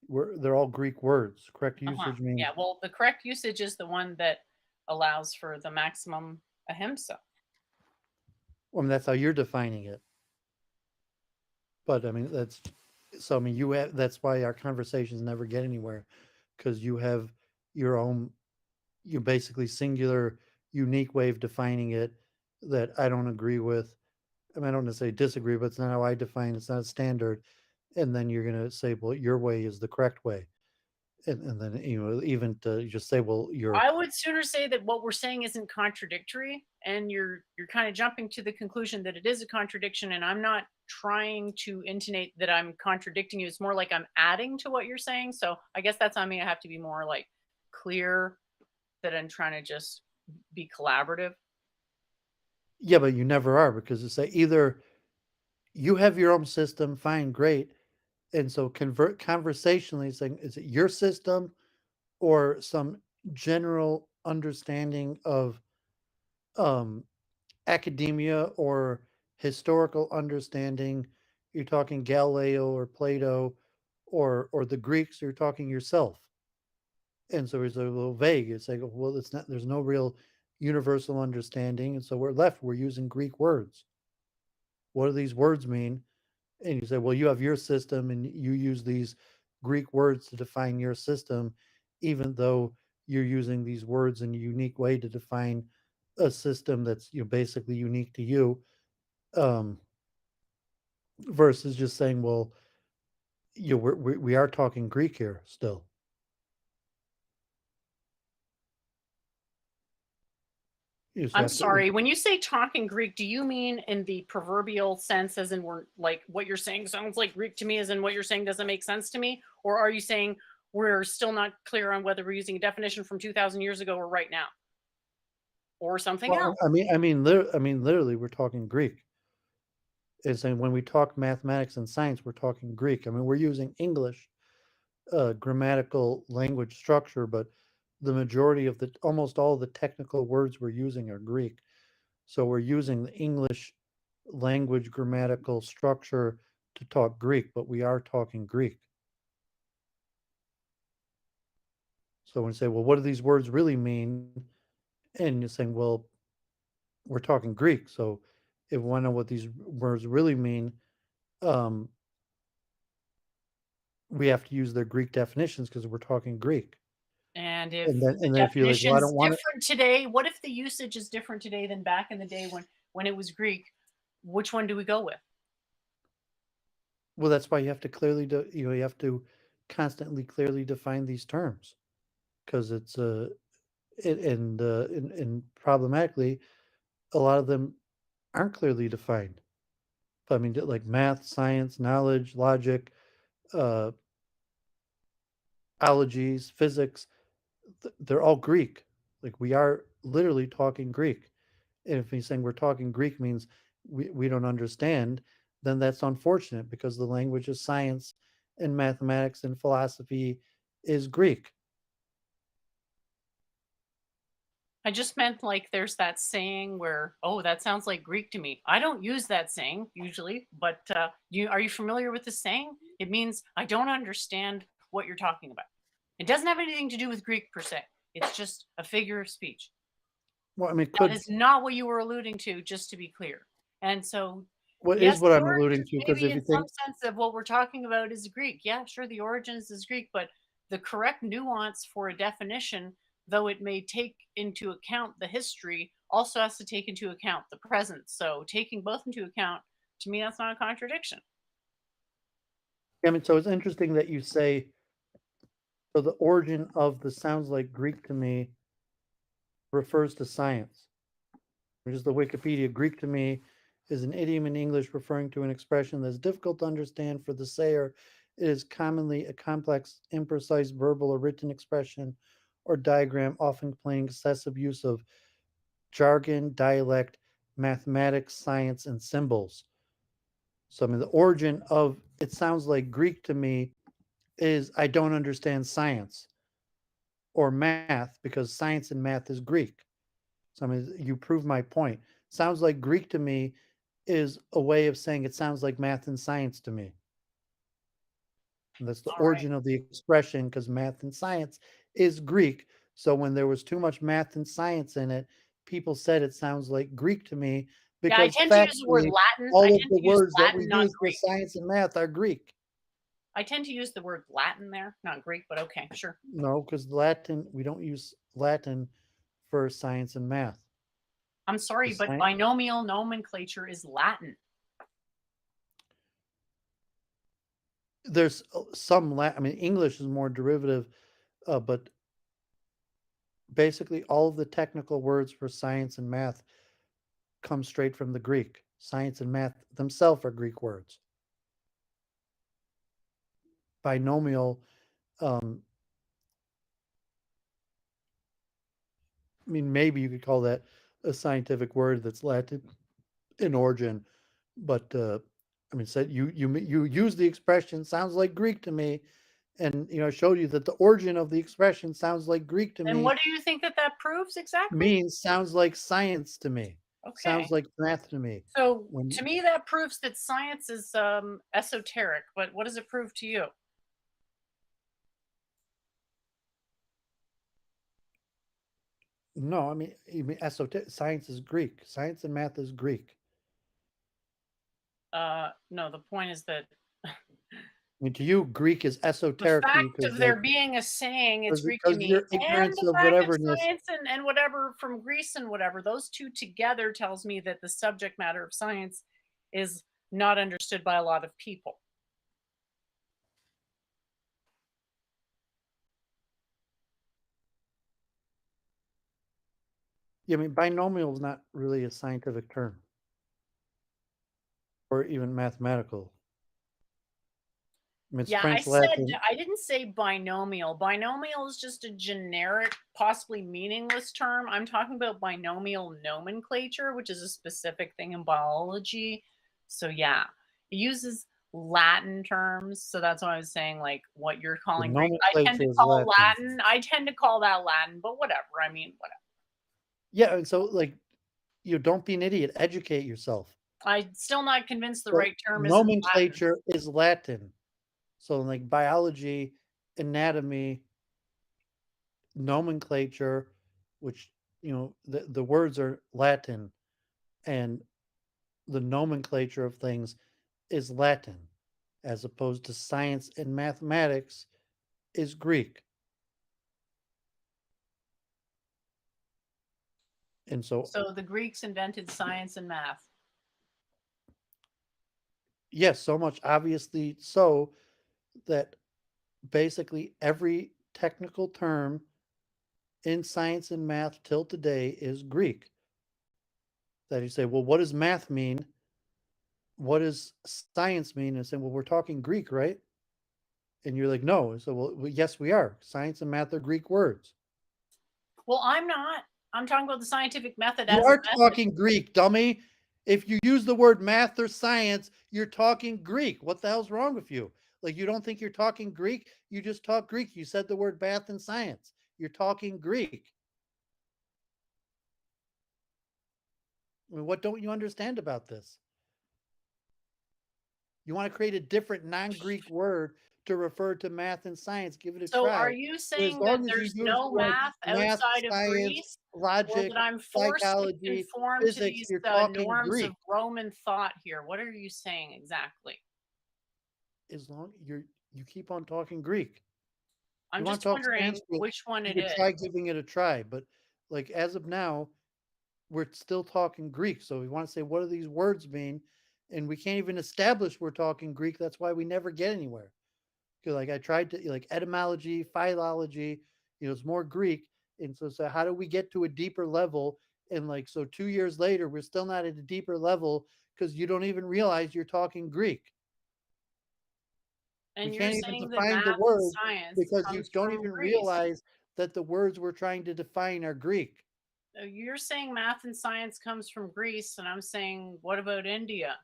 [SPEAKER 2] They're all Greek words. Correct usage means.
[SPEAKER 1] Yeah, well, the correct usage is the one that allows for the maximum ahimsa.
[SPEAKER 2] Well, I mean, that's how you're defining it. But I mean, so. I mean, That's why our conversations never get anywhere, because you have your own, you basically singular, unique way of defining it that I don't agree with. I mean, I don't necessarily disagree, but it's not how I define it. It's not a standard. And then you're going to say, well, your way is the correct way. and then even to just say, well, you're
[SPEAKER 1] I would sooner say that what we're saying isn't contradictory, and you're kind of jumping to the conclusion that it is a contradiction, and I'm not trying to intonate that I'm contradicting you. It's more like I'm adding to what you're saying. So I guess that's on me. I have to be more like clear that I'm trying to just be collaborative.
[SPEAKER 2] yeah, but you never are because it's say either you have your own system, fine, great, and so convert conversationally saying, is it your system or some general understanding of um academia or historical understanding? You're talking Galileo or Plato or the Greeks, you're talking yourself. And so it's a little vague. It's like, well, it's not, there's no real universal understanding. And so we're using Greek words. What do these words mean? And you say, well, you have your system and you use these Greek words to define your system, even though you're using these words in a unique way to define a system that's basically unique to you. Um, versus just saying, well, we are talking Greek here still. You just
[SPEAKER 1] I'm
[SPEAKER 2] have to.
[SPEAKER 1] sorry. When you say talking Greek, do you mean in the proverbial sense, as in we're like what you're saying sounds like Greek to me, as in what you're saying doesn't make sense to me? Or are you saying we're still not clear on whether we're using a definition from 2,000 years ago or right now or something
[SPEAKER 2] Well,
[SPEAKER 1] else?
[SPEAKER 2] literally, we're talking Greek. It's saying when we talk mathematics and science, we're talking Greek. I mean, we're using English grammatical language structure, but the majority of the almost all the technical words we're using are Greek. So we're using the English language grammatical structure to talk Greek, but we are talking Greek. So when you say, well, what do these words really mean? And you're saying, well, we're talking Greek. So if we want to know what these words really mean, um, we have to use their Greek definitions because we're talking Greek.
[SPEAKER 1] And if
[SPEAKER 2] And
[SPEAKER 1] the
[SPEAKER 2] then if you're like, well, I
[SPEAKER 1] definition's
[SPEAKER 2] don't want it.
[SPEAKER 1] different today, what if the usage is different today than back in the day when it was Greek? Which one do we go with?
[SPEAKER 2] Well, that's why you have to clearly do, you have to constantly clearly define these terms because it's and problematically, a lot of them aren't clearly defined. I mean, like math, science, knowledge, logic, uh, ologies, physics, they're all Greek. Like we are literally talking Greek. And if he's saying we're talking Greek means we don't understand, then that's unfortunate because the language of science and mathematics and philosophy is Greek.
[SPEAKER 1] I just meant like there's that saying where, oh, that sounds like Greek to me. I don't use that saying usually, but you are you familiar with the saying? It means I don't understand what you're talking about. It doesn't have anything to do with Greek per se. It's just a figure of speech.
[SPEAKER 2] Well, I mean,
[SPEAKER 1] That
[SPEAKER 2] could
[SPEAKER 1] is not what you were alluding to, just to be clear. And so,
[SPEAKER 2] what is
[SPEAKER 1] yes,
[SPEAKER 2] what
[SPEAKER 1] the
[SPEAKER 2] I'm alluding
[SPEAKER 1] origins
[SPEAKER 2] to? Because
[SPEAKER 1] maybe
[SPEAKER 2] if
[SPEAKER 1] in
[SPEAKER 2] you
[SPEAKER 1] some
[SPEAKER 2] think,
[SPEAKER 1] sense of what we're talking about is Greek. Yeah, sure, the origins is Greek, but the correct nuance for a definition, though it may take into account the history, also has to take into account the present. So taking both into account, to me, that's not a contradiction.
[SPEAKER 2] I mean, so it's interesting that you say so. The origin of the sounds like Greek to me refers to science, which is the Wikipedia. Greek to me is an idiom in English referring to an expression that's difficult to understand for the sayer. It is commonly a complex, imprecise verbal or written expression or diagram, often complaining excessive use of jargon, dialect, mathematics, science, and symbols. So, I mean, the origin of it sounds like Greek to me is I don't understand science or math because science and math is Greek. So, I mean, you prove my point. Sounds like Greek to me is a way of saying it sounds like math and science to me. And that's the
[SPEAKER 1] All right.
[SPEAKER 2] origin of the expression because math and science is Greek. So when there was too much math and science in it, people said it sounds like Greek to me
[SPEAKER 1] Yeah, I
[SPEAKER 2] because
[SPEAKER 1] tend to use the word
[SPEAKER 2] factually,
[SPEAKER 1] Latin. I
[SPEAKER 2] all of
[SPEAKER 1] tend
[SPEAKER 2] the
[SPEAKER 1] to use
[SPEAKER 2] words that we
[SPEAKER 1] Latin, not
[SPEAKER 2] use for
[SPEAKER 1] Greek.
[SPEAKER 2] science and math are Greek.
[SPEAKER 1] I tend to use the word Latin there, not Greek, but okay, sure.
[SPEAKER 2] No, because Latin, we don't use Latin for science and math.
[SPEAKER 1] I'm
[SPEAKER 2] The
[SPEAKER 1] sorry, but
[SPEAKER 2] science,
[SPEAKER 1] binomial nomenclature is Latin.
[SPEAKER 2] there's some Latin, I mean, English is more derivative. But basically, all of the technical words for science and math come straight from the Greek. Science and math themselves are Greek words. Binomial, um, I mean, maybe you could call that a scientific word that's Latin in origin, but I mean, said you use the expression sounds like Greek to me, and I showed you that the origin of the expression sounds like Greek to
[SPEAKER 1] And
[SPEAKER 2] me
[SPEAKER 1] what do you think that that proves exactly?
[SPEAKER 2] means sounds like science to me, sounds
[SPEAKER 1] Okay.
[SPEAKER 2] like math to me.
[SPEAKER 1] So to
[SPEAKER 2] When
[SPEAKER 1] me, that proves that science is esoteric. But what does it prove to you?
[SPEAKER 2] no, I mean esoteric science is Greek. Science and math is Greek.
[SPEAKER 1] No, the point is that
[SPEAKER 2] I mean, to you, Greek is
[SPEAKER 1] the
[SPEAKER 2] esoteric to you
[SPEAKER 1] fact
[SPEAKER 2] because
[SPEAKER 1] of there being a saying, it's Greek to
[SPEAKER 2] because
[SPEAKER 1] me,
[SPEAKER 2] your
[SPEAKER 1] and
[SPEAKER 2] ignorance
[SPEAKER 1] the
[SPEAKER 2] of
[SPEAKER 1] fact of
[SPEAKER 2] whateverness.
[SPEAKER 1] science and whatever from Greece and whatever, those two together tells me that the subject matter of science is not understood by a lot of people.
[SPEAKER 2] Yeah, I mean, binomial is not really a scientific term or even mathematical. I mean, it's
[SPEAKER 1] Yeah,
[SPEAKER 2] French, Latin.
[SPEAKER 1] I didn't say binomial. Binomial is just a generic, possibly meaningless term. I'm talking about binomial nomenclature, which is a specific thing in biology. So yeah, it uses Latin terms. So that's why I was saying like what you're
[SPEAKER 2] The
[SPEAKER 1] calling Greek. I tend to
[SPEAKER 2] nomenclature is
[SPEAKER 1] call
[SPEAKER 2] Latin.
[SPEAKER 1] Latin. I tend to call that Latin, but whatever. I mean, whatever.
[SPEAKER 2] Yeah, and so like, don't be an idiot. Educate yourself.
[SPEAKER 1] I'm still not convinced the
[SPEAKER 2] So
[SPEAKER 1] right term is Latin.
[SPEAKER 2] nomenclature is Latin. So like biology, anatomy, nomenclature, which the words are Latin, and the nomenclature of things is Latin, as opposed to science and mathematics is Greek. And so,
[SPEAKER 1] So the Greeks invented science and math.
[SPEAKER 2] yes, so much obviously so that basically every technical term in science and math till today is Greek. That you say, well, what does math mean? What does science mean? And saying, well, we're talking Greek, right? And you're like, no. So, well, yes, we are. Science and math are Greek words.
[SPEAKER 1] Well, I'm not. I'm talking about the scientific method
[SPEAKER 2] You
[SPEAKER 1] as a
[SPEAKER 2] are
[SPEAKER 1] method.
[SPEAKER 2] talking Greek, dummy. If you use the word math or science, you're talking Greek. What the hell's wrong with you? Like, you don't think you're talking Greek? You just talk Greek. You said the word math and science. You're talking Greek. I mean, what don't you understand about this? You want to create a different non-Greek word to refer to math and science. Give it a
[SPEAKER 1] So are
[SPEAKER 2] try.
[SPEAKER 1] you
[SPEAKER 2] But as
[SPEAKER 1] saying that
[SPEAKER 2] long as you
[SPEAKER 1] there's
[SPEAKER 2] use the
[SPEAKER 1] no
[SPEAKER 2] word
[SPEAKER 1] math
[SPEAKER 2] math,
[SPEAKER 1] outside of
[SPEAKER 2] science,
[SPEAKER 1] Greece, or that
[SPEAKER 2] logic,
[SPEAKER 1] I'm forced to
[SPEAKER 2] psychology,
[SPEAKER 1] conform to
[SPEAKER 2] physics,
[SPEAKER 1] these
[SPEAKER 2] you're talking
[SPEAKER 1] norms of
[SPEAKER 2] Greek.
[SPEAKER 1] Roman thought here? What are you saying exactly?
[SPEAKER 2] As long you keep on talking Greek.
[SPEAKER 1] I'm
[SPEAKER 2] You want
[SPEAKER 1] just
[SPEAKER 2] to talk
[SPEAKER 1] wondering
[SPEAKER 2] Sanskrit,
[SPEAKER 1] which one
[SPEAKER 2] you
[SPEAKER 1] it
[SPEAKER 2] could
[SPEAKER 1] is.
[SPEAKER 2] try giving it a try. But like as of now, we're still talking Greek. So we want to say, what do these words mean? And we can't even establish we're talking Greek. That's why we never get anywhere. Because like I tried to like etymology, philology, it's more Greek. And so how do we get to a deeper level? And like so 2 years later, we're still not at a deeper level because you don't even realize you're talking Greek. We
[SPEAKER 1] And you're
[SPEAKER 2] can't even
[SPEAKER 1] saying that
[SPEAKER 2] define the
[SPEAKER 1] math and
[SPEAKER 2] word
[SPEAKER 1] science
[SPEAKER 2] because you
[SPEAKER 1] comes
[SPEAKER 2] don't
[SPEAKER 1] from
[SPEAKER 2] even
[SPEAKER 1] Greece.
[SPEAKER 2] realize that the words we're trying to define are Greek.
[SPEAKER 1] You're saying math and science comes from Greece, and I'm saying, what about India?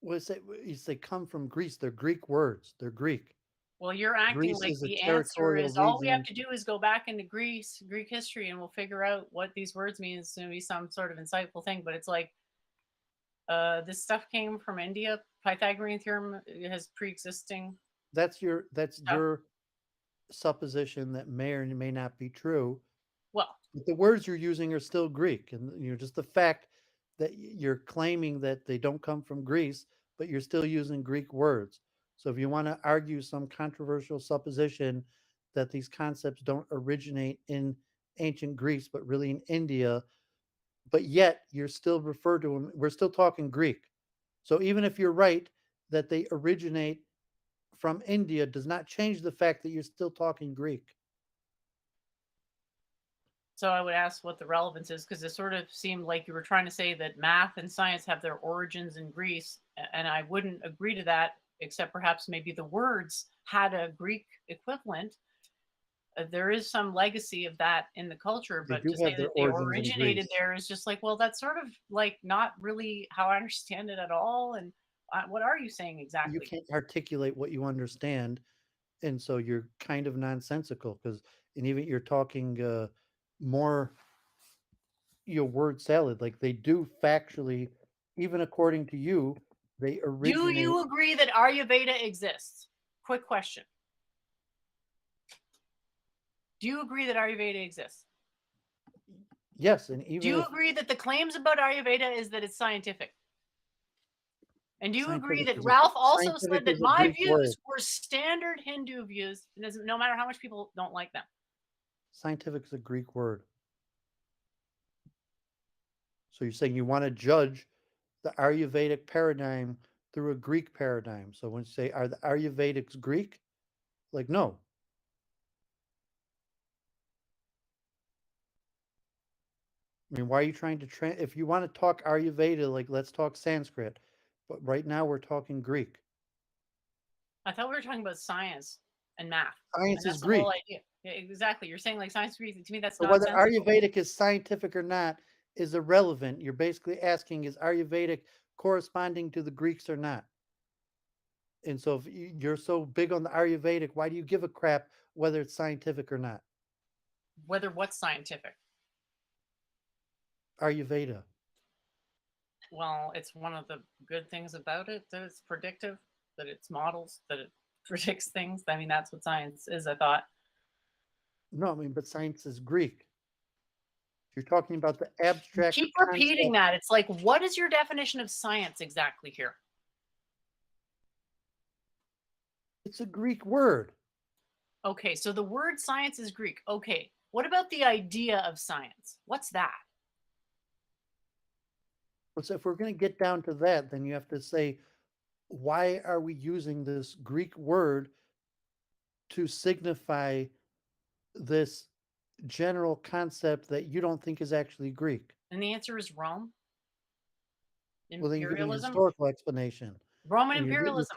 [SPEAKER 2] What is it? They come from Greece. They're Greek words. They're Greek.
[SPEAKER 1] Well, you're acting
[SPEAKER 2] Greece
[SPEAKER 1] like
[SPEAKER 2] is a
[SPEAKER 1] the answer
[SPEAKER 2] territorial
[SPEAKER 1] is all we have
[SPEAKER 2] region.
[SPEAKER 1] to do is go back into Greek history, and we'll figure out what these words mean. It's going to be some sort of insightful thing. But it's like this stuff came from India. Pythagorean theorem has pre-existing
[SPEAKER 2] That's
[SPEAKER 1] stuff.
[SPEAKER 2] your supposition that may or may not be true.
[SPEAKER 1] Well,
[SPEAKER 2] But the words you're using are still Greek, and just the fact that you're claiming that they don't come from Greece, but you're still using Greek words. So if you want to argue some controversial supposition that these concepts don't originate in ancient Greece, but really in India, but yet you're still referred to them, we're still talking Greek. So even if you're right that they originate from India does not change the fact that you're still talking Greek.
[SPEAKER 1] So I would ask what the relevance is, because it sort of seemed like you were trying to say that math and science have their origins in Greece, and I wouldn't agree to that, except perhaps maybe the words had a Greek equivalent. There is some legacy of that in the culture,
[SPEAKER 2] They
[SPEAKER 1] but
[SPEAKER 2] do
[SPEAKER 1] to say
[SPEAKER 2] have their
[SPEAKER 1] that they
[SPEAKER 2] origins in
[SPEAKER 1] originated
[SPEAKER 2] Greece.
[SPEAKER 1] there is just like, well, that's sort of like not really how I understand it at all. And what are you saying
[SPEAKER 2] You
[SPEAKER 1] exactly?
[SPEAKER 2] can't articulate what you understand, and so you're kind of nonsensical because, and even you're talking more word salad. Like they do factually, even according to you, they
[SPEAKER 1] Do
[SPEAKER 2] originate.
[SPEAKER 1] you agree that Ayurveda exists? Quick question. Do you agree that Ayurveda exists?
[SPEAKER 2] Yes, and
[SPEAKER 1] Do
[SPEAKER 2] even
[SPEAKER 1] you
[SPEAKER 2] if
[SPEAKER 1] agree that the claims about Ayurveda is that it's scientific? And do you agree
[SPEAKER 2] scientific
[SPEAKER 1] that
[SPEAKER 2] is a
[SPEAKER 1] Ralph also
[SPEAKER 2] scientific
[SPEAKER 1] said that
[SPEAKER 2] is a
[SPEAKER 1] my
[SPEAKER 2] Greek word.
[SPEAKER 1] views were standard Hindu views, no matter how much people don't like them?
[SPEAKER 2] Scientific is a Greek word. So you're saying you want to judge the Ayurvedic paradigm through a Greek paradigm. So when you say, are the Ayurvedics Greek? Like, no. I mean, why are you trying to if you want to talk Ayurveda, like let's talk Sanskrit. But right now we're talking Greek.
[SPEAKER 1] I thought we were talking about science and math, and
[SPEAKER 2] Science is
[SPEAKER 1] that's the whole
[SPEAKER 2] Greek.
[SPEAKER 1] idea. Yeah, exactly. You're saying like science agrees. To me, that's
[SPEAKER 2] So whether
[SPEAKER 1] nonsensical.
[SPEAKER 2] Ayurvedic is scientific or not is irrelevant. You're basically asking, is Ayurvedic corresponding to the Greeks or not? And so if you're so big on the Ayurvedic, why do you give a crap whether it's scientific or not?
[SPEAKER 1] Whether what's scientific?
[SPEAKER 2] Ayurveda.
[SPEAKER 1] Well, it's one of the good things about it that it's predictive, that it's models, that it predicts things. I mean, that's what science is, I thought.
[SPEAKER 2] No, I mean, but science is Greek. You're talking about the
[SPEAKER 1] You
[SPEAKER 2] abstract
[SPEAKER 1] keep repeating
[SPEAKER 2] concept.
[SPEAKER 1] that. It's like, what is your definition of science exactly here?
[SPEAKER 2] It's a Greek word.
[SPEAKER 1] Okay, so the word science is Greek. Okay, what about the idea of science? What's that?
[SPEAKER 2] So if we're going to get down to that, then you have to say, why are we using this Greek word to signify this general concept that you don't think is actually Greek?
[SPEAKER 1] And the answer is Rome,
[SPEAKER 2] Well, then you're giving a
[SPEAKER 1] imperialism,
[SPEAKER 2] historical explanation.
[SPEAKER 1] Roman
[SPEAKER 2] And
[SPEAKER 1] imperialism,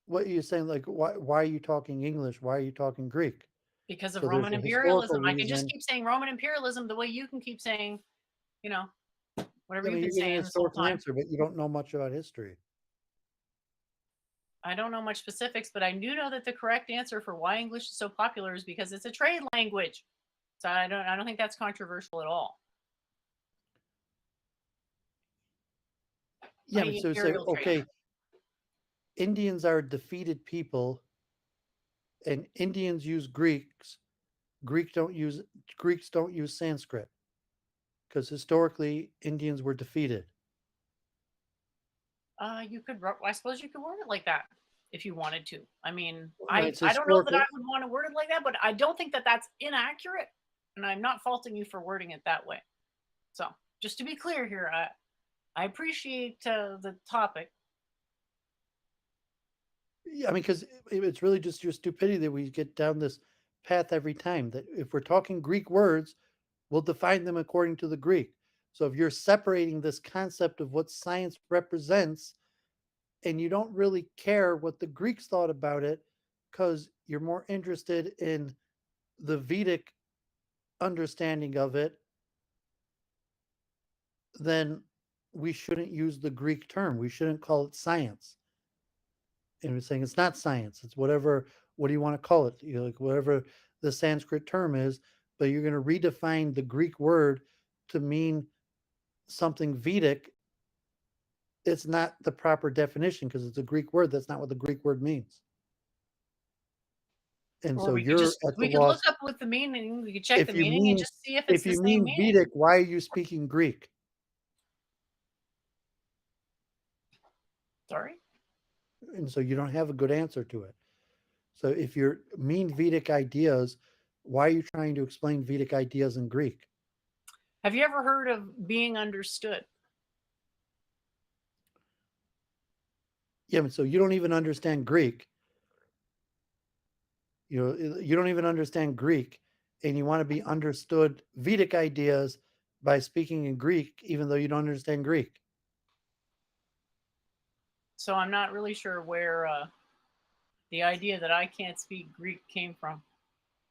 [SPEAKER 2] what you're saying, like, why are you talking English? Why are you talking Greek?
[SPEAKER 1] because of
[SPEAKER 2] So there's
[SPEAKER 1] Roman
[SPEAKER 2] a historical
[SPEAKER 1] imperialism. I can just
[SPEAKER 2] reason.
[SPEAKER 1] keep saying Roman imperialism the way you can keep saying, you know, whatever
[SPEAKER 2] I
[SPEAKER 1] you've
[SPEAKER 2] mean,
[SPEAKER 1] been
[SPEAKER 2] you're giving a
[SPEAKER 1] saying this whole
[SPEAKER 2] historical
[SPEAKER 1] time.
[SPEAKER 2] answer, but you don't know much about history.
[SPEAKER 1] I don't know much specifics, but I do know that the correct answer for why English is so popular is because it's a trade language. So I don't think that's controversial at all.
[SPEAKER 2] Yeah, I mean,
[SPEAKER 1] Mighty
[SPEAKER 2] so say,
[SPEAKER 1] imperial trade.
[SPEAKER 2] okay, Indians are defeated people, and Indians use Greeks. Greeks don't use Sanskrit because historically Indians were defeated.
[SPEAKER 1] I suppose you could word it like that if you wanted to. I mean,
[SPEAKER 2] Well,
[SPEAKER 1] I
[SPEAKER 2] it's
[SPEAKER 1] I don't know that I
[SPEAKER 2] historical.
[SPEAKER 1] would want to word it like that, but I don't think that that's inaccurate, and I'm not faulting you for wording it that way. So just to be clear here, I appreciate the topic.
[SPEAKER 2] Yeah, I mean, because it's really just your stupidity that we get down this path every time. That if we're talking Greek words, we'll define them according to the Greek. So if you're separating this concept of what science represents and you don't really care what the Greeks thought about it because you're more interested in the Vedic understanding of it, then we shouldn't use the Greek term. We shouldn't call it science. And we're saying it's not science. It's whatever. What do you want to call it? You know, like whatever the Sanskrit term is, but you're going to redefine the Greek word to mean something Vedic. It's not the proper definition because it's a Greek word. That's not what the Greek word means. And
[SPEAKER 1] Or
[SPEAKER 2] so you're at the
[SPEAKER 1] we could look
[SPEAKER 2] loss.
[SPEAKER 1] up what the meaning. We could check the
[SPEAKER 2] If you
[SPEAKER 1] meaning and
[SPEAKER 2] mean
[SPEAKER 1] just see if it's
[SPEAKER 2] if
[SPEAKER 1] the
[SPEAKER 2] you
[SPEAKER 1] same
[SPEAKER 2] mean
[SPEAKER 1] meaning.
[SPEAKER 2] Vedic, why are you speaking Greek?
[SPEAKER 1] Sorry.
[SPEAKER 2] And so you don't have a good answer to it. So if you mean Vedic ideas, why are you trying to explain Vedic ideas in Greek?
[SPEAKER 1] Have you ever heard of being understood?
[SPEAKER 2] Yeah, so you don't even understand Greek. You don't even understand Greek, and you want to be understood Vedic ideas by speaking in Greek, even though you don't understand Greek.
[SPEAKER 1] So I'm not really sure where the idea that I can't speak Greek came from.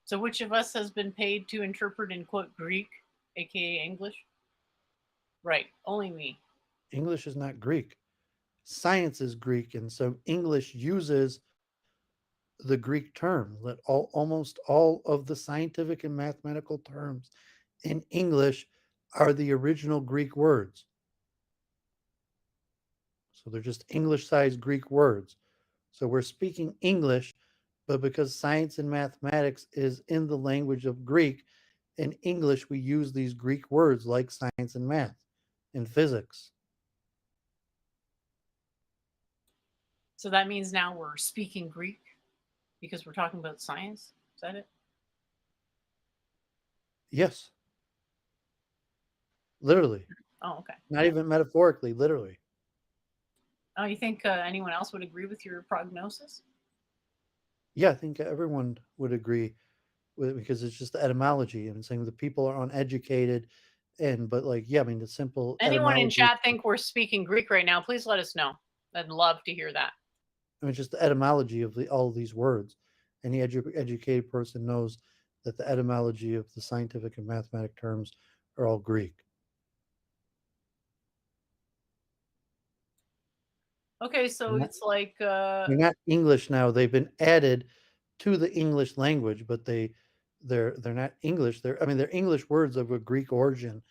[SPEAKER 1] So which of us has been paid to interpret and quote Greek, aka English? Right, only me.
[SPEAKER 2] English is not Greek. Science is Greek, and so English uses the Greek term. That almost all of the scientific and mathematical terms in English are the original Greek words. So they're just English sized Greek words. So we're speaking English, but because science and mathematics is in the language of Greek, in English we use these Greek words like science and math and physics.
[SPEAKER 1] So that means now we're speaking Greek because we're talking about science. Is that it?
[SPEAKER 2] Yes, literally.
[SPEAKER 1] Oh, okay.
[SPEAKER 2] Not
[SPEAKER 1] Yeah.
[SPEAKER 2] even metaphorically, literally.
[SPEAKER 1] Oh, you think anyone else would agree with your prognosis?
[SPEAKER 2] Yeah, I think everyone would agree with it because it's just the etymology and saying the people are uneducated and but like yeah, I mean the simple
[SPEAKER 1] Anyone in
[SPEAKER 2] etymology.
[SPEAKER 1] chat think we're speaking Greek right now? Please let us know. I'd love to hear that.
[SPEAKER 2] I mean just the etymology of all of these words. Any educated person knows that the etymology of the scientific and mathematic terms are all Greek.
[SPEAKER 1] Okay, so
[SPEAKER 2] They're not,
[SPEAKER 1] it's like
[SPEAKER 2] they're not English now. They've been added to the English language, but they're not English. They're I mean they're English words of a Greek origin.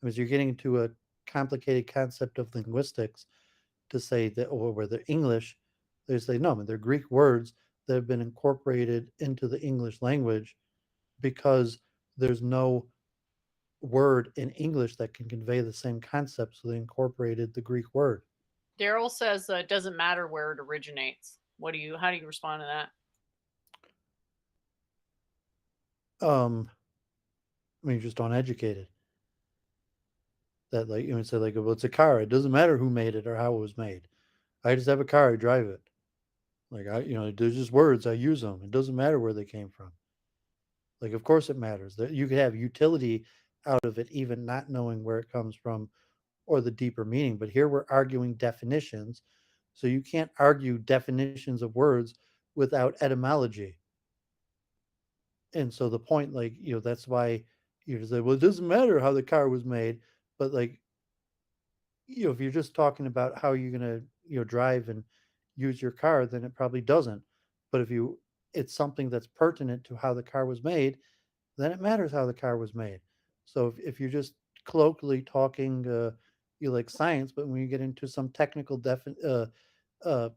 [SPEAKER 2] I mean, so you're getting into a complicated concept of linguistics to say that or where they're English, they say no, I mean they're Greek words that have been incorporated into the English language because there's no word in English that can convey the same concept, so they incorporated the Greek word.
[SPEAKER 1] Daryl says it doesn't matter where it originates. What do you? How do you respond to that?
[SPEAKER 2] I mean, you're just uneducated. That like you know, say like, well, it's a car. It doesn't matter who made it or how it was made. I just have a car. I drive it. Like there's just words. I use them. It doesn't matter where they came from. Like, of course, it matters that you could have utility out of it, even not knowing where it comes from or the deeper meaning. But here we're arguing definitions. So you can't argue definitions of words without etymology. And so the point, like, that's why you say, well, it doesn't matter how the car was made. But, like, if you're just talking about how you're going to, drive and use your car, then it probably doesn't. But if it's something that's pertinent to how the car was made, then it matters how the car was made. So if you're just colloquially talking, you like science, but when you get into some technical uh,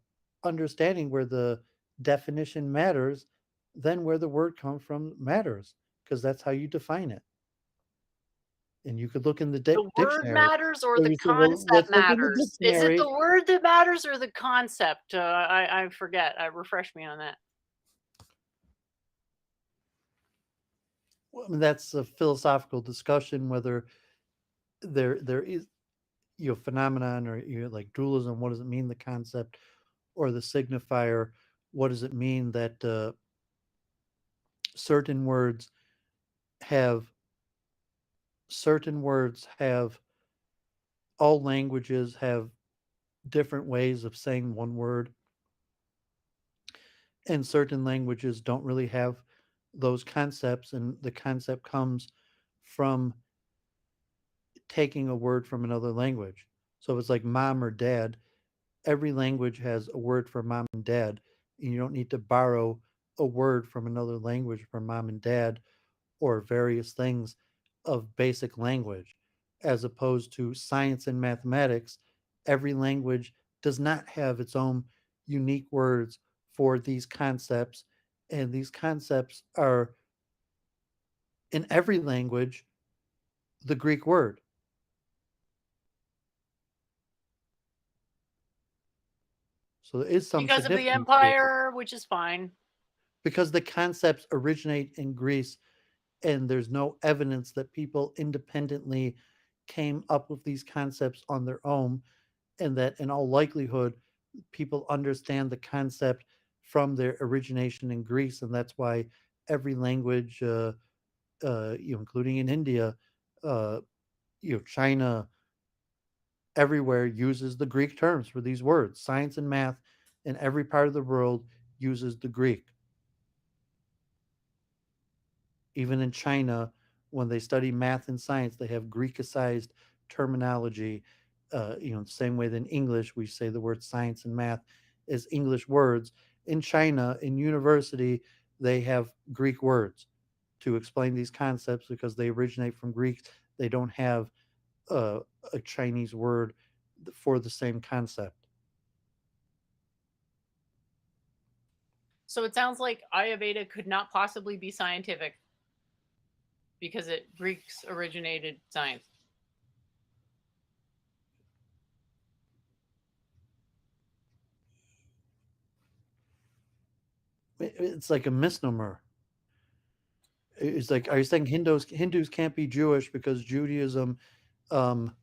[SPEAKER 2] understanding where the definition matters, then where the word comes from matters because that's how you define it. And you could look in the
[SPEAKER 1] The word
[SPEAKER 2] dictionary.
[SPEAKER 1] matters or
[SPEAKER 2] So
[SPEAKER 1] the
[SPEAKER 2] you say, well,
[SPEAKER 1] concept
[SPEAKER 2] let's look in the
[SPEAKER 1] matters? Is it
[SPEAKER 2] dictionary.
[SPEAKER 1] the word that matters or the concept? I forget. Refresh me on that.
[SPEAKER 2] Well, I mean, that's a philosophical discussion whether there is phenomenon or like dualism. What does it mean, the concept or the signifier? What does it mean that certain words have certain words have all languages have different ways of saying one word, and certain languages don't really have those concepts, and the concept comes from taking a word from another language. So if it's like mom or dad, every language has a word for mom and dad, and you don't need to borrow a word from another language for mom and dad or various things of basic language, as opposed to science and mathematics. Every language does not have its own unique words for these concepts, and these concepts are in every language the Greek word. So there is some
[SPEAKER 1] Because of the
[SPEAKER 2] significance to it
[SPEAKER 1] empire, which is fine.
[SPEAKER 2] because the concepts originate in Greece, and there's no evidence that people independently came up with these concepts on their own, and that in all likelihood people understand the concept from their origination in Greece, and that's why every language, including in India, uh, China, everywhere uses the Greek terms for these words. Science and math in every part of the world uses the Greek. Even in China, when they study math and science, they have Greekicized terminology. The same way that in English we say the word science and math as English words. In China, in university, they have Greek words to explain these concepts because they originate from Greek. They don't have uh, a Chinese word for the same concept.
[SPEAKER 1] So it sounds like Ayurveda could not possibly be scientific because it Greeks originated science.
[SPEAKER 2] It's like a misnomer. It's like, are you saying Hindus can't be Jewish because Judaism um,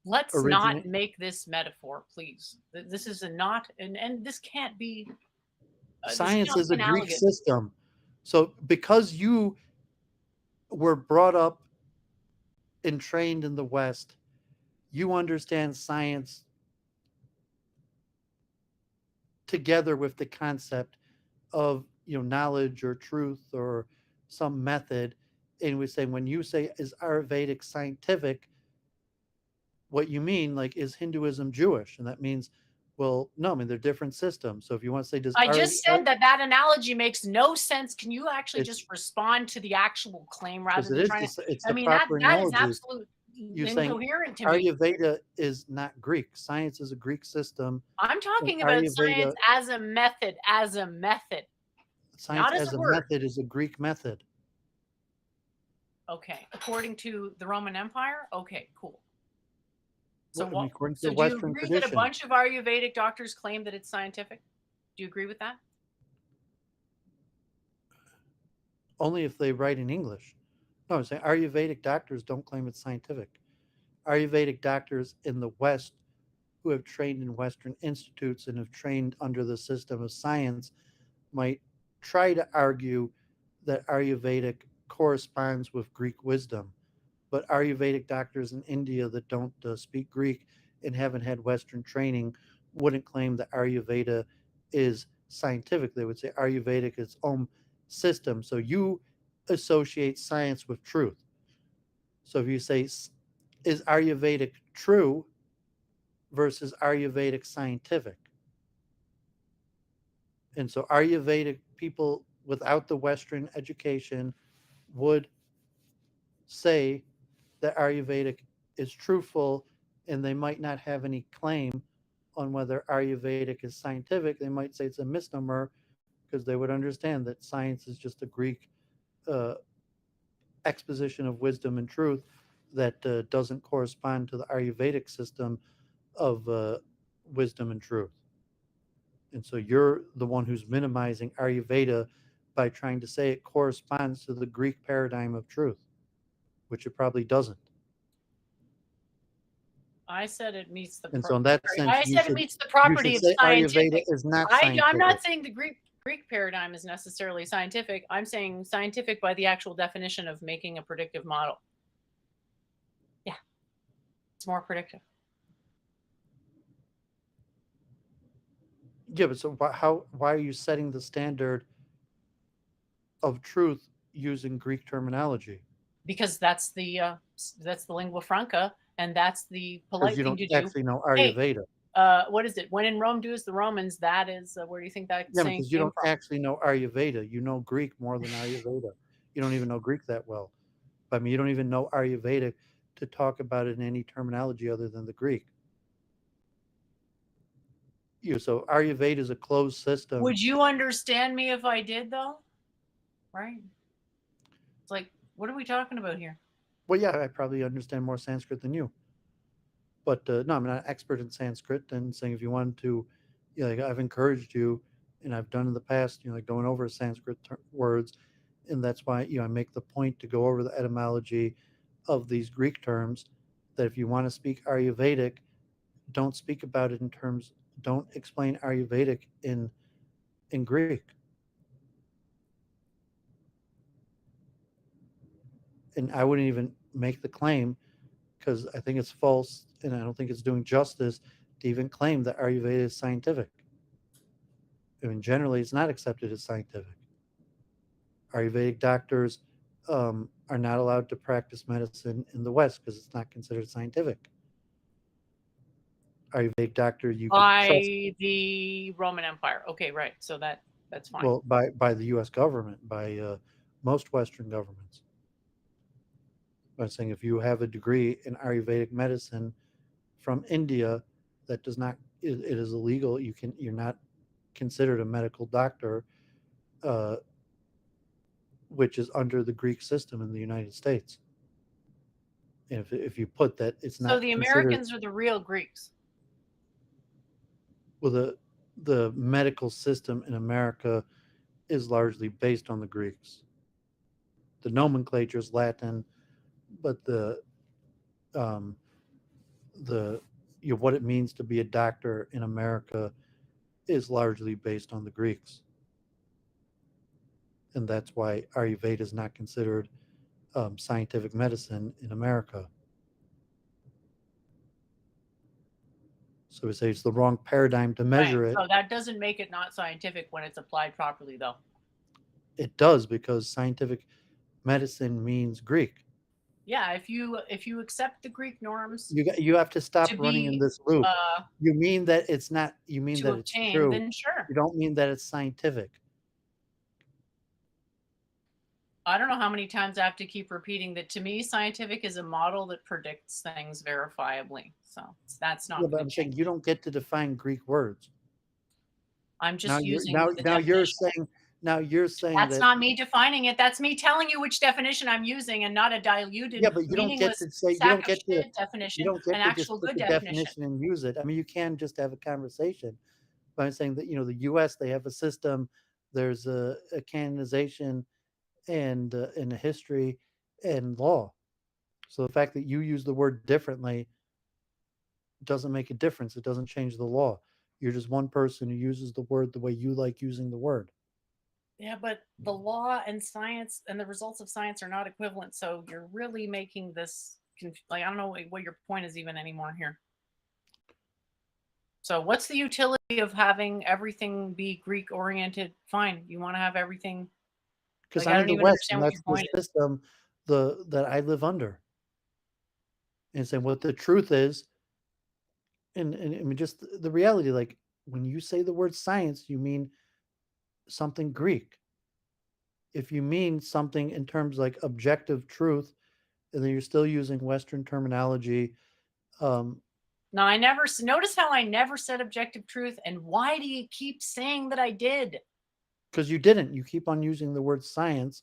[SPEAKER 1] Let's not
[SPEAKER 2] originate?
[SPEAKER 1] make this metaphor, please. This is a not, and this can't be. This
[SPEAKER 2] Science
[SPEAKER 1] cannot
[SPEAKER 2] is
[SPEAKER 1] be
[SPEAKER 2] a Greek
[SPEAKER 1] analogous.
[SPEAKER 2] system. So because you were brought up and trained in the West, you understand science together with the concept of knowledge or truth or some method. And we say, when you say is Ayurvedic scientific, what you mean, like, is Hinduism Jewish? And that means, well, no, I mean, they're different systems. So if you want to say, does
[SPEAKER 1] I just said that that analogy makes no sense. Can you actually
[SPEAKER 2] it's
[SPEAKER 1] just respond to the actual claim rather
[SPEAKER 2] because it
[SPEAKER 1] than
[SPEAKER 2] is
[SPEAKER 1] trying to?
[SPEAKER 2] it's
[SPEAKER 1] I
[SPEAKER 2] the
[SPEAKER 1] mean, that
[SPEAKER 2] proper
[SPEAKER 1] that is
[SPEAKER 2] analogy.
[SPEAKER 1] absolute
[SPEAKER 2] You're saying
[SPEAKER 1] incoherent to me.
[SPEAKER 2] Ayurveda is not Greek. Science is a Greek system,
[SPEAKER 1] I'm
[SPEAKER 2] and
[SPEAKER 1] talking about science
[SPEAKER 2] Ayurveda,
[SPEAKER 1] as a method,
[SPEAKER 2] science
[SPEAKER 1] not as
[SPEAKER 2] as
[SPEAKER 1] a
[SPEAKER 2] a
[SPEAKER 1] word.
[SPEAKER 2] method, is a Greek method.
[SPEAKER 1] Okay, according to the Roman Empire. Okay, cool. So
[SPEAKER 2] I mean,
[SPEAKER 1] what?
[SPEAKER 2] according to
[SPEAKER 1] So
[SPEAKER 2] the
[SPEAKER 1] do you
[SPEAKER 2] Western
[SPEAKER 1] agree that a
[SPEAKER 2] tradition,
[SPEAKER 1] bunch of Ayurvedic doctors claim that it's scientific? Do you agree with that?
[SPEAKER 2] only if they write in English. No, I'm saying Ayurvedic doctors don't claim it's scientific. Ayurvedic doctors in the West who have trained in Western institutes and have trained under the system of science might try to argue that Ayurvedic corresponds with Greek wisdom. But Ayurvedic doctors in India that don't speak Greek and haven't had Western training wouldn't claim that Ayurveda is scientific. They would say Ayurvedic is its own system. So you associate science with truth. So if you say, is Ayurvedic true versus Ayurvedic scientific? And so Ayurvedic people without the Western education would say that Ayurvedic is truthful, and they might not have any claim on whether Ayurvedic is scientific. They might say it's a misnomer because they would understand that science is just a Greek uh, exposition of wisdom and truth that doesn't correspond to the Ayurvedic system of wisdom and truth. And so you're the one who's minimizing Ayurveda by trying to say it corresponds to the Greek paradigm of truth, which it probably doesn't.
[SPEAKER 1] I said it meets the
[SPEAKER 2] And so in that
[SPEAKER 1] sorry,
[SPEAKER 2] sense,
[SPEAKER 1] I
[SPEAKER 2] you
[SPEAKER 1] said it
[SPEAKER 2] should
[SPEAKER 1] meets the
[SPEAKER 2] you should
[SPEAKER 1] property of
[SPEAKER 2] say Ayurveda
[SPEAKER 1] scientific.
[SPEAKER 2] is not
[SPEAKER 1] I'm
[SPEAKER 2] scientific.
[SPEAKER 1] not saying the Greek paradigm is necessarily scientific. I'm saying scientific by the actual definition of making a predictive model. Yeah, it's more predictive.
[SPEAKER 2] Yeah, but so why are you setting the standard of truth using Greek terminology?
[SPEAKER 1] Because that's the lingua franca, and that's the
[SPEAKER 2] Because
[SPEAKER 1] polite
[SPEAKER 2] you
[SPEAKER 1] thing
[SPEAKER 2] don't
[SPEAKER 1] to do.
[SPEAKER 2] actually know
[SPEAKER 1] Hey,
[SPEAKER 2] Ayurveda.
[SPEAKER 1] what is it? When in Rome, do as the Romans. That is where do you think that
[SPEAKER 2] Yeah,
[SPEAKER 1] saying
[SPEAKER 2] because you
[SPEAKER 1] came
[SPEAKER 2] don't
[SPEAKER 1] from?
[SPEAKER 2] actually know Ayurveda. You know Greek more than Ayurveda. You don't even know Greek that well. I mean, you don't even know Ayurveda to talk about it in any terminology other than the Greek. So Ayurveda is a closed system.
[SPEAKER 1] Would you understand me if I did, though? Right? It's like, what are we talking about here?
[SPEAKER 2] Well, yeah, I probably understand more Sanskrit than you, but no, I'm not an expert in Sanskrit. And saying if you wanted to, like I've encouraged you, and I've done in the past, like going over Sanskrit words, and that's why I make the point to go over the etymology of these Greek terms. That if you want to speak Ayurvedic, don't speak about it in terms don't explain Ayurvedic in Greek. And I wouldn't even make the claim because I think it's false and I don't think it's doing justice to even claim that Ayurveda is scientific. I mean, generally, it's not accepted as scientific. Ayurvedic doctors are not allowed to practice medicine in the West because it's not considered scientific. Ayurvedic doctor you could trust,
[SPEAKER 1] By the Roman Empire. Okay, right. So that's fine.
[SPEAKER 2] well, by the U.S. government, by most Western governments. I'm saying if you have a degree in Ayurvedic medicine from India, that does not it is illegal. You're not considered a medical doctor, uh, which is under the Greek system in the United States. And if you put that, it's
[SPEAKER 1] So
[SPEAKER 2] not
[SPEAKER 1] the
[SPEAKER 2] considered.
[SPEAKER 1] Americans are the real Greeks.
[SPEAKER 2] Well, the medical system in America is largely based on the Greeks. The nomenclature is Latin, but um, the what it means to be a doctor in America is largely based on the Greeks, and that's why Ayurveda is not considered scientific medicine in America. So we say it's the wrong paradigm to
[SPEAKER 1] Right.
[SPEAKER 2] measure it.
[SPEAKER 1] So that doesn't make it not scientific when it's applied properly, though.
[SPEAKER 2] It does because scientific medicine means Greek.
[SPEAKER 1] Yeah, if you accept the Greek norms
[SPEAKER 2] You have to stop
[SPEAKER 1] to
[SPEAKER 2] running in
[SPEAKER 1] be
[SPEAKER 2] this loop.
[SPEAKER 1] uh
[SPEAKER 2] You mean that it's not. You mean
[SPEAKER 1] to
[SPEAKER 2] that it's
[SPEAKER 1] obtain,
[SPEAKER 2] true.
[SPEAKER 1] then sure.
[SPEAKER 2] You don't mean that it's scientific.
[SPEAKER 1] I don't know how many times I have to keep repeating that to me, scientific is a model that predicts things verifiably. So that's
[SPEAKER 2] Yeah,
[SPEAKER 1] not
[SPEAKER 2] but
[SPEAKER 1] going
[SPEAKER 2] I'm
[SPEAKER 1] to
[SPEAKER 2] saying you
[SPEAKER 1] change.
[SPEAKER 2] don't get to define Greek words.
[SPEAKER 1] I'm
[SPEAKER 2] Now
[SPEAKER 1] just
[SPEAKER 2] you're
[SPEAKER 1] using the
[SPEAKER 2] now you're
[SPEAKER 1] definition.
[SPEAKER 2] saying
[SPEAKER 1] That's
[SPEAKER 2] that.
[SPEAKER 1] not me defining it. That's me telling you which definition I'm using and not a diluted,
[SPEAKER 2] Yeah, but you don't get
[SPEAKER 1] meaningless
[SPEAKER 2] to say
[SPEAKER 1] sack of shit
[SPEAKER 2] you
[SPEAKER 1] definition,
[SPEAKER 2] don't
[SPEAKER 1] an
[SPEAKER 2] get to just
[SPEAKER 1] actual
[SPEAKER 2] pick
[SPEAKER 1] good
[SPEAKER 2] a
[SPEAKER 1] definition.
[SPEAKER 2] definition and use it. I mean, you can just have a conversation. But I'm saying that the U.S. they have a system. There's a canonization and a history and law. So the fact that you use the word differently doesn't make a difference. It doesn't change the law. You're just one person who uses the word the way you like using the word.
[SPEAKER 1] Yeah, but the law and science and the results of science are not equivalent. So you're really making this like I don't know what your point is even anymore here. So what's the utility of having everything be Greek oriented? Fine, you want to have everything
[SPEAKER 2] Because
[SPEAKER 1] like I
[SPEAKER 2] I'm in
[SPEAKER 1] don't
[SPEAKER 2] the
[SPEAKER 1] even
[SPEAKER 2] West
[SPEAKER 1] understand
[SPEAKER 2] and
[SPEAKER 1] what your
[SPEAKER 2] that's the
[SPEAKER 1] point is.
[SPEAKER 2] system that I live under. And saying what the truth is, and I mean just the reality, like when you say the word science, you mean something Greek. If you mean something in terms like objective truth, and then you're still using Western terminology, um,
[SPEAKER 1] Now I never notice how I never said objective truth, and why do you keep saying that I did?
[SPEAKER 2] because you didn't. You keep on using the word science,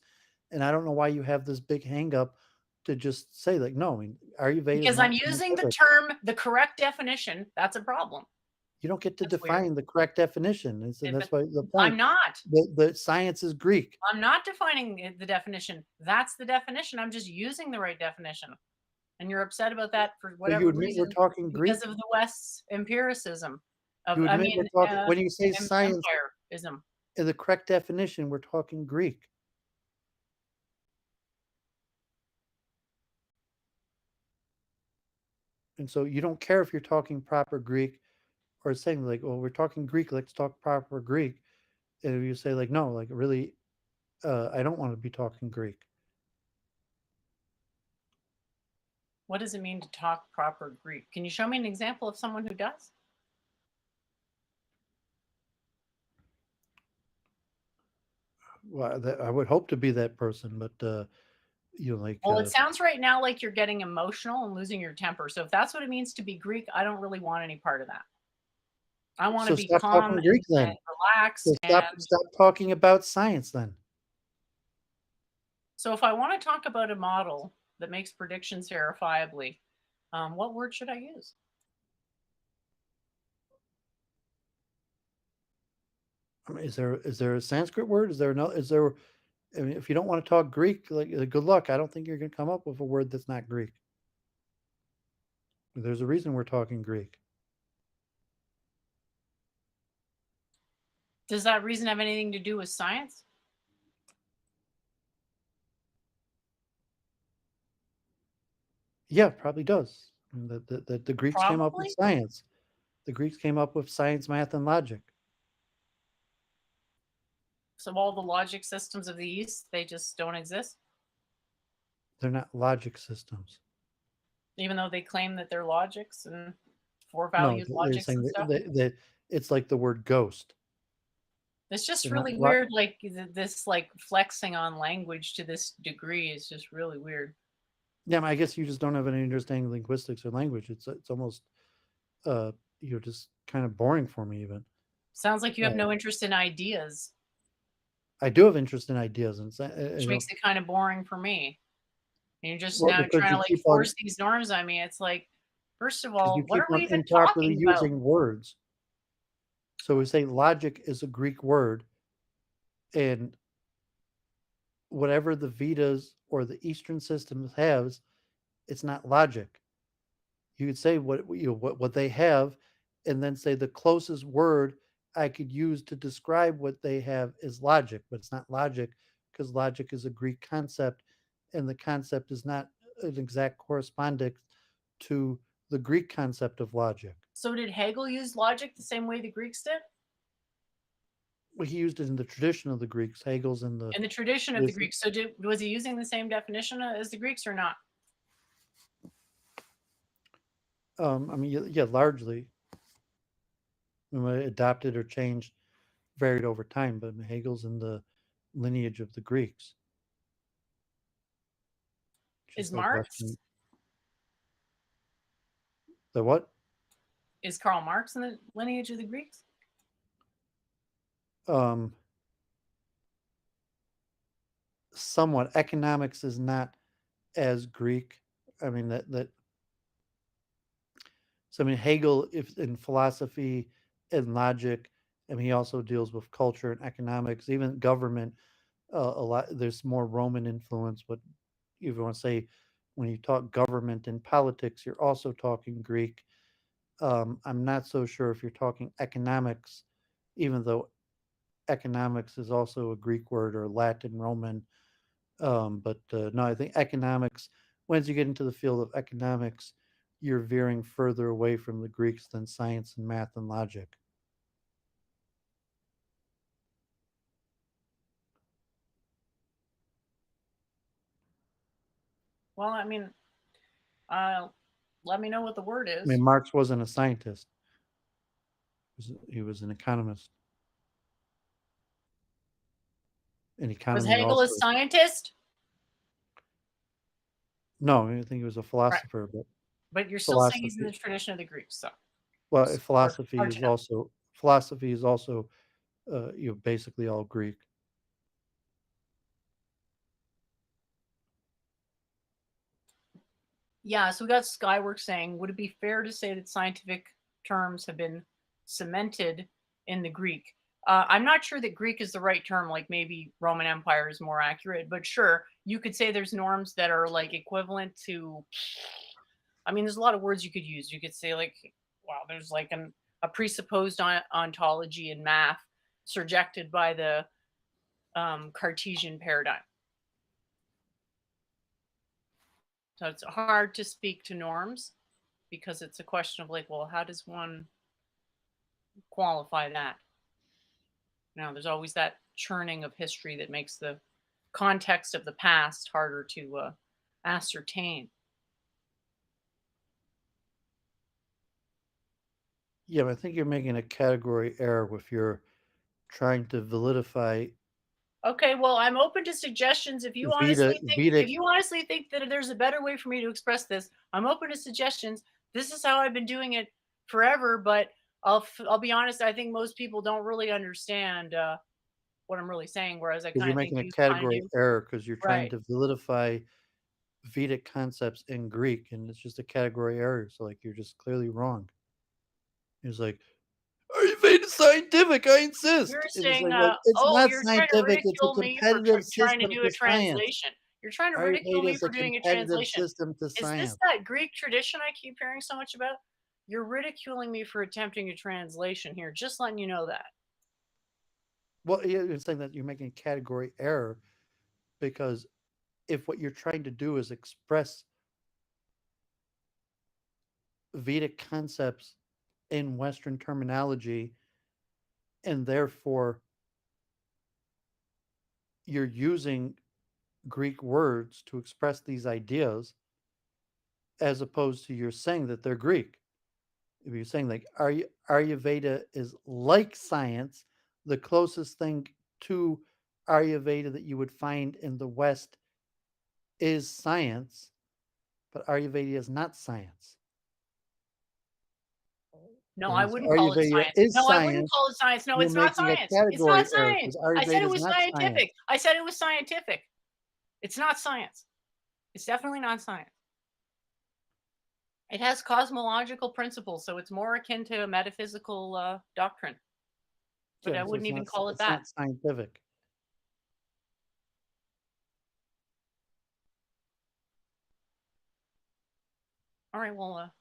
[SPEAKER 2] and I don't know why you have this big hang up to just say like, no, I mean, Ayurveda is
[SPEAKER 1] Because I'm
[SPEAKER 2] not
[SPEAKER 1] using the
[SPEAKER 2] scientific.
[SPEAKER 1] term the correct definition. That's a problem.
[SPEAKER 2] You don't get to
[SPEAKER 1] That's weird.
[SPEAKER 2] define the correct definition, and
[SPEAKER 1] But
[SPEAKER 2] that's why the
[SPEAKER 1] I'm
[SPEAKER 2] point.
[SPEAKER 1] not.
[SPEAKER 2] The science is Greek.
[SPEAKER 1] I'm not defining the definition. That's the definition. I'm just using the right definition. And you're upset about that for
[SPEAKER 2] But you
[SPEAKER 1] whatever
[SPEAKER 2] admit we're
[SPEAKER 1] reason
[SPEAKER 2] talking
[SPEAKER 1] because
[SPEAKER 2] Greek.
[SPEAKER 1] of the West's empiricism of,
[SPEAKER 2] You
[SPEAKER 1] I
[SPEAKER 2] admit we're
[SPEAKER 1] mean,
[SPEAKER 2] talking when you say science
[SPEAKER 1] empirism.
[SPEAKER 2] in the correct definition, we're talking Greek. And so you don't care if you're talking proper Greek or saying like, well, we're talking Greek, let's talk proper Greek. And if you say like, no, like really, I don't want to be talking Greek.
[SPEAKER 1] What does it mean to talk proper Greek? Can you show me an example of someone who does?
[SPEAKER 2] Well, I would hope to be that person, but like,
[SPEAKER 1] Well, it sounds right now like you're getting emotional and losing your temper. So if that's what it means to be Greek, I don't really want any part of that. I want to
[SPEAKER 2] so
[SPEAKER 1] be
[SPEAKER 2] stop
[SPEAKER 1] calm
[SPEAKER 2] talking Greek
[SPEAKER 1] and
[SPEAKER 2] then. So
[SPEAKER 1] relaxed. And
[SPEAKER 2] stop talking about science then.
[SPEAKER 1] so if I want to talk about a model that makes predictions verifiably, what word should I use?
[SPEAKER 2] I mean, is there a Sanskrit word? Is there no? Is there? I mean, if you don't want to talk Greek, like good luck. I don't think you're going to come up with a word that's not Greek. There's a reason we're talking Greek.
[SPEAKER 1] Does that reason have anything to do with science?
[SPEAKER 2] Yeah, probably does. And the Greeks came up with
[SPEAKER 1] Probably.
[SPEAKER 2] science. The Greeks came up with science, math, and logic.
[SPEAKER 1] So all the logic systems of the East, they just don't exist,
[SPEAKER 2] They're not logic systems.
[SPEAKER 1] even though they claim that they're logics and four
[SPEAKER 2] No,
[SPEAKER 1] values
[SPEAKER 2] they're
[SPEAKER 1] logics
[SPEAKER 2] saying
[SPEAKER 1] and stuff.
[SPEAKER 2] that it's like the word ghost.
[SPEAKER 1] It's just
[SPEAKER 2] They're not
[SPEAKER 1] really weird. Like this, like flexing on language to this degree is just really weird.
[SPEAKER 2] Yeah, I guess you just don't have any understanding of linguistics or language. It's almost uh just kind of boring for me even.
[SPEAKER 1] Sounds like you
[SPEAKER 2] Uh,
[SPEAKER 1] have no interest in ideas,
[SPEAKER 2] I do have interest in ideas, and
[SPEAKER 1] which makes it kind of boring for me. And you're just
[SPEAKER 2] well,
[SPEAKER 1] now
[SPEAKER 2] because
[SPEAKER 1] trying to
[SPEAKER 2] you
[SPEAKER 1] like
[SPEAKER 2] keep on
[SPEAKER 1] force these norms on me. It's like, first of
[SPEAKER 2] because you
[SPEAKER 1] all, what
[SPEAKER 2] keep
[SPEAKER 1] are we
[SPEAKER 2] on
[SPEAKER 1] even
[SPEAKER 2] improperly
[SPEAKER 1] talking about?
[SPEAKER 2] using words. So we say logic is a Greek word, and whatever the Vedas or the Eastern systems has, it's not logic. You could say what they have, and then say the closest word I could use to describe what they have is logic, but it's not logic because logic is a Greek concept, and the concept is not an exact correspondence to the Greek concept of logic.
[SPEAKER 1] So did Hegel use logic the same way the Greeks did?
[SPEAKER 2] Well, he used it in the tradition of the Greeks. Hegel's in the
[SPEAKER 1] In the tradition of the
[SPEAKER 2] tradition.
[SPEAKER 1] Greeks. So was he using the same definition as the Greeks or not?
[SPEAKER 2] I mean, yeah, largely adopted or changed, varied over time. But Hegel's in the lineage of the Greeks,
[SPEAKER 1] Is
[SPEAKER 2] just like
[SPEAKER 1] Marx?
[SPEAKER 2] Western. The what?
[SPEAKER 1] Is Karl Marx in the lineage of the Greeks?
[SPEAKER 2] Um, Somewhat. Economics is not as Greek. I mean that. So I mean Hegel, if in philosophy and logic, and he also deals with culture and economics, even government. A lot. There's more Roman influence, but if you want to say when you talk government and politics, you're also talking Greek. I'm not so sure if you're talking economics, even though economics is also a Greek word or Latin Roman. But no, I think economics, once you get into the field of economics, you're veering further away from the Greeks than science and math and logic.
[SPEAKER 1] Well, I mean, uh, let me know what the word
[SPEAKER 2] I mean,
[SPEAKER 1] is.
[SPEAKER 2] Marx wasn't a scientist, he was an economist. And
[SPEAKER 1] Was
[SPEAKER 2] economy
[SPEAKER 1] Hegel a
[SPEAKER 2] also.
[SPEAKER 1] scientist?
[SPEAKER 2] No, I think he was a
[SPEAKER 1] Right.
[SPEAKER 2] philosopher, but
[SPEAKER 1] But you're still saying he's in
[SPEAKER 2] philosophy.
[SPEAKER 1] the tradition of the Greeks, so
[SPEAKER 2] Well,
[SPEAKER 1] it's hard to know.
[SPEAKER 2] philosophy is also basically all Greek.
[SPEAKER 1] Yeah, so we got Skywork saying, would it be fair to say that scientific terms have been cemented in the Greek? I'm not sure that Greek is the right term. Like maybe Roman Empire is more accurate, but sure, you could say there's norms that are like equivalent to. I mean, there's a lot of words you could use. You could say like, wow, there's like a presupposed ontology in math, surjected by the Cartesian paradigm. So it's hard to speak to norms because it's a question of like, well, how does one qualify that? Now, there's always that churning of history that makes the context of the past harder to ascertain.
[SPEAKER 2] Yeah, but I think you're making a category error if you're trying to validify
[SPEAKER 1] Okay, well, I'm open to suggestions. If
[SPEAKER 2] Vedic.
[SPEAKER 1] you honestly think that there's a better way for me to express this, I'm open to suggestions. This is how I've been doing it forever, but I'll be honest. I think most people don't really understand what I'm really saying, whereas I
[SPEAKER 2] Because
[SPEAKER 1] kind
[SPEAKER 2] you're
[SPEAKER 1] of think
[SPEAKER 2] making a
[SPEAKER 1] you kind of
[SPEAKER 2] category
[SPEAKER 1] do.
[SPEAKER 2] error because you're trying
[SPEAKER 1] Right.
[SPEAKER 2] to validify Vedic concepts in Greek, and it's just a category error. So like you're just clearly wrong. It's like, are you Vedic scientific? I
[SPEAKER 1] You're
[SPEAKER 2] insist. And it's
[SPEAKER 1] saying,
[SPEAKER 2] like, well, it's
[SPEAKER 1] "Oh,
[SPEAKER 2] not
[SPEAKER 1] you're trying to
[SPEAKER 2] scientific. It's a
[SPEAKER 1] ridicule me for
[SPEAKER 2] competitive
[SPEAKER 1] trying to
[SPEAKER 2] system
[SPEAKER 1] do a
[SPEAKER 2] to science.
[SPEAKER 1] translation. You're trying to ridicule
[SPEAKER 2] Ayurveda
[SPEAKER 1] me
[SPEAKER 2] is a
[SPEAKER 1] for doing a
[SPEAKER 2] competitive
[SPEAKER 1] translation.
[SPEAKER 2] system to
[SPEAKER 1] Is this
[SPEAKER 2] science.
[SPEAKER 1] that Greek tradition I keep hearing so much about? You're ridiculing me for attempting a translation here, just letting you know that."
[SPEAKER 2] Well, you're saying that you're making a category error because if what you're trying to do is express Vedic concepts in Western terminology, and therefore you're using Greek words to express these ideas, as opposed to you're saying that they're Greek. If you're saying like Ayurveda is like science, the closest thing to Ayurveda that you would find in the West is science, but Ayurveda is not science.
[SPEAKER 1] No, I
[SPEAKER 2] And so
[SPEAKER 1] wouldn't call it
[SPEAKER 2] Ayurveda
[SPEAKER 1] science.
[SPEAKER 2] is
[SPEAKER 1] No, I wouldn't
[SPEAKER 2] science.
[SPEAKER 1] call it science. No,
[SPEAKER 2] You're
[SPEAKER 1] it's not
[SPEAKER 2] making a
[SPEAKER 1] science. It's not
[SPEAKER 2] category error
[SPEAKER 1] science.
[SPEAKER 2] because
[SPEAKER 1] I said
[SPEAKER 2] Ayurveda
[SPEAKER 1] it
[SPEAKER 2] is
[SPEAKER 1] was
[SPEAKER 2] not science.
[SPEAKER 1] scientific. I said it was scientific. It's not science. It's definitely not science. It has cosmological principles, so it's more akin to a metaphysical doctrine. But
[SPEAKER 2] Yeah,
[SPEAKER 1] I
[SPEAKER 2] so
[SPEAKER 1] wouldn't even call it
[SPEAKER 2] it's
[SPEAKER 1] that.
[SPEAKER 2] not scientific.
[SPEAKER 1] All right, well,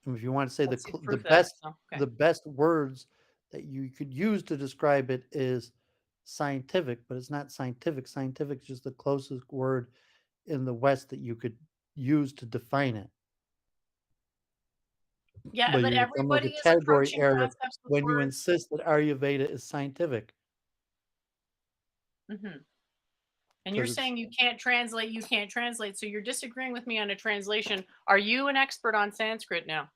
[SPEAKER 2] And if you want to say
[SPEAKER 1] let's see the
[SPEAKER 2] the
[SPEAKER 1] proof of that.
[SPEAKER 2] best
[SPEAKER 1] So, okay.
[SPEAKER 2] the best words that you could use to describe it is scientific, but it's not scientific. Scientific is just the closest word in the West that you could use to define it.
[SPEAKER 1] Yeah,
[SPEAKER 2] But
[SPEAKER 1] but
[SPEAKER 2] you come like
[SPEAKER 1] everybody
[SPEAKER 2] a
[SPEAKER 1] is
[SPEAKER 2] category
[SPEAKER 1] approaching
[SPEAKER 2] error
[SPEAKER 1] concepts with
[SPEAKER 2] when you
[SPEAKER 1] words.
[SPEAKER 2] insist that Ayurveda is scientific
[SPEAKER 1] Hmm. And you're
[SPEAKER 2] because it's
[SPEAKER 1] saying you can't translate. So you're disagreeing with me on a translation. Are you an expert on Sanskrit now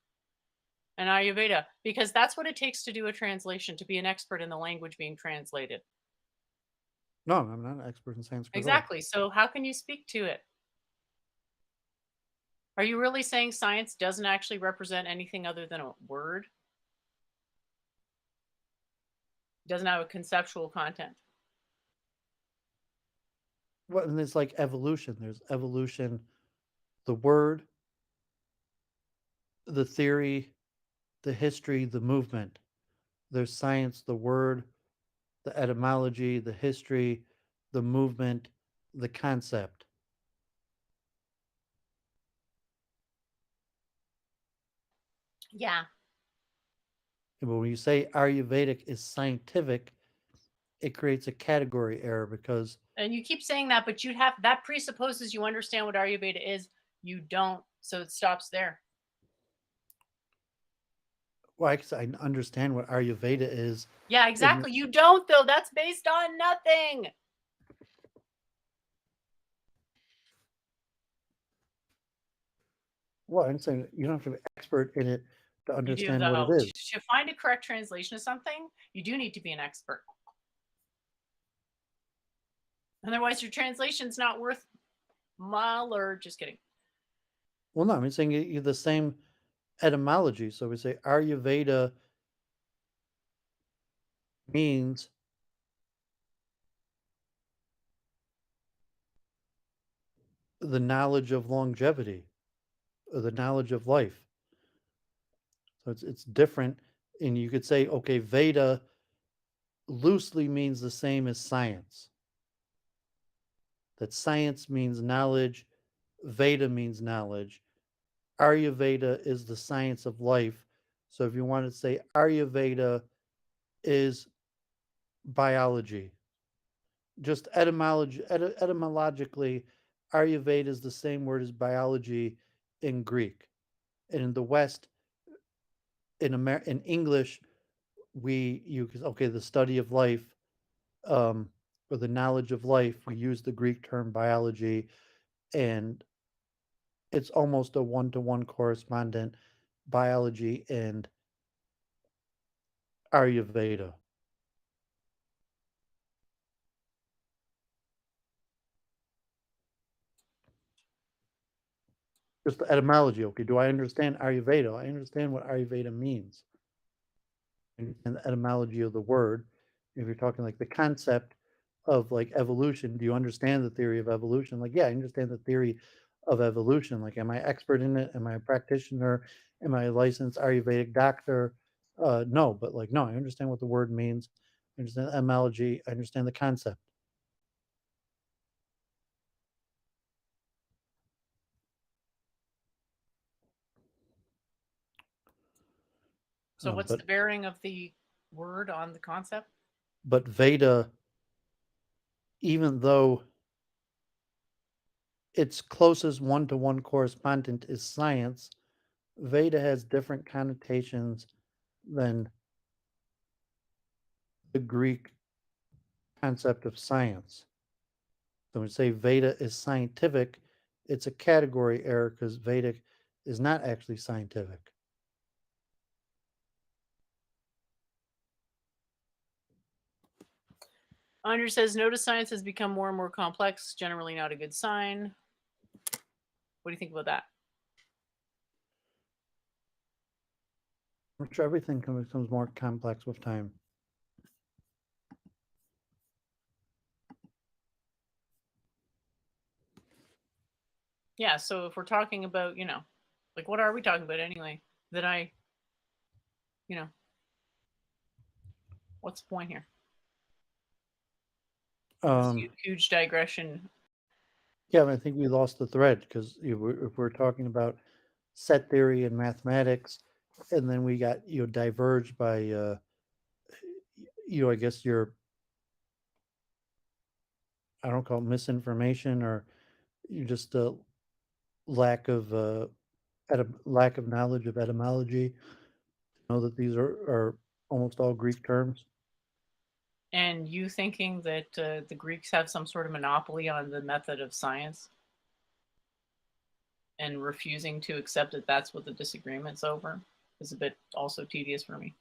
[SPEAKER 1] and Ayurveda? Because that's what it takes to do a translation, to be an expert in the language being translated.
[SPEAKER 2] no, I'm not an expert in Sanskrit at all.
[SPEAKER 1] Exactly. So how can you speak to it? Are you really saying science doesn't actually represent anything other than a word? Doesn't have a conceptual content?
[SPEAKER 2] Well, and it's like evolution. There's evolution, the word, the theory, the history, the movement. There's science, the word, the etymology, the history, the movement, the concept.
[SPEAKER 1] Yeah.
[SPEAKER 2] But when you say Ayurvedic is scientific, it creates a category error because,
[SPEAKER 1] And you keep saying that, but you'd have that presupposes you understand what Ayurveda is. You don't. So it stops there.
[SPEAKER 2] well, I understand what Ayurveda is.
[SPEAKER 1] Yeah,
[SPEAKER 2] And,
[SPEAKER 1] exactly. You don't, though. That's based on nothing.
[SPEAKER 2] well, I'm saying you don't have to be an expert in it to
[SPEAKER 1] You do,
[SPEAKER 2] understand what it
[SPEAKER 1] though.
[SPEAKER 2] is.
[SPEAKER 1] To find a correct translation of something, you do need to be an expert. Otherwise, your translation's not worth mile or just kidding.
[SPEAKER 2] Well, no, I'm saying you the same etymology. So we say Ayurveda means the knowledge of longevity, or the knowledge of life. So it's different. And you could say, okay, Veda loosely means the same as science. That science means knowledge, Veda means knowledge. Ayurveda is the science of life. So if you want to say Ayurveda is biology, just etymologically, Ayurveda is the same word as biology in Greek. And in the West, in English, okay, the study of life, um, or the knowledge of life, we use the Greek term biology, and it's almost a one-to-one correspondent, biology and Ayurveda. Just the etymology. Okay, do I understand Ayurveda? I understand what Ayurveda means. And the etymology of the word. If you're talking like the concept of like evolution, do you understand the theory of evolution? Like, yeah, I understand the theory of evolution. Like, am I expert in it? Am I a practitioner? Am I a licensed Ayurvedic doctor? No, but like, no, I understand what the word means. I understand the etymology. I understand the concept.
[SPEAKER 1] So, what's
[SPEAKER 2] But
[SPEAKER 1] the bearing of the word on the concept?
[SPEAKER 2] But Veda, even though its closest one-to-one correspondent is science, Veda has different connotations than the Greek concept of science. So when we say Veda is scientific, it's a category error because Vedic is not actually scientific.
[SPEAKER 1] Andre says, notice science has become more and more complex, generally not a good sign. What do you think about that?
[SPEAKER 2] I'm sure everything becomes more complex with time.
[SPEAKER 1] Yeah, so if we're talking about, like what are we talking about anyway? What's the point here? Huge digression.
[SPEAKER 2] Yeah, I think we lost the thread because if we're talking about set theory and mathematics, and then we got diverged by I guess your I don't call it misinformation or you just a lack of lack of knowledge of etymology. Know that these are almost all Greek terms.
[SPEAKER 1] And you thinking that the Greeks have some sort of monopoly on the method of science and refusing to accept that that's what the disagreement's over is a bit also tedious for me.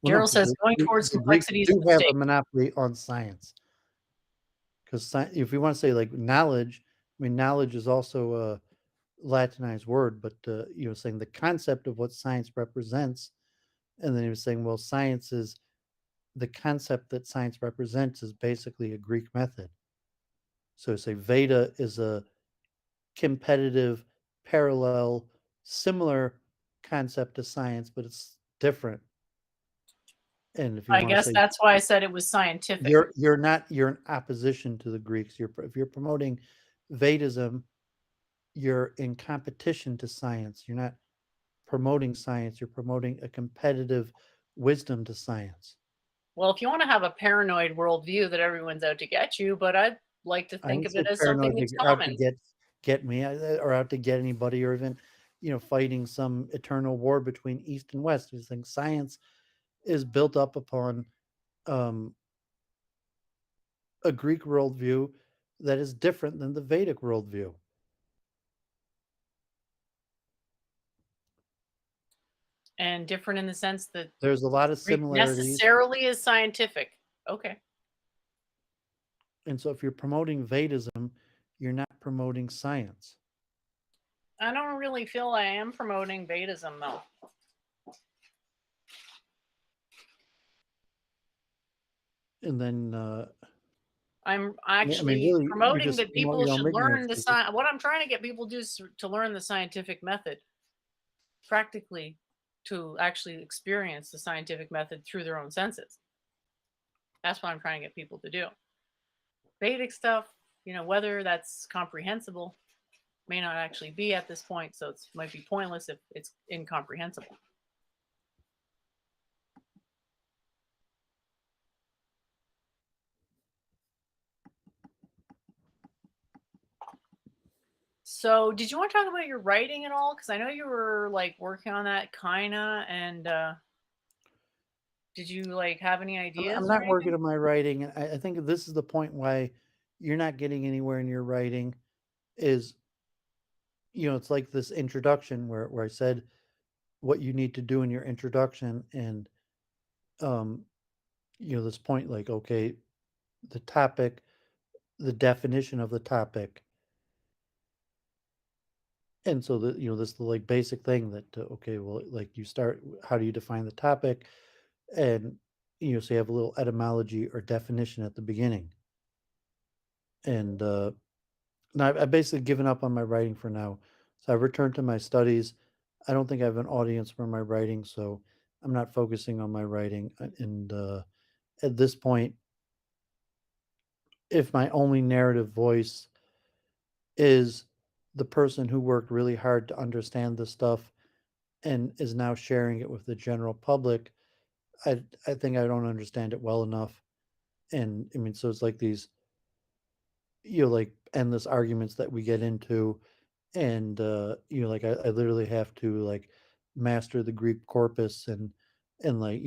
[SPEAKER 2] Well,
[SPEAKER 1] Daryl says going towards
[SPEAKER 2] the Greeks
[SPEAKER 1] complexity is a
[SPEAKER 2] do have a
[SPEAKER 1] mistake.
[SPEAKER 2] monopoly on science. Because if you want to say like knowledge, I mean, knowledge is also a Latinized word, but saying the concept of what science represents, and then he was saying, well, science is the concept that science represents is basically a Greek method. So say Veda is a competitive, parallel, similar concept to science, but it's different. And if you
[SPEAKER 1] I
[SPEAKER 2] want to
[SPEAKER 1] guess
[SPEAKER 2] say
[SPEAKER 1] that's why I said it was scientific.
[SPEAKER 2] you're in opposition to the Greeks. If you're promoting Vedism, you're in competition to science. You're not promoting science. You're promoting a competitive wisdom to science.
[SPEAKER 1] Well, if you want to have a paranoid worldview that everyone's out to get you, but I'd like to
[SPEAKER 2] I
[SPEAKER 1] think
[SPEAKER 2] didn't
[SPEAKER 1] of
[SPEAKER 2] say
[SPEAKER 1] it as something
[SPEAKER 2] paranoid
[SPEAKER 1] that's
[SPEAKER 2] out to
[SPEAKER 1] common.
[SPEAKER 2] get me or out to get anybody or even fighting some eternal war between East and West. I just think science is built up upon um, a Greek worldview that is different than the Vedic worldview.
[SPEAKER 1] And different in the sense that
[SPEAKER 2] There's a lot of
[SPEAKER 1] Greek
[SPEAKER 2] similarities.
[SPEAKER 1] necessarily is scientific. Okay.
[SPEAKER 2] And so if you're promoting Vedism, you're not promoting science.
[SPEAKER 1] I don't really feel I am promoting Vedism though.
[SPEAKER 2] And then
[SPEAKER 1] I'm actually
[SPEAKER 2] really, you're
[SPEAKER 1] promoting
[SPEAKER 2] just
[SPEAKER 1] that
[SPEAKER 2] promoting
[SPEAKER 1] people
[SPEAKER 2] your own
[SPEAKER 1] should learn
[SPEAKER 2] ignorance.
[SPEAKER 1] the science. What I'm trying to get people to do is to learn the scientific method practically, to actually experience the scientific method through their own senses. That's what I'm trying to get people to do. Vedic stuff, whether that's comprehensible may not actually be at this point, so it might be pointless if it's incomprehensible. So, did you want to talk about your writing at all? Because I know you were like working on that kinda, and did you like have any ideas?
[SPEAKER 2] I'm not working on my writing, and I think this is the point why you're not getting anywhere in your writing. Is it's like this introduction where I said what you need to do in your introduction, and um, this point like okay, the topic, the definition of the topic, and so this the like basic thing that okay, well, like you start, how do you define the topic, and so you have a little etymology or definition at the beginning, and now I've basically given up on my writing for now, so I've returned to my studies. I don't think I have an audience for my writing, so I'm not focusing on my writing, and at this point, if my only narrative voice is the person who worked really hard to understand the stuff and is now sharing it with the general public, I think I don't understand it well enough. And I mean, so it's like these, like endless arguments that we get into. And, like I literally have to like master the Greek corpus and like,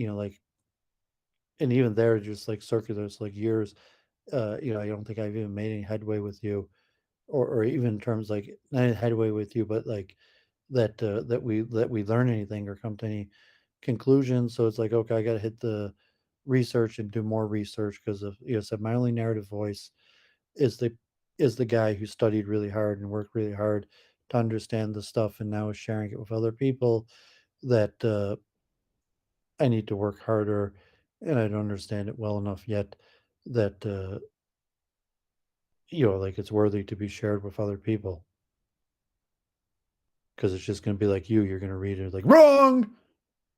[SPEAKER 2] and even there, just like circular, it's like years. I don't think I've even made any headway with you, or even in terms like not any headway with you, but like that we learn anything or come to any conclusions. So it's like, okay, I got to hit the research and do more research because of said my only narrative voice is the guy who studied really hard and worked really hard to understand the stuff and now is sharing it with other people that I need to work harder and I don't understand it well enough yet that like it's worthy to be shared with other people because it's just going to be like you're going to read it like wrong.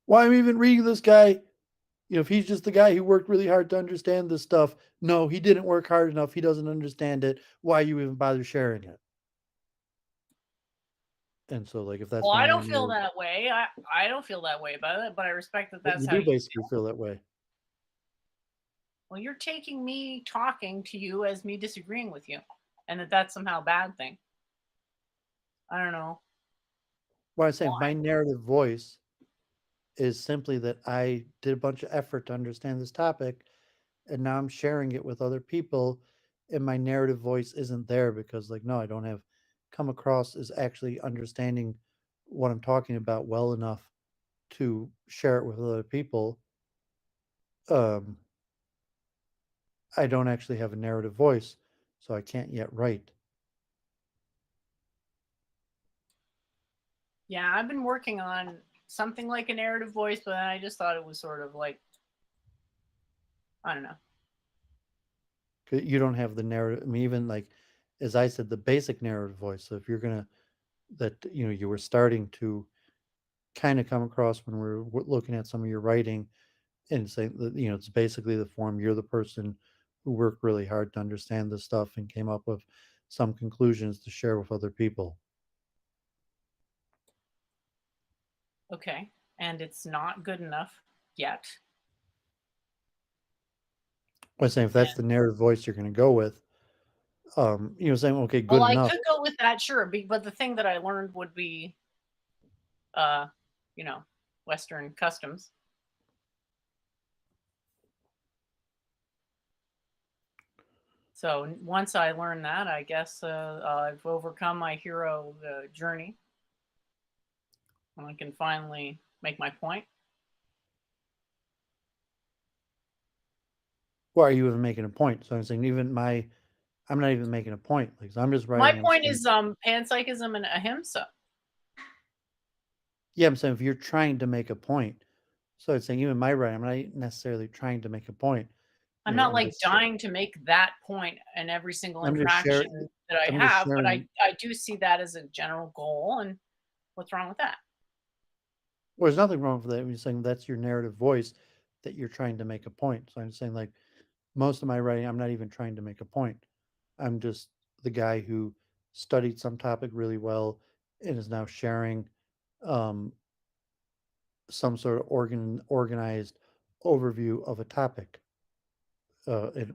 [SPEAKER 2] Why am I even reading this guy? If he's just the guy who worked really hard to understand this stuff, no, he didn't work hard enough. He doesn't understand it. Why you even bother sharing it? And so, like, if
[SPEAKER 1] Well,
[SPEAKER 2] that's my
[SPEAKER 1] I
[SPEAKER 2] only
[SPEAKER 1] don't feel
[SPEAKER 2] narrative,
[SPEAKER 1] that way. I don't feel that way about it, but I respect that
[SPEAKER 2] but
[SPEAKER 1] that's
[SPEAKER 2] you
[SPEAKER 1] how
[SPEAKER 2] do
[SPEAKER 1] you
[SPEAKER 2] basically
[SPEAKER 1] feel.
[SPEAKER 2] feel that way.
[SPEAKER 1] Well, you're taking me talking to you as me disagreeing with you, and that's somehow a bad thing. I don't know
[SPEAKER 2] What I'm saying, my
[SPEAKER 1] why.
[SPEAKER 2] narrative voice is simply that I did a bunch of effort to understand this topic, and now I'm sharing it with other people, and my narrative voice isn't there because, like, no, I don't have come across as actually understanding what I'm talking about well enough to share it with other people. Um, I don't actually have a narrative voice, so I can't yet write.
[SPEAKER 1] Yeah, I've been working on something like a narrative voice, but I just thought it was sort of like, I don't know.
[SPEAKER 2] 'Cause you don't have the narrative. I mean, even like, as I said, the basic narrative voice. So if you're gonna that you were starting to kind of come across when we're looking at some of your writing and saying that it's basically the form. You're the person who worked really hard to understand this stuff and came up with some conclusions to share with other people.
[SPEAKER 1] Okay. And it's not good enough yet.
[SPEAKER 2] I'm saying if that's
[SPEAKER 1] And
[SPEAKER 2] the narrative voice you're going to go with, saying okay, good
[SPEAKER 1] well, I
[SPEAKER 2] enough.
[SPEAKER 1] could go with that, sure, but the thing that I learned would be uh, you know, Western customs. So once I learn that, I guess I've overcome my hero journey, and I can finally make my point.
[SPEAKER 2] Why are you even making a point? So I'm saying I'm not even making a point. Like so I'm just
[SPEAKER 1] My
[SPEAKER 2] writing. I'm
[SPEAKER 1] point
[SPEAKER 2] saying
[SPEAKER 1] is panpsychism and ahimsa.
[SPEAKER 2] yeah. I'm saying if you're trying to make a point, so it's saying even my writing, I'm not necessarily trying to make a point.
[SPEAKER 1] I'm not
[SPEAKER 2] I'm
[SPEAKER 1] like
[SPEAKER 2] just
[SPEAKER 1] dying to make that point in every single
[SPEAKER 2] I'm just sharing.
[SPEAKER 1] interaction that I
[SPEAKER 2] I'm just
[SPEAKER 1] have, but
[SPEAKER 2] sharing.
[SPEAKER 1] I do see that as a general goal. And what's wrong with that?
[SPEAKER 2] Well, there's nothing wrong with that. You're saying that's your narrative voice that you're trying to make a point. So I'm saying like most of my writing, I'm not even trying to make a point. I'm just the guy who studied some topic really well and is now sharing um, some sort of organized overview of a topic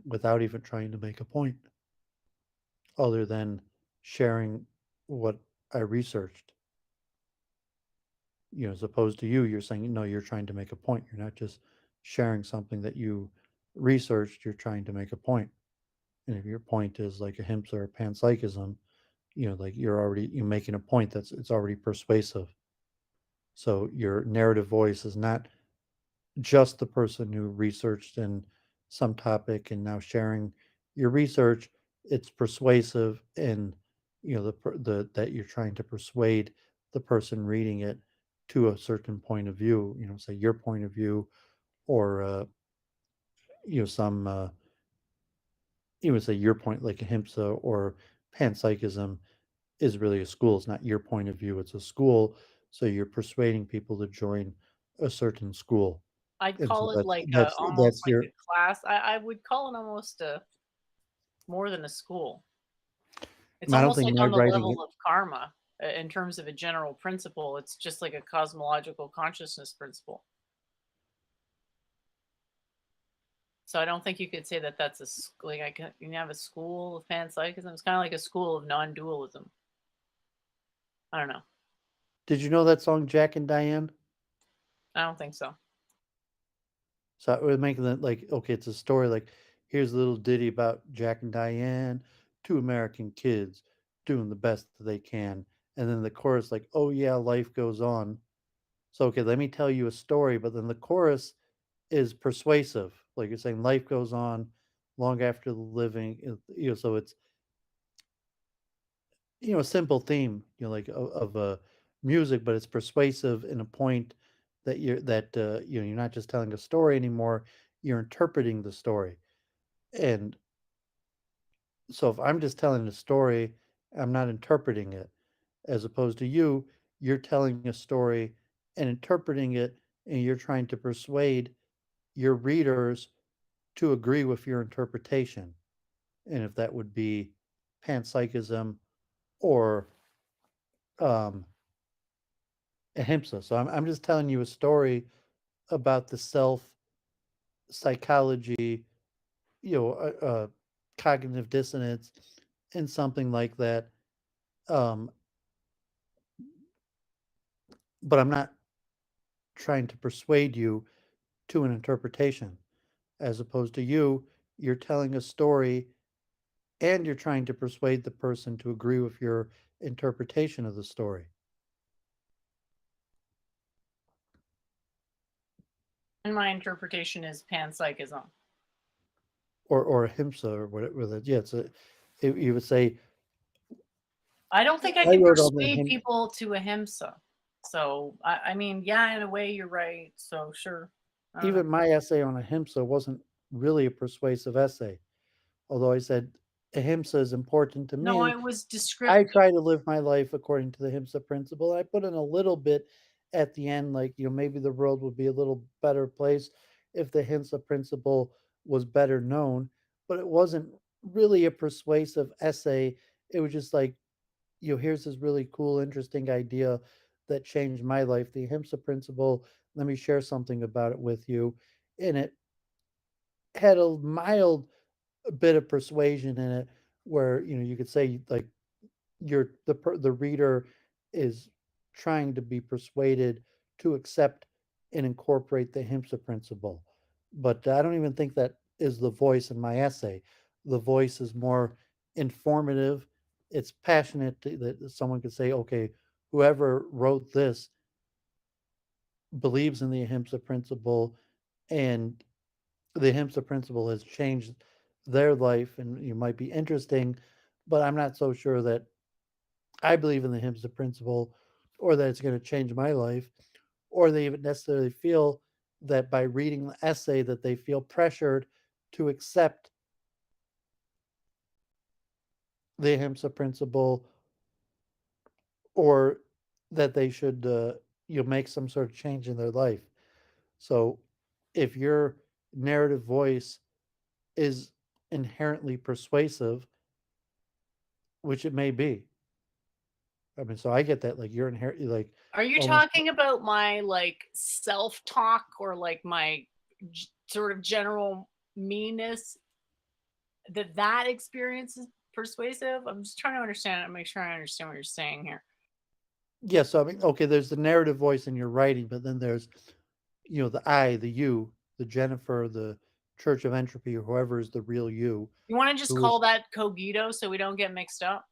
[SPEAKER 2] without even trying to make a point other than sharing what I researched. As opposed to you're saying, no, you're trying to make a point. You're not just sharing something that you researched, you're trying to make a point. And if your point is like ahimsa or panpsychism, like you're making a point it's already persuasive. So your narrative voice is not just the person who researched in some topic and now sharing your research. It's persuasive and the that you're trying to persuade the person reading it to a certain point of view, say your point of view or some say your point like ahimsa or panpsychism is really a school. It's not your point of view, it's a school. So you're persuading people to join a certain school.
[SPEAKER 1] I'd
[SPEAKER 2] And so
[SPEAKER 1] call it
[SPEAKER 2] that's
[SPEAKER 1] like
[SPEAKER 2] that's
[SPEAKER 1] almost
[SPEAKER 2] that's
[SPEAKER 1] like
[SPEAKER 2] your
[SPEAKER 1] a class. I would call it almost more than a school. It's
[SPEAKER 2] I don't
[SPEAKER 1] almost
[SPEAKER 2] think
[SPEAKER 1] like
[SPEAKER 2] my
[SPEAKER 1] on the
[SPEAKER 2] writing
[SPEAKER 1] level of karma in terms of a general principle. It's just like a cosmological consciousness principle. So I don't think you could say that that's like you have a school of panpsychism. It's kind of like a school of non-dualism. I don't know.
[SPEAKER 2] Did you know that song Jack and Diane?
[SPEAKER 1] I don't think so.
[SPEAKER 2] So we're making that like, okay, it's a story like, here's a little ditty about Jack and Diane, two American kids doing the best that they can. And then the chorus, like, oh yeah, life goes on. So, okay, let me tell you a story. But then the chorus is persuasive. Like you're saying, life goes on long after the living, so it's, a simple theme, like music, but it's persuasive in a point that you're not just telling a story anymore, you're interpreting the story. And so if I'm just telling a story, I'm not interpreting it, as opposed to you're telling a story and interpreting it, and you're trying to persuade your readers to agree with your interpretation. And if that would be panpsychism or um, ahimsa. So I'm just telling you a story about the self psychology, cognitive dissonance, and something like that. Um, but I'm not trying to persuade you to an interpretation, as opposed to you're telling a story and you're trying to persuade the person to agree with your interpretation of the story.
[SPEAKER 1] And my interpretation is panpsychism.
[SPEAKER 2] Or ahimsa or whatever. Yeah, you would say,
[SPEAKER 1] I don't think I
[SPEAKER 2] I
[SPEAKER 1] can
[SPEAKER 2] wrote on the
[SPEAKER 1] persuade
[SPEAKER 2] hymn.
[SPEAKER 1] people to ahimsa. So I mean, yeah, in a way, you're right. So sure, I don't know.
[SPEAKER 2] Even my essay on ahimsa wasn't really a persuasive essay, although I said ahimsa is important to
[SPEAKER 1] No,
[SPEAKER 2] me.
[SPEAKER 1] it was
[SPEAKER 2] I
[SPEAKER 1] descriptive.
[SPEAKER 2] try to live my life according to the ahimsa principle. I put in a little bit at the end, like, maybe the world would be a little better place if the ahimsa principle was better known, but it wasn't really a persuasive essay. It was just like, here's this really cool, interesting idea that changed my life, the ahimsa principle. Let me share something about it with you. And it had a mild bit of persuasion in it, where you could say, like, the reader is trying to be persuaded to accept and incorporate the ahimsa principle. But I don't even think that is the voice in my essay. The voice is more informative. It's passionate, that someone could say, okay, whoever wrote this believes in the ahimsa principle, and the ahimsa principle has changed their life, and you might be interesting, but I'm not so sure that I believe in the ahimsa principle, or that it's going to change my life, or they even necessarily feel that by reading the essay that they feel pressured to accept the ahimsa principle, or that they should make some sort of change in their life. So if your narrative voice is inherently persuasive, which it may be, I mean, so I get that, like, you're inherently, like,
[SPEAKER 1] Are you
[SPEAKER 2] almost.
[SPEAKER 1] talking about my like self-talk or like my sort of general meanness that experience is persuasive? I'm just trying to understand it, make sure I understand what you're saying here.
[SPEAKER 2] Yeah, so I mean, okay, there's the narrative voice in your writing, but then there's, the I, the you, the Jennifer, the Church of Entropy, or whoever is the real you,
[SPEAKER 1] You want to just
[SPEAKER 2] who is,
[SPEAKER 1] call that cogito so we don't get mixed up?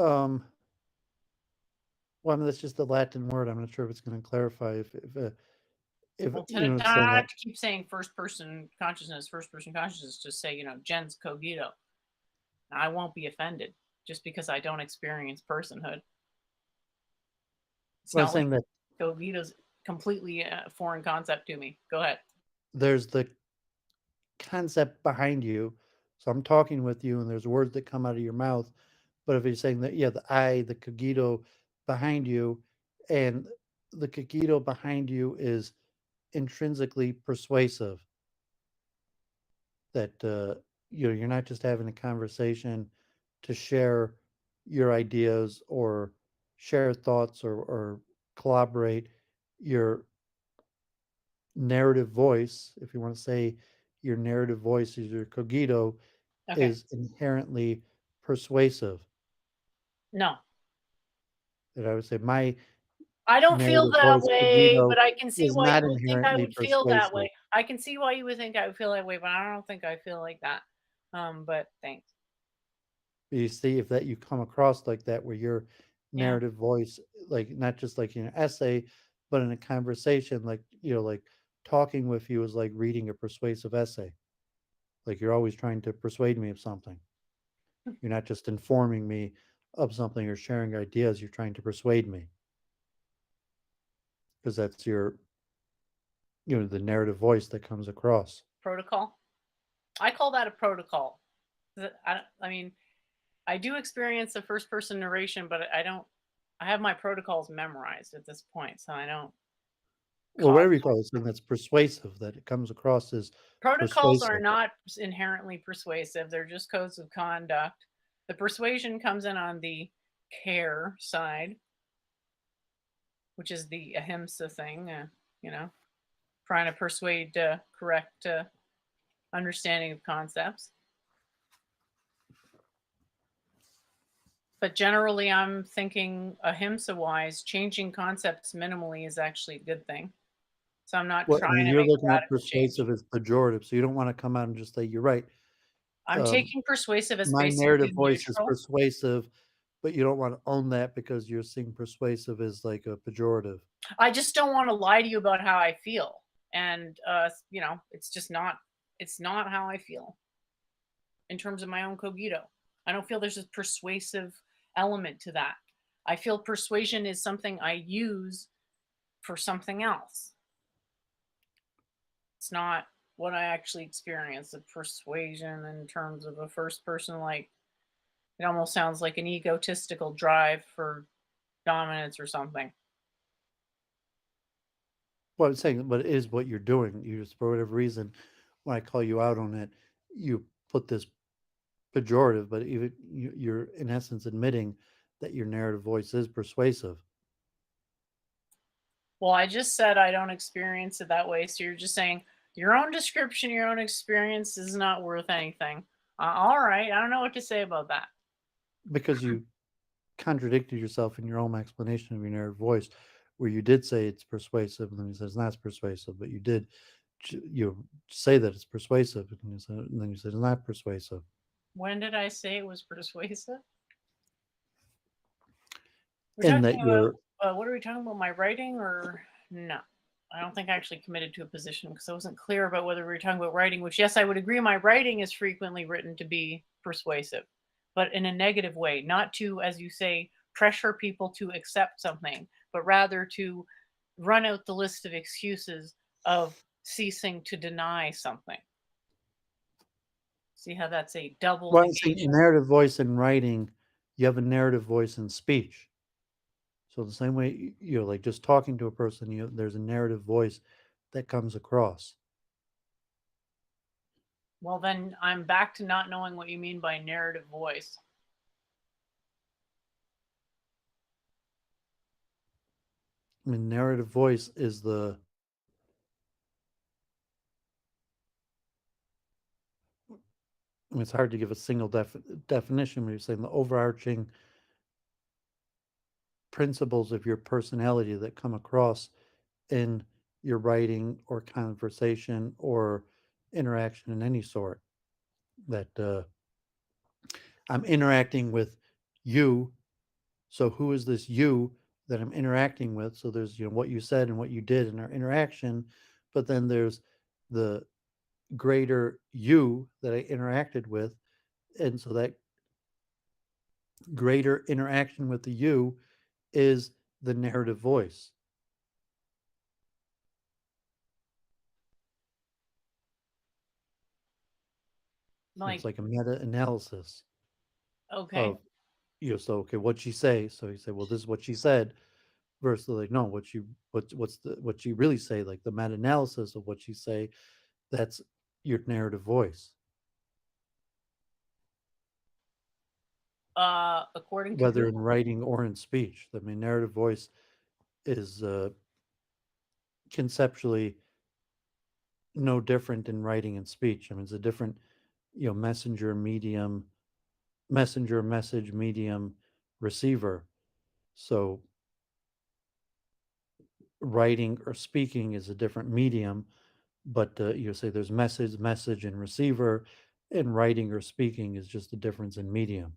[SPEAKER 2] um, well, I mean, that's just a Latin word. I'm not sure if it's going to clarify if
[SPEAKER 1] Well,
[SPEAKER 2] it's saying
[SPEAKER 1] not
[SPEAKER 2] that.
[SPEAKER 1] to keep saying first person consciousness, just say, Jen's cogito. I won't be offended just because I don't experience personhood. It's
[SPEAKER 2] Well, I'm
[SPEAKER 1] not like
[SPEAKER 2] saying that
[SPEAKER 1] cogito's completely a foreign concept to me. Go ahead.
[SPEAKER 2] there's the concept behind you. So I'm talking with you, and there's words that come out of your mouth. But if you're saying that, yeah, the I, the cogito behind you, and the cogito behind you is intrinsically persuasive, that you're not just having a conversation to share your ideas or share thoughts, or collaborate. You're narrative voice, if you want to say your narrative voice is your cogito,
[SPEAKER 1] Okay.
[SPEAKER 2] is inherently persuasive.
[SPEAKER 1] No,
[SPEAKER 2] And I would say my
[SPEAKER 1] I don't feel
[SPEAKER 2] narrative
[SPEAKER 1] that
[SPEAKER 2] voice
[SPEAKER 1] way,
[SPEAKER 2] cogito
[SPEAKER 1] but I can see
[SPEAKER 2] is
[SPEAKER 1] why you
[SPEAKER 2] not
[SPEAKER 1] would think I
[SPEAKER 2] inherently
[SPEAKER 1] would feel that
[SPEAKER 2] persuasive.
[SPEAKER 1] way. I can see why you would think I would feel that way, but I don't think I feel like that. But thanks.
[SPEAKER 2] You see if that you come across like that where your
[SPEAKER 1] Yeah.
[SPEAKER 2] narrative voice, like not just like in an essay, but in a conversation, like like talking with you is like reading a persuasive essay. Like you're always trying to persuade me of something. You're not just informing me of something or sharing ideas, you're trying to persuade me because that's your the narrative voice that comes across.
[SPEAKER 1] Protocol. I call that a protocol. I mean, I do experience the first person narration, but I don't. I have my protocols memorized at this point, so I don't
[SPEAKER 2] Well,
[SPEAKER 1] cause
[SPEAKER 2] whatever you call it, something that's persuasive, that it comes across as
[SPEAKER 1] protocols are
[SPEAKER 2] persuasive.
[SPEAKER 1] not inherently persuasive. They're just codes of conduct. The persuasion comes in on the care side, which is the ahimsa thing. You know, trying to persuade correct understanding of concepts. But generally, I'm thinking ahimsa wise, changing concepts minimally is actually a good thing. So I'm not
[SPEAKER 2] Well, I
[SPEAKER 1] trying
[SPEAKER 2] mean,
[SPEAKER 1] to
[SPEAKER 2] you're
[SPEAKER 1] make a
[SPEAKER 2] looking at
[SPEAKER 1] radical change.
[SPEAKER 2] persuasive as pejorative, so you don't wanna come out and just say, "You're right."
[SPEAKER 1] I'm
[SPEAKER 2] Um,
[SPEAKER 1] taking persuasive as
[SPEAKER 2] my
[SPEAKER 1] basically
[SPEAKER 2] narrative voice is
[SPEAKER 1] neutral.
[SPEAKER 2] persuasive, but you don't wanna own that because you're seeing persuasive as, like, a pejorative.
[SPEAKER 1] I just don't want to lie to you about how I feel. And it's just not it's not how I feel in terms of my own cogito. I don't feel there's a persuasive element to that. I feel persuasion is something I use for something else. It's not what I actually experience. The persuasion in terms of a first person, like it almost sounds like an egotistical drive for dominance or something.
[SPEAKER 2] Well, I'm saying, but it is what you're doing. You just, for whatever reason, when I call you out on it, you put this pejorative, but even you're in essence admitting that your narrative voice is persuasive.
[SPEAKER 1] Well, I just said I don't experience it that way. So you're just saying your own description, your own experience is not worth anything. All right. I don't know what to say about that.
[SPEAKER 2] Because you contradicted yourself in your own explanation of your narrative voice, where you did say it's persuasive, and then you said it's not persuasive, but you did say that it's persuasive, and then you said it's not persuasive,
[SPEAKER 1] When did I say it was persuasive? We're
[SPEAKER 2] and
[SPEAKER 1] talking
[SPEAKER 2] that
[SPEAKER 1] about
[SPEAKER 2] you're
[SPEAKER 1] what are we talking about? My writing or no? I don't think I actually committed to a position because I wasn't clear about whether we were talking about writing, which, yes, I would agree my writing is frequently written to be persuasive, but in a negative way, not to, as you say, pressure people to accept something, but rather to run out the list of excuses of ceasing to deny something. See how that's a double
[SPEAKER 2] well, I'm saying a
[SPEAKER 1] negation?
[SPEAKER 2] narrative voice in writing, you have a narrative voice in speech. So the same way like just talking to a person, there's a narrative voice that comes across.
[SPEAKER 1] Well, then I'm back to not knowing what you mean by narrative voice.
[SPEAKER 2] I mean, narrative voice is I mean, it's hard to give a single definition, but you're saying the overarching principles of your personality that come across in your writing or conversation or interaction in any sort. That I'm interacting with you. So who is this you that I'm interacting with? So there's what you said and what you did in our interaction, but then there's the greater you that I interacted with, and so that greater interaction with the you is the narrative voice. And it's
[SPEAKER 1] Like,
[SPEAKER 2] like a meta analysis
[SPEAKER 1] okay.
[SPEAKER 2] of so okay, what'd she say? So you say, well, this is what she said, versus like, no, what she really say, like the meta analysis of what she say, that's your narrative voice,
[SPEAKER 1] According to
[SPEAKER 2] whether
[SPEAKER 1] who?
[SPEAKER 2] in writing or in speech. I mean, narrative voice is conceptually no different in writing and speech. I mean, it's a different, messenger medium, messenger message medium, receiver. So writing or speaking is a different medium, but say there's message, and receiver, and writing or speaking is just a difference in medium.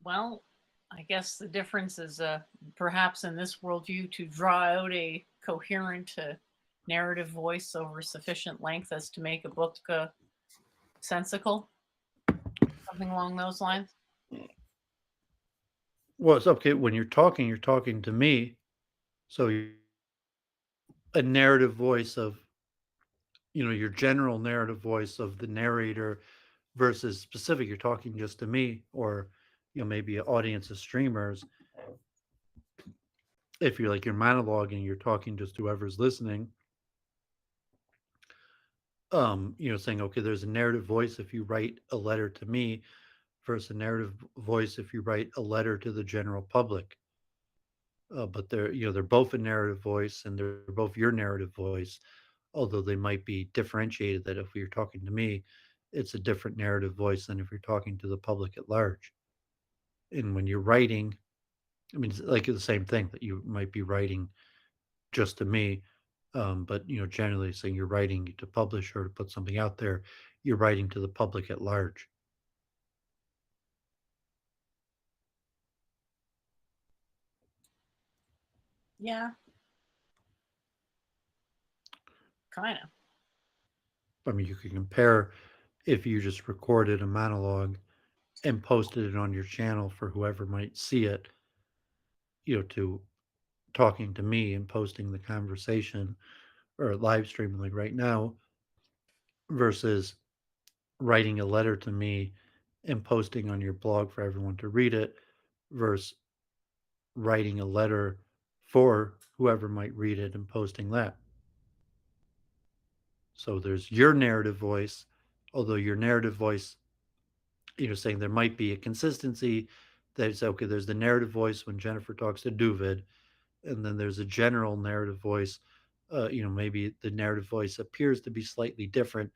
[SPEAKER 1] Well, I guess the difference is perhaps in this worldview to draw out a coherent narrative voice over sufficient length as to make a book sensical, something along those lines.
[SPEAKER 2] Well, it's okay when you're talking to me. So a narrative voice of, your general narrative voice of the narrator versus specific. You're talking just to me, or maybe an audience of streamers. If you're like you're monologuing, you're talking just to whoever's listening. Saying, okay, there's a narrative voice if you write a letter to me versus a narrative voice if you write a letter to the general public. But they're both a narrative voice, and they're both your narrative voice, although they might be differentiated. That if you're talking to me, it's a different narrative voice than if you're talking to the public at large. And when you're writing, I mean, it's like the same thing that you might be writing just to me, but generally saying you're writing to publish or to put something out there, you're writing to the public at large.
[SPEAKER 1] Yeah, kind of.
[SPEAKER 2] I mean, you can compare if you just recorded a monologue and posted it on your channel for whoever might see it, to talking to me and posting the conversation or live streaming like right now versus writing a letter to me and posting on your blog for everyone to read it versus writing a letter for whoever might read it and posting that. So there's your narrative voice, although your narrative voice, saying there might be a consistency that it's okay, there's the narrative voice when Jennifer talks to Doovid, and then there's a general narrative voice. Maybe the narrative voice appears to be slightly different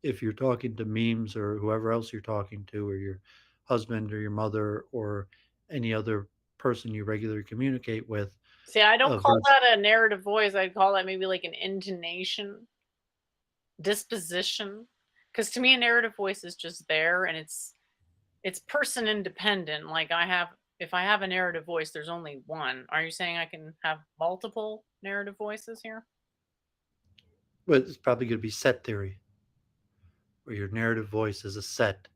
[SPEAKER 2] if you're talking to memes or whoever else you're talking to, or your husband or your mother or any other person you regularly communicate with.
[SPEAKER 1] See, I don't call
[SPEAKER 2] Versus,
[SPEAKER 1] that a narrative voice. I'd call that maybe like an intonation, disposition. Because to me, a narrative voice is just there, and it's person independent. Like if I have a narrative voice, there's only one. Are you saying I can have multiple narrative voices here?
[SPEAKER 2] but it's probably going to be set theory, where your narrative voice is a set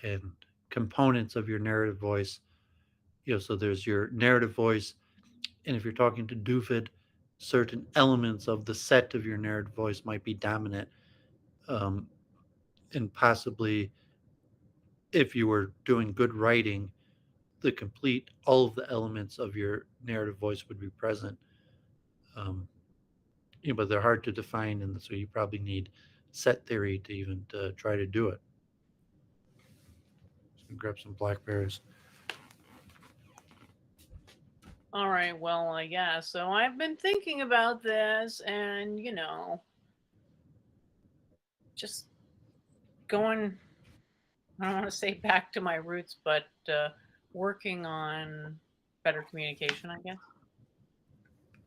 [SPEAKER 2] and components of your narrative voice. So there's your narrative voice, and if you're talking to Doofid, certain elements of the set of your narrative voice might be dominant, um, and possibly if you were doing good writing, the complete all of the elements of your narrative voice would be present. Um, but they're hard to define, and so you probably need set theory to even try to do it. So grab some blackberries.
[SPEAKER 1] All right, well, yeah. So I've been thinking about this, and just going. I don't want to say back to my roots, but working on better communication, I guess,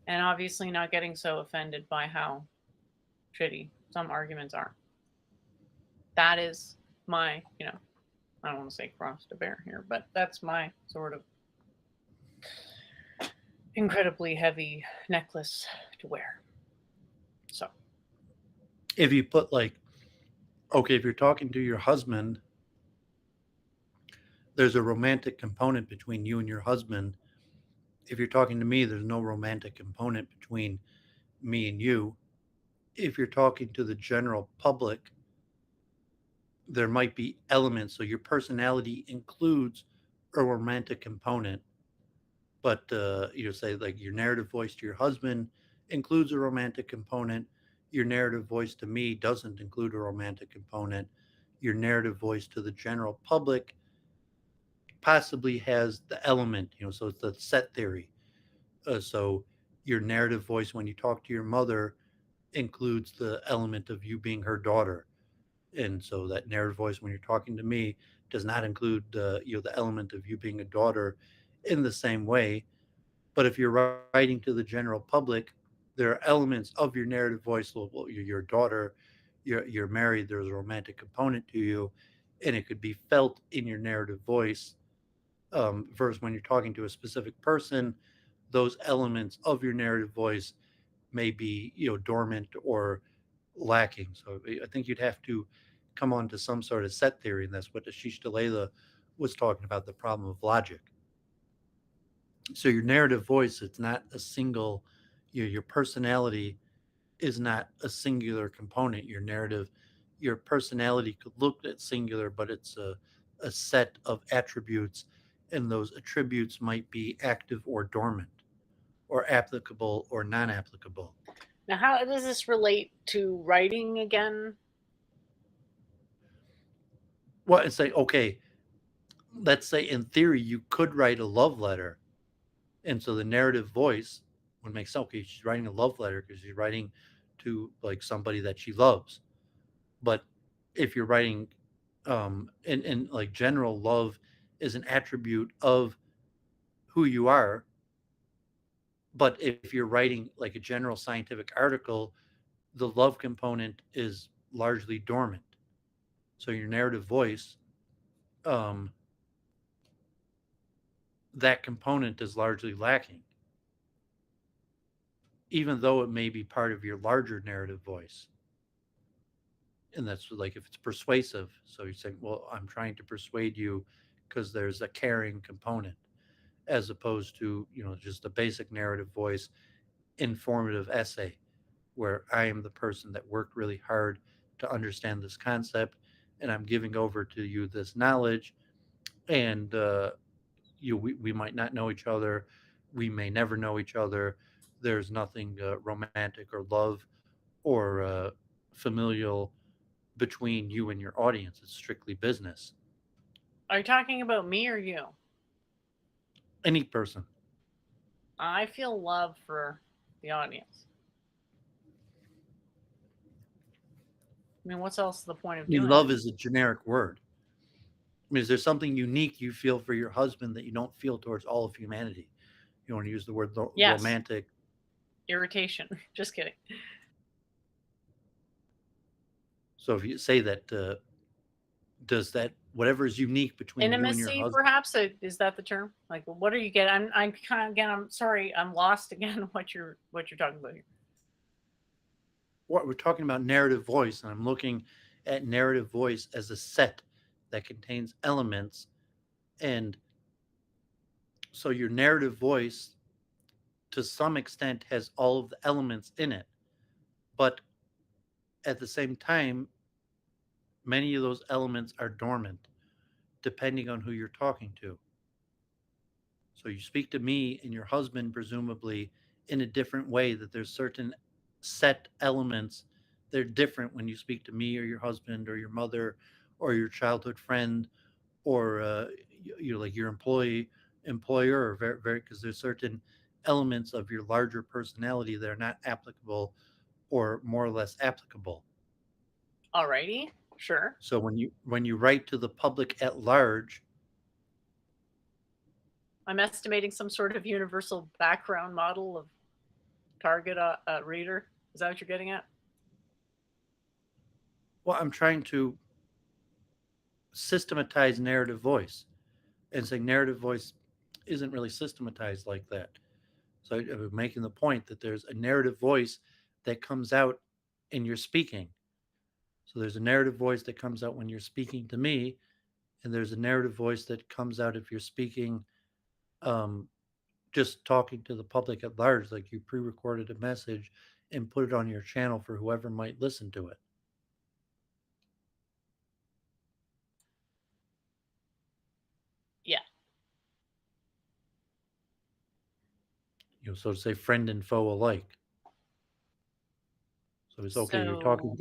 [SPEAKER 1] and obviously not getting so offended by how shitty some arguments are. That is my, I don't want to say cross to bear here, but that's my sort of incredibly heavy necklace to wear. So,
[SPEAKER 2] If you put like, okay, if you're talking to your husband, there's a romantic component between you and your husband. If you're talking to me, there's no romantic component between me and you. If you're talking to the general public, there might be elements. So your personality includes a romantic component, but say like your narrative voice to your husband includes a romantic component. Your narrative voice to me doesn't include a romantic component. Your narrative voice to the general public possibly has the element. So it's the set theory. So your narrative voice when you talk to your mother includes the element of you being her daughter, and so that narrative voice when you're talking to me does not include the element of you being a daughter in the same way. But if you're writing to the general public, there are elements of your narrative voice. Well, you're your daughter, you're married. There's a romantic component to you, and it could be felt in your narrative voice. Versus when you're talking to a specific person, those elements of your narrative voice may be dormant or lacking. So I think you'd have to come on to some sort of set theory, and that's what Ashish Delela was talking about, the problem of logic. So your narrative voice, it's not a single, your personality is not a singular component. Your narrative, your personality could look at singular, but it's a set of attributes, and those attributes might be active or dormant, or applicable or non-applicable.
[SPEAKER 1] Now, how does this relate to writing again?
[SPEAKER 2] Well, and say, okay, let's say in theory you could write a love letter, and so the narrative voice would make sense. Okay, she's writing a love letter because she's writing to like somebody that she loves. But if you're writing, in like general, love is an attribute of who you are. But if you're writing like a general scientific article, the love component is largely dormant. So your narrative voice, um, that component is largely lacking, even though it may be part of your larger narrative voice. And that's like if it's persuasive. So you're saying, well, I'm trying to persuade you because there's a caring component, as opposed to just a basic narrative voice, informative essay, where I am the person that worked really hard to understand this concept, and I'm giving over to you this knowledge, and we might not know each other, we may never know each other. There's nothing romantic or love or familial between you and your audience. It's strictly business.
[SPEAKER 1] Are you talking about me or you?
[SPEAKER 2] Any person.
[SPEAKER 1] I feel love for the audience. I mean, what's else the point of
[SPEAKER 2] I mean,
[SPEAKER 1] doing
[SPEAKER 2] love
[SPEAKER 1] this?
[SPEAKER 2] is a generic word. I mean, is there something unique you feel for your husband that you don't feel towards all of humanity? You want to use the word
[SPEAKER 1] Yes,
[SPEAKER 2] romantic.
[SPEAKER 1] irritation. Just kidding.
[SPEAKER 2] So if you say that, does that whatever is unique between you and your
[SPEAKER 1] Intimacy,
[SPEAKER 2] husband?
[SPEAKER 1] perhaps. Is that the term? Like, what are you getting? I'm kind of again. I'm sorry. I'm lost again. What you're talking about here?
[SPEAKER 2] What we're talking about narrative voice, and I'm looking at narrative voice as a set that contains elements, and so your narrative voice, to some extent, has all of the elements in it, but at the same time, many of those elements are dormant depending on who you're talking to. So you speak to me and your husband, presumably, in a different way, that there's certain set elements. They're different when you speak to me or your husband or your mother or your childhood friend or like your employer, or very, because there's certain elements of your larger personality that are not applicable or more or less applicable.
[SPEAKER 1] Alrighty, sure.
[SPEAKER 2] So when you write to the public at large,
[SPEAKER 1] I'm estimating some sort of universal background model of target reader. Is that what you're getting at?
[SPEAKER 2] well, I'm trying to systematize narrative voice, and saying narrative voice isn't really systematized like that. So I'm making the point that there's a narrative voice that comes out in your speaking. So there's a narrative voice that comes out when you're speaking to me, and there's a narrative voice that comes out if you're speaking, um, just talking to the public at large, like you pre-recorded a message and put it on your channel for whoever might listen to it.
[SPEAKER 1] Yeah.
[SPEAKER 2] So to say, friend and foe alike. So it's okay.
[SPEAKER 1] So,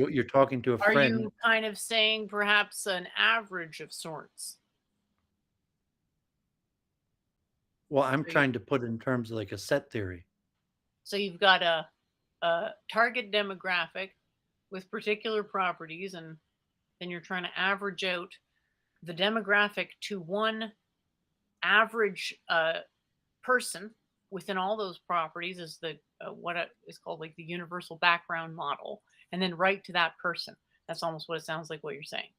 [SPEAKER 2] You're talking to a
[SPEAKER 1] are
[SPEAKER 2] friend.
[SPEAKER 1] you kind of saying perhaps an average of sorts?
[SPEAKER 2] Well, I'm
[SPEAKER 1] So,
[SPEAKER 2] trying to put it in terms of like a set theory.
[SPEAKER 1] so you've got a target demographic with particular properties, and then you're trying to average out the demographic to one average person within all those properties is the is called like the universal background model, and then right to that person. That's almost what it sounds like what you're saying.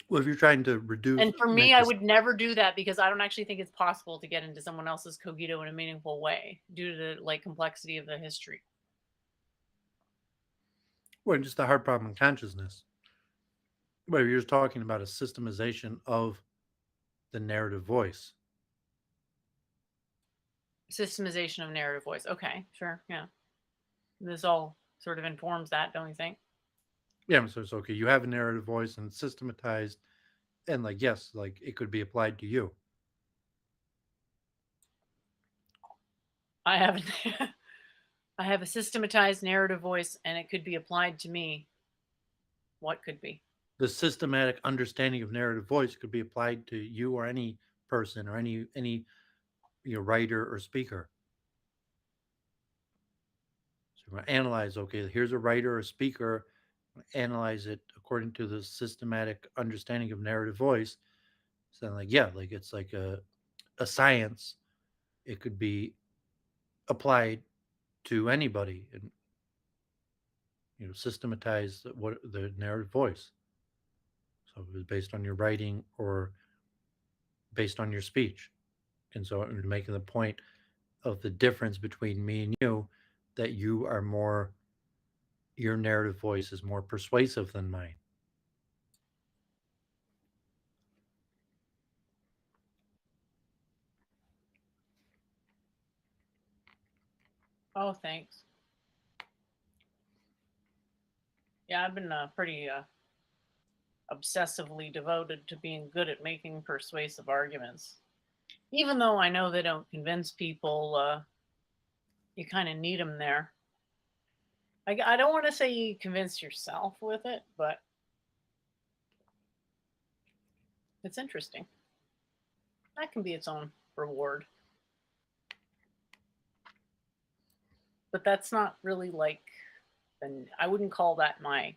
[SPEAKER 2] Well, if you're trying to reduce,
[SPEAKER 1] And for
[SPEAKER 2] make
[SPEAKER 1] me, I
[SPEAKER 2] this,
[SPEAKER 1] would never do that because I don't actually think it's possible to get into someone else's cogito in a meaningful way due to the like complexity of the history.
[SPEAKER 2] well, just the hard problem in consciousness. But if you're just talking about a systemization of the narrative voice.
[SPEAKER 1] Systemization of narrative voice. Okay, sure, yeah. This all sort of informs that, don't you think?
[SPEAKER 2] Yeah, so it's okay. You have a narrative voice and it's systematized, and like yes, like it could be applied to you.
[SPEAKER 1] I have I have a systematized narrative voice, and it could be applied to me. What could be?
[SPEAKER 2] The systematic understanding of narrative voice could be applied to you or any person or any writer or speaker. So we're going to analyze. Okay, here's a writer or speaker. Analyze it according to the systematic understanding of narrative voice. So like yeah, like it's like a science. It could be applied to anybody and systematize what the narrative voice. So it was based on your writing or based on your speech. And so I'm making the point of the difference between me and you, that you are more, your narrative voice is more persuasive than mine.
[SPEAKER 1] Oh, thanks. Yeah, I've been pretty obsessively devoted to being good at making persuasive arguments. Even though I know they don't convince people, you kind of need them there. I don't want to say you convince yourself with it, but it's interesting. That can be its own reward. But that's not really like, and I wouldn't call that my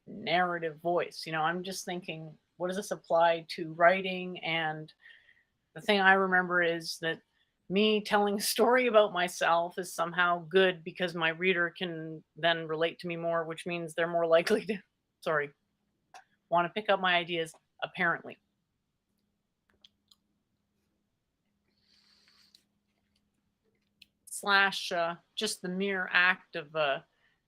[SPEAKER 1] narrative voice. I'm just thinking, what does this apply to writing? And the thing I remember is that me telling a story about myself is somehow good because my reader can then relate to me more, which means they're more likely to, sorry, want to pick up my ideas, apparently. Slash, just the mere act of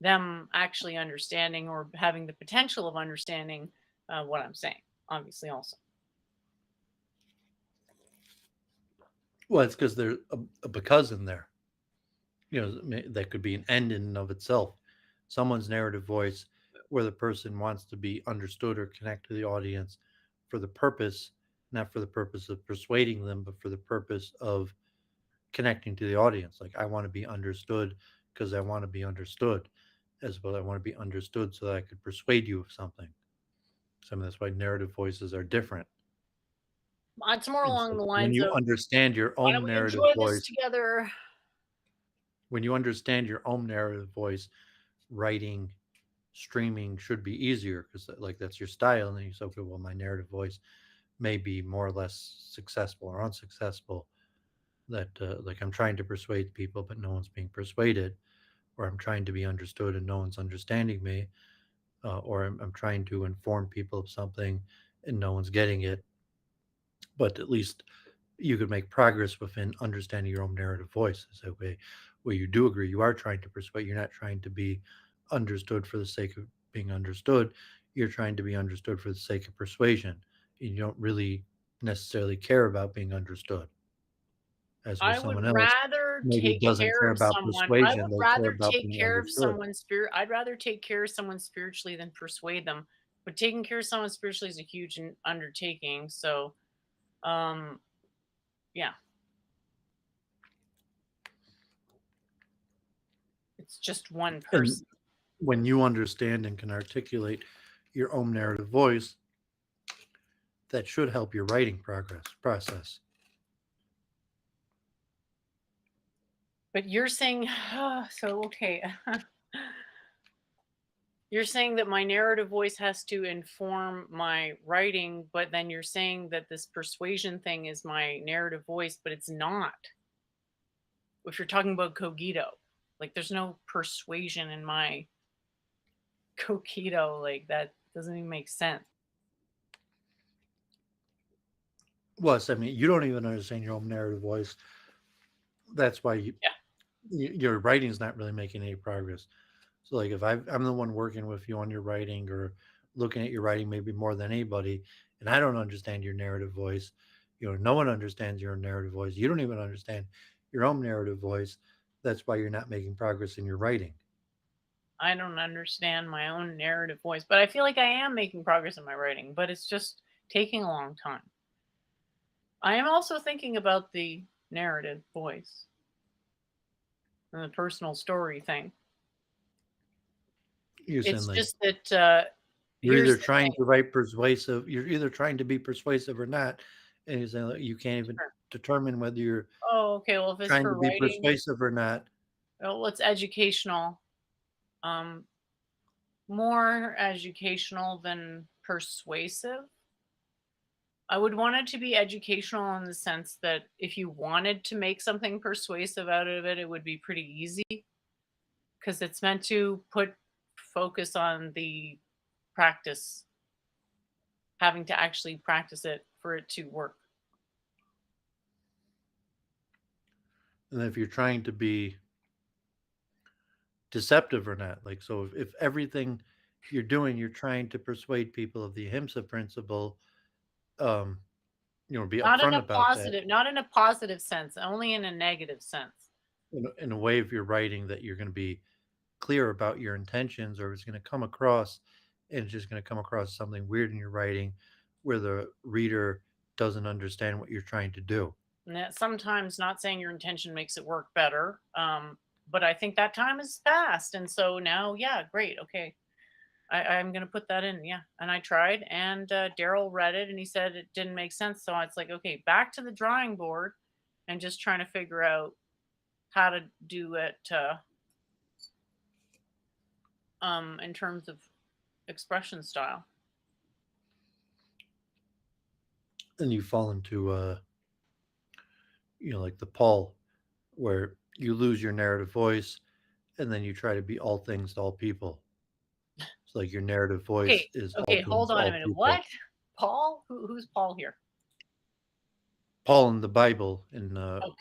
[SPEAKER 1] them actually understanding or having the potential of understanding what I'm saying, obviously, also.
[SPEAKER 2] Well, it's because there's a because in there. That could be an end in and of itself. Someone's narrative voice, where the person wants to be understood or connect to the audience for the purpose, not for the purpose of persuading them, but for the purpose of connecting to the audience. Like I want to be understood because I want to be understood, as well. I want to be understood so that I could persuade you of something. So that's why narrative voices are different.
[SPEAKER 1] It's more
[SPEAKER 2] And
[SPEAKER 1] along
[SPEAKER 2] so
[SPEAKER 1] the
[SPEAKER 2] when
[SPEAKER 1] lines
[SPEAKER 2] you
[SPEAKER 1] of,
[SPEAKER 2] understand your
[SPEAKER 1] why don't
[SPEAKER 2] own
[SPEAKER 1] we
[SPEAKER 2] narrative
[SPEAKER 1] enjoy this
[SPEAKER 2] voice,
[SPEAKER 1] together?
[SPEAKER 2] when you understand your own narrative voice, writing, streaming should be easier because like that's your style. And then you say, okay, well, my narrative voice may be more or less successful or unsuccessful. That like I'm trying to persuade people, but no one's being persuaded, or I'm trying to be understood and no one's understanding me, or I'm trying to inform people of something and no one's getting it. But at least you could make progress within understanding your own narrative voice. So, okay, well, you do agree. You are trying to persuade. You're not trying to be understood for the sake of being understood. You're trying to be understood for the sake of persuasion. And you don't really necessarily care about being understood. As with
[SPEAKER 1] I would
[SPEAKER 2] someone else,
[SPEAKER 1] rather
[SPEAKER 2] maybe
[SPEAKER 1] take
[SPEAKER 2] doesn't
[SPEAKER 1] care
[SPEAKER 2] care
[SPEAKER 1] of
[SPEAKER 2] about
[SPEAKER 1] someone. I
[SPEAKER 2] persuasion.
[SPEAKER 1] would
[SPEAKER 2] They care
[SPEAKER 1] rather
[SPEAKER 2] about
[SPEAKER 1] take
[SPEAKER 2] being
[SPEAKER 1] care of
[SPEAKER 2] understood.
[SPEAKER 1] someone's spirit. I'd rather take care of someone spiritually than persuade them. But taking care of someone spiritually is a huge undertaking. So, um, yeah, it's just one
[SPEAKER 2] And
[SPEAKER 1] person.
[SPEAKER 2] when you understand and can articulate your own narrative voice, that should help your writing progress process.
[SPEAKER 1] But you're saying, so okay. You're saying that my narrative voice has to inform my writing, but then you're saying that this persuasion thing is my narrative voice, but it's not. If you're talking about cogito, like there's no persuasion in my cogito, like that doesn't even make sense.
[SPEAKER 2] Plus, I mean, you don't even understand your own narrative voice. That's why
[SPEAKER 1] Yeah,
[SPEAKER 2] your writing's not really making any progress. So, like, if I'm the one working with you on your writing or looking at your writing maybe more than anybody, and I don't understand your narrative voice, no one understands your narrative voice. You don't even understand your own narrative voice. That's why you're not making progress in your writing.
[SPEAKER 1] I don't understand my own narrative voice, but I feel like I am making progress in my writing, but it's just taking a long time. I am also thinking about the narrative voice and the personal story thing.
[SPEAKER 2] You're saying
[SPEAKER 1] It's
[SPEAKER 2] like
[SPEAKER 1] just that
[SPEAKER 2] you're
[SPEAKER 1] here's
[SPEAKER 2] either
[SPEAKER 1] the
[SPEAKER 2] trying
[SPEAKER 1] thing.
[SPEAKER 2] to write persuasive, you're either trying to be persuasive or not, and you're saying like, you can't even
[SPEAKER 1] Sure.
[SPEAKER 2] determine whether you're
[SPEAKER 1] Oh, okay. Well, if it's
[SPEAKER 2] trying to
[SPEAKER 1] for
[SPEAKER 2] be
[SPEAKER 1] writing,
[SPEAKER 2] persuasive or not.
[SPEAKER 1] well, it's educational. Um, More educational than persuasive. I would want it to be educational in the sense that if you wanted to make something persuasive out of it, it would be pretty easy because it's meant to put focus on the practice, having to actually practice it for it to work.
[SPEAKER 2] And if you're trying to be deceptive or not. Like, so if everything you're doing, you're trying to persuade people of the ahimsa principle, um, be upfront about that
[SPEAKER 1] Not in a positive sense, only in a negative sense.
[SPEAKER 2] in a way of your writing that you're going to be clear about your intentions, or it's going to come across and it's just going to come across something weird in your writing where the reader doesn't understand what you're trying to do.
[SPEAKER 1] And that sometimes not saying your intention makes it work better. But I think that time has passed. And so now, yeah, great. Okay. I'm going to put that in. Yeah. And I tried, and Daryl read it and he said it didn't make sense. So it's like, okay, back to the drawing board and just trying to figure out how to do it in terms of expression style.
[SPEAKER 2] And you fall into, like the Paul, where you lose your narrative voice and then you try to be all things to all people. So like your narrative voice
[SPEAKER 1] Okay.
[SPEAKER 2] is all
[SPEAKER 1] Okay.
[SPEAKER 2] things
[SPEAKER 1] Hold
[SPEAKER 2] to
[SPEAKER 1] on a
[SPEAKER 2] all
[SPEAKER 1] minute.
[SPEAKER 2] people.
[SPEAKER 1] What? Paul? Who's Paul here?
[SPEAKER 2] Paul in the Bible in
[SPEAKER 1] Okay.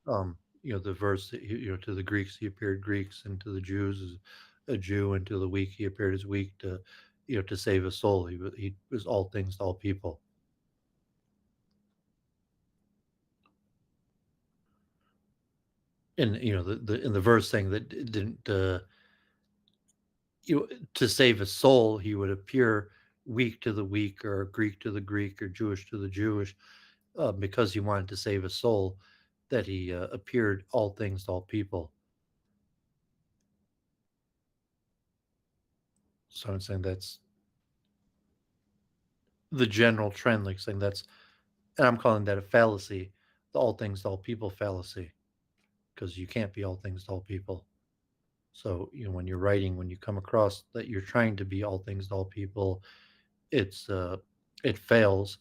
[SPEAKER 2] the verse that to the Greeks he appeared Greeks, and to the Jews as a Jew, and to the weak he appeared as weak to to save a soul. He was all things to all people. And the in the verse saying that it didn't to save a soul he would appear weak to the weak, or Greek to the Greek, or Jewish to the Jewish, because he wanted to save a soul, that he appeared all things to all people. So I'm saying that's the general trend, like saying that's, and I'm calling that a fallacy, the all things to all people fallacy, because you can't be all things to all people. So when you're writing, when you come across that you're trying to be all things to all people, it's it fails,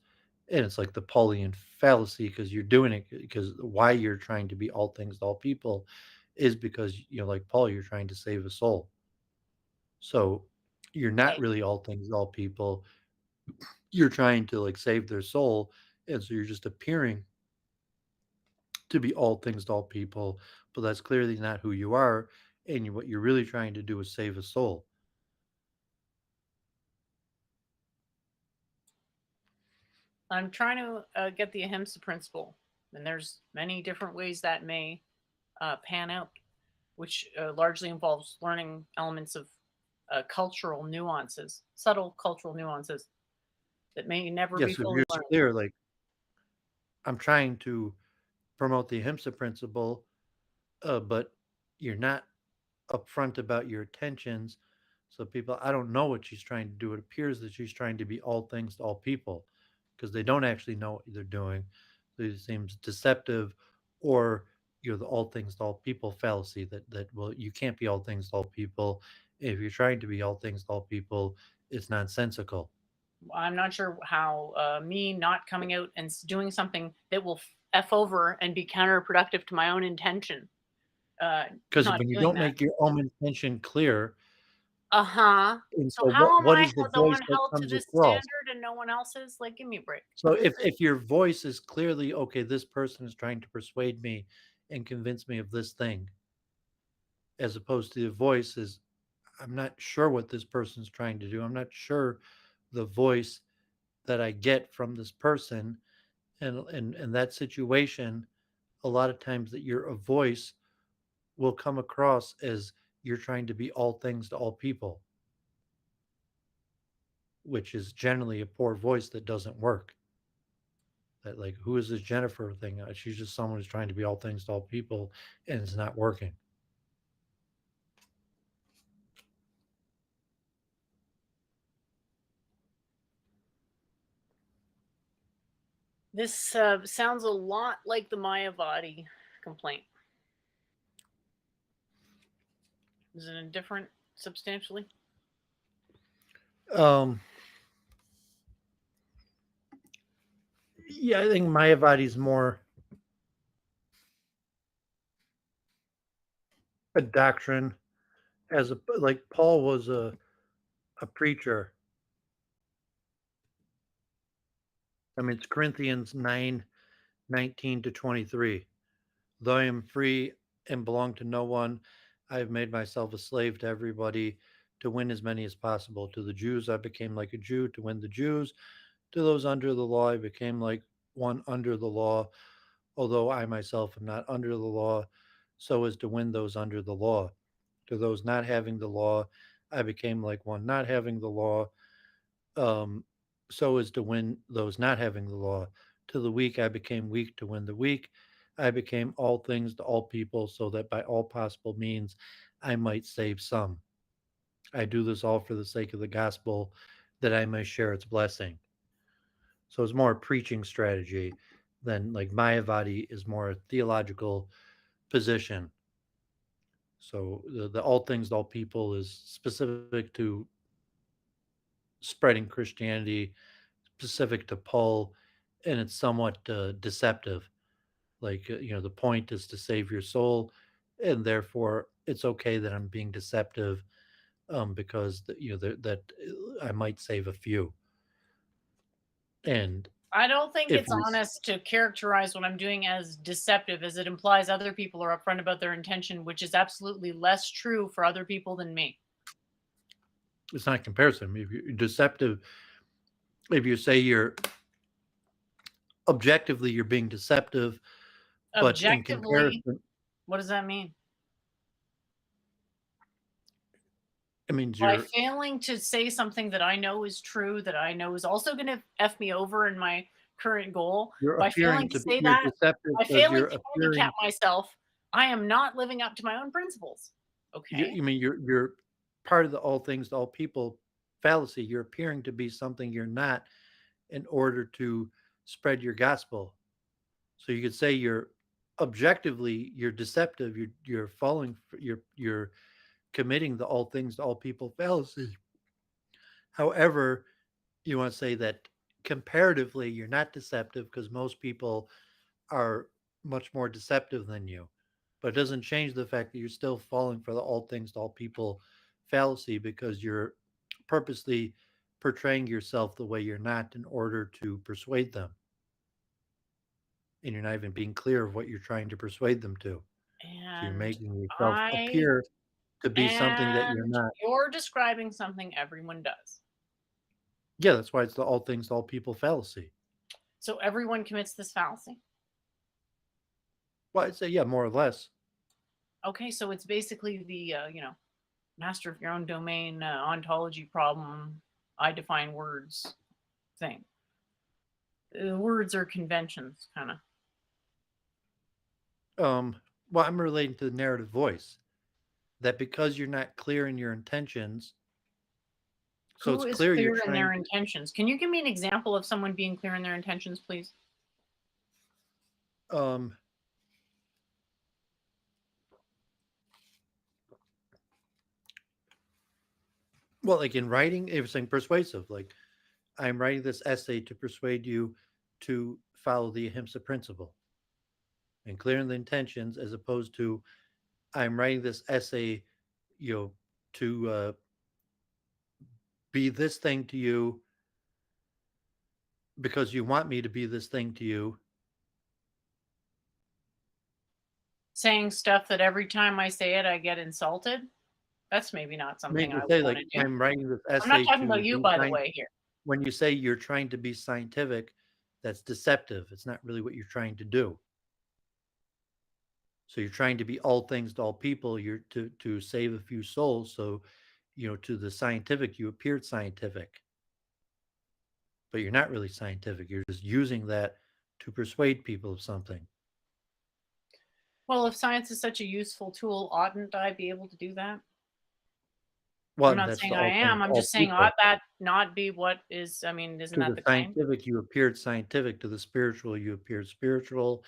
[SPEAKER 2] and it's like the Paulian fallacy, because you're doing it because why you're trying to be all things to all people is because like Paul, you're trying to save a soul. So you're not
[SPEAKER 1] Okay.
[SPEAKER 2] really all things to all people. You're trying to like save their soul, and so you're just appearing to be all things to all people, but that's clearly not who you are. And what you're really trying to do is save a soul.
[SPEAKER 1] I'm trying to get the ahimsa principle, and there's many different ways that may pan out, which largely involves learning elements of cultural nuances, subtle cultural nuances that may never be
[SPEAKER 2] Yes, if
[SPEAKER 1] fully
[SPEAKER 2] you're
[SPEAKER 1] learned.
[SPEAKER 2] clear, like I'm trying to promote the ahimsa principle, but you're not upfront about your intentions. So people, I don't know what she's trying to do. It appears that she's trying to be all things to all people. because they don't actually know what they're doing. So it seems deceptive, or the all things to all people fallacy, that well, you can't be all things to all people. If you're trying to be all things to all people, it's nonsensical.
[SPEAKER 1] I'm not sure how me not coming out and doing something that will f over and be counterproductive to my own intention.
[SPEAKER 2] Because
[SPEAKER 1] Not
[SPEAKER 2] when you
[SPEAKER 1] doing
[SPEAKER 2] don't
[SPEAKER 1] that.
[SPEAKER 2] make your own intention clear,
[SPEAKER 1] Uh-huh.
[SPEAKER 2] and
[SPEAKER 1] So
[SPEAKER 2] so
[SPEAKER 1] how am
[SPEAKER 2] what
[SPEAKER 1] I
[SPEAKER 2] is the
[SPEAKER 1] the
[SPEAKER 2] voice
[SPEAKER 1] one
[SPEAKER 2] that
[SPEAKER 1] held to
[SPEAKER 2] comes
[SPEAKER 1] this
[SPEAKER 2] across?
[SPEAKER 1] standard and no one else is? Like, give me a break.
[SPEAKER 2] So if your voice is clearly, okay, this person is trying to persuade me and convince me of this thing, as opposed to the voice is, I'm not sure what this person's trying to do. I'm not sure the voice that I get from this person, and that situation, a lot of times that your a voice will come across as you're trying to be all things to all people, which is generally a poor voice that doesn't work. That, like, who is this Jennifer thing? She's just someone who's trying to be all things to all people, and it's not working.
[SPEAKER 1] This sounds a lot like the Mayavadi complaint. Is it different substantially?
[SPEAKER 2] Um, yeah, I think Mayavadi's more a doctrine, as a like Paul was a preacher. I mean, it's Corinthians 9:19 to 23. Though I am free and belong to no one, I have made myself a slave to everybody to win as many as possible. To the Jews, I became like a Jew to win the Jews. To those under the law, I became like one under the law, although I myself am not under the law, so as to win those under the law. To those not having the law, I became like one not having the law, um, so as to win those not having the law. To the weak, I became weak to win the weak. I became all things to all people, so that by all possible means I might save some. I do this all for the sake of the gospel, that I may share its blessing. So it's more a preaching strategy than, like, Mayavadi is more a theological position. So the all things to all people is specific to spreading Christianity, specific to Paul, and it's somewhat deceptive. Like, the point is to save your soul, and therefore it's okay that I'm being deceptive, because I might save a few. And
[SPEAKER 1] I don't think
[SPEAKER 2] if
[SPEAKER 1] it's
[SPEAKER 2] you,
[SPEAKER 1] honest to characterize what I'm doing as deceptive, as it implies other people are upfront about their intention, which is absolutely less true for other people than me.
[SPEAKER 2] it's not comparison. If you're deceptive, if you say you're objectively you're being deceptive, but in
[SPEAKER 1] Objectively,
[SPEAKER 2] comparison,
[SPEAKER 1] what does that mean?
[SPEAKER 2] it means
[SPEAKER 1] By
[SPEAKER 2] you're
[SPEAKER 1] failing to say something that I know is true, that I know is also going to F me over in my current goal,
[SPEAKER 2] you're
[SPEAKER 1] by failing
[SPEAKER 2] appearing
[SPEAKER 1] to
[SPEAKER 2] to be
[SPEAKER 1] say
[SPEAKER 2] you're
[SPEAKER 1] that,
[SPEAKER 2] deceptive
[SPEAKER 1] by
[SPEAKER 2] because
[SPEAKER 1] failing
[SPEAKER 2] you're
[SPEAKER 1] to handicap
[SPEAKER 2] appearing.
[SPEAKER 1] myself, I am not living up to my own principles. Okay.
[SPEAKER 2] You mean you're part of the all things to all people fallacy. You're appearing to be something you're not in order to spread your gospel. So you could say you're objectively you're deceptive. You're falling. You're committing the all things to all people fallacy. However, you want to say that comparatively you're not deceptive because most people are much more deceptive than you. But it doesn't change the fact that you're still falling for the all things to all people fallacy, because you're purposely portraying yourself the way you're not in order to persuade them. And you're not even being clear of what you're trying to persuade them to. So you're
[SPEAKER 1] And
[SPEAKER 2] making yourself
[SPEAKER 1] I
[SPEAKER 2] appear to be something that you're
[SPEAKER 1] and
[SPEAKER 2] not.
[SPEAKER 1] you're describing something everyone does.
[SPEAKER 2] Yeah, that's why it's the all things to all people fallacy.
[SPEAKER 1] So everyone commits this fallacy.
[SPEAKER 2] Well, I'd say, yeah, more or less.
[SPEAKER 1] Okay, so it's basically the master of your own domain ontology problem. I define words thing. Words are conventions, kind of.
[SPEAKER 2] Um, well, I'm relating to the narrative voice, that because you're not clear in your intentions, So
[SPEAKER 1] Who
[SPEAKER 2] it's
[SPEAKER 1] is
[SPEAKER 2] clear you're
[SPEAKER 1] clear in
[SPEAKER 2] trying
[SPEAKER 1] their intentions? Can you give me an example of someone being clear in their intentions, please?
[SPEAKER 2] um well, like in writing, it was saying persuasive. Like I'm writing this essay to persuade you to follow the ahimsa principle and clearing the intentions, as opposed to I'm writing this essay, you know, to be this thing to you because you want me to be this thing to you.
[SPEAKER 1] Saying stuff that every time I say it, I get insulted? That's maybe not
[SPEAKER 2] I mean,
[SPEAKER 1] something
[SPEAKER 2] to
[SPEAKER 1] I
[SPEAKER 2] say
[SPEAKER 1] want
[SPEAKER 2] like
[SPEAKER 1] to do.
[SPEAKER 2] I'm writing this
[SPEAKER 1] I'm not
[SPEAKER 2] essay
[SPEAKER 1] talking about
[SPEAKER 2] to
[SPEAKER 1] you,
[SPEAKER 2] be
[SPEAKER 1] by the
[SPEAKER 2] kind.
[SPEAKER 1] way, here.
[SPEAKER 2] When you say you're trying to be scientific, that's deceptive. It's not really what you're trying to do. So you're trying to be all things to all people. You're to save a few souls. So, to the scientific, you appeared scientific, but you're not really scientific. You're just using that to persuade people of something.
[SPEAKER 1] Well, if science is such a useful tool, oughtn't I be able to do that? I'm
[SPEAKER 2] Well,
[SPEAKER 1] not
[SPEAKER 2] that's
[SPEAKER 1] saying
[SPEAKER 2] to
[SPEAKER 1] I
[SPEAKER 2] all things
[SPEAKER 1] am.
[SPEAKER 2] to
[SPEAKER 1] I'm
[SPEAKER 2] all
[SPEAKER 1] just saying, ought
[SPEAKER 2] people.
[SPEAKER 1] that not be what is, I mean, isn't
[SPEAKER 2] To
[SPEAKER 1] that
[SPEAKER 2] the
[SPEAKER 1] the claim?
[SPEAKER 2] scientific, you appeared scientific. To the spiritual, you appeared spiritual.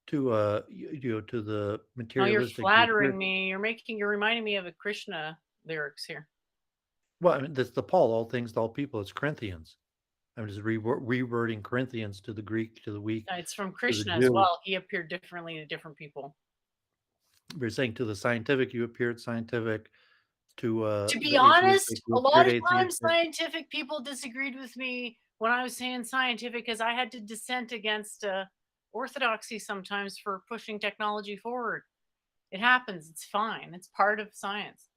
[SPEAKER 2] To to the
[SPEAKER 1] No, you're
[SPEAKER 2] materialistic, you
[SPEAKER 1] flattering
[SPEAKER 2] appeared.
[SPEAKER 1] me. You're reminding me of a Krishna lyrics here.
[SPEAKER 2] Well, I mean, that's the Paul, all things to all people. It's Corinthians. I'm just rewording Corinthians to the Greek, to the weak,
[SPEAKER 1] It's from
[SPEAKER 2] to the
[SPEAKER 1] Krishna as
[SPEAKER 2] Jew.
[SPEAKER 1] well. He appeared differently to different people.
[SPEAKER 2] We're saying to the scientific, you appeared scientific. To
[SPEAKER 1] To be
[SPEAKER 2] the atheistic,
[SPEAKER 1] honest,
[SPEAKER 2] you
[SPEAKER 1] a lot
[SPEAKER 2] appeared
[SPEAKER 1] of times
[SPEAKER 2] atheistic.
[SPEAKER 1] scientific people disagreed with me when I was saying scientific because I had to dissent against orthodoxy sometimes for pushing technology forward. It happens. It's fine. It's part of science.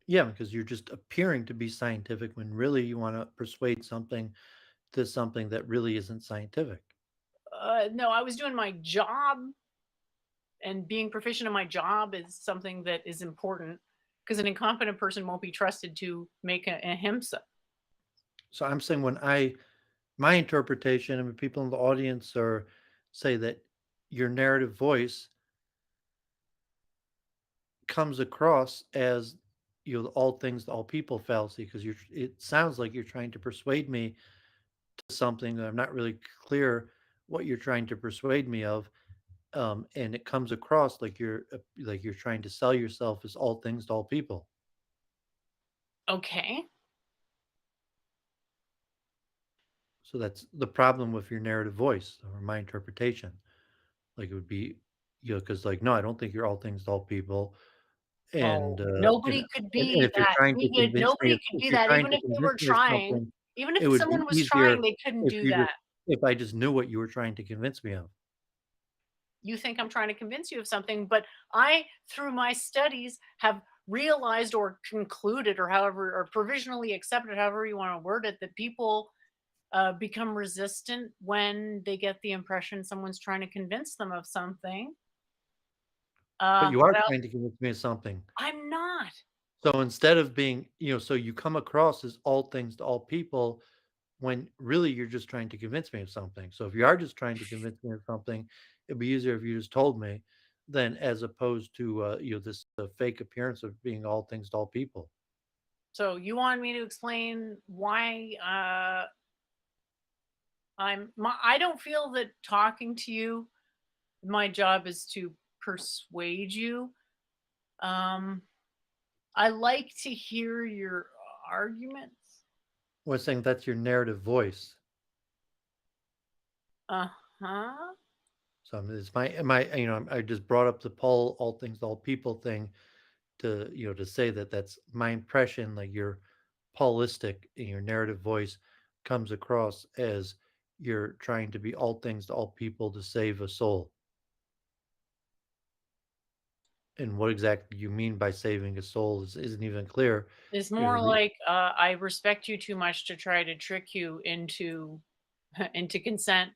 [SPEAKER 2] Yeah, because you're just appearing to be scientific when really you want to persuade something to something that really isn't scientific.
[SPEAKER 1] No, I was doing my job, and being proficient in my job is something that is important because an incompetent person won't be trusted to make a ahimsa.
[SPEAKER 2] So I'm saying my interpretation, I mean, people in the audience are say that your narrative voice comes across as all things to all people fallacy because it sounds like you're trying to persuade me to something that I'm not really clear what you're trying to persuade me of. And it comes across like you're trying to sell yourself as all things to all people.
[SPEAKER 1] Okay.
[SPEAKER 2] So that's the problem with your narrative voice or my interpretation. Like it would be, because like no, I don't think you're all things to all people.
[SPEAKER 1] Oh,
[SPEAKER 2] And
[SPEAKER 1] nobody could
[SPEAKER 2] and
[SPEAKER 1] be
[SPEAKER 2] if you're
[SPEAKER 1] that.
[SPEAKER 2] trying to
[SPEAKER 1] We could
[SPEAKER 2] convince me
[SPEAKER 1] nobody
[SPEAKER 2] of
[SPEAKER 1] could
[SPEAKER 2] if
[SPEAKER 1] be
[SPEAKER 2] you're
[SPEAKER 1] that
[SPEAKER 2] trying
[SPEAKER 1] even
[SPEAKER 2] to
[SPEAKER 1] if they
[SPEAKER 2] convince
[SPEAKER 1] were
[SPEAKER 2] me of
[SPEAKER 1] trying.
[SPEAKER 2] something,
[SPEAKER 1] Even
[SPEAKER 2] it
[SPEAKER 1] if
[SPEAKER 2] would be
[SPEAKER 1] someone was trying,
[SPEAKER 2] easier
[SPEAKER 1] they couldn't
[SPEAKER 2] if
[SPEAKER 1] do
[SPEAKER 2] you
[SPEAKER 1] that.
[SPEAKER 2] just if I just knew what you were trying to convince me of.
[SPEAKER 1] You think I'm trying to convince you of something, but I, through my studies, have realized or concluded or however, or provisionally accepted, however you want to word it, that people become resistant when they get the impression someone's trying to convince them of something.
[SPEAKER 2] But you are
[SPEAKER 1] What else?
[SPEAKER 2] trying to convince me of something.
[SPEAKER 1] I'm not.
[SPEAKER 2] So instead of being, so you come across as all things to all people when really you're just trying to convince me of something. So if you are just trying to convince me of something, it'd be easier if you just told me than as opposed to this fake appearance of being all things to all people.
[SPEAKER 1] So you want me to explain why I don't feel that talking to you, my job is to persuade you. Um, I like to hear your arguments.
[SPEAKER 2] I was saying that's your narrative voice.
[SPEAKER 1] Uh-huh.
[SPEAKER 2] So I mean, it's my I just brought up the Paul all things to all people thing to to say that that's my impression. Like your Paulistic in your narrative voice comes across as you're trying to be all things to all people to save a soul. And what exactly you mean by saving a soul isn't even clear.
[SPEAKER 1] It's
[SPEAKER 2] You know,
[SPEAKER 1] more like I respect you too much to try to trick you into into consent.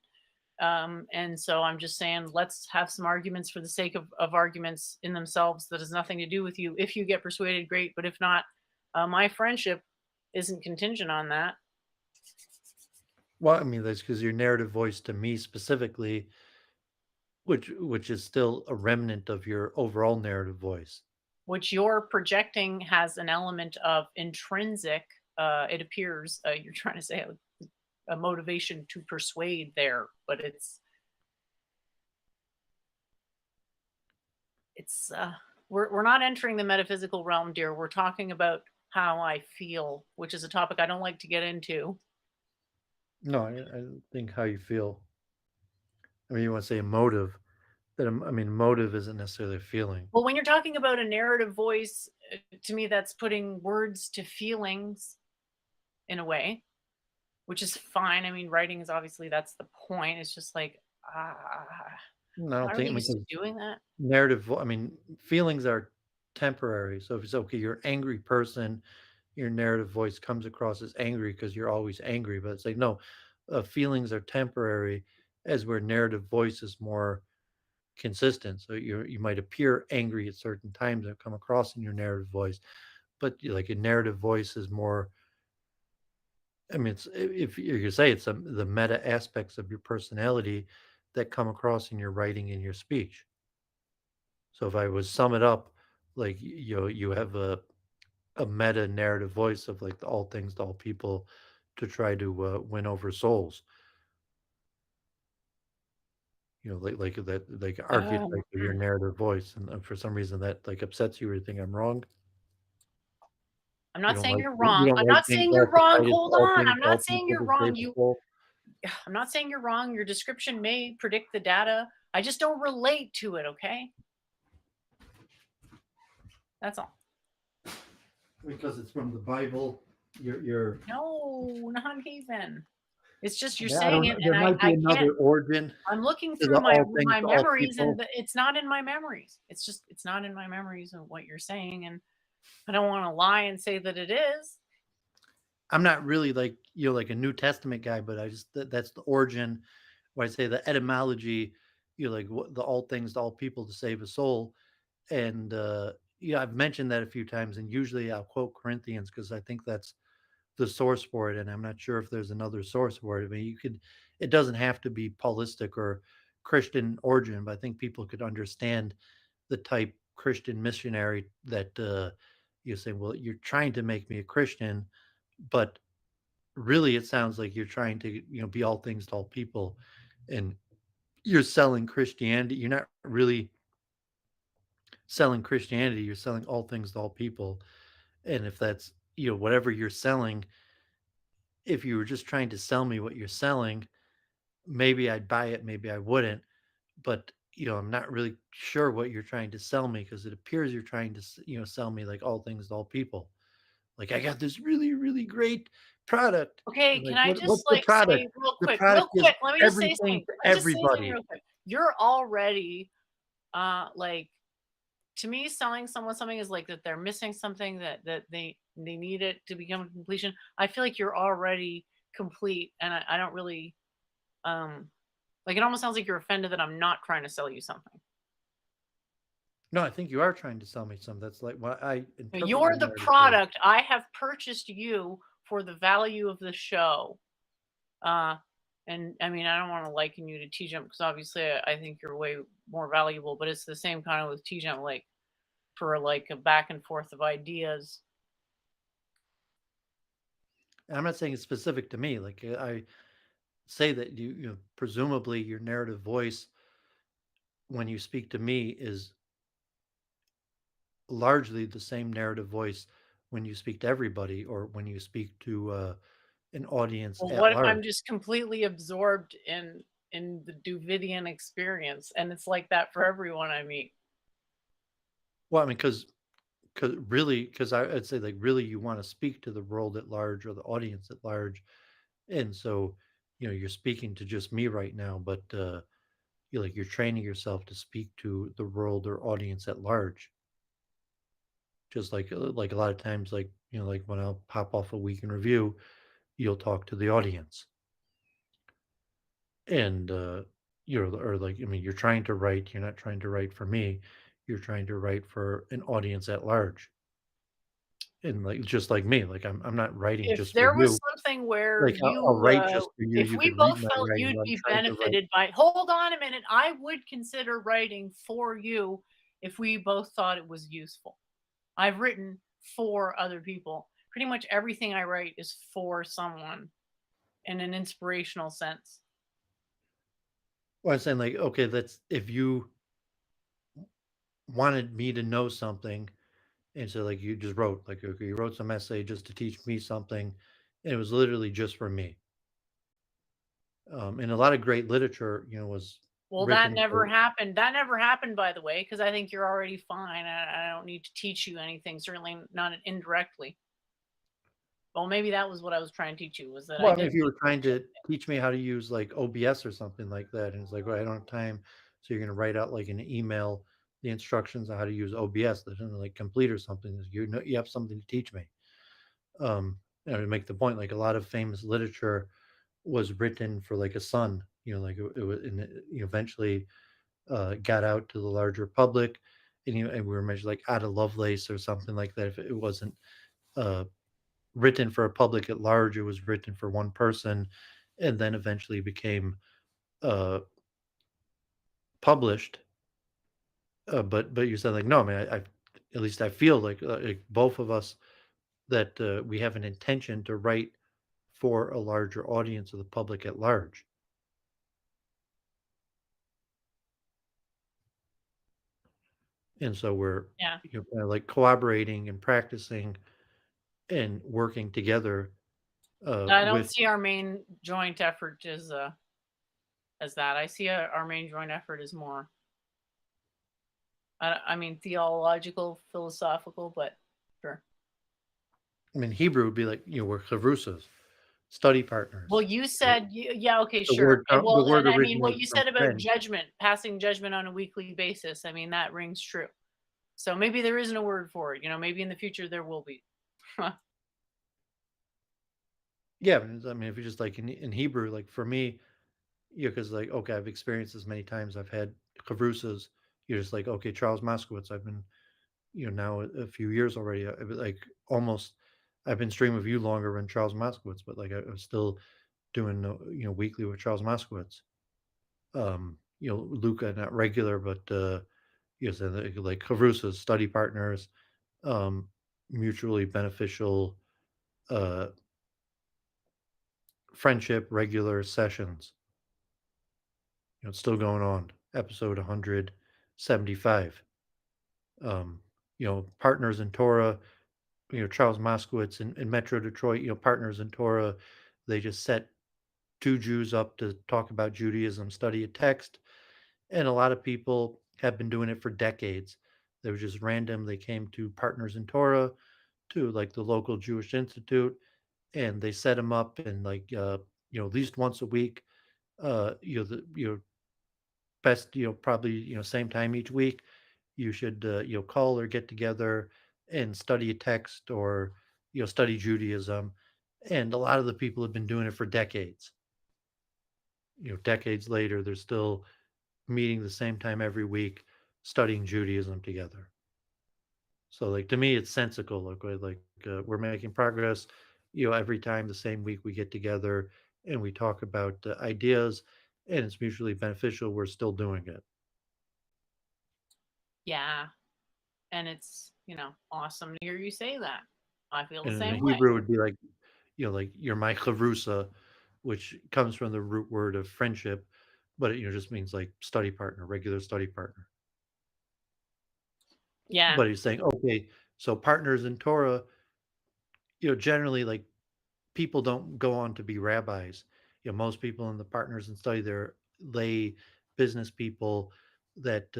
[SPEAKER 1] And so I'm just saying, let's have some arguments for the sake of arguments in themselves that has nothing to do with you. If you get persuaded, great. But if not, my friendship isn't contingent on that.
[SPEAKER 2] well, I mean, that's because your narrative voice to me specifically, which is still a remnant of your overall narrative voice.
[SPEAKER 1] which you're projecting has an element of intrinsic, it appears, you're trying to say a motivation to persuade there, but it's we're not entering the metaphysical realm, dear. We're talking about how I feel, which is a topic I don't like to get into.
[SPEAKER 2] No, I think how you feel. I mean, you want to say a motive. I mean, motive isn't necessarily a feeling.
[SPEAKER 1] Well, when you're talking about a narrative voice, to me, that's putting words to feelings in a way, which is fine. I mean, writing is obviously that's the point. It's just like, ah,
[SPEAKER 2] No, I
[SPEAKER 1] why
[SPEAKER 2] don't
[SPEAKER 1] are we
[SPEAKER 2] think. I mean,
[SPEAKER 1] used
[SPEAKER 2] 'cause
[SPEAKER 1] to doing that?
[SPEAKER 2] I mean, feelings are temporary. So if it's okay, you're an angry person, your narrative voice comes across as angry because you're always angry. But it's like no, feelings are temporary, as where narrative voice is more consistent. So you might appear angry at certain times and come across in your narrative voice, but like a narrative voice is more. I mean, it's if you could say it's the meta aspects of your personality that come across in your writing and your speech. So if I was sum it up, like you have a meta narrative voice of like the all things to all people to try to win over souls. Like that like
[SPEAKER 1] Um,
[SPEAKER 2] archetype of your narrative voice, and for some reason that like upsets you or you think I'm wrong.
[SPEAKER 1] I'm
[SPEAKER 2] You
[SPEAKER 1] not
[SPEAKER 2] don't
[SPEAKER 1] saying
[SPEAKER 2] like
[SPEAKER 1] you're
[SPEAKER 2] you
[SPEAKER 1] wrong.
[SPEAKER 2] don't
[SPEAKER 1] I'm
[SPEAKER 2] like
[SPEAKER 1] not
[SPEAKER 2] being
[SPEAKER 1] saying you're wrong.
[SPEAKER 2] classified as
[SPEAKER 1] Hold
[SPEAKER 2] all
[SPEAKER 1] on.
[SPEAKER 2] things
[SPEAKER 1] I'm
[SPEAKER 2] to all
[SPEAKER 1] not saying
[SPEAKER 2] people
[SPEAKER 1] you're
[SPEAKER 2] to
[SPEAKER 1] wrong.
[SPEAKER 2] save the soul.
[SPEAKER 1] I'm not saying you're wrong. Your description may predict the data. I just don't relate to it. Okay, that's all.
[SPEAKER 2] Because it's from the Bible. You're
[SPEAKER 1] No, not even. It's just
[SPEAKER 2] I
[SPEAKER 1] you're
[SPEAKER 2] mean, I
[SPEAKER 1] saying
[SPEAKER 2] don't
[SPEAKER 1] it,
[SPEAKER 2] know. There
[SPEAKER 1] and
[SPEAKER 2] might be
[SPEAKER 1] I can't.
[SPEAKER 2] another origin
[SPEAKER 1] I'm looking
[SPEAKER 2] to the
[SPEAKER 1] through my
[SPEAKER 2] all things
[SPEAKER 1] my
[SPEAKER 2] to all
[SPEAKER 1] memories, and
[SPEAKER 2] people.
[SPEAKER 1] it's not in my memories. It's not in my memories of what you're saying, and I don't want to lie and say that it is.
[SPEAKER 2] I'm not really like like a New Testament guy, but I just that's the origin. When I say the etymology, like what the all things to all people to save a soul, and I've mentioned that a few times, and usually I'll quote Corinthians because I think that's the source for it, and I'm not sure if there's another source for it. I mean, it doesn't have to be Paulistic or Christian origin, but I think people could understand the type Christian missionary that you say, well, you're trying to make me a Christian, but really it sounds like you're trying to, be all things to all people, and you're selling Christianity. You're not really selling Christianity, you're selling all things to all people. And if that's, whatever you're selling, if you were just trying to sell me what you're selling, maybe I'd buy it, maybe I wouldn't. But, I'm not really sure what you're trying to sell me because it appears you're trying to, sell me like all things to all people. Like I got this really, really great product.
[SPEAKER 1] Okay,
[SPEAKER 2] I'm
[SPEAKER 1] can
[SPEAKER 2] like,
[SPEAKER 1] I
[SPEAKER 2] what's
[SPEAKER 1] just
[SPEAKER 2] the
[SPEAKER 1] like
[SPEAKER 2] product?
[SPEAKER 1] say
[SPEAKER 2] The
[SPEAKER 1] real
[SPEAKER 2] product is
[SPEAKER 1] quick, let me just say
[SPEAKER 2] everything
[SPEAKER 1] something.
[SPEAKER 2] to
[SPEAKER 1] Let me just say something
[SPEAKER 2] everybody.
[SPEAKER 1] real quick. You're already like to me selling someone something is like that they're missing something that they need it to become a completion. I feel like you're already complete, and I don't really like it almost sounds like you're offended that I'm not trying to sell you something.
[SPEAKER 2] No, I think you are trying to sell me some. That's like what I interpret
[SPEAKER 1] You're
[SPEAKER 2] your
[SPEAKER 1] the
[SPEAKER 2] narrative as.
[SPEAKER 1] product. I have purchased you for the value of the show. Uh, and I mean, I don't want to liken you to T Jump because obviously I think you're way more valuable, but it's the same kind of with T Jump, like for like a back and forth of ideas.
[SPEAKER 2] And I'm not saying it's specific to me. Like I say that presumably your narrative voice when you speak to me is largely the same narrative voice when you speak to everybody or when you speak to an audience
[SPEAKER 1] Well,
[SPEAKER 2] at
[SPEAKER 1] what if I'm
[SPEAKER 2] large.
[SPEAKER 1] just completely absorbed in the Doovidian experience, and it's like that for everyone I meet?
[SPEAKER 2] Well, I mean, because I'd say like really you want to speak to the world at large or the audience at large, and so you're speaking to just me right now, but you're training yourself to speak to the world or audience at large. Just like a lot of times, like like when I'll pop off a week in review, you'll talk to the audience, and or like I mean, you're trying to write. You're not trying to write for me. You're trying to write for an audience at large, and like just like me, like I'm not writing
[SPEAKER 1] If
[SPEAKER 2] just for
[SPEAKER 1] there was
[SPEAKER 2] you.
[SPEAKER 1] something where
[SPEAKER 2] Like I'll
[SPEAKER 1] you,
[SPEAKER 2] write just for you.
[SPEAKER 1] if
[SPEAKER 2] You
[SPEAKER 1] we
[SPEAKER 2] could read
[SPEAKER 1] both
[SPEAKER 2] my
[SPEAKER 1] felt
[SPEAKER 2] writing,
[SPEAKER 1] you'd
[SPEAKER 2] but I'm
[SPEAKER 1] be
[SPEAKER 2] trying to write.
[SPEAKER 1] benefited by, hold on a minute, I would consider writing for you if we both thought it was useful. I've written for other people. Pretty much everything I write is for someone in an inspirational sense.
[SPEAKER 2] Well, I'm saying like, okay, that's if you wanted me to know something, and so like you just wrote like okay, you wrote some essay just to teach me something, and it was literally just for me. And a lot of great literature, was
[SPEAKER 1] Well, that
[SPEAKER 2] written
[SPEAKER 1] never
[SPEAKER 2] for.
[SPEAKER 1] happened. That never happened, by the way, because I think you're already fine. I don't need to teach you anything, certainly not indirectly. Well, maybe that was what I was trying to teach you, was that I
[SPEAKER 2] Well, I mean, if
[SPEAKER 1] didn't
[SPEAKER 2] you
[SPEAKER 1] need
[SPEAKER 2] were
[SPEAKER 1] to
[SPEAKER 2] trying
[SPEAKER 1] teach you
[SPEAKER 2] to
[SPEAKER 1] anything.
[SPEAKER 2] teach me how to use like OBS or something like that, and it's like, well, I don't have time, so you're going to write out like an email, the instructions on how to use OBS that isn't like complete or something. You know, you have something to teach me. To make the point, like a lot of famous literature was written for like a son. Like it was, and eventually got out to the larger public, and we were measured like Ada Lovelace or something like that. If it wasn't uh, written for a public at large, it was written for one person, and then eventually became uh, published. But you said like no, I mean I at least I feel like both of us that we have an intention to write for a larger audience of the public at large, and so we're
[SPEAKER 1] Yeah.
[SPEAKER 2] kind of like collaborating and practicing and working together
[SPEAKER 1] I don't
[SPEAKER 2] with.
[SPEAKER 1] see our main joint effort as that. I see our main joint effort as more, I mean, theological, philosophical, but sure.
[SPEAKER 2] I mean, Hebrew would be like we're chavrusas, study
[SPEAKER 1] Well,
[SPEAKER 2] partners.
[SPEAKER 1] you
[SPEAKER 2] The
[SPEAKER 1] said, yeah, okay,
[SPEAKER 2] the
[SPEAKER 1] sure.
[SPEAKER 2] word the
[SPEAKER 1] Well,
[SPEAKER 2] word
[SPEAKER 1] and I mean, what
[SPEAKER 2] originates
[SPEAKER 1] you
[SPEAKER 2] from
[SPEAKER 1] said about
[SPEAKER 2] French.
[SPEAKER 1] judgment, passing judgment on a weekly basis, I mean, that rings true. So maybe there isn't a word for it. Maybe in the future there will be.
[SPEAKER 2] Yeah, I mean, if you just like in Hebrew, like for me, because like okay, I've experienced this many times. I've had chavrusas. You're just like okay, Charles Moskowitz. I've been now a few years already. I've been, like almost. I've been streaming with you longer than Charles Moskowitz, but like I was still doing weekly with Charles Moskowitz. Luca not regular, but so like chavrusas, study partners, um, mutually beneficial uh, friendship, regular sessions. It's still going on. Episode 175. Um, partners in Torah. Charles Moskowitz in Metro Detroit. Partners in Torah. They just set two Jews up to talk about Judaism, study a text, and a lot of people have been doing it for decades. They were just random. They came to Partners in Torah, to like the local Jewish Institute, and they set them up and like at least once a week. Best probably same time each week. You should call or get together and study a text or study Judaism. And a lot of the people have been doing it for decades. Decades later, they're still meeting the same time every week, studying Judaism together. So like to me, it's sensical. We're making progress. Every time the same week we get together and we talk about ideas, and it's mutually beneficial. We're still doing it.
[SPEAKER 1] Yeah. And it's, awesome to hear you say that. I feel the
[SPEAKER 2] And in
[SPEAKER 1] same way.
[SPEAKER 2] Hebrew, it would be like like you're my chavrusa, which comes from the root word of friendship, but it just means like study partner, regular study partner.
[SPEAKER 1] Yeah.
[SPEAKER 2] But he's saying, okay, so partners in Torah, generally like people don't go on to be rabbis. Most people in the partners in study, they're lay business people that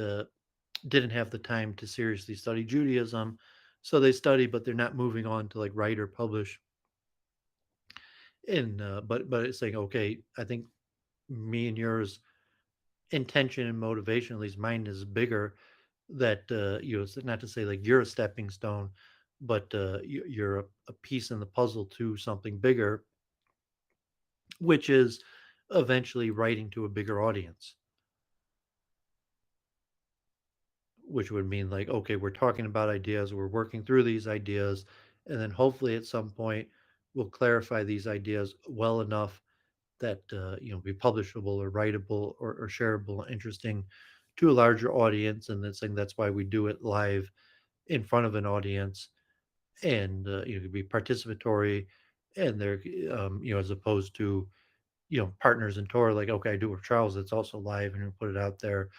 [SPEAKER 2] didn't have the time to seriously study Judaism. So they study, but they're not moving on to like write or publish. And but it's saying, okay, I think me and yours intention and motivation, at least mine is bigger. That it's not to say like you're a stepping stone, but you're a piece in the puzzle to something bigger, which is eventually writing to a bigger audience, which would mean like, okay, we're talking about ideas, we're working through these ideas, and then hopefully at some point we'll clarify these ideas well enough that be publishable or writable or shareable, interesting to a larger audience. And that's saying that's why we do it live in front of an audience, and you could be participatory, and they're as opposed to partners in tour, like, okay, I do it with Charles, it's also live and we put it out there.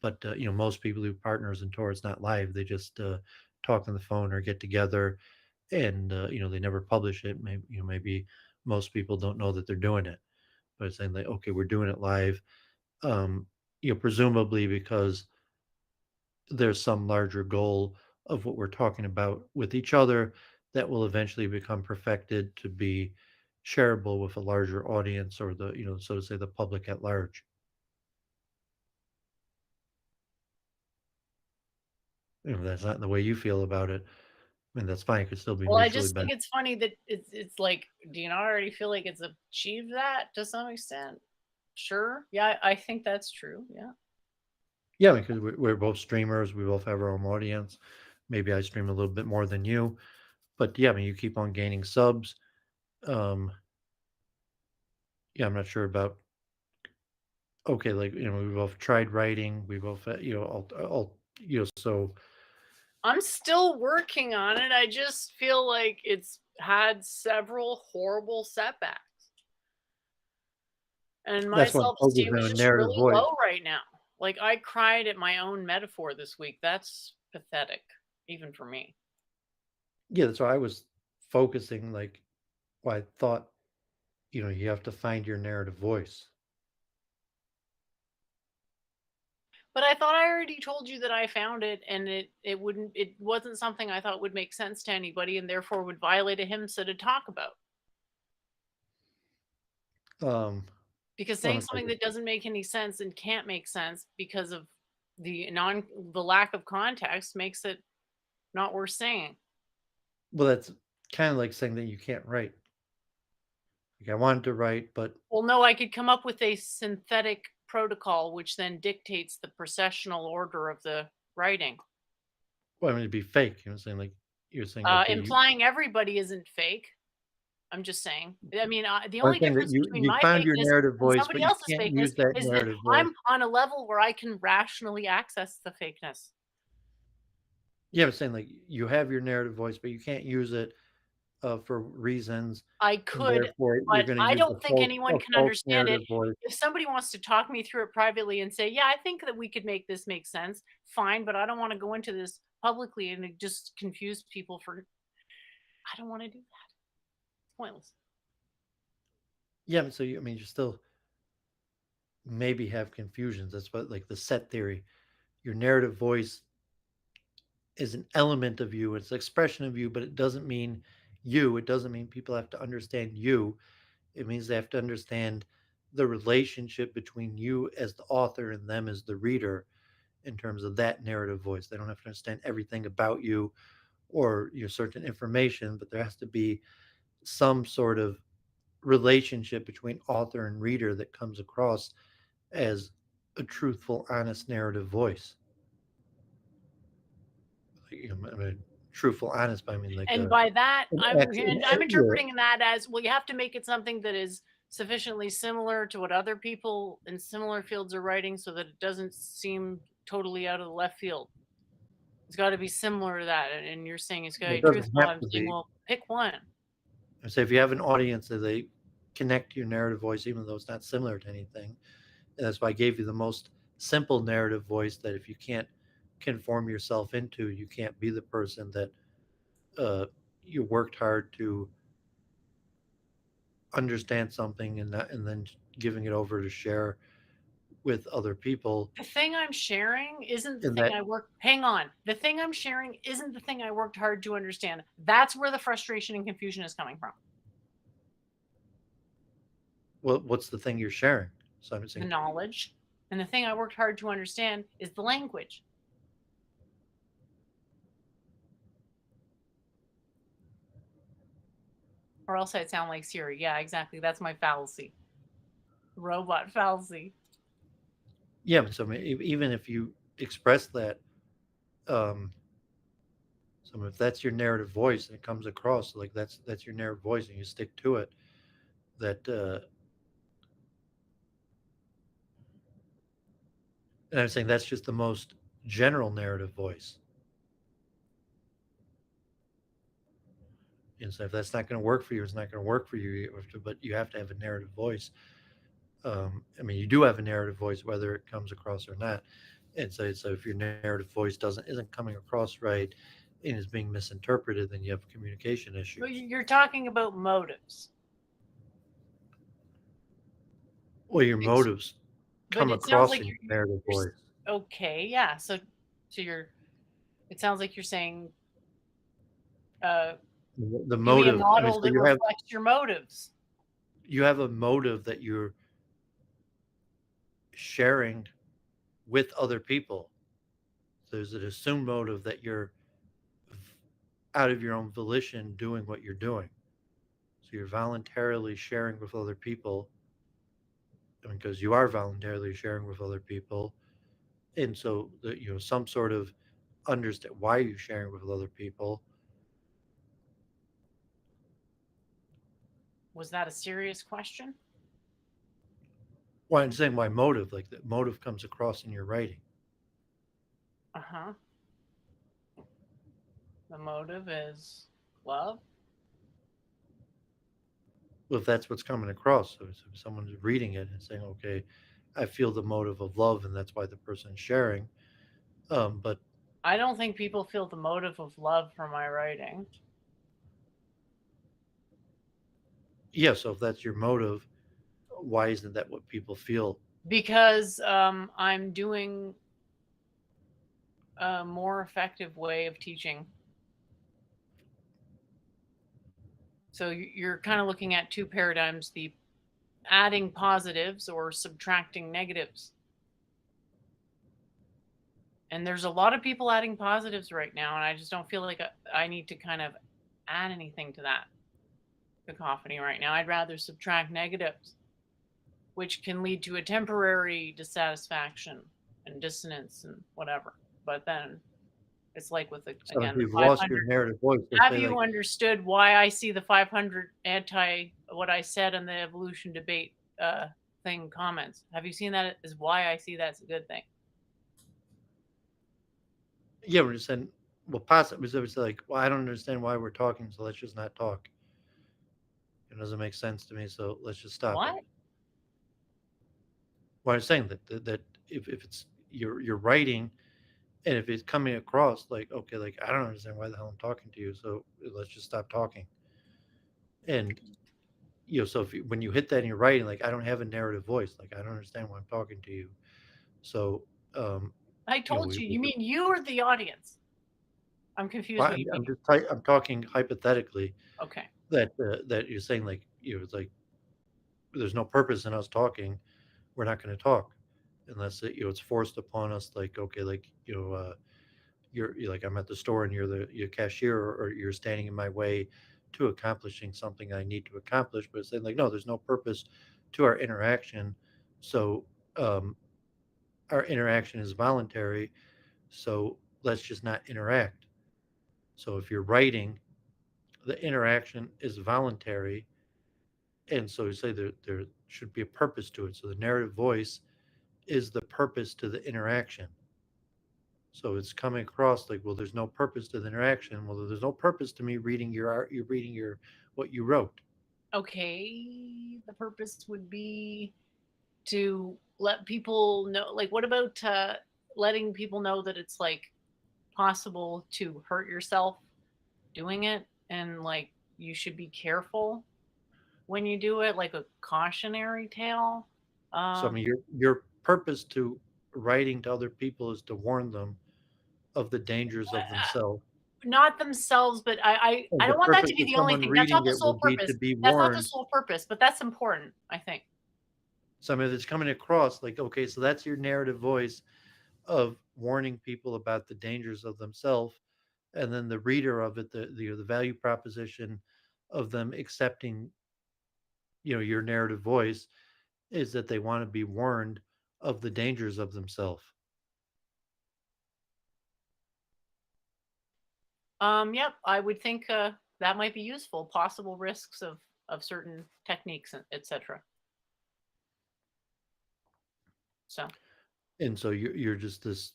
[SPEAKER 2] But most people who partners in tour, it's not live, they just talk on the phone or get together, and they never publish it. Maybe maybe most people don't know that they're doing it, but it's saying like, okay, we're doing it live, um presumably because there's some larger goal of what we're talking about with each other that will eventually become perfected to be shareable with a larger audience, or the so to say, the public at large. That's not the way you feel about it. I mean, that's fine. It could still be
[SPEAKER 1] Well, I
[SPEAKER 2] mutually
[SPEAKER 1] just think
[SPEAKER 2] beneficial.
[SPEAKER 1] it's funny that it's like, do you not already feel like it's achieved that to some extent? Sure. Yeah, I think that's true. Yeah.
[SPEAKER 2] Yeah, because we're both streamers. We both have our own audience. Maybe I stream a little bit more than you, but yeah, I mean, you keep on gaining subs. Um, yeah, I'm not sure about. Okay, like we both tried writing. We both, so
[SPEAKER 1] I'm still working on it. I just feel like it's had several horrible setbacks. And my
[SPEAKER 2] that's what I'm
[SPEAKER 1] self-esteem
[SPEAKER 2] focusing
[SPEAKER 1] is
[SPEAKER 2] on,
[SPEAKER 1] just
[SPEAKER 2] narrative
[SPEAKER 1] really
[SPEAKER 2] voice.
[SPEAKER 1] low right now. Like I cried at my own metaphor this week. That's pathetic, even for me.
[SPEAKER 2] Yeah, that's why I was focusing. Like, well, I thought you have to find your narrative voice.
[SPEAKER 1] But I thought I already told you that I found it and it wasn't something I thought would make sense to anybody and therefore would violate a HIMSA to talk about.
[SPEAKER 2] Um,
[SPEAKER 1] Because
[SPEAKER 2] well,
[SPEAKER 1] saying something that doesn't make any sense and can't make sense because of the lack of context makes it not worth saying.
[SPEAKER 2] that's kind of like saying that you can't write. Like, I wanted to write, but
[SPEAKER 1] Well, no, I could come up with a synthetic protocol which then dictates the processional order of the writing.
[SPEAKER 2] well, I mean, it'd be fake. Saying, like, you're saying, okay,
[SPEAKER 1] Implying everybody isn't fake. I'm just saying. I mean, the
[SPEAKER 2] I'm
[SPEAKER 1] only
[SPEAKER 2] saying that
[SPEAKER 1] difference
[SPEAKER 2] you
[SPEAKER 1] between
[SPEAKER 2] you
[SPEAKER 1] my
[SPEAKER 2] found your
[SPEAKER 1] fakeness
[SPEAKER 2] narrative
[SPEAKER 1] and
[SPEAKER 2] voice, but
[SPEAKER 1] somebody
[SPEAKER 2] you
[SPEAKER 1] else's
[SPEAKER 2] can't
[SPEAKER 1] fakeness
[SPEAKER 2] use that
[SPEAKER 1] is that
[SPEAKER 2] narrative voice.
[SPEAKER 1] I'm on a level where I can rationally access the fakeness.
[SPEAKER 2] Yeah, I'm saying, like, you have your narrative voice, but you can't use it for reasons,
[SPEAKER 1] I
[SPEAKER 2] and
[SPEAKER 1] could,
[SPEAKER 2] therefore you're
[SPEAKER 1] but
[SPEAKER 2] going to
[SPEAKER 1] I
[SPEAKER 2] use
[SPEAKER 1] don't think anyone
[SPEAKER 2] a
[SPEAKER 1] can
[SPEAKER 2] false
[SPEAKER 1] understand it.
[SPEAKER 2] narrative voice.
[SPEAKER 1] If somebody wants to talk me through it privately and say, "Yeah, I think that we could make this make sense," fine, but I don't want to go into this publicly and it just confuse people for I don't want to do that. It's pointless.
[SPEAKER 2] Yeah, so I mean, you still maybe have confusions. That's what, like, the set theory. Your narrative voice is an element of you. It's an expression of you, but it doesn't mean you. It doesn't mean people have to understand you. It means they have to understand the relationship between you as the author and them as the reader in terms of that narrative voice. They don't have to understand everything about you or certain information, but there has to be some sort of relationship between author and reader that comes across as a truthful, honest narrative voice. Like, I mean, truthful, honest, but I mean like
[SPEAKER 1] And by that,
[SPEAKER 2] an
[SPEAKER 1] I'm
[SPEAKER 2] yeah.
[SPEAKER 1] interpreting that as, well, you have to make it something that is sufficiently similar to what other people in similar fields are writing so that it doesn't seem totally out of the left field. It's got to be similar to that. And you're saying it's got to
[SPEAKER 2] It
[SPEAKER 1] be
[SPEAKER 2] doesn't
[SPEAKER 1] truthful.
[SPEAKER 2] have
[SPEAKER 1] I'm
[SPEAKER 2] to
[SPEAKER 1] saying,
[SPEAKER 2] be.
[SPEAKER 1] well, pick one.
[SPEAKER 2] I say if you have an audience that they connect to your narrative voice, even though it's not similar to anything, and that's why I gave you the most simple narrative voice that if you can't conform yourself into, you can't be the person that uh, you worked hard to understand something, and then giving it over to share with other people.
[SPEAKER 1] The thing I'm sharing isn't the
[SPEAKER 2] And
[SPEAKER 1] thing
[SPEAKER 2] that,
[SPEAKER 1] I worked. Hang on. The thing I'm sharing isn't the thing I worked hard to understand. That's where the frustration and confusion is coming from.
[SPEAKER 2] well, what's the thing you're sharing? So I'm
[SPEAKER 1] The
[SPEAKER 2] saying,
[SPEAKER 1] knowledge. And the thing I worked hard to understand is the language. Or else I'd sound like Siri. Yeah, exactly. That's my fallacy. Robot fallacy.
[SPEAKER 2] yeah, but so I mean, even if you express that, um, so if that's your narrative voice and it comes across like that's your narrative voice and you stick to it, that and I'm saying that's just the most general narrative voice. And so if that's not going to work for you, it's not going to work for you. But you have to have a narrative voice. I mean, you do have a narrative voice, whether it comes across or not. And so if your narrative voice isn't coming across right and is being misinterpreted, then you have communication
[SPEAKER 1] But
[SPEAKER 2] issues.
[SPEAKER 1] you're talking about motives.
[SPEAKER 2] Well, your
[SPEAKER 1] It's,
[SPEAKER 2] motives
[SPEAKER 1] but
[SPEAKER 2] come
[SPEAKER 1] it sounds
[SPEAKER 2] across
[SPEAKER 1] like
[SPEAKER 2] in your narrative voice.
[SPEAKER 1] okay, yeah. So you're. It sounds like you're saying, uh,
[SPEAKER 2] The
[SPEAKER 1] give me a
[SPEAKER 2] motive. I mean,
[SPEAKER 1] model
[SPEAKER 2] so
[SPEAKER 1] that reflects your motives.
[SPEAKER 2] you have a motive that you're sharing with other people. There's an assumed motive that you're out of your own volition doing what you're doing. So you're voluntarily sharing with other people, I mean, because you are voluntarily sharing with other people, and so that some sort of understand why you're sharing with other people.
[SPEAKER 1] Was that a serious question?
[SPEAKER 2] Why I'm saying why motive, like that motive comes across in your writing.
[SPEAKER 1] Uh huh. The motive is love.
[SPEAKER 2] Well, if that's what's coming across, so if someone's reading it and saying, "Okay, I feel the motive of love," and that's why the person's sharing. But
[SPEAKER 1] I don't think people feel the motive of love from my writing.
[SPEAKER 2] yeah, so if that's your motive, why isn't that what people feel?
[SPEAKER 1] Because I'm doing a more effective way of teaching. So you're kind of looking at two paradigms: the adding positives or subtracting negatives. And there's a lot of people adding positives right now, and I just don't feel like I need to kind of add anything to that cacophony right now. I'd rather subtract negatives, which can lead to a temporary dissatisfaction and dissonance and whatever. But then it's like with the,
[SPEAKER 2] So if
[SPEAKER 1] again, the
[SPEAKER 2] you've lost your
[SPEAKER 1] 500.
[SPEAKER 2] narrative voice, so
[SPEAKER 1] Have
[SPEAKER 2] say
[SPEAKER 1] you
[SPEAKER 2] like,
[SPEAKER 1] understood why I see the 500 anti what I said in the evolution debate thing comments? Have you seen that as why I see that's a good thing?
[SPEAKER 2] yeah, we're just saying, well, possibly, so it's like, well, I don't understand why we're talking, so let's just not talk. It doesn't make sense to me, so let's just stop it.
[SPEAKER 1] What?
[SPEAKER 2] Well, I'm saying that if it's you're writing, and if it's coming across like, okay, like I don't understand why the hell I'm talking to you, so let's just stop talking. And so when you hit that in your writing, like I don't have a narrative voice, like I don't understand why I'm talking to you. So um,
[SPEAKER 1] I told you. You mean you or the audience? I'm confused what you mean.
[SPEAKER 2] I'm talking hypothetically
[SPEAKER 1] Okay.
[SPEAKER 2] that you're saying like it's like there's no purpose in us talking. We're not going to talk unless it's forced upon us. Like okay, like you're like I'm at the store and you're cashier or you're standing in my way to accomplishing something I need to accomplish. But it's saying like no, there's no purpose to our interaction. So um, our interaction is voluntary. So let's just not interact. So if you're writing, the interaction is voluntary, and so you say there should be a purpose to it. So the narrative voice is the purpose to the interaction. So it's coming across like, well, there's no purpose to the interaction. Well, there's no purpose to me reading your art. You're reading your what you wrote.
[SPEAKER 1] Okay. The purpose would be to let people know. Like, what about letting people know that it's like possible to hurt yourself doing it, and like you should be careful when you do it, like a cautionary tale.
[SPEAKER 2] So I
[SPEAKER 1] Uh,
[SPEAKER 2] mean, your purpose to writing to other people is to warn them of the dangers of themselves.
[SPEAKER 1] Not themselves, but I
[SPEAKER 2] And the
[SPEAKER 1] don't want that to
[SPEAKER 2] purpose
[SPEAKER 1] be
[SPEAKER 2] of
[SPEAKER 1] the only
[SPEAKER 2] someone
[SPEAKER 1] thing. That's not
[SPEAKER 2] reading
[SPEAKER 1] the
[SPEAKER 2] it will
[SPEAKER 1] sole
[SPEAKER 2] be to
[SPEAKER 1] purpose.
[SPEAKER 2] be
[SPEAKER 1] That's not the
[SPEAKER 2] warned.
[SPEAKER 1] sole purpose, but that's important, I think.
[SPEAKER 2] So I mean, it's coming across like, okay, so that's your narrative voice of warning people about the dangers of themselves, and then the reader of it, the value proposition of them accepting, your narrative voice is that they want to be warned of the dangers of themselves.
[SPEAKER 1] Yep, I would think that might be useful. Possible risks of certain techniques, etc. So
[SPEAKER 2] And so you're just this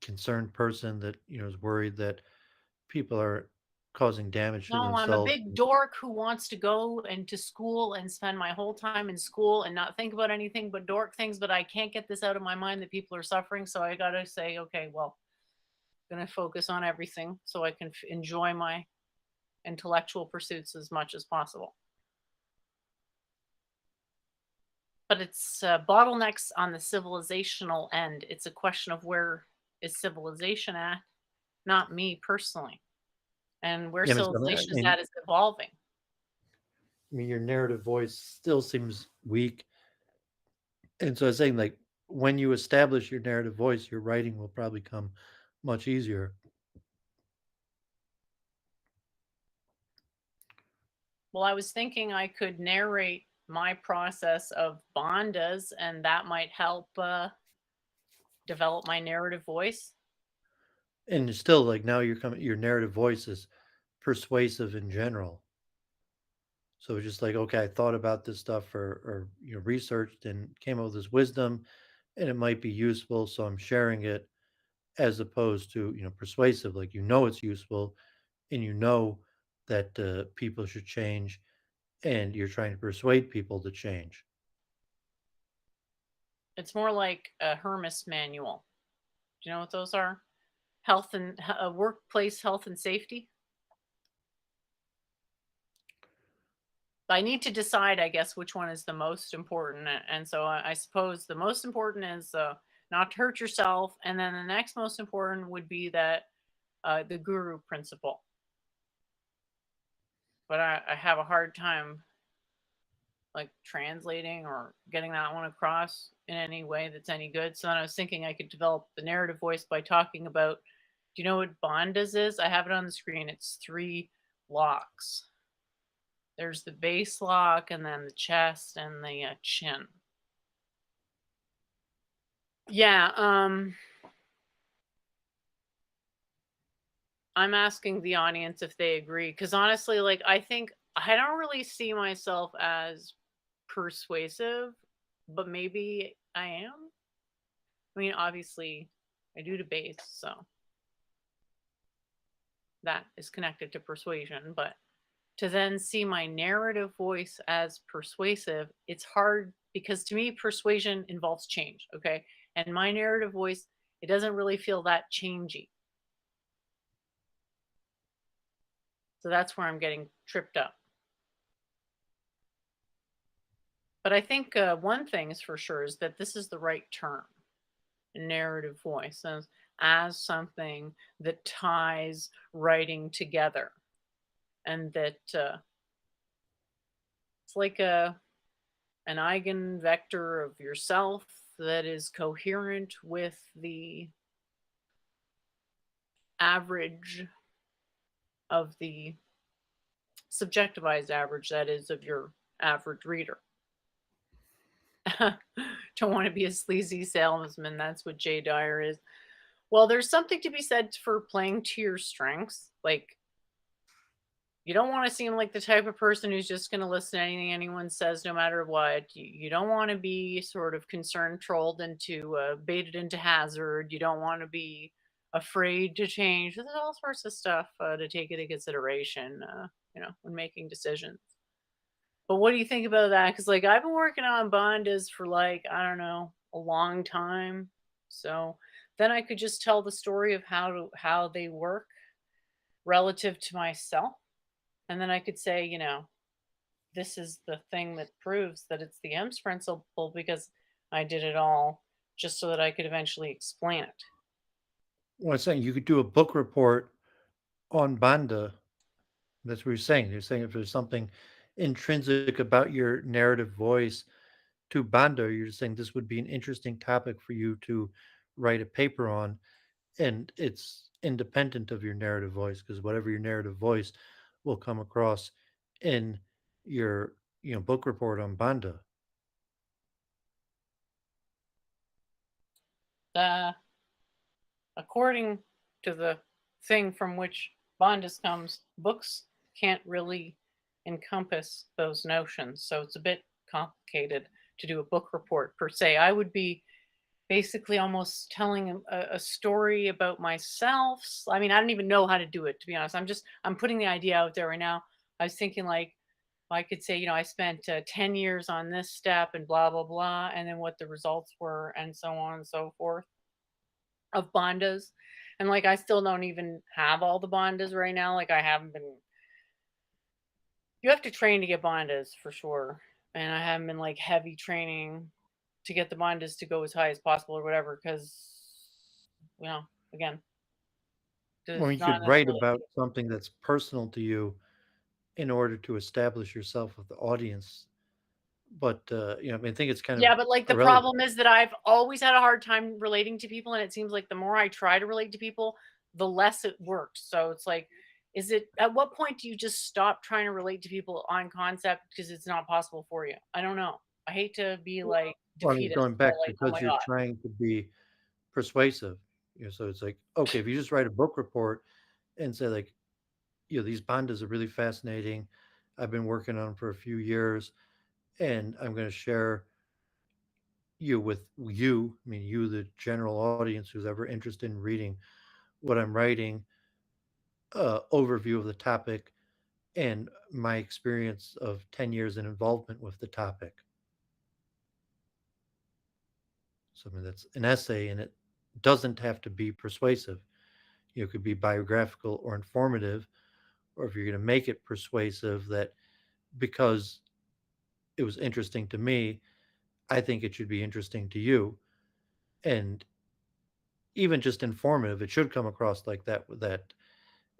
[SPEAKER 2] concerned person that is worried that people are causing damage to
[SPEAKER 1] No, I'm a
[SPEAKER 2] themselves.
[SPEAKER 1] big dork who wants to go into school and spend my whole time in school and not think about anything but dork things, but I can't get this out of my mind that people are suffering. So I got to say, okay, well, I'm going to focus on everything so I can enjoy my intellectual pursuits as much as possible. But it's bottlenecks on the civilizational end. It's a question of where is civilization at, not me personally. And where
[SPEAKER 2] Yeah, I mean,
[SPEAKER 1] civilization is at is evolving.
[SPEAKER 2] your narrative voice still seems weak. And so I was saying, like, when you establish your narrative voice, your writing will probably come much easier.
[SPEAKER 1] Well, I was thinking I could narrate my process of bandas, and that might help develop my narrative voice.
[SPEAKER 2] And it's still like now your narrative voice is persuasive in general. So it's just like, okay, I thought about this stuff or researched and came up with this wisdom and it might be useful. So I'm sharing it as opposed to, persuasive, like, it's useful and that people should change and you're trying to persuade people to change.
[SPEAKER 1] It's more like a Hermes manual. Do you know what those are? Health and workplace health and safety. I need to decide, I guess, which one is the most important. And so I suppose the most important is not to hurt yourself. And then the next most important would be that the guru principle. But I have a hard time like translating or getting that one across in any way that's any good. So then I was thinking I could develop the narrative voice by talking about, do you know what Bondas is? I have it on the screen. It's 3 locks. There's the base lock and then the chest and the chin. Yeah, I'm asking the audience if they agree cuz honestly like I think I don't really see myself as persuasive, but maybe I am. I mean, obviously I do debate, so that is connected to persuasion, but to then see my narrative voice as persuasive, it's hard because to me, persuasion involves change. Okay. And my narrative voice, it doesn't really feel that changey. So that's where I'm getting tripped up. But I think one thing is for sure is that this is the right term, narrative voice, as something that ties writing together and that it's like an eigenvector of yourself that is coherent with the average of the subjectivized average, that is, of your average reader. Don't want to be a sleazy salesman. That's what Jay Dyer is. Well, there's something to be said for playing to your strengths. Like, you don't want to seem like the type of person who's just going to listen to anything anyone says, no matter what. You don't want to be sort of concerned, trolled into, baited into hazard. You don't want to be afraid to change. There's all sorts of stuff to take into consideration, when making decisions. But what do you think about that? Because like I've been working on bondas for like I don't know a long time, so then I could just tell the story of how they work relative to myself. And then I could say, this is the thing that proves that it's the EMS principle because I did it all just so that I could eventually explain it.
[SPEAKER 2] Well, I'm saying you could do a book report on Banda. That's what you're saying. You're saying if there's something intrinsic about your narrative voice to Banda, you're just saying this would be an interesting topic for you to write a paper on, and it's independent of your narrative voice because whatever your narrative voice will come across in your book report on Banda.
[SPEAKER 1] Uh, According to the thing from which Bondus comes, books can't really encompass those notions. So it's a bit complicated to do a book report per se. I would be basically almost telling a story about myself. I mean, I don't even know how to do it, to be honest. I'm putting the idea out there right now. I was thinking like I could say, I spent 10 years on this step and blah blah blah, and then what the results were, and so on and so forth of bondas. And like I still don't even have all the bondas right now. Like I haven't been. You have to train to get bondas for sure, and I haven't been like heavy training to get the bondas to go as high as possible or whatever, because you know, again,
[SPEAKER 2] Or
[SPEAKER 1] there's
[SPEAKER 2] you
[SPEAKER 1] not
[SPEAKER 2] could write
[SPEAKER 1] necessarily.
[SPEAKER 2] about something that's personal to you in order to establish yourself with the audience. But I mean, I think it's kind of
[SPEAKER 1] Yeah, but like the
[SPEAKER 2] irrelevant.
[SPEAKER 1] problem is that I've always had a hard time relating to people, and it seems like the more I try to relate to people, the less it works. So it's like, is it at what point do you just stop trying to relate to people on concept because it's not possible for you? I don't know. I hate to be like
[SPEAKER 2] Well, I mean,
[SPEAKER 1] defeatist,
[SPEAKER 2] going
[SPEAKER 1] but
[SPEAKER 2] back
[SPEAKER 1] like, oh
[SPEAKER 2] because
[SPEAKER 1] my
[SPEAKER 2] you're
[SPEAKER 1] god.
[SPEAKER 2] trying to be persuasive. So it's like, okay, if you just write a book report and say like, these pandas are really fascinating. I've been working on them for a few years, and I'm going to share you with you. I mean, you, the general audience who's ever interested in reading what I'm writing, overview of the topic, and my experience of 10 years in involvement with the topic. So, I mean, that's an essay, and it doesn't have to be persuasive. It could be biographical or informative, or if you're going to make it persuasive, that because it was interesting to me, I think it should be interesting to you. And even just informative, it should come across like that with that.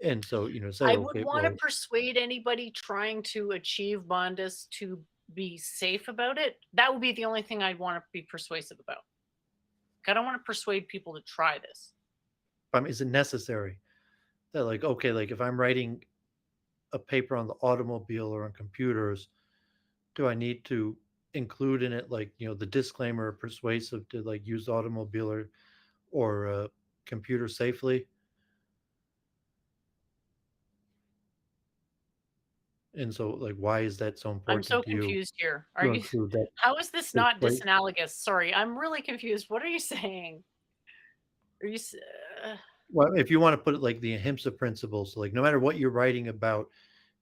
[SPEAKER 2] And so, say,
[SPEAKER 1] I would
[SPEAKER 2] okay,
[SPEAKER 1] want to
[SPEAKER 2] well,
[SPEAKER 1] persuade anybody trying to achieve Bondus to be safe about it. That would be the only thing I'd want to be persuasive about. I don't want to persuade people to try this.
[SPEAKER 2] is it necessary that, like, okay, like if I'm writing a paper on the automobile or on computers, do I need to include in it, like, the disclaimer persuasive to like use automobile or computer safely? And so, like, why is that so
[SPEAKER 1] I'm
[SPEAKER 2] important
[SPEAKER 1] so
[SPEAKER 2] to you
[SPEAKER 1] confused here. Are
[SPEAKER 2] to
[SPEAKER 1] you
[SPEAKER 2] include that
[SPEAKER 1] how is this not
[SPEAKER 2] persuade?
[SPEAKER 1] disanalogous? Sorry, I'm really confused. What are you saying? Are you s
[SPEAKER 2] Well, if you want to put it like the ahimsa principle, so like no matter what you're writing about,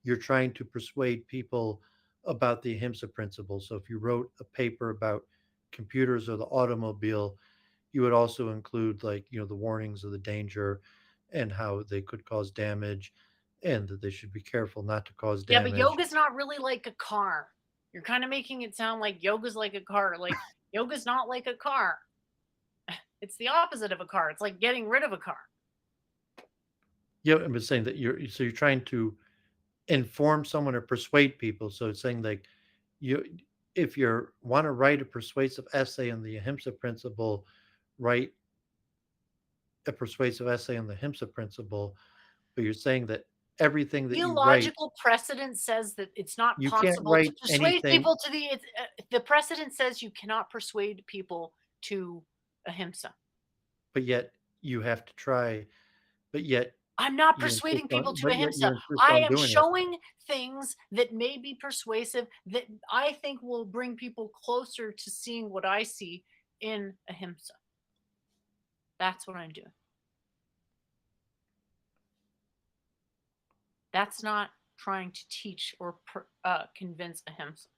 [SPEAKER 2] you're trying to persuade people about the ahimsa principle. So if you wrote a paper about computers or the automobile, you would also include, like, the warnings of the danger and how they could cause damage, and that they should be careful not to cause
[SPEAKER 1] Yeah, but
[SPEAKER 2] damage.
[SPEAKER 1] yoga's not really like a car. You're kinda making it sound like yoga's like a car. Like, yoga's not like a car. It's the opposite of a car. It's like getting rid of a car.
[SPEAKER 2] Yeah, I'm just saying that you're trying to inform someone or persuade people. So it's saying like, you if you want to write a persuasive essay on the ahimsa principle, write a persuasive essay on the ahimsa principle. But you're saying that everything that you write,
[SPEAKER 1] Theological precedent says that it's not
[SPEAKER 2] you can't
[SPEAKER 1] possible to
[SPEAKER 2] write
[SPEAKER 1] persuade
[SPEAKER 2] anything,
[SPEAKER 1] people to the precedent says you cannot persuade people to ahimsa.
[SPEAKER 2] but yet you have to try, but yet
[SPEAKER 1] I'm not
[SPEAKER 2] you insist
[SPEAKER 1] persuading people
[SPEAKER 2] on
[SPEAKER 1] to
[SPEAKER 2] but yet you
[SPEAKER 1] ahimsa.
[SPEAKER 2] insist
[SPEAKER 1] I
[SPEAKER 2] on
[SPEAKER 1] am
[SPEAKER 2] doing it.
[SPEAKER 1] showing things that may be persuasive that I think will bring people closer to seeing what I see in ahimsa. That's what I'm doing. That's not trying to teach or convince ahimsa.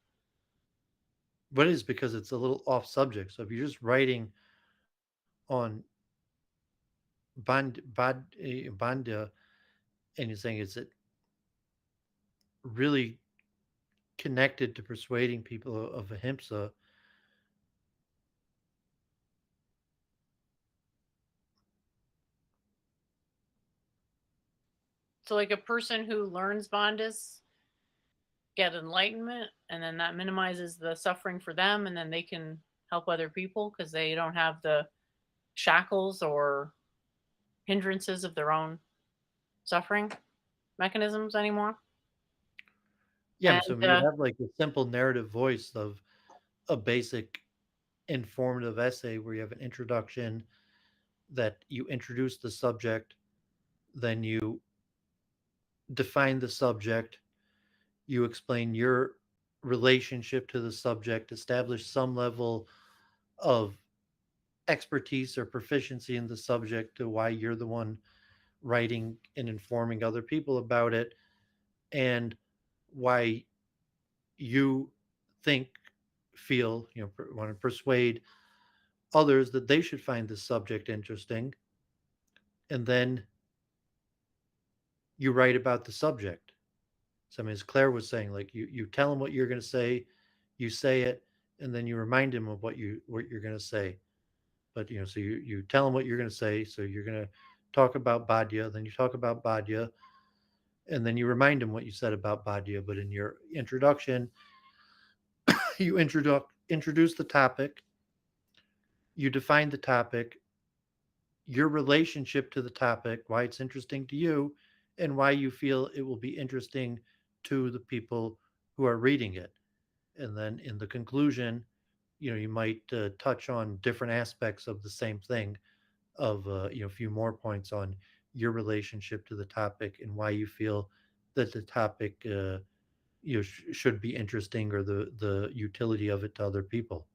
[SPEAKER 2] But it is because it's a little off subject. So if you're just writing on Banda, and you're saying, is it really connected to persuading people of ahimsa?
[SPEAKER 1] So, like a person who learns bandhas get enlightenment, and then that minimizes the suffering for them, and then they can help other people because they don't have the shackles or hindrances of their own suffering mechanisms anymore.
[SPEAKER 2] Yeah,
[SPEAKER 1] And
[SPEAKER 2] so you have like a simple narrative voice of a basic informative essay where you have an introduction, that you introduce the subject, then you define the subject, you explain your relationship to the subject, establish some level of expertise or proficiency in the subject to why you're the one writing and informing other people about it, and why you think, feel, want to persuade others that they should find this subject interesting, and then you write about the subject. So I mean, as Claire was saying, like you tell him what you're going to say, you say it, and then you remind him of what you're going to say. But so you tell him what you're going to say. So you're going to talk about Badia, then you talk about Badia, and then you remind him what you said about Badia. But in your introduction, you introduce the topic, you define the topic, your relationship to the topic, why it's interesting to you, and why you feel it will be interesting to the people who are reading it. And then in the conclusion, you might touch on different aspects of the same thing, of a few more points on your relationship to the topic and why you feel that the topic should be interesting, or the utility of it to other people.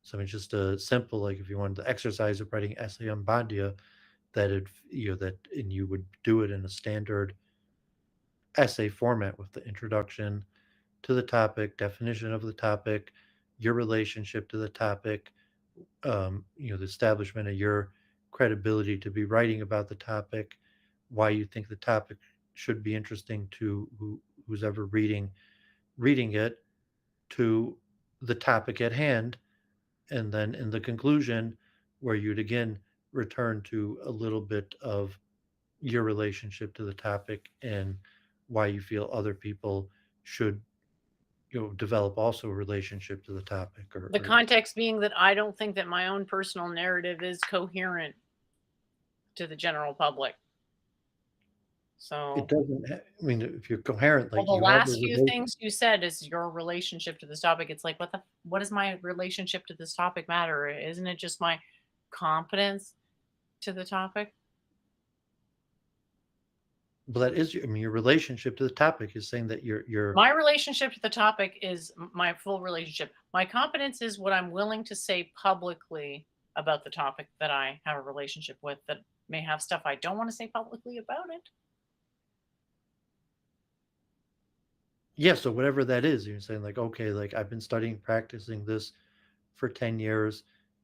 [SPEAKER 2] So I mean, just a simple, like if you wanted the exercise of writing essay on Bandia, that it that, and you would do it in a standard essay format with the introduction to the topic, definition of the topic, your relationship to the topic, the establishment of your credibility to be writing about the topic, why you think the topic should be interesting to who's ever reading it, to the topic at hand, and then in the conclusion, where you'd again return to a little bit of your relationship to the topic and why you feel other people should develop also a relationship to the topic,
[SPEAKER 1] The context being that I don't think that my own personal narrative is coherent to the general public. So
[SPEAKER 2] it doesn't I mean, if you're coherent,
[SPEAKER 1] well,
[SPEAKER 2] like
[SPEAKER 1] the
[SPEAKER 2] you have a
[SPEAKER 1] last few
[SPEAKER 2] relation.
[SPEAKER 1] things you said is your relationship to this topic. It's like, what does my relationship to this topic matter? Isn't it just my competence to the topic?
[SPEAKER 2] But that is I mean, your relationship to the topic is saying that you're
[SPEAKER 1] My relationship to the topic is my full relationship. My competence is what I'm willing to say publicly about the topic that I have a relationship with, that may have stuff I don't want to say publicly about it.
[SPEAKER 2] yeah, so whatever that is, you're saying like, okay, like I've been studying, practicing this for 10 years,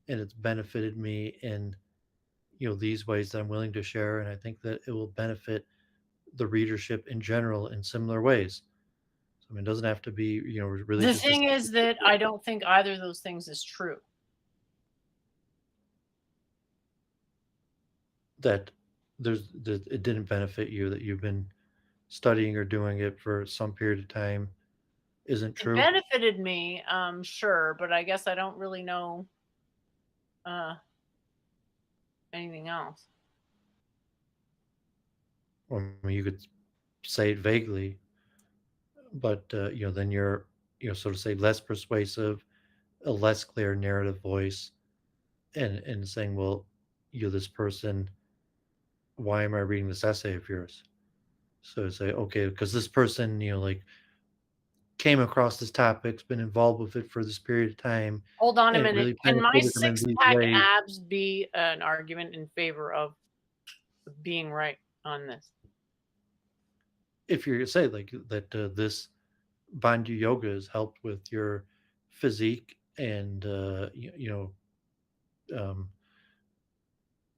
[SPEAKER 2] and it's benefited me in these ways that I'm willing to share, and I think that it will benefit the readership in general in similar ways. So I mean, it doesn't have to be really
[SPEAKER 1] The
[SPEAKER 2] just a
[SPEAKER 1] thing is that I don't think either of those things is true.
[SPEAKER 2] that that it didn't benefit you, that you've been studying or doing it for some period of time, isn't
[SPEAKER 1] It
[SPEAKER 2] true.
[SPEAKER 1] benefited me, sure, but I guess I don't really know uh, anything else.
[SPEAKER 2] I mean, you could say it vaguely, but then you're sort of say less persuasive, a less clear narrative voice, and saying, well, this person, why am I reading this essay of yours? So say, okay, because this person, like came across this topic's been involved with it for this period of time,
[SPEAKER 1] Hold on a
[SPEAKER 2] and it
[SPEAKER 1] minute.
[SPEAKER 2] really
[SPEAKER 1] Can my
[SPEAKER 2] benefited them in
[SPEAKER 1] six
[SPEAKER 2] these
[SPEAKER 1] pack
[SPEAKER 2] ways.
[SPEAKER 1] abs be an argument in favor of being right on this?
[SPEAKER 2] If you're say like that, this Bandu yoga has helped with your physique and um,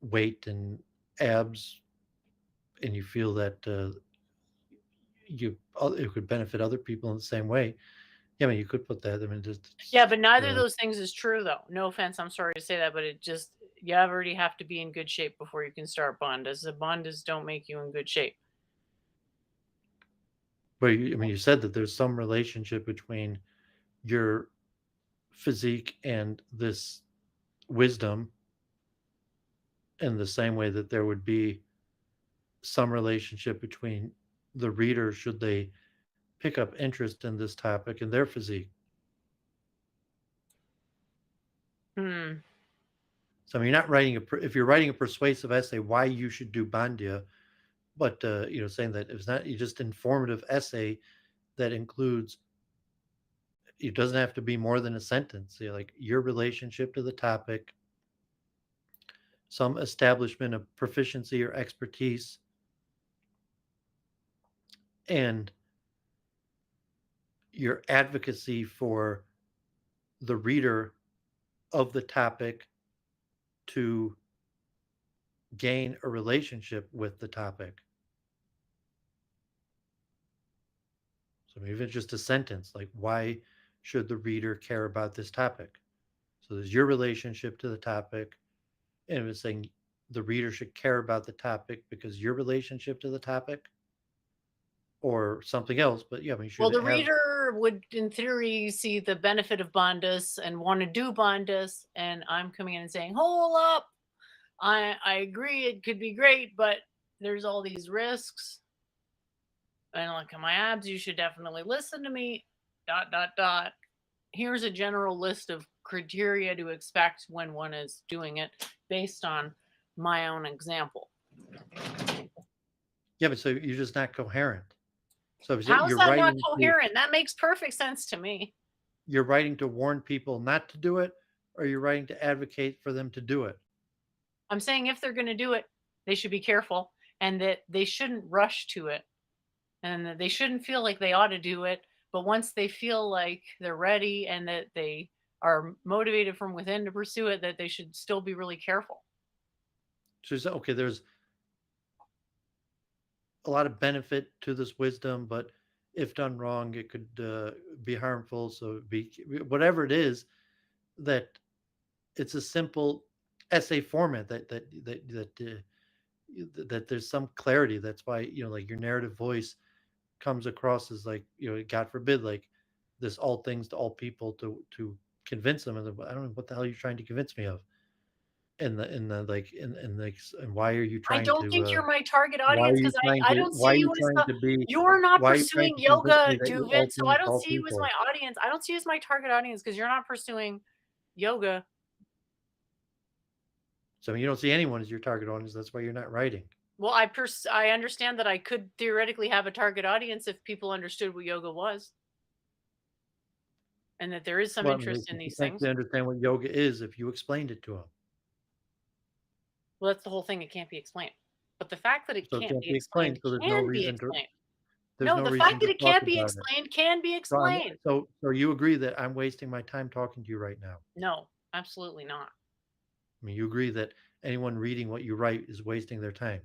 [SPEAKER 2] weight and abs, and you feel that it could benefit other people in the same way. Yeah, I mean, you could put that. I mean,
[SPEAKER 1] Yeah, but neither of those things is true, though. No offense, I'm sorry to say that, but it just, you already have to be in good shape before you can start bandas. The bandas don't make you in good shape.
[SPEAKER 2] but I mean, you said that there's some relationship between your physique and this wisdom, in the same way that there would be some relationship between the reader, should they pick up interest in this topic, and their physique.
[SPEAKER 1] Hmm.
[SPEAKER 2] So I mean, you're not writing if you're writing a persuasive essay why you should do Bandia, but saying that it's not just informative essay that includes, it doesn't have to be more than a sentence. Like your relationship to the topic, some establishment of proficiency or expertise, and your advocacy for the reader of the topic to gain a relationship with the topic. So even just a sentence like, why should the reader care about this topic? So there's your relationship to the topic, and it's saying the reader should care about the topic because your relationship to the topic or something else. But yeah, I mean, you
[SPEAKER 1] Well,
[SPEAKER 2] should
[SPEAKER 1] the
[SPEAKER 2] have.
[SPEAKER 1] reader would, in theory, see the benefit of Bondas and want to do Bondas, and I'm coming in and saying, "Hold up, I agree, it could be great, but there's all these risks." And like my abs, you should definitely listen to me. Dot dot dot. Here's a general list of criteria to expect when one is doing it based on my own example.
[SPEAKER 2] Yeah, but so you're just not coherent. So if
[SPEAKER 1] How is
[SPEAKER 2] you're
[SPEAKER 1] that not
[SPEAKER 2] writing to
[SPEAKER 1] coherent? That makes perfect sense to me.
[SPEAKER 2] you're writing to warn people not to do it, or you're writing to advocate for them to do it.
[SPEAKER 1] I'm saying if they're going to do it, they should be careful and that they shouldn't rush to it and that they shouldn't feel like they ought to do it. But once they feel like they're ready and that they are motivated from within to pursue it, that they should still be really careful.
[SPEAKER 2] So okay, there's a lot of benefit to this wisdom, but if done wrong, it could be harmful. So be whatever it is that it's a simple essay format that there's some clarity. That's why like your narrative voice comes across as like God forbid, like this all things to all people to convince them. And I don't know what the hell you're trying to convince me of. And like and why are you
[SPEAKER 1] I
[SPEAKER 2] trying
[SPEAKER 1] don't
[SPEAKER 2] to
[SPEAKER 1] think you're my target audience because I don't see
[SPEAKER 2] why are you
[SPEAKER 1] you as
[SPEAKER 2] trying
[SPEAKER 1] the
[SPEAKER 2] to be
[SPEAKER 1] you're not
[SPEAKER 2] why are you trying
[SPEAKER 1] pursuing
[SPEAKER 2] to convince me
[SPEAKER 1] yoga,
[SPEAKER 2] that you're all
[SPEAKER 1] Doovid. So I
[SPEAKER 2] things to
[SPEAKER 1] don't
[SPEAKER 2] all
[SPEAKER 1] see you as my
[SPEAKER 2] people?
[SPEAKER 1] audience. I don't see you as my target audience because you're not pursuing yoga.
[SPEAKER 2] So you don't see anyone as your target audience. That's why you're not writing.
[SPEAKER 1] Well, I understand that I could theoretically have a target audience if people understood what yoga was and that there is some
[SPEAKER 2] Well, I mean, they
[SPEAKER 1] interest in
[SPEAKER 2] can
[SPEAKER 1] these things.
[SPEAKER 2] potentially understand what yoga is if you explained it to them.
[SPEAKER 1] Well, that's the whole thing. It can't be explained. But the fact that it
[SPEAKER 2] So it
[SPEAKER 1] can't
[SPEAKER 2] can't
[SPEAKER 1] be
[SPEAKER 2] be explained.
[SPEAKER 1] explained
[SPEAKER 2] So
[SPEAKER 1] can be explained.
[SPEAKER 2] there's
[SPEAKER 1] No,
[SPEAKER 2] no
[SPEAKER 1] the fact
[SPEAKER 2] reason
[SPEAKER 1] that
[SPEAKER 2] to
[SPEAKER 1] it
[SPEAKER 2] talk
[SPEAKER 1] can't be
[SPEAKER 2] about it.
[SPEAKER 1] explained can be
[SPEAKER 2] So
[SPEAKER 1] explained.
[SPEAKER 2] so you agree that I'm wasting my time talking to you right now?
[SPEAKER 1] No, absolutely not.
[SPEAKER 2] I mean, you agree that anyone reading what you write is wasting their time?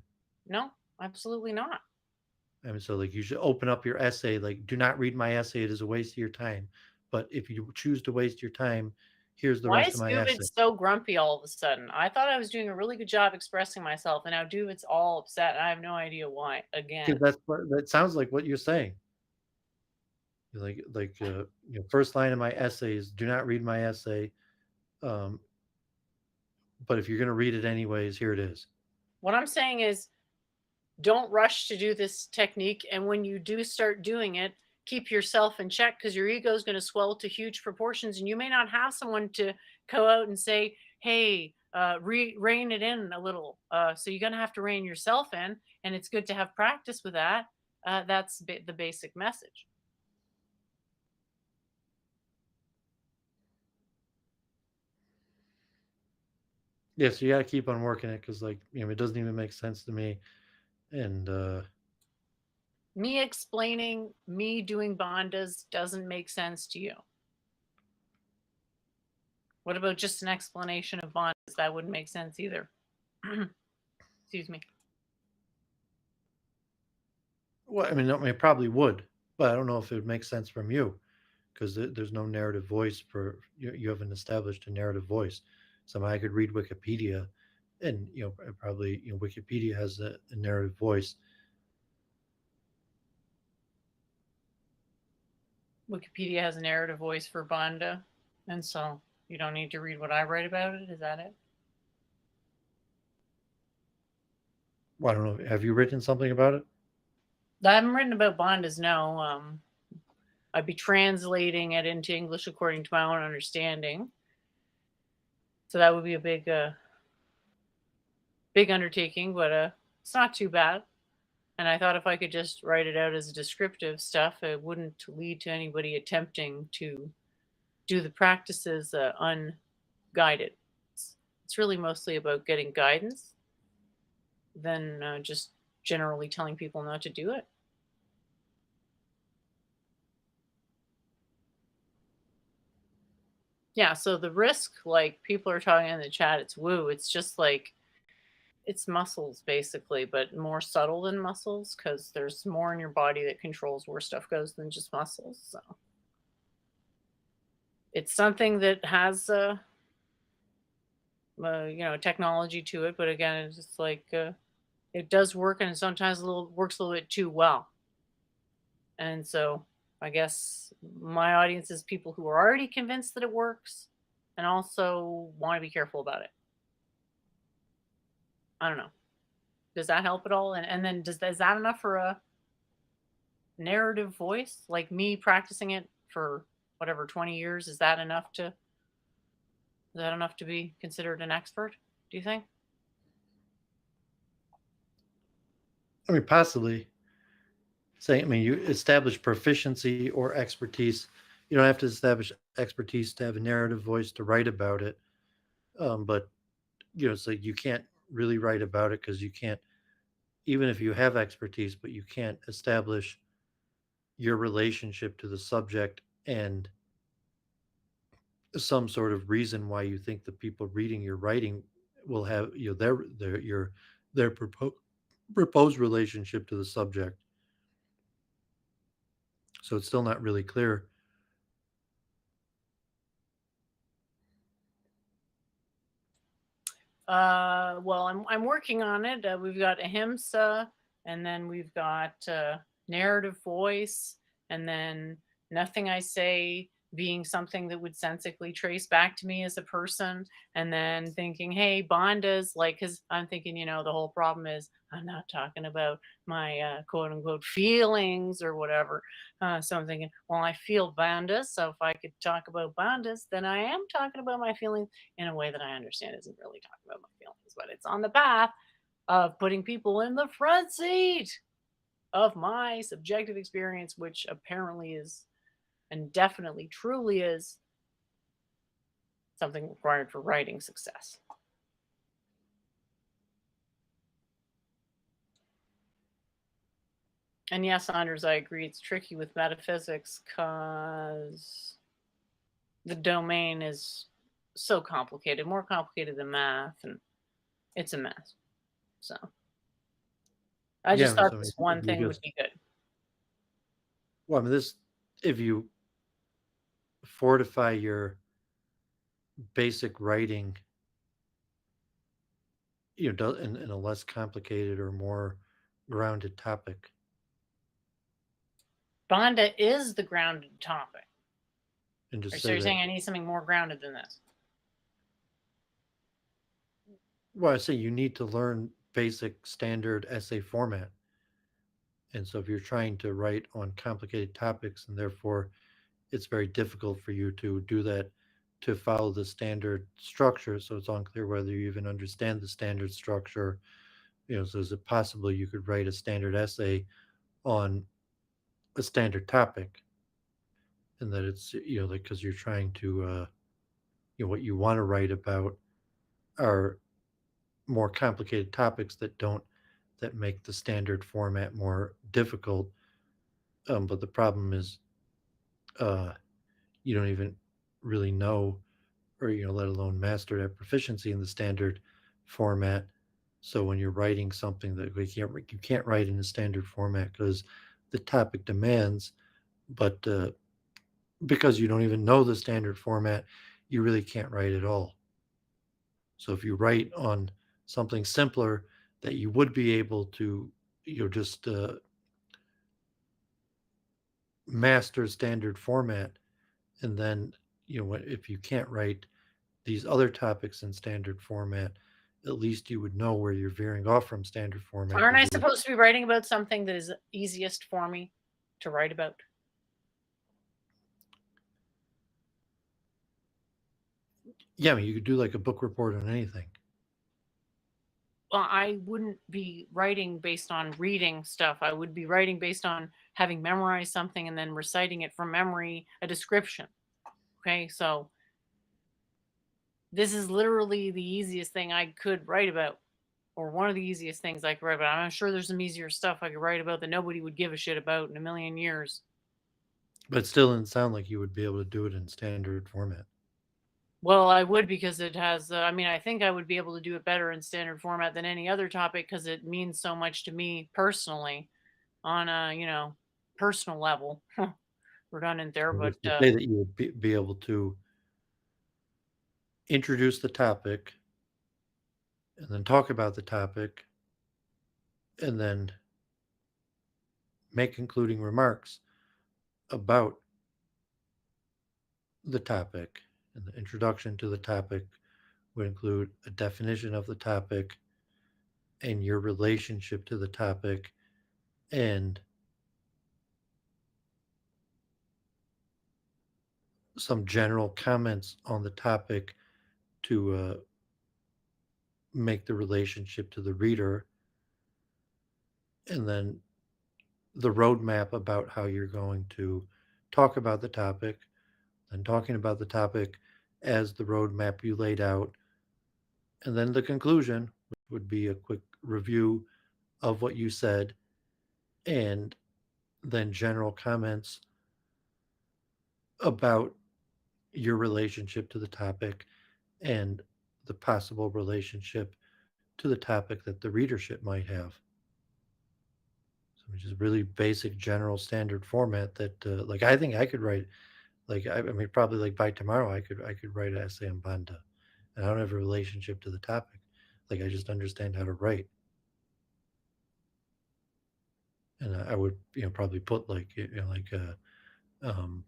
[SPEAKER 1] No, absolutely not.
[SPEAKER 2] I mean, so like you should open up your essay. Like, do not read my essay; it is a waste of your time. But if you choose to waste your time, here's the
[SPEAKER 1] Why
[SPEAKER 2] rest of
[SPEAKER 1] is
[SPEAKER 2] my
[SPEAKER 1] Doovid
[SPEAKER 2] essay.
[SPEAKER 1] so grumpy all of a sudden? I thought I was doing a really good job expressing myself, and now Doovid's all upset, and I have no idea why.
[SPEAKER 2] Because
[SPEAKER 1] Again,
[SPEAKER 2] that sounds like what you're saying. First line of my essay is, "Do not read my essay." Um, but if you're going to read it anyways, here it is.
[SPEAKER 1] what I'm saying is don't rush to do this technique. And when you do start doing it, keep yourself in check because your ego is going to swell to huge proportions. And you may not have someone to go out and say, hey, rein it in a little. So you're going to have to rein yourself in. And it's good to have practice with that. That's the basic message.
[SPEAKER 2] Yeah, so you got to keep on working it because, like, it doesn't even make sense to me. And
[SPEAKER 1] Me explaining me doing Bondas doesn't make sense to you. What about just an explanation of Bondas? That wouldn't make sense either. Excuse me.
[SPEAKER 2] well, it probably would, but I don't know if it would make sense from you because there's no narrative voice for you haven't established a narrative voice. Somebody could read Wikipedia, and probably Wikipedia has a narrative voice.
[SPEAKER 1] Wikipedia has a narrative voice for Bonda, and so you don't need to read what I write about it. Is that it?
[SPEAKER 2] Well, I don't know. Have you written something about it?
[SPEAKER 1] I haven't written about Bondas. No, I'd be translating it into English according to my own understanding. So that would be a big undertaking, but it's not too bad. And I thought if I could just write it out as descriptive stuff, it wouldn't lead to anybody attempting to do the practices unguided. It's it's really mostly about getting guidance than just generally telling people not to do it. Yeah, so the risk, like people are talking in the chat, it's woo. It's just like it's muscles basically, but more subtle than muscles because there's more in your body that controls where stuff goes than just muscles. So it's something that has technology to it, but again, it's just like it does work, and sometimes works a little bit too well. And so I guess my audience is people who are already convinced that it works and also want to be careful about it. I don't know. Does that help at all? And then is that enough for a narrative voice? Like me practicing it for whatever 20 years, is that enough to be considered an expert? Do you think?
[SPEAKER 2] I mean, possibly. Saying, I mean, you establish proficiency or expertise. You don't have to establish expertise to have a narrative voice to write about it. But it's like you can't really write about it because you can't, even if you have expertise, but you can't establish your relationship to the subject and some sort of reason why you think the people reading your writing will have their proposed relationship to the subject. So it's still not really clear.
[SPEAKER 1] Well, I'm working on it. We've got ahimsa, and then we've got narrative voice, and then nothing I say being something that would sensibly trace back to me as a person, and then thinking, hey, Bonda's like, because I'm thinking, the whole problem is I'm not talking about my quote unquote feelings or whatever. So I'm thinking, well, I feel Bonda's, so if I could talk about Bonda's, then I am talking about my feelings in a way that I understand isn't really talking about my feelings, but it's on the path of putting people in the front seat of my subjective experience, which apparently is and definitely truly is something required for writing success. And yes, Anders, I agree. It's tricky with metaphysics because the domain is so complicated, more complicated than math, and it's a mess. So I just
[SPEAKER 2] Yeah,
[SPEAKER 1] thought
[SPEAKER 2] so I mean,
[SPEAKER 1] this one
[SPEAKER 2] if you
[SPEAKER 1] thing would
[SPEAKER 2] just
[SPEAKER 1] be good.
[SPEAKER 2] well, I mean, this if you fortify your basic writing, in a less complicated or more grounded topic,
[SPEAKER 1] Bonda is the grounded topic.
[SPEAKER 2] and
[SPEAKER 1] Or
[SPEAKER 2] just
[SPEAKER 1] so
[SPEAKER 2] say
[SPEAKER 1] you're
[SPEAKER 2] that.
[SPEAKER 1] saying I need something more grounded than this?
[SPEAKER 2] Well, I say you need to learn basic standard essay format. And so if you're trying to write on complicated topics and therefore it's very difficult for you to do that, to follow the standard structure, so it's unclear whether you even understand the standard structure. So is it possible you could write a standard essay on a standard topic, and that it's like because you're trying to what you want to write about are more complicated topics that make the standard format more difficult. But the problem is uh, you don't even really know, or let alone master that proficiency in the standard format. So when you're writing something that you can't write in a standard format because the topic demands, but because you don't even know the standard format, you really can't write at all. So if you write on something simpler that you would be able to, just master standard format, and then if you can't write these other topics in standard format, at least you would know where you're veering off from standard format
[SPEAKER 1] Aren't
[SPEAKER 2] because
[SPEAKER 1] I
[SPEAKER 2] you would.
[SPEAKER 1] supposed to be writing about something that is easiest for me to write about?
[SPEAKER 2] Yeah, I mean, you could do like a book report on anything.
[SPEAKER 1] Well, I wouldn't be writing based on reading stuff. I would be writing based on having memorized something and then reciting it from memory, a description. Okay, so this is literally the easiest thing I could write about, or one of the easiest things I could write about. I'm sure there's some easier stuff I could write about that nobody would give a shit about in a million years.
[SPEAKER 2] But it still didn't sound like you would be able to do it in standard format.
[SPEAKER 1] Well, I would because it has, I mean, I think I would be able to do it better in standard format than any other topic because it means so much to me personally on a, personal level. Redundant there,
[SPEAKER 2] So
[SPEAKER 1] but
[SPEAKER 2] let's just say that you would be able to introduce the topic and then talk about the topic and then make concluding remarks about the topic. And the introduction to the topic would include a definition of the topic and your relationship to the topic and some general comments on the topic to make the relationship to the reader, and then the roadmap about how you're going to talk about the topic, and talking about the topic as the roadmap you laid out, and then the conclusion, which would be a quick review of what you said, and then general comments about your relationship to the topic and the possible relationship to the topic that the readership might have. So, which is really basic, general, standard format that, like, I think I could write. Like, I mean, probably like by tomorrow, I could write an essay on Banda, and I don't have a relationship to the topic. Like, I just understand how to write, and I would, probably put like, like, um,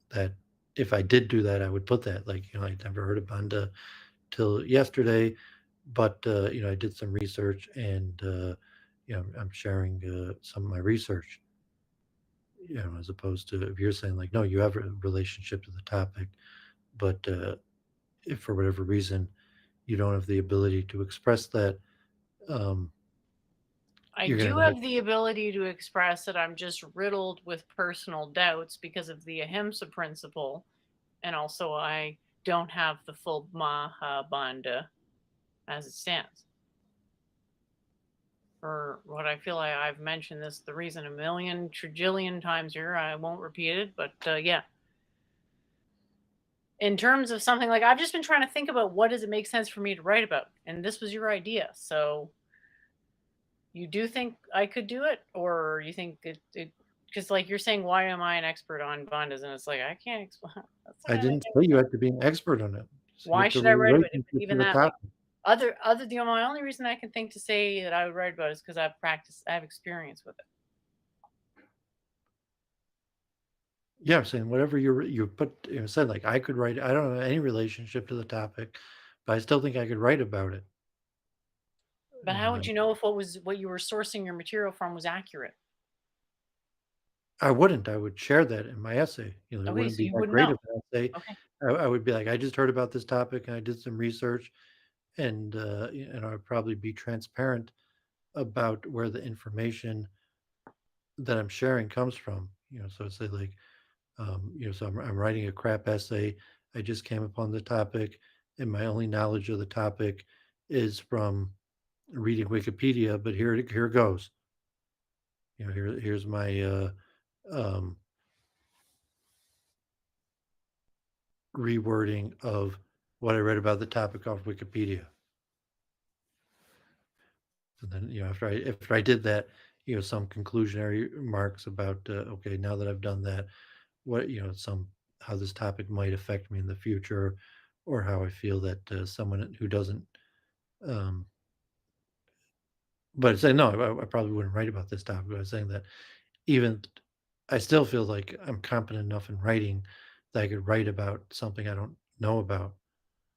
[SPEAKER 2] that. If I did do that, I would put that, like, I'd never heard of Banda till yesterday, but I did some research, and I'm sharing some of my research. As opposed to if you're saying like, no, you have a relationship to the topic, but if for whatever reason you don't have the ability to express that, um,
[SPEAKER 1] I
[SPEAKER 2] you're
[SPEAKER 1] do
[SPEAKER 2] gonna have.
[SPEAKER 1] have the ability to express that I'm just riddled with personal doubts because of the ahimsa principle, and also I don't have the full Mahabandha as it stands. For what I feel like I've mentioned this the reason a million trillion times here. I won't repeat it, but yeah. In terms of something like I've just been trying to think about what does it make sense for me to write about, and this was your idea. So you do think I could do it, or you think it because like you're saying, why am I an expert on bondas? And it's like I can't explain. That's
[SPEAKER 2] I
[SPEAKER 1] kind of
[SPEAKER 2] didn't say you had to be an expert on it. So you
[SPEAKER 1] why
[SPEAKER 2] have to
[SPEAKER 1] should I write about it? But
[SPEAKER 2] relationship to
[SPEAKER 1] even
[SPEAKER 2] the
[SPEAKER 1] that, like
[SPEAKER 2] topic.
[SPEAKER 1] other my only reason I can think to say that I would write about it is because I've practiced, I have experience with it.
[SPEAKER 2] Yeah, I'm saying whatever you put, said, like, I could write. I don't have any relationship to the topic, but I still think I could write about it.
[SPEAKER 1] But how would you know if what you were sourcing your material from was accurate?
[SPEAKER 2] I wouldn't. I would share that in my essay. It
[SPEAKER 1] Okay,
[SPEAKER 2] wouldn't
[SPEAKER 1] so
[SPEAKER 2] be
[SPEAKER 1] you
[SPEAKER 2] that
[SPEAKER 1] wouldn't
[SPEAKER 2] great
[SPEAKER 1] know.
[SPEAKER 2] of an essay.
[SPEAKER 1] Okay.
[SPEAKER 2] I would be like, I just heard about this topic and I did some research, and I'd probably be transparent about where the information that I'm sharing comes from. So say like, so I'm writing a crap essay. I just came upon the topic, and my only knowledge of the topic is from reading Wikipedia. But here goes. Here's my um, rewording of what I read about the topic off Wikipedia. And then, after I did that, some conclusionary remarks about, okay, now that I've done that, what, some how this topic might affect me in the future, or how I feel that someone who doesn't, um, but saying no, I probably wouldn't write about this topic. But I was saying that even I still feel like I'm competent enough in writing that I could write about something I don't know about.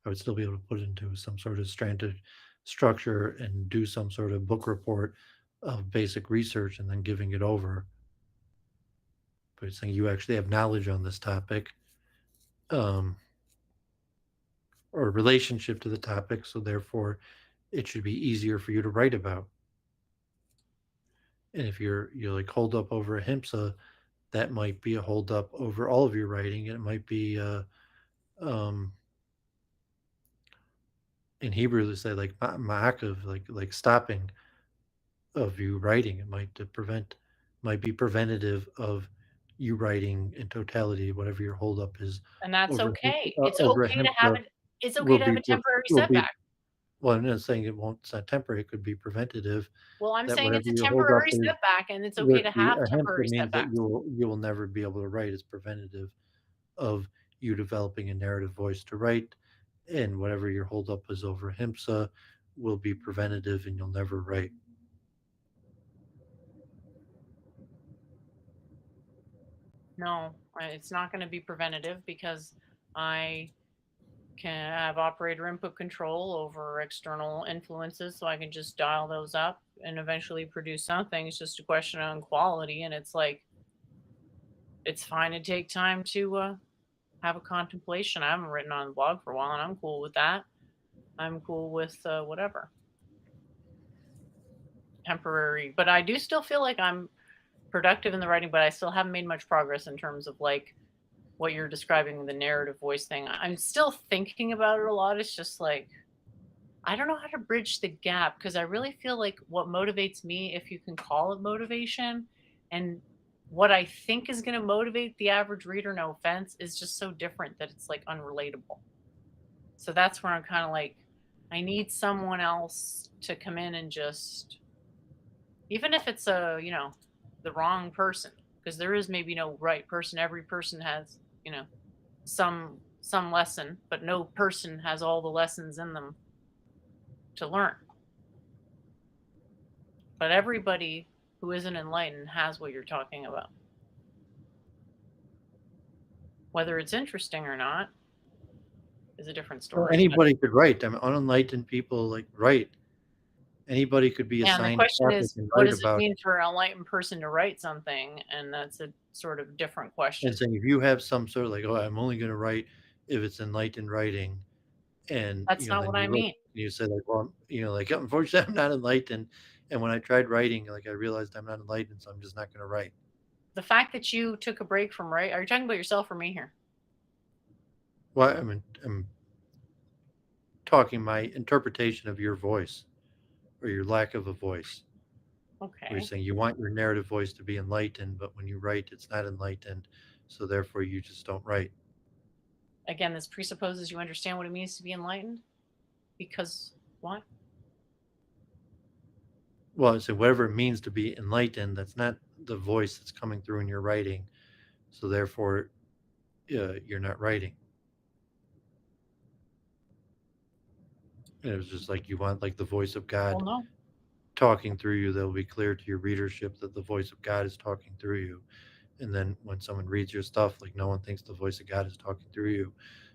[SPEAKER 2] I would still be able to put it into some sort of stranded structure and do some sort of book report of basic research and then giving it over. But it's saying you actually have knowledge on this topic, um, or relationship to the topic, so therefore it should be easier for you to write about. And if you're like hold up over a HIMSA, that might be a hold up over all of your writing. It might be um, in Hebrew they say like ma'akav, like stopping of you writing. It might might be preventative of you writing in totality, whatever your holdup is
[SPEAKER 1] And that's
[SPEAKER 2] over
[SPEAKER 1] okay. It's
[SPEAKER 2] over a
[SPEAKER 1] okay to have
[SPEAKER 2] HIMSA
[SPEAKER 1] it's okay to have a temporary
[SPEAKER 2] will be.
[SPEAKER 1] setback.
[SPEAKER 2] Well, I'm not saying it won't. It's not temporary. It could be preventative.
[SPEAKER 1] Well, I'm
[SPEAKER 2] That
[SPEAKER 1] saying
[SPEAKER 2] whatever
[SPEAKER 1] it's a
[SPEAKER 2] your holdup
[SPEAKER 1] temporary
[SPEAKER 2] is
[SPEAKER 1] setback, and it's okay
[SPEAKER 2] with
[SPEAKER 1] to
[SPEAKER 2] the
[SPEAKER 1] have
[SPEAKER 2] ahimsa
[SPEAKER 1] temporary
[SPEAKER 2] means that
[SPEAKER 1] setbacks.
[SPEAKER 2] you will never be able to write. It's preventative of you developing a narrative voice to write, and whatever your holdup is over ahimsa will be preventative, and you'll never write.
[SPEAKER 1] No, it's not going to be preventative because I can have operator input control over external influences, so I can just dial those up and eventually produce something. It's just a question on quality, and it's like it's fine to take time to have a contemplation. I haven't written on the blog for a while, and I'm cool with that. I'm cool with whatever temporary, but I do still feel like I'm productive in the writing, but I still haven't made much progress in terms of like what you're describing, the narrative voice thing. I'm still thinking about it a lot. It's just like I don't know how to bridge the gap because I really feel like what motivates me, if you can call it motivation, and what I think is going to motivate the average reader, no offense, is just so different that it's like unrelatable. So that's where I'm kind of like, I need someone else to come in and just, even if it's the wrong person, because there is maybe no right person. Every person has, some lesson, but no person has all the lessons in them to learn. But everybody who isn't enlightened has what you're talking about. Whether it's interesting or not is a different
[SPEAKER 2] Well,
[SPEAKER 1] story. But
[SPEAKER 2] anybody could write. I mean, unenlightened people like write. Anybody could be
[SPEAKER 1] yeah, and the
[SPEAKER 2] assigned a
[SPEAKER 1] question
[SPEAKER 2] topic
[SPEAKER 1] is,
[SPEAKER 2] and
[SPEAKER 1] what
[SPEAKER 2] write
[SPEAKER 1] does it
[SPEAKER 2] about it.
[SPEAKER 1] mean for an enlightened person to write something? And that's a sort of different
[SPEAKER 2] And
[SPEAKER 1] question.
[SPEAKER 2] saying if you have some sort of like, oh, I'm only going to write if it's enlightened writing, and
[SPEAKER 1] That's not
[SPEAKER 2] then
[SPEAKER 1] what I
[SPEAKER 2] you look
[SPEAKER 1] mean.
[SPEAKER 2] and you say like, well, like unfortunately I'm not enlightened, and when I tried writing, like I realized I'm not enlightened, so I'm just not going to write.
[SPEAKER 1] The fact that you took a break from write, are you talking about yourself or me here?
[SPEAKER 2] Well, I'm talking my interpretation of your voice or your lack of a voice. Where you're
[SPEAKER 1] Okay.
[SPEAKER 2] saying you want your narrative voice to be enlightened, but when you write, it's not enlightened, so therefore you just don't write.
[SPEAKER 1] Again, this presupposes you understand what it means to be enlightened. Because why?
[SPEAKER 2] Well, so whatever it means to be enlightened, that's not the voice that's coming through in your writing, so therefore you're not writing. And it was just like you want like the voice of
[SPEAKER 1] Well,
[SPEAKER 2] God
[SPEAKER 1] no.
[SPEAKER 2] talking through you. That'll be clear to your readership that the voice of God is talking through you. And then when someone reads your stuff, like no one thinks the voice of God is talking through you,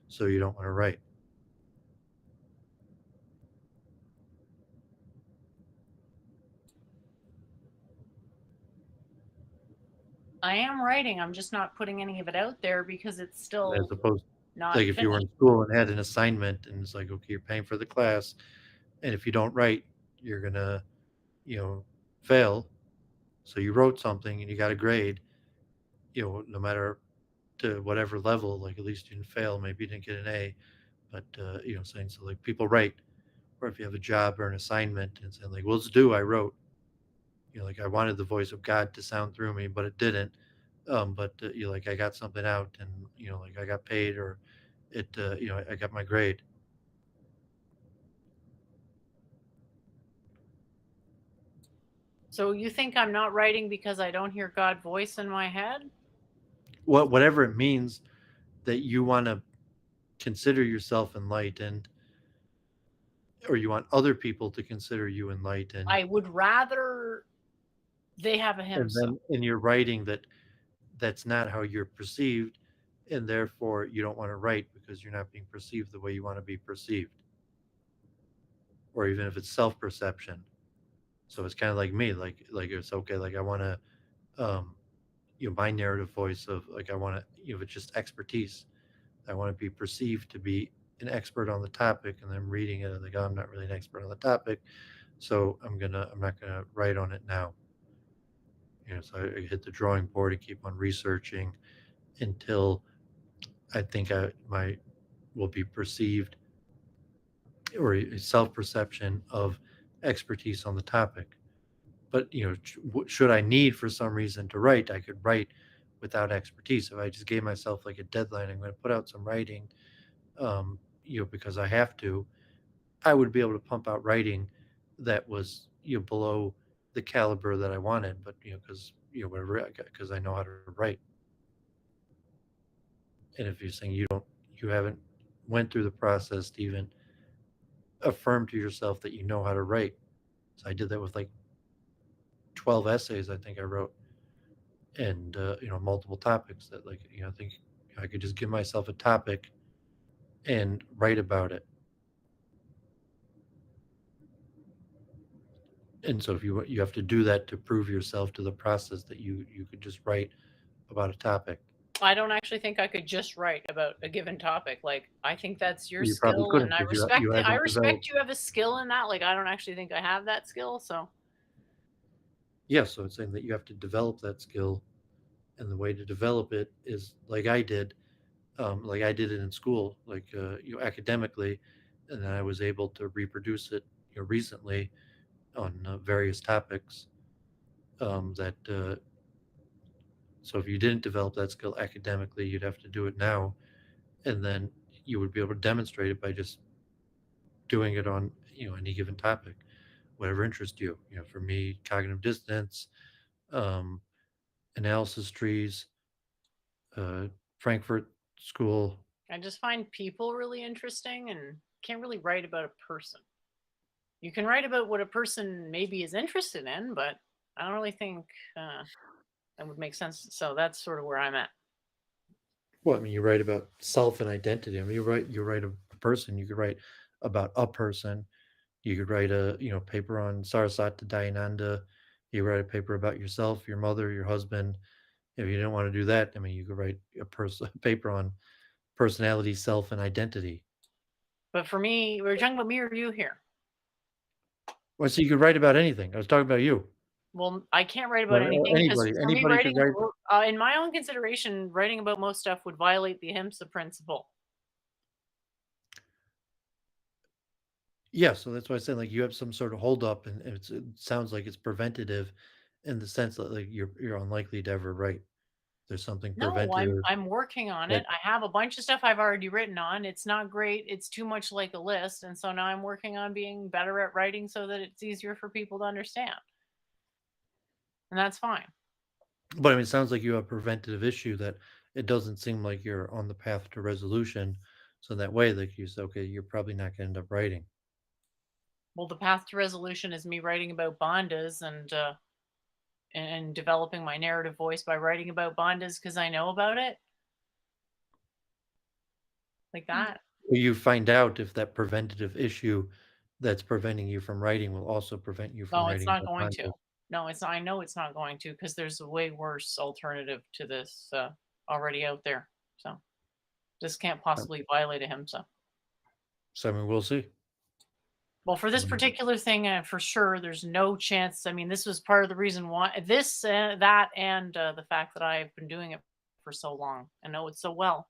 [SPEAKER 2] so you don't want to write.
[SPEAKER 1] I am writing. I'm just not putting any of it out there because it's
[SPEAKER 2] As
[SPEAKER 1] still
[SPEAKER 2] opposed,
[SPEAKER 1] not
[SPEAKER 2] like if you were
[SPEAKER 1] finished.
[SPEAKER 2] in school and had an assignment, and it's like, okay, you're paying for the class, and if you don't write, you're gonna, you know, fail. So you wrote something and you got a grade, no matter to whatever level, like at least you didn't fail. Maybe you didn't get an A, but saying so like people write, or if you have a job or an assignment and saying like, well, it's due. I wrote, like I wanted the voice of God to sound through me, but it didn't. But like I got something out, and like I got paid, or it, I got my grade.
[SPEAKER 1] So you think I'm not writing because I don't hear God voice in my head?
[SPEAKER 2] Whatever it means that you want to consider yourself enlightened, or you want other people to consider you enlightened,
[SPEAKER 1] I would rather they have a
[SPEAKER 2] and
[SPEAKER 1] himsa.
[SPEAKER 2] then in your writing that's not how you're perceived, and therefore you don't want to write because you're not being perceived the way you want to be perceived, or even if it's self-perception. So it's kind of like me, like it's okay, like I want to, um my narrative voice of like I want to, it's just expertise. I want to be perceived to be an expert on the topic, and then reading it, I'm like, oh, I'm not really an expert on the topic, so I'm not gonna write on it now. So I hit the drawing board and keep on researching until I think I my will be perceived or a self perception of expertise on the topic. But should I need for some reason to write, I could write without expertise. If I just gave myself like a deadline, I'm going to put out some writing, because I have to, I would be able to pump out writing that was below the caliber that I wanted, but because whatever, because I know how to write. And if you're saying you haven't went through the process to even affirm to yourself that you know how to write, so I did that with like 12 essays I think I wrote, and multiple topics that I think I could just give myself a topic and write about it. And so if you have to do that to prove yourself to the process that you could just write about a topic.
[SPEAKER 1] I don't actually think I could just write about a given topic. Like, I think that's your
[SPEAKER 2] You probably
[SPEAKER 1] skill, and
[SPEAKER 2] couldn't
[SPEAKER 1] I
[SPEAKER 2] because
[SPEAKER 1] respect
[SPEAKER 2] you
[SPEAKER 1] it. I
[SPEAKER 2] haven't developed.
[SPEAKER 1] respect you have a skill in that. Like, I don't actually think I have that skill. So,
[SPEAKER 2] Yeah, so it's saying that you have to develop that skill, and the way to develop it is like I did it in school, like academically, and then I was able to reproduce it recently on various topics. That So if you didn't develop that skill academically, you'd have to do it now, and then you would be able to demonstrate it by just doing it on any given topic, whatever interests you. For me, cognitive dissonance, um, analysis trees, uh, Frankfurt School.
[SPEAKER 1] I just find people really interesting and can't really write about a person. You can write about what a person maybe is interested in, but I don't really think that would make sense. So that's sort of where I'm at.
[SPEAKER 2] Well, I mean, you write about self and identity. I mean, you write a person. You could write about a person. You could write a paper on Saraswati Dayananda. You write a paper about yourself, your mother, your husband. If you didn't want to do that, I mean, you could write a paper on personality, self, and identity.
[SPEAKER 1] But for me, we're talking about me or you here.
[SPEAKER 2] Well, so you could write about anything. I was talking about you.
[SPEAKER 1] Well, I can't write about
[SPEAKER 2] Or
[SPEAKER 1] anything because
[SPEAKER 2] anybody.
[SPEAKER 1] for me,
[SPEAKER 2] Anybody could write.
[SPEAKER 1] in my own consideration, writing about most stuff would violate the ahimsa principle.
[SPEAKER 2] Yeah, so that's why I said like you have some sort of hold up, and it sounds like it's preventative, in the sense that like you're unlikely to ever write. There's something
[SPEAKER 1] No,
[SPEAKER 2] preventative
[SPEAKER 1] I'm working on
[SPEAKER 2] that.
[SPEAKER 1] it. I have a bunch of stuff I've already written on. It's not great. It's too much like a list, and so now I'm working on being better at writing so that it's easier for people to understand. And that's fine.
[SPEAKER 2] But I mean, it sounds like you have a preventative issue that it doesn't seem like you're on the path to resolution. So that way, like you said, okay, you're probably not going to end up writing.
[SPEAKER 1] Well, the path to resolution is me writing about bandas and developing my narrative voice by writing about bandas because I know about it, like that.
[SPEAKER 2] You find out if that preventative issue that's preventing you from writing will also prevent you from
[SPEAKER 1] No, it's
[SPEAKER 2] writing
[SPEAKER 1] not
[SPEAKER 2] about
[SPEAKER 1] going to.
[SPEAKER 2] content.
[SPEAKER 1] No, it's not. I know it's not going to because there's a way worse alternative to this already out there. So this can't possibly violate a HIMSA.
[SPEAKER 2] So I mean, we'll see.
[SPEAKER 1] Well, for this
[SPEAKER 2] Um,
[SPEAKER 1] particular thing, for sure, there's no chance. I mean, this was part of the reason why this, that, and the fact that I've been doing it for so long and know it so well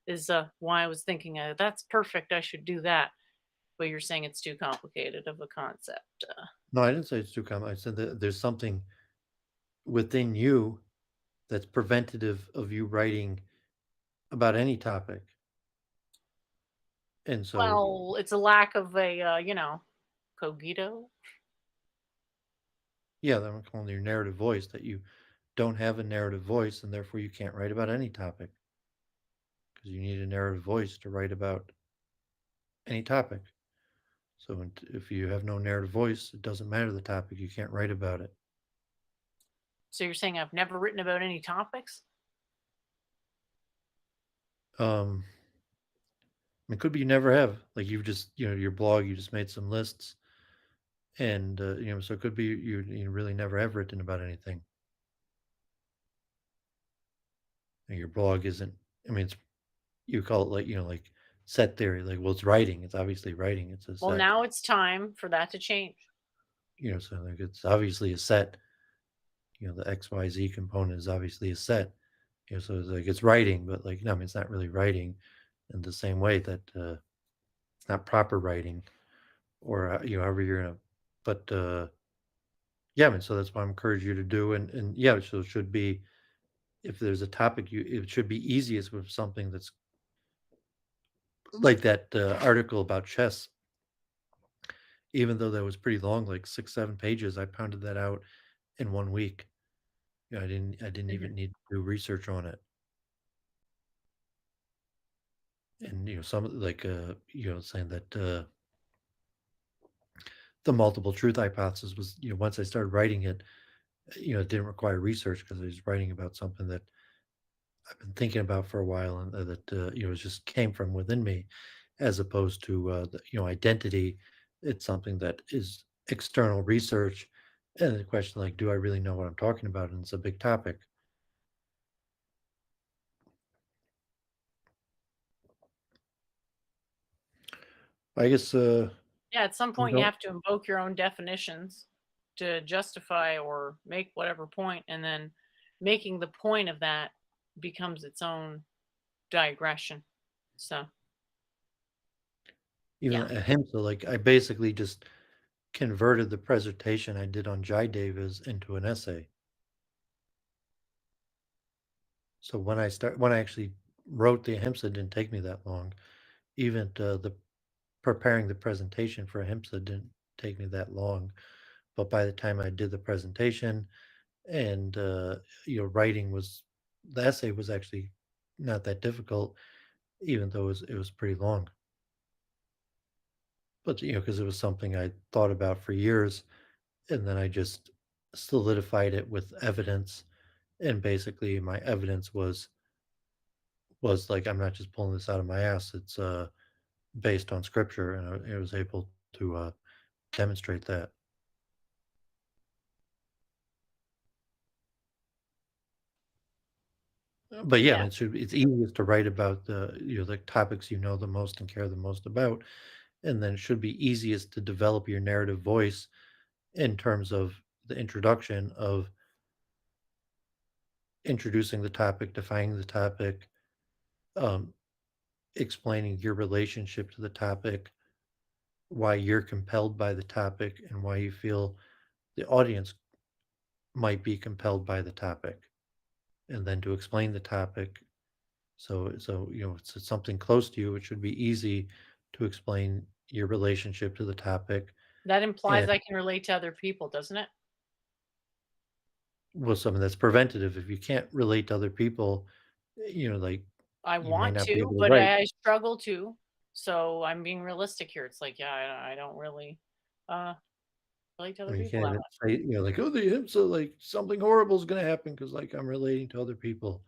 [SPEAKER 1] is why I was thinking that's perfect. I should do that. But you're saying it's too complicated of a concept.
[SPEAKER 2] no, I didn't say it's too common. I said that there's something within you that's preventative of you writing about any topic. And so,
[SPEAKER 1] Well, it's a lack of a, cogito.
[SPEAKER 2] yeah, I'm calling your narrative voice, that you don't have a narrative voice, and therefore you can't write about any topic, because you need a narrative voice to write about any topic. So if you have no narrative voice, it doesn't matter the topic, you can't write about it.
[SPEAKER 1] So you're saying I've never written about any topics?
[SPEAKER 2] Um, it could be you never have. Like you've just, your blog, you just made some lists, and so it could be you really never have written about anything. And your blog isn't. I mean, it's you call it like like set theory. Like, well, it's writing. It's obviously writing. It's a
[SPEAKER 1] Well,
[SPEAKER 2] set.
[SPEAKER 1] now it's time for that to change.
[SPEAKER 2] So like it's obviously a set. The XYZ component is obviously a set. So it's like it's writing, but I mean, it's not really writing in the same way that it's not proper writing. or however you're gonna. But yeah, I mean, so that's what I'm encouraging you to do, and yeah, so it should be if there's a topic you it should be easiest with something that's like that article about chess. Even though that was pretty long, like 6, 7 pages, I pounded that out in 1 week. I didn't
[SPEAKER 1] Mhm.
[SPEAKER 2] even need to do research on it. And, some like, saying that, the multiple truth hypothesis was, once I started writing it, it didn't require research because I was writing about something that I've been thinking about for a while and, that, it just came from within me as opposed to, identity. It's something that is external research, and the question, like, do I really know what I'm talking about? And it's a big topic. I guess,
[SPEAKER 1] Yeah, at some
[SPEAKER 2] you
[SPEAKER 1] point you
[SPEAKER 2] know
[SPEAKER 1] have to invoke your own definitions to justify or make whatever point, and then making the point of that becomes its own digression. So,
[SPEAKER 2] even
[SPEAKER 1] yeah.
[SPEAKER 2] ahimsa, like, I basically just converted the presentation I did on Jaideva's into an essay. So when I actually wrote the ahimsa, it didn't take me that long. Even the preparing the presentation for ahimsa didn't take me that long. But by the time I did the presentation and writing was the essay was actually not that difficult, even though it was pretty long. But because it was something I thought about for years, and then I just solidified it with evidence. And basically, my evidence was like I'm not just pulling this out of my ass. It's based on scripture, and I was able to demonstrate that. But yeah, I
[SPEAKER 1] Yeah.
[SPEAKER 2] mean, it's easiest to write about the topics you know the most and care the most about, and then it should be easiest to develop your narrative voice in terms of the introduction of introducing the topic, defining the topic, um, explaining your relationship to the topic, why you're compelled by the topic, and why you feel the audience might be compelled by the topic, and then to explain the topic. So if it's something close to you, it should be easy to explain your relationship to the topic.
[SPEAKER 1] That implies
[SPEAKER 2] And
[SPEAKER 1] I can relate to other people, doesn't it?
[SPEAKER 2] with something that's preventative, if you can't relate to other people, like
[SPEAKER 1] I
[SPEAKER 2] you may
[SPEAKER 1] want
[SPEAKER 2] not be
[SPEAKER 1] to,
[SPEAKER 2] able to
[SPEAKER 1] but
[SPEAKER 2] write.
[SPEAKER 1] I struggle to. So I'm being realistic here. It's like, yeah, I don't really uh relate to
[SPEAKER 2] I
[SPEAKER 1] other
[SPEAKER 2] mean, you
[SPEAKER 1] people
[SPEAKER 2] can't
[SPEAKER 1] that
[SPEAKER 2] even
[SPEAKER 1] much.
[SPEAKER 2] say, like, oh, the him, so like something horrible is going to happen because like I'm relating to other people,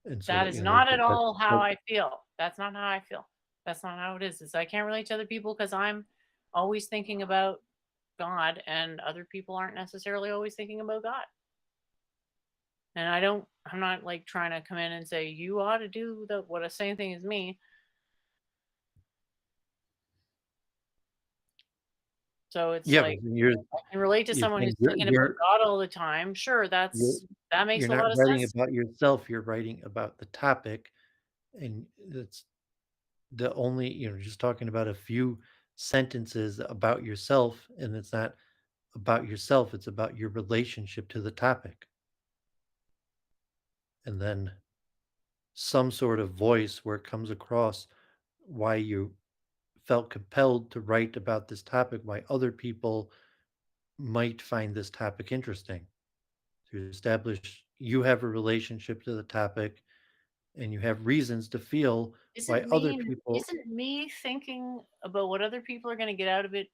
[SPEAKER 2] and so
[SPEAKER 1] That
[SPEAKER 2] that
[SPEAKER 1] is not at
[SPEAKER 2] that's
[SPEAKER 1] all how I feel. That's not how I feel. That's not how it is I can't relate to other people because I'm always thinking about God, and other people aren't necessarily always thinking about God. And I'm not like trying to come in and say, you ought to do the same thing as me. So it's
[SPEAKER 2] yeah, but
[SPEAKER 1] like
[SPEAKER 2] then you're
[SPEAKER 1] I can relate to
[SPEAKER 2] you're
[SPEAKER 1] someone
[SPEAKER 2] saying
[SPEAKER 1] who's thinking about God all the time. Sure,
[SPEAKER 2] you're
[SPEAKER 1] that makes
[SPEAKER 2] you're
[SPEAKER 1] a
[SPEAKER 2] not
[SPEAKER 1] lot of
[SPEAKER 2] writing
[SPEAKER 1] sense.
[SPEAKER 2] about yourself. You're writing about the topic, and that's the only just talking about a few sentences about yourself, and it's not about yourself, it's about your relationship to the topic. And then some sort of voice where it comes across why you felt compelled to write about this topic, why other people might find this topic interesting. To establish you have a relationship to the topic and you have reasons to feel why other people.
[SPEAKER 1] Isn't me thinking about what other people are gonna get out of it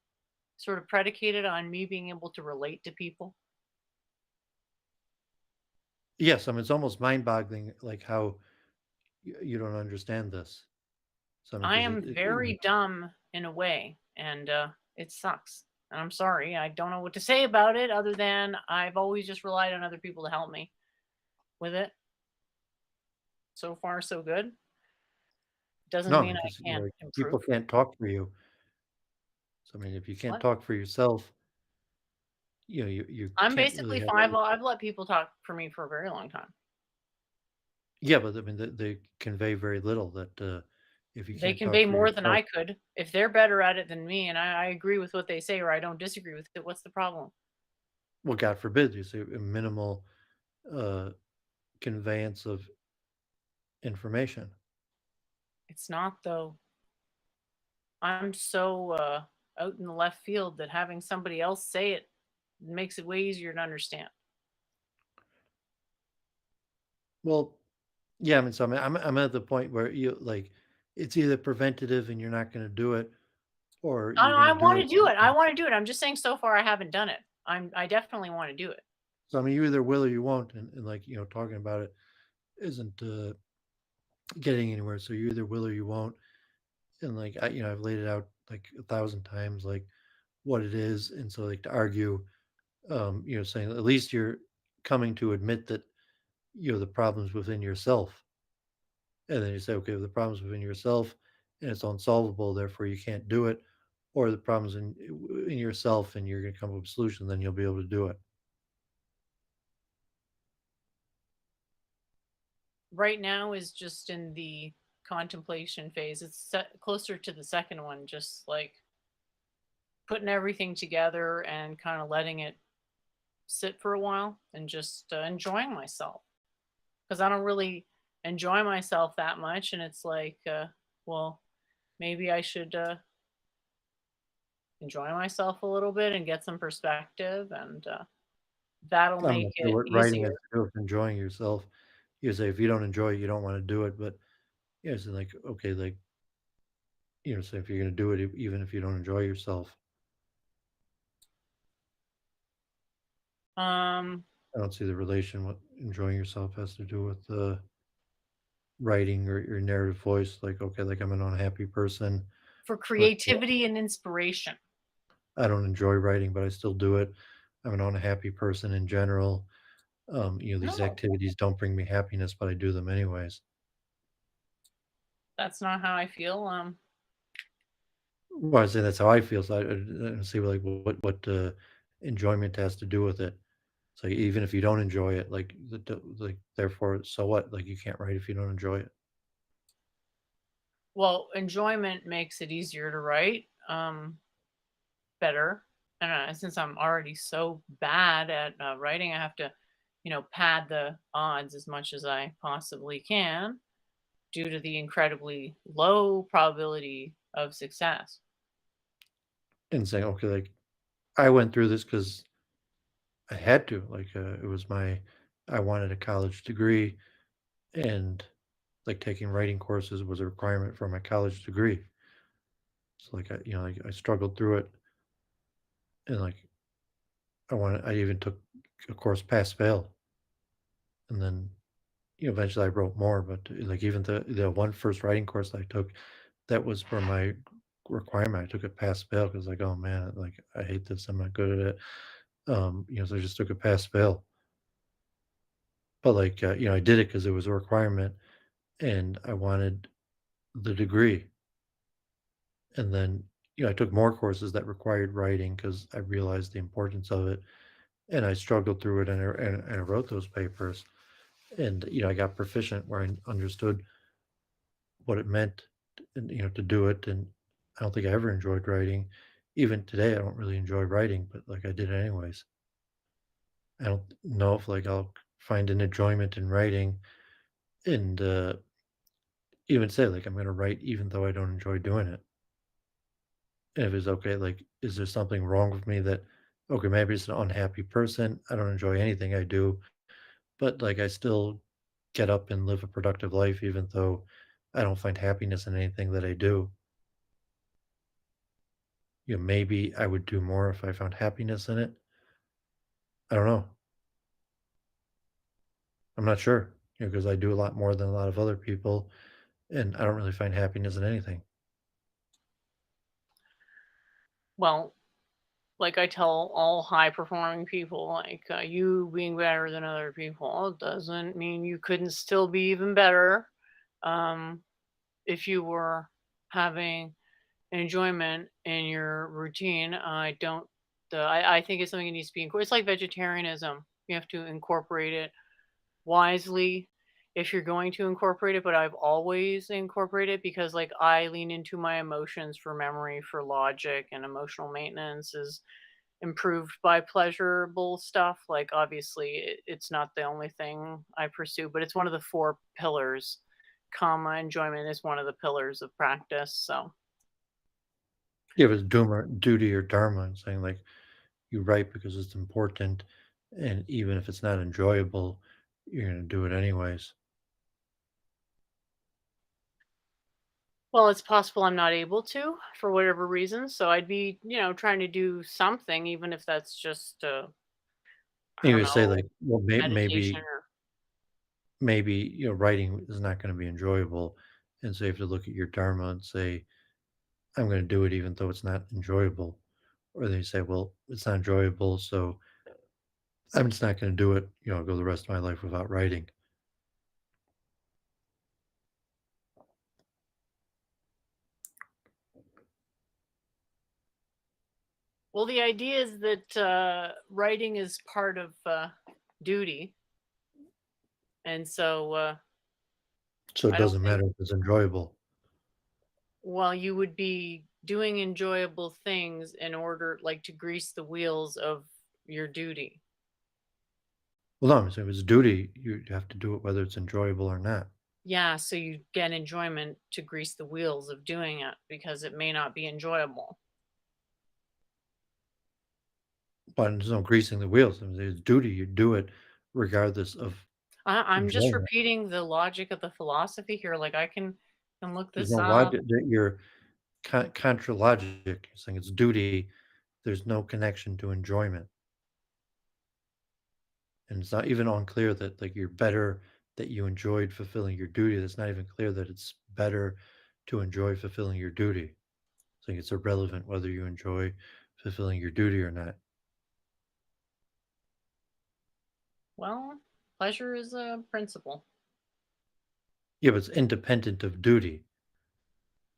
[SPEAKER 1] sort of predicated on me being able to relate to people?
[SPEAKER 2] Yes, I mean, it's almost mind-boggling, like, how you don't understand this. So, I mean,
[SPEAKER 1] I
[SPEAKER 2] because
[SPEAKER 1] am very dumb in a way, and it sucks. And I'm sorry. I don't know what to say about it other than I've always just relied on other people to help me with it. So far, so good. Doesn't
[SPEAKER 2] no,
[SPEAKER 1] mean I
[SPEAKER 2] because,
[SPEAKER 1] can't
[SPEAKER 2] like,
[SPEAKER 1] improve.
[SPEAKER 2] people can't talk for you. So, I mean, if you can't
[SPEAKER 1] What?
[SPEAKER 2] talk for yourself, you
[SPEAKER 1] I'm
[SPEAKER 2] can't really
[SPEAKER 1] basically
[SPEAKER 2] have
[SPEAKER 1] fine.
[SPEAKER 2] any.
[SPEAKER 1] I've let people talk for me for a very long time.
[SPEAKER 2] Yeah, but, I mean, they convey very little that, if you
[SPEAKER 1] They
[SPEAKER 2] can't
[SPEAKER 1] convey
[SPEAKER 2] talk for
[SPEAKER 1] more than
[SPEAKER 2] yourself.
[SPEAKER 1] I could. If they're better at it than me and I agree with what they say or I don't disagree with it, what's the problem?
[SPEAKER 2] Well, God forbid you say a minimal uh, conveyance of information.
[SPEAKER 1] It's not though. I'm so out in the left field that having somebody else say it makes it way easier to understand.
[SPEAKER 2] Well, yeah, I mean, so I'm at the point where you like it's either preventative and you're not going to do it, or you're going to
[SPEAKER 1] I
[SPEAKER 2] do
[SPEAKER 1] want
[SPEAKER 2] it.
[SPEAKER 1] to do it. I want to do it. I'm just saying so far I haven't done it. I definitely want to do it.
[SPEAKER 2] So I mean, you either will or you won't, and like talking about it isn't getting anywhere. So you either will or you won't, and like I've laid it out like 1,000 times, like what it is, and so like to argue, saying at least you're coming to admit that the problems within yourself, and then you say, okay, well, the problems within yourself, and it's unsolvable, therefore you can't do it, or the problems in yourself, and you're going to come up with a solution, then you'll be able to do it.
[SPEAKER 1] Right now is just in the contemplation phase. It's closer to the second one, just like putting everything together and kind of letting it sit for a while and just enjoying myself because I don't really enjoy myself that much. And it's like, well, maybe I should enjoy myself a little bit and get some perspective, and that'll
[SPEAKER 2] I'm
[SPEAKER 1] make
[SPEAKER 2] not sure
[SPEAKER 1] it
[SPEAKER 2] what writing has
[SPEAKER 1] easier.
[SPEAKER 2] to do with enjoying yourself. You say if you don't enjoy it, you don't want to do it, but so like okay, like say if you're going to do it, even if you don't enjoy yourself,
[SPEAKER 1] Um,
[SPEAKER 2] I don't see the relation what enjoying yourself has to do with writing or your narrative voice. Like okay, like I'm an unhappy person,
[SPEAKER 1] for
[SPEAKER 2] but
[SPEAKER 1] creativity and inspiration.
[SPEAKER 2] I don't enjoy writing, but I still do it. I'm an unhappy person in general. These
[SPEAKER 1] No,
[SPEAKER 2] activities don't bring me happiness, but I do them anyways.
[SPEAKER 1] that's not how I feel.
[SPEAKER 2] Well, I say that's how I feel. So I don't see like what enjoyment has to do with it. So even if you don't enjoy it, like like therefore, so what? Like you can't write if you don't enjoy it.
[SPEAKER 1] Well, enjoyment makes it easier to write, better. And since I'm already so bad at writing, I have to, pad the odds as much as I possibly can due to the incredibly low probability of success.
[SPEAKER 2] And saying okay, like I went through this because I had to. Like it was I wanted a college degree, and like taking writing courses was a requirement for my college degree. So like like I struggled through it, and like I even took a course pass fail, and then eventually I wrote more. But like even the one first writing course I took, that was for my requirement. I took it pass fail because like oh man, like I hate this. I'm not good at it. So I just took a pass fail. But like I did it because it was a requirement, and I wanted the degree. And then I took more courses that required writing because I realized the importance of it, and I struggled through it, and I wrote those papers, and I got proficient where I understood what it meant, and to do it. And I don't think I ever enjoyed writing. Even today, I don't really enjoy writing, but like I did it anyways. I don't know if like I'll find an enjoyment in writing, and even say like I'm going to write even though I don't enjoy doing it. And if it's okay, like, is there something wrong with me that, okay, maybe it's an unhappy person. I don't enjoy anything I do, but like I still get up and live a productive life, even though I don't find happiness in anything that I do. Maybe I would do more if I found happiness in it. I don't know. I'm not sure, because I do a lot more than a lot of other people, and I don't really find happiness in anything.
[SPEAKER 1] Well, like I tell all high performing people, like you being better than other people doesn't mean you couldn't still be even better. Um, if you were having enjoyment in your routine, I don't. I think it's something that needs to be incorporated. It's like vegetarianism. You have to incorporate it wisely. if you're going to incorporate it, but I've always incorporated because like I lean into my emotions for memory, for logic, and emotional maintenance is improved by pleasurable stuff. Like obviously it's not the only thing I pursue, but it's one of the four pillars. Comma enjoyment is one of the pillars of practice. So
[SPEAKER 2] Yeah, if it's duty or dharma, and saying like you write because it's important, and even if it's not enjoyable, you're gonna do it anyways.
[SPEAKER 1] well, it's possible I'm not able to for whatever reason. So I'd be, trying to do something, even if that's just I
[SPEAKER 2] You
[SPEAKER 1] don't
[SPEAKER 2] could say
[SPEAKER 1] know,
[SPEAKER 2] like, well,
[SPEAKER 1] meditation or
[SPEAKER 2] maybe writing is not going to be enjoyable, and so you have to look at your dharma and say, I'm going to do it even though it's not enjoyable. Or they say, well, it's not enjoyable, so I'm just not going to do it. I'll go the rest of my life without writing.
[SPEAKER 1] well, the idea is that writing is part of duty, and so
[SPEAKER 2] So it
[SPEAKER 1] I don't
[SPEAKER 2] doesn't
[SPEAKER 1] think
[SPEAKER 2] matter if it's enjoyable.
[SPEAKER 1] well, you would be doing enjoyable things in order, like, to grease the wheels of your duty.
[SPEAKER 2] Well, no, I'm saying if it's duty, you have to do it whether it's enjoyable or not.
[SPEAKER 1] Yeah, so you get enjoyment to grease the wheels of doing it because it may not be enjoyable.
[SPEAKER 2] But there's no greasing the wheels. I mean, it's duty. You do it regardless of
[SPEAKER 1] I'm just
[SPEAKER 2] enjoyment.
[SPEAKER 1] repeating the logic of the philosophy here. Like I can look
[SPEAKER 2] There's
[SPEAKER 1] this
[SPEAKER 2] no
[SPEAKER 1] up.
[SPEAKER 2] logic that you're contra logic. You're saying it's duty. There's no connection to enjoyment. And it's not even unclear that like you're better that you enjoyed fulfilling your duty. It's not even clear that it's better to enjoy fulfilling your duty. I think it's irrelevant whether you enjoy fulfilling your duty or not.
[SPEAKER 1] Well, pleasure is a principle.
[SPEAKER 2] Yeah, but it's independent of duty.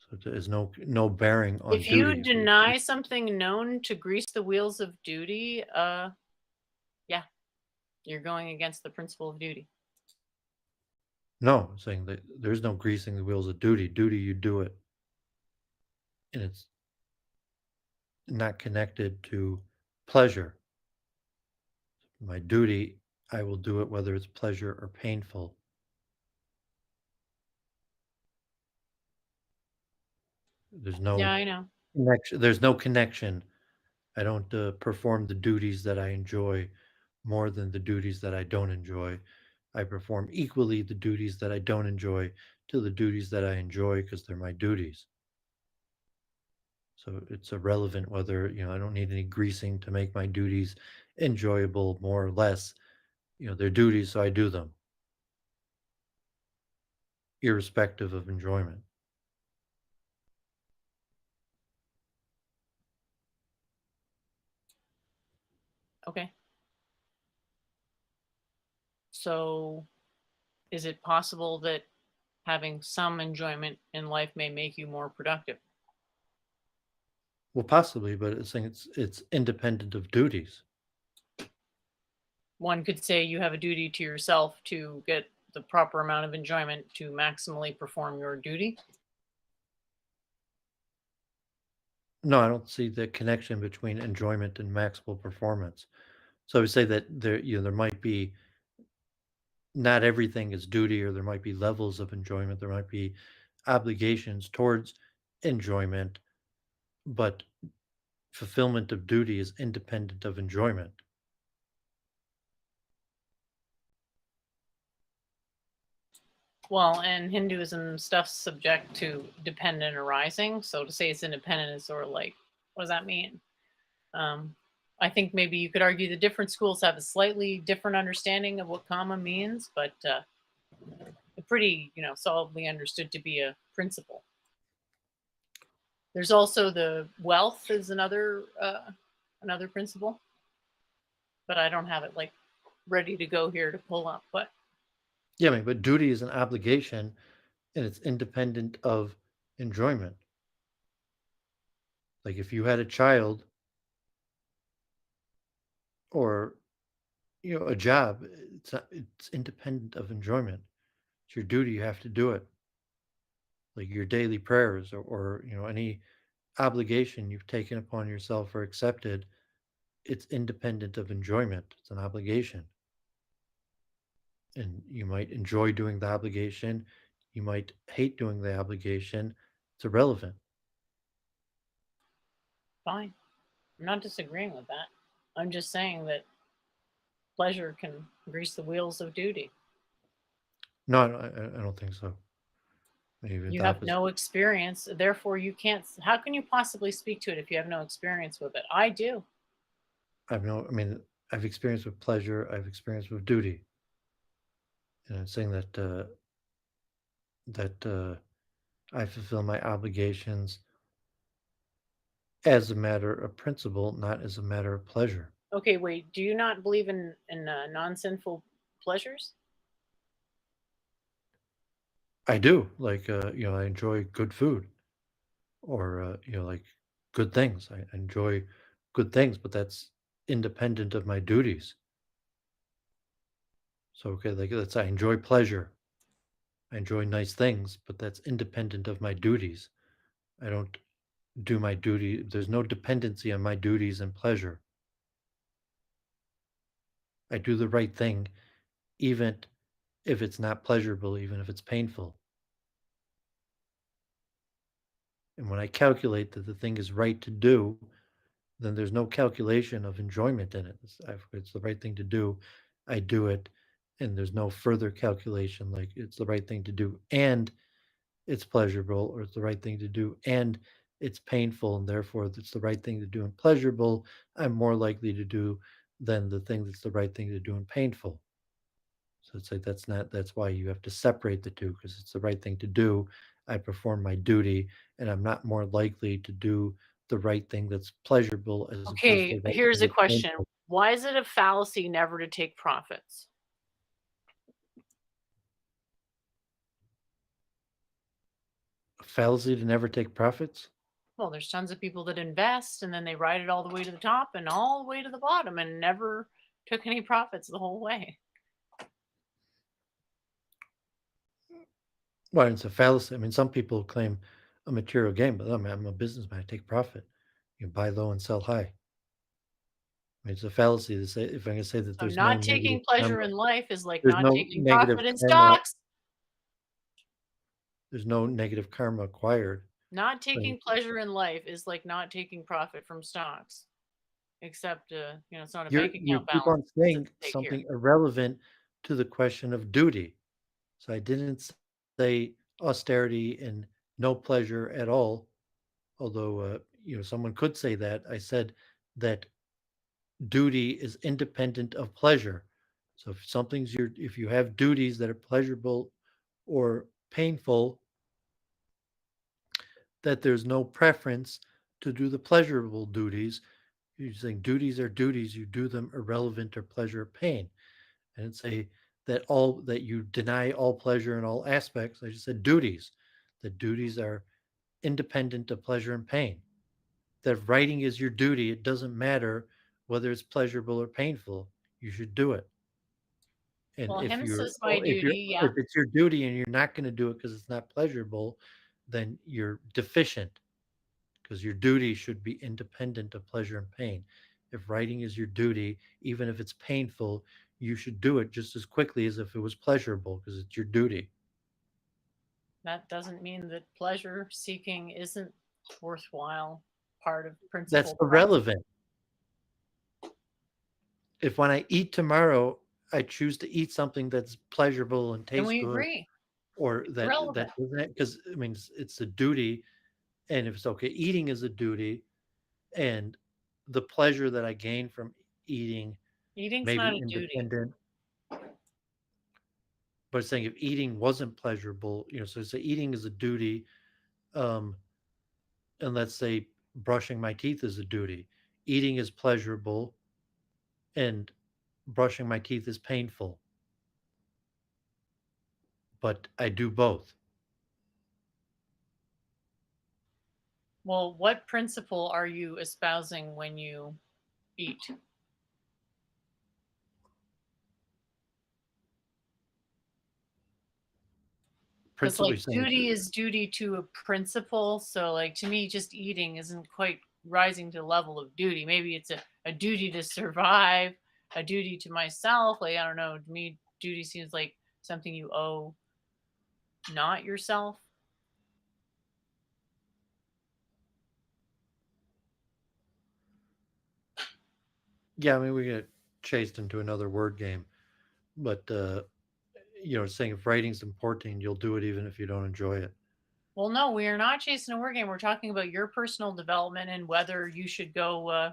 [SPEAKER 2] So there's no bearing on
[SPEAKER 1] If you
[SPEAKER 2] duty.
[SPEAKER 1] deny something known to grease the wheels of duty, yeah, you're going against the principle of duty.
[SPEAKER 2] No, I'm saying that there's no greasing the wheels of duty. Duty, you do it, and it's not connected to pleasure. My duty, I will do it whether it's pleasure or painful. There's
[SPEAKER 1] Yeah,
[SPEAKER 2] no
[SPEAKER 1] I know.
[SPEAKER 2] connection. There's no connection. I don't perform the duties that I enjoy more than the duties that I don't enjoy. I perform equally the duties that I don't enjoy to the duties that I enjoy because they're my duties. So it's irrelevant whether, I don't need any greasing to make my duties enjoyable more or less. They're duties, so I do them, irrespective of enjoyment.
[SPEAKER 1] Okay. So, is it possible that having some enjoyment in life may make you more productive?
[SPEAKER 2] Well, possibly, but it's saying it's independent of duties.
[SPEAKER 1] One could say you have a duty to yourself to get the proper amount of enjoyment to maximally perform your duty.
[SPEAKER 2] No, I don't see the connection between enjoyment and maximal performance. So I would say that there might be not everything is duty, or there might be levels of enjoyment. There might be obligations towards enjoyment, but fulfillment of duty is independent of enjoyment.
[SPEAKER 1] Well, and Hinduism stuff's subject to dependent arising. So to say it's independent is sort of like, what does that mean? Um, I think maybe you could argue the different schools have a slightly different understanding of what karma means, but they're pretty, solidly understood to be a principle. There's also the wealth is another principle, but I don't have it like ready to go here to pull up. But
[SPEAKER 2] Yeah, I mean, but duty is an obligation, and it's independent of enjoyment. Like if you had a child or a job, it's independent of enjoyment. It's your duty. You have to do it. Like your daily prayers, or any obligation you've taken upon yourself or accepted. It's independent of enjoyment. It's an obligation, and you might enjoy doing the obligation. You might hate doing the obligation. It's irrelevant.
[SPEAKER 1] Fine. I'm not disagreeing with that. I'm just saying that pleasure can grease the wheels of duty.
[SPEAKER 2] No, I don't think so. Maybe
[SPEAKER 1] You
[SPEAKER 2] the
[SPEAKER 1] have
[SPEAKER 2] opposite.
[SPEAKER 1] no experience, therefore you can't. How can you possibly speak to it if you have no experience with it? I do.
[SPEAKER 2] I mean, I've experienced with pleasure. I've experienced with duty, and I'm saying that I fulfill my obligations as a matter of principle, not as a matter of pleasure.
[SPEAKER 1] Okay, wait. Do you not believe in non-sinful pleasures?
[SPEAKER 2] I do like I enjoy good food, or like good things. I enjoy good things, but that's independent of my duties. So okay, like I enjoy pleasure. I enjoy nice things, but that's independent of my duties. I don't do my duty. There's no dependency on my duties and pleasure. I do the right thing, even if it's not pleasurable, even if it's painful. And when I calculate that the thing is right to do, then there's no calculation of enjoyment in it. It's the right thing to do. I do it, and there's no further calculation like it's the right thing to do and it's pleasurable, or it's the right thing to do and it's painful, and therefore it's the right thing to do and pleasurable. I'm more likely to do than the thing that's the right thing to do and painful. So it's like that's why you have to separate the two, because it's the right thing to do. I perform my duty, and I'm not more likely to do the right thing that's pleasurable as opposed to
[SPEAKER 1] Okay,
[SPEAKER 2] the right thing
[SPEAKER 1] here's a
[SPEAKER 2] that's
[SPEAKER 1] question.
[SPEAKER 2] painful.
[SPEAKER 1] Why is it a fallacy never to take profits?
[SPEAKER 2] A fallacy to never take profits?
[SPEAKER 1] Well, there's tons of people that invest and then they ride it all the way to the top and all the way to the bottom and never took any profits the whole way.
[SPEAKER 2] Well, it's a fallacy. I mean, some people claim a material gain, but I'm a businessman. I take profit. You buy low and sell high. I mean, it's a fallacy to say, if I can say that
[SPEAKER 1] So
[SPEAKER 2] there's no
[SPEAKER 1] not
[SPEAKER 2] negative
[SPEAKER 1] taking pleasure
[SPEAKER 2] karma,
[SPEAKER 1] in life is like
[SPEAKER 2] there's
[SPEAKER 1] not
[SPEAKER 2] no
[SPEAKER 1] taking
[SPEAKER 2] negative
[SPEAKER 1] profit in
[SPEAKER 2] karma,
[SPEAKER 1] stocks.
[SPEAKER 2] there's no negative karma acquired.
[SPEAKER 1] Not
[SPEAKER 2] Right?
[SPEAKER 1] taking pleasure in life is like not taking profit from stocks, except it's not a bank
[SPEAKER 2] You
[SPEAKER 1] account
[SPEAKER 2] keep
[SPEAKER 1] balance
[SPEAKER 2] on
[SPEAKER 1] that's at
[SPEAKER 2] saying
[SPEAKER 1] stake here.
[SPEAKER 2] something irrelevant to the question of duty. So I didn't say austerity and no pleasure at all, although someone could say that. I said that duty is independent of pleasure. So if you have duties that are pleasurable or painful, that there's no preference to do the pleasurable duties. You're saying duties are duties, you do them irrelevant or pleasure or pain. And say that you deny all pleasure in all aspects. I just said duties. That duties are independent of pleasure and pain. That if writing is your duty, it doesn't matter whether it's pleasurable or painful. You should do it. And
[SPEAKER 1] Well,
[SPEAKER 2] if
[SPEAKER 1] hence
[SPEAKER 2] you're
[SPEAKER 1] is my
[SPEAKER 2] or
[SPEAKER 1] duty.
[SPEAKER 2] if
[SPEAKER 1] Yeah.
[SPEAKER 2] it's your duty and you're not going to do it because it's not pleasurable, then you're deficient, because your duty should be independent of pleasure and pain. If writing is your duty, even if it's painful, you should do it just as quickly as if it was pleasurable, because it's your duty.
[SPEAKER 1] That doesn't mean that pleasure seeking isn't worthwhile part of
[SPEAKER 2] That's
[SPEAKER 1] principled practice.
[SPEAKER 2] irrelevant. If when I eat tomorrow, I choose to eat something that's pleasurable and
[SPEAKER 1] Then
[SPEAKER 2] tastes
[SPEAKER 1] we
[SPEAKER 2] good,
[SPEAKER 1] agree.
[SPEAKER 2] or
[SPEAKER 1] It's
[SPEAKER 2] that
[SPEAKER 1] irrelevant.
[SPEAKER 2] doesn't, because I mean it's a duty, and if it's okay, eating is a duty, and the pleasure that I gain from eating
[SPEAKER 1] Eating's
[SPEAKER 2] may
[SPEAKER 1] not
[SPEAKER 2] be
[SPEAKER 1] a duty.
[SPEAKER 2] independent. But saying if eating wasn't pleasurable, so say eating is a duty, um, and let's say brushing my teeth is a duty. Eating is pleasurable, and brushing my teeth is painful, but I do both.
[SPEAKER 1] Well, what principle are you espousing when you eat? Because
[SPEAKER 2] principally
[SPEAKER 1] like
[SPEAKER 2] saying
[SPEAKER 1] duty is duty to a principle. So like to me, just eating isn't quite rising to the level of duty. Maybe it's a duty to survive, a duty to myself. Like I don't know. To me, duty seems like something you owe not yourself.
[SPEAKER 2] yeah, I mean we get chased into another word game, but saying if writing's important, you'll do it even if you don't enjoy it.
[SPEAKER 1] Well, no, we are not chasing a word game. We're talking about your personal development and whether you should go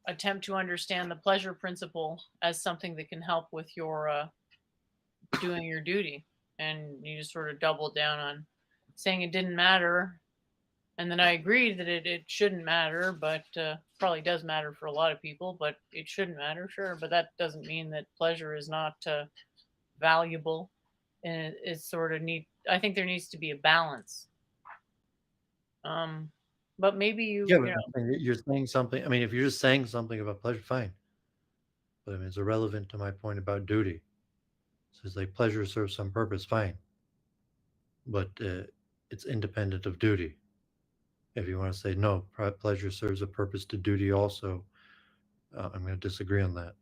[SPEAKER 1] attempt to understand the pleasure principle as something that can help with your doing your duty. And you just sort of doubled down on saying it didn't matter. And then I agreed that it shouldn't matter, but probably does matter for a lot of people, but it shouldn't matter, sure. But that doesn't mean that pleasure is not valuable. And it's sort of need. I think there needs to be a balance. Um, but maybe
[SPEAKER 2] Yeah,
[SPEAKER 1] you
[SPEAKER 2] but
[SPEAKER 1] know,
[SPEAKER 2] I'm saying you're saying something. I mean, if you're just saying something about pleasure, fine. But I mean, it's irrelevant to my point about duty. So it's like pleasure serves some purpose, fine. But it's independent of duty. If you want to say no, pleasure serves a purpose to duty also, I'm going to disagree on that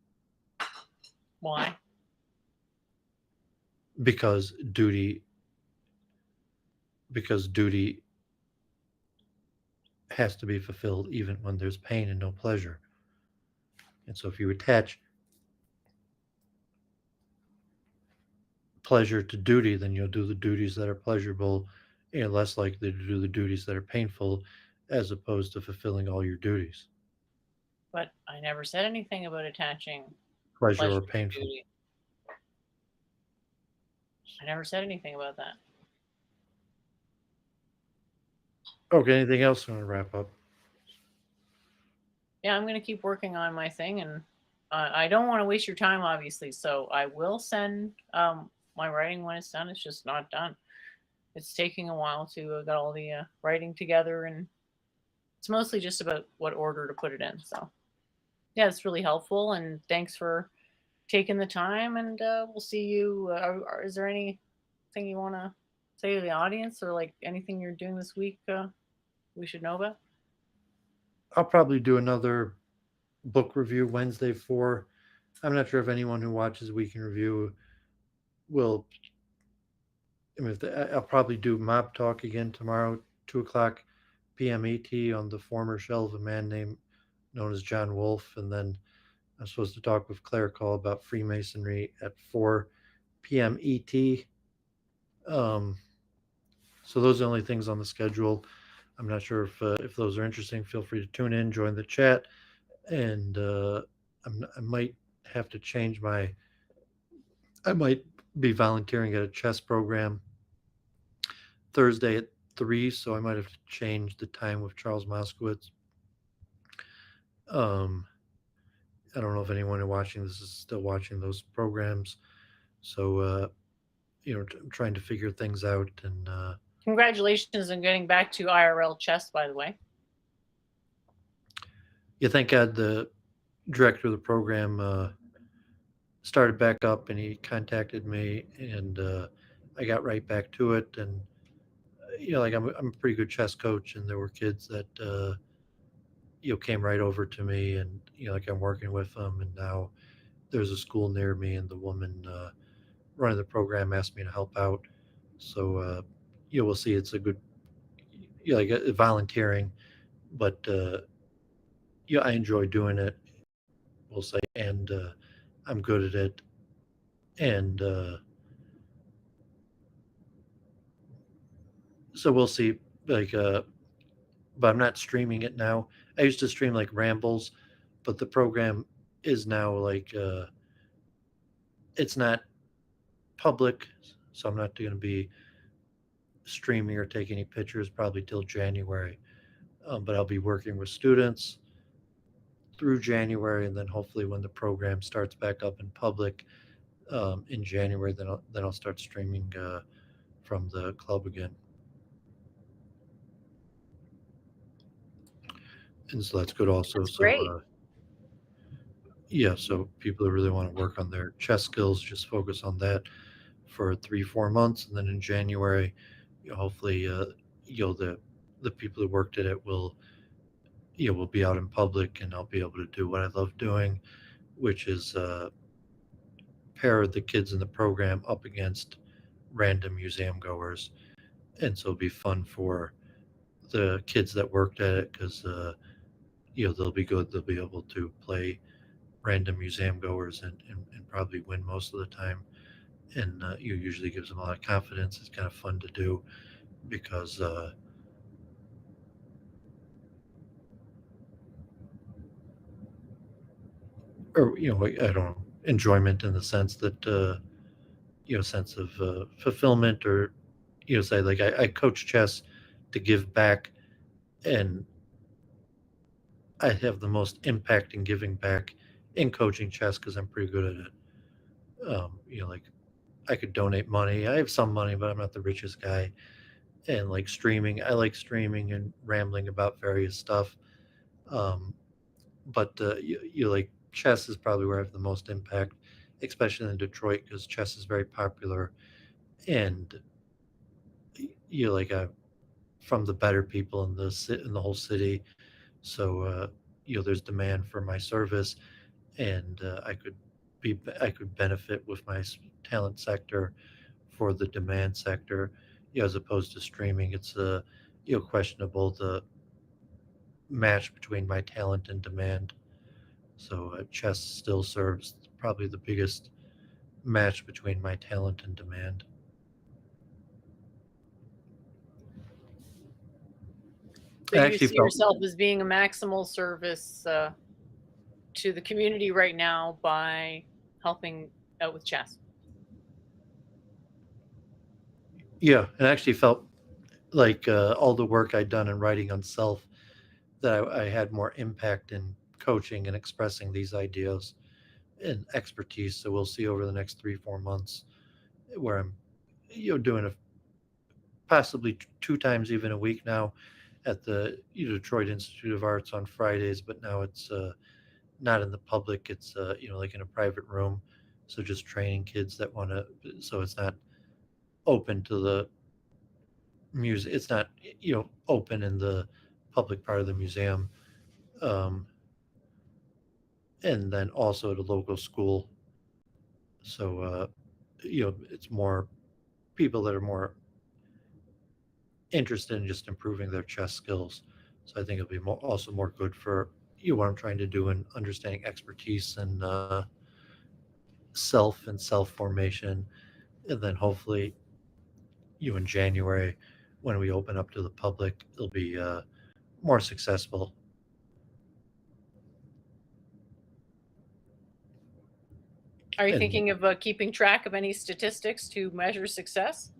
[SPEAKER 1] why?
[SPEAKER 2] because duty because duty has to be fulfilled even when there's pain and no pleasure. And so if you attach pleasure to duty, then you'll do the duties that are pleasurable and less likely to do the duties that are painful as opposed to fulfilling all your duties,
[SPEAKER 1] But I never said anything about attaching
[SPEAKER 2] pleasure
[SPEAKER 1] pleasure
[SPEAKER 2] or
[SPEAKER 1] to
[SPEAKER 2] painful.
[SPEAKER 1] duty. I never said anything about that.
[SPEAKER 2] Okay, anything else you want to wrap up?
[SPEAKER 1] Yeah, I'm going to keep working on my thing, and I don't want to waste your time, obviously. So I will send my writing when it's done. It's just not done. It's taking a while to get all the writing together, and it's mostly just about what order to put it in. So yeah, it's really helpful, and thanks for taking the time. And we'll see you. Is there anything you want to say to the audience, or like anything you're doing this week we should know about?
[SPEAKER 2] I'll probably do another book review Wednesday for. I'm not sure if anyone who watches Week in Review will. I mean, I'll probably do Mob Talk again tomorrow, 2 o'clock p.m. ET on the former shell of a man named known as John Wolfe, and then I'm supposed to talk with Claire Call about Freemasonry at 4 p.m. ET. Um, so those are the only things on the schedule. I'm not sure if those are interesting. Feel free to tune in, join the chat, and I might have to change my. I might be volunteering at a chess program Thursday at 3, so I might have to change the time with Charles Moskowitz. Um, I don't know if anyone watching this is still watching those programs, so I'm trying to figure things out, and
[SPEAKER 1] Congratulations on getting back to IRL chess, by the way.
[SPEAKER 2] yeah, thank God the director of the program started back up, and he contacted me, and I got right back to it, and like I'm a pretty good chess coach, and there were kids that came right over to me, and like I'm working with them, and now there's a school near me, and the woman running the program asked me to help out. So we'll see. It's a good, like volunteering, but I enjoy doing it. We'll say, and I'm good at it, and so we'll see. Like, but I'm not streaming it now. I used to stream like rambles, but the program is now like it's not public, so I'm not going to be streaming or take any pictures probably till January. But I'll be working with students through January, and then hopefully when the program starts back up in public in January, then I'll start streaming from the club again. And so that's good also.
[SPEAKER 1] That's
[SPEAKER 2] So
[SPEAKER 1] great.
[SPEAKER 2] yeah, so people who really want to work on their chess skills just focus on that for 3 4 months, and then in January, hopefully, the people who worked at it will be out in public, and I'll be able to do what I love doing, which is pair the kids in the program up against random museum goers, and so it'll be fun for the kids that worked at it because they'll be good. They'll be able to play random museum goers and probably win most of the time. And usually gives them a lot of confidence. It's kind of fun to do because, or I don't know, enjoyment in the sense that sense of fulfillment, or say like I coach chess to give back, and I have the most impact in giving back in coaching chess because I'm pretty good at it. Like I could donate money. I have some money, but I'm not the richest guy. And like streaming, I like streaming and rambling about various stuff. Um, but like chess is probably where I have the most impact, especially in Detroit because chess is very popular, and like from the better people in in the whole city. So there's demand for my service, and I could benefit with my talent sector for the demand sector, as opposed to streaming. It's questionable the match between my talent and demand. So chess still serves probably the biggest match between my talent and demand.
[SPEAKER 1] So
[SPEAKER 2] I
[SPEAKER 1] you
[SPEAKER 2] actually
[SPEAKER 1] see
[SPEAKER 2] felt,
[SPEAKER 1] yourself as being a maximal service to the community right now by helping out with chess.
[SPEAKER 2] yeah, and I actually felt like all the work I'd done in writing on self, that I had more impact in coaching and expressing these ideas and expertise. So we'll see over the next 3 4 months where I'm doing a possibly 2 times even a week now at the Detroit Institute of Arts on Fridays, but now it's not in the public. It's like in a private room, so just training kids that want to. So it's not open to the music. It's not open in the public part of the museum, um, and then also at a local school. So it's more people that are more interested in just improving their chess skills. So I think it'll be also more good for what I'm trying to do in understanding expertise and self and self formation, and then hopefully in January when we open up to the public, it'll be more successful.
[SPEAKER 1] Are you
[SPEAKER 2] And
[SPEAKER 1] thinking of keeping track of any statistics to measure success?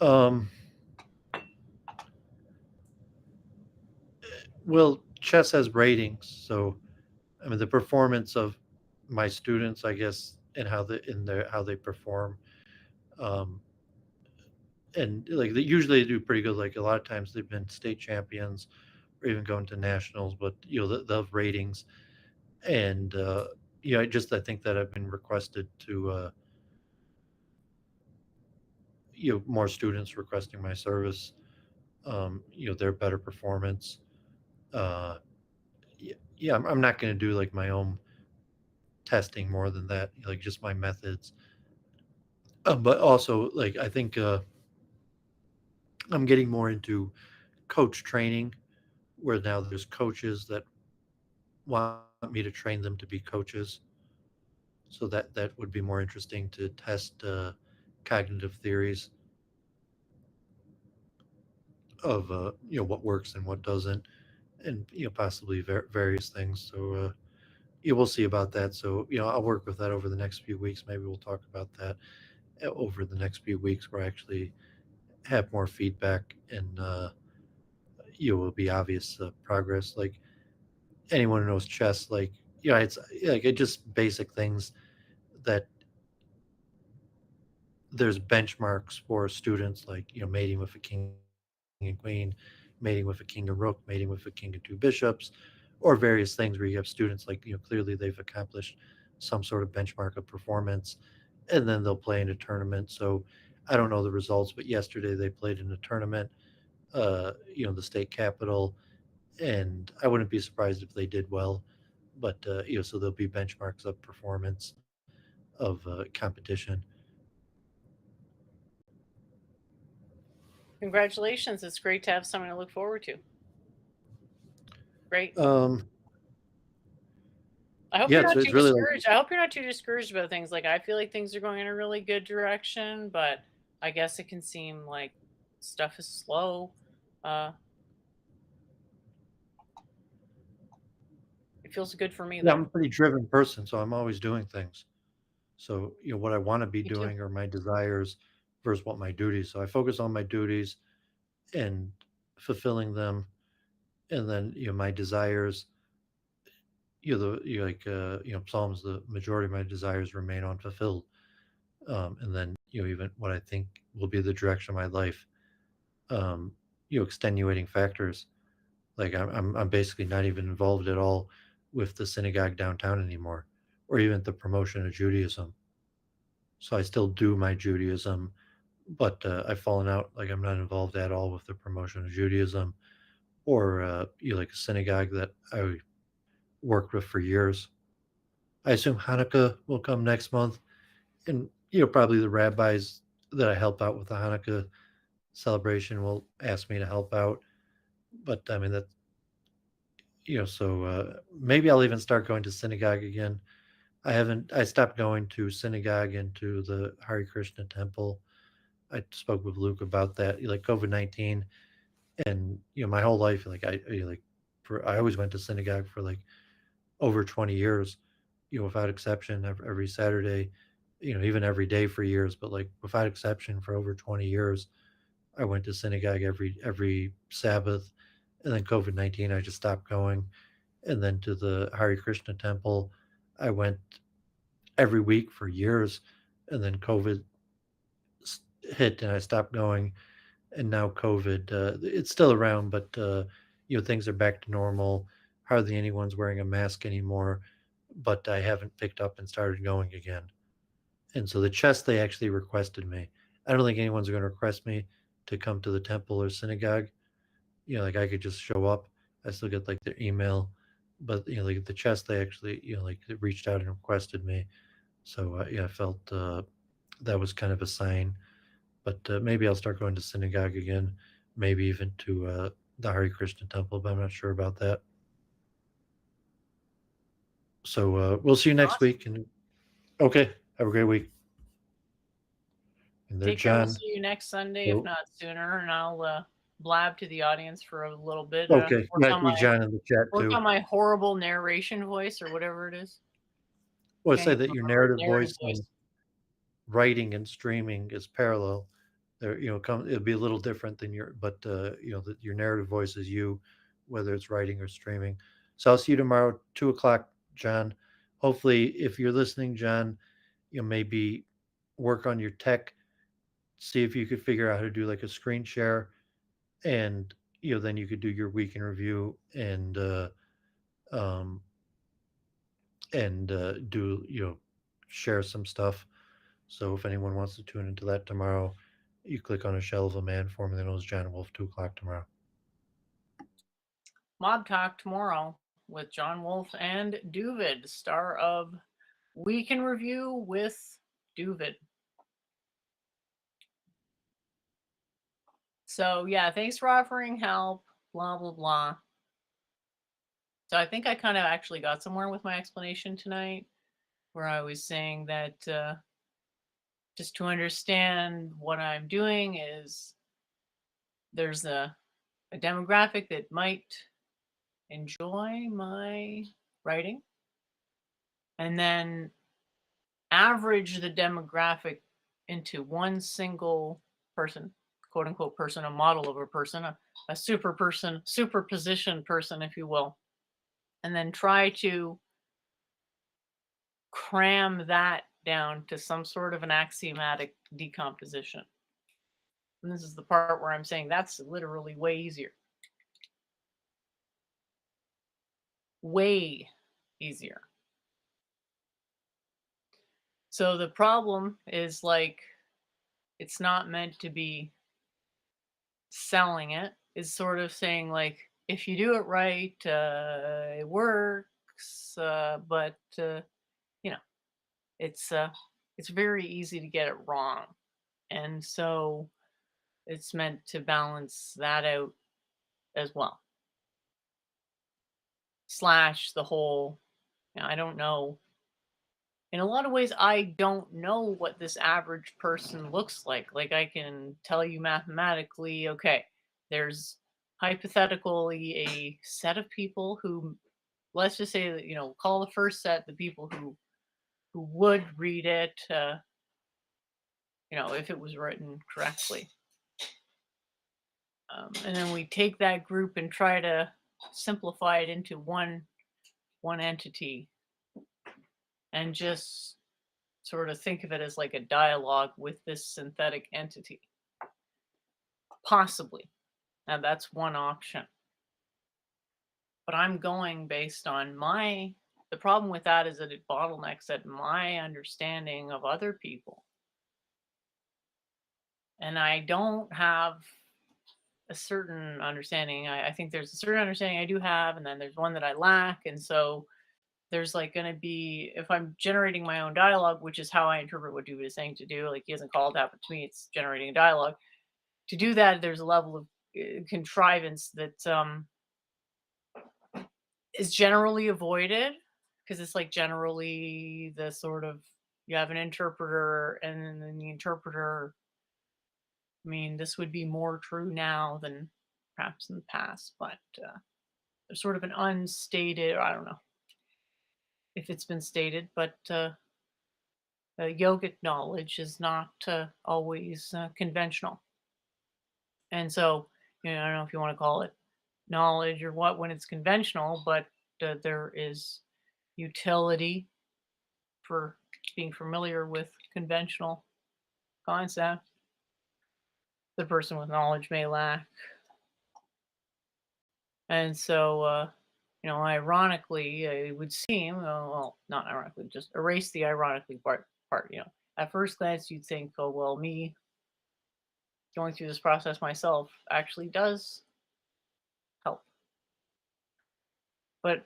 [SPEAKER 2] um, well, chess has ratings, so I mean the performance of my students, I guess, and how they perform. Um, and like usually they do pretty good. Like a lot of times they've been state champions or even going to nationals, but they'll have ratings. And I think that I've been requested to more students requesting my service. Their better performance. Uh, yeah, I'm not going to do like my own testing more than that. Like just my methods. But also like I think I'm getting more into coach training, where now there's coaches that want me to train them to be coaches. So that would be more interesting to test cognitive theories of what works and what doesn't, and possibly various things. So we'll see about that. So I'll work with that over the next few weeks. Maybe we'll talk about that over the next few weeks, where I actually have more feedback, and will be obvious progress. Like anyone who knows chess, like it's like it just basic things that there's benchmarks for students, like mating with a king and queen, mating with a king and rook, mating with a king and two bishops, or various things where you have students like clearly they've accomplished some sort of benchmark of performance, and then they'll play in a tournament. So I don't know the results, but yesterday they played in a tournament, the state capital, and I wouldn't be surprised if they did well. But so there'll be benchmarks of performance of competition.
[SPEAKER 1] Congratulations. It's great to have something to look forward to. Great.
[SPEAKER 2] Um,
[SPEAKER 1] I hope
[SPEAKER 2] yeah,
[SPEAKER 1] you're
[SPEAKER 2] it's
[SPEAKER 1] not too
[SPEAKER 2] it's really like
[SPEAKER 1] discouraged. I hope you're not too discouraged about things. Like, I feel like things are going in a really good direction, but I guess it can seem like stuff is slow. Uh, it feels good for me
[SPEAKER 2] yeah,
[SPEAKER 1] though.
[SPEAKER 2] I'm a pretty driven person, so I'm always doing things. So what I want to be
[SPEAKER 1] Me too.
[SPEAKER 2] doing are my desires versus what my duties. So I focus on my duties and fulfilling them, and then my desires. Psalms, the majority of my desires remain unfulfilled, and then even what I think will be the direction of my life. Um, extenuating factors, like I'm basically not even involved at all with the synagogue downtown anymore, or even the promotion of Judaism. So I still do my Judaism, but I've fallen out. Like I'm not involved at all with the promotion of Judaism, or like a synagogue that I worked with for years. I assume Hanukkah will come next month, and probably the rabbis that I help out with the Hanukkah celebration will ask me to help out. But I mean that so maybe I'll even start going to synagogue again. I haven't. I stopped going to synagogue and to the Hare Krishna temple. I spoke with Luke about that. Like COVID-19, and my whole life, like I always went to synagogue for like over 20 years, without exception, every Saturday, even every day for years, but like without exception for over 20 years, I went to synagogue every Sabbath, and then COVID-19, I just stopped going, and then to the Hare Krishna temple, I went every week for years, and then COVID hit, and I stopped going, and now COVID, it's still around, but things are back to normal. Hardly anyone's wearing a mask anymore, but I haven't picked up and started going again. And so the chest, they actually requested me. I don't think anyone's going to request me to come to the temple or synagogue. Like I could just show up. I still get like their email, but like the chest, they actually like they reached out and requested me. So I felt that was kind of a sign. But maybe I'll start going to synagogue again, maybe even to the Hare Krishna temple, but I'm not sure about that. So we'll see you next
[SPEAKER 1] Awesome.
[SPEAKER 2] week. And okay, have a great week. And there,
[SPEAKER 1] Take care. We'll
[SPEAKER 2] John.
[SPEAKER 1] see you next Sunday, if
[SPEAKER 2] So,
[SPEAKER 1] not sooner, and I'll blab to the audience for a little bit.
[SPEAKER 2] okay, you might see John in the chat
[SPEAKER 1] Work
[SPEAKER 2] too.
[SPEAKER 1] on my horrible narration voice or whatever it is.
[SPEAKER 2] Well, I
[SPEAKER 1] Can't
[SPEAKER 2] say
[SPEAKER 1] even
[SPEAKER 2] that your
[SPEAKER 1] remember
[SPEAKER 2] narrative
[SPEAKER 1] narrative
[SPEAKER 2] voice and
[SPEAKER 1] voice.
[SPEAKER 2] writing and streaming is parallel. There, it'll be a little different than but your narrative voice is you, whether it's writing or streaming. So I'll see you tomorrow, 2 o'clock, John. Hopefully, if you're listening, John, maybe work on your tech, see if you could figure out how to do like a screen share, and then you could do your week in review um, and do share some stuff. So if anyone wants to tune into that tomorrow, you click on a shell of a man, formerly known as John Wolf, 2 o'clock tomorrow.
[SPEAKER 1] Mob Talk tomorrow with John Wolf and Doovid, star of Week in Review with Doovid. So yeah, thanks for offering help. Blah blah blah. So I think I kind of actually got somewhere with my explanation tonight, where I was saying that just to understand what I'm doing is there's a demographic that might enjoy my writing, and then average the demographic into one single person, quote unquote person, a model of a person, a super person, superposition person, if you will, and then try to cram that down to some sort of an axiomatic decomposition. And this is the part where I'm saying that's literally way easier. Way easier. So the problem is like it's not meant to be selling it. It's sort of saying like if you do it right, it works. But you know, it's uh, it's very easy to get it wrong, and so it's meant to balance that out as well. Slash the whole, I don't know. In a lot of ways, I don't know what this average person looks like. Like, I can tell you mathematically, okay, there's hypothetically a set of people who, let's just say that, call the first set the people who would read it, if it was written correctly. And then we take that group and try to simplify it into one entity and just sort of think of it as like a dialogue with this synthetic entity. Possibly. Now that's one option. But I'm going based on the problem with that is that it bottlenecks at my understanding of other people. And I don't have a certain understanding. I think there's a certain understanding I do have, and then there's one that I lack. And so there's like going to be, if I'm generating my own dialogue, which is how I interpret what Doooovid is saying to do, like he hasn't called out to me, it's generating a dialogue. To do that, there's a level of contrivance that is generally avoided because it's like generally the sort of you have an interpreter and then the interpreter. I mean, this would be more true now than perhaps in the past, but there's sort of an unstated, or I don't know if it's been stated, but yogic knowledge is not always conventional. And so, I don't know if you want to call it knowledge or what when it's conventional, but there is utility for being familiar with conventional concepts. The person with knowledge may lack. And so, ironically, it would seem, well, not ironically, just erase the ironically part. At first glance, you'd think, oh, well, me going through this process myself actually does help. But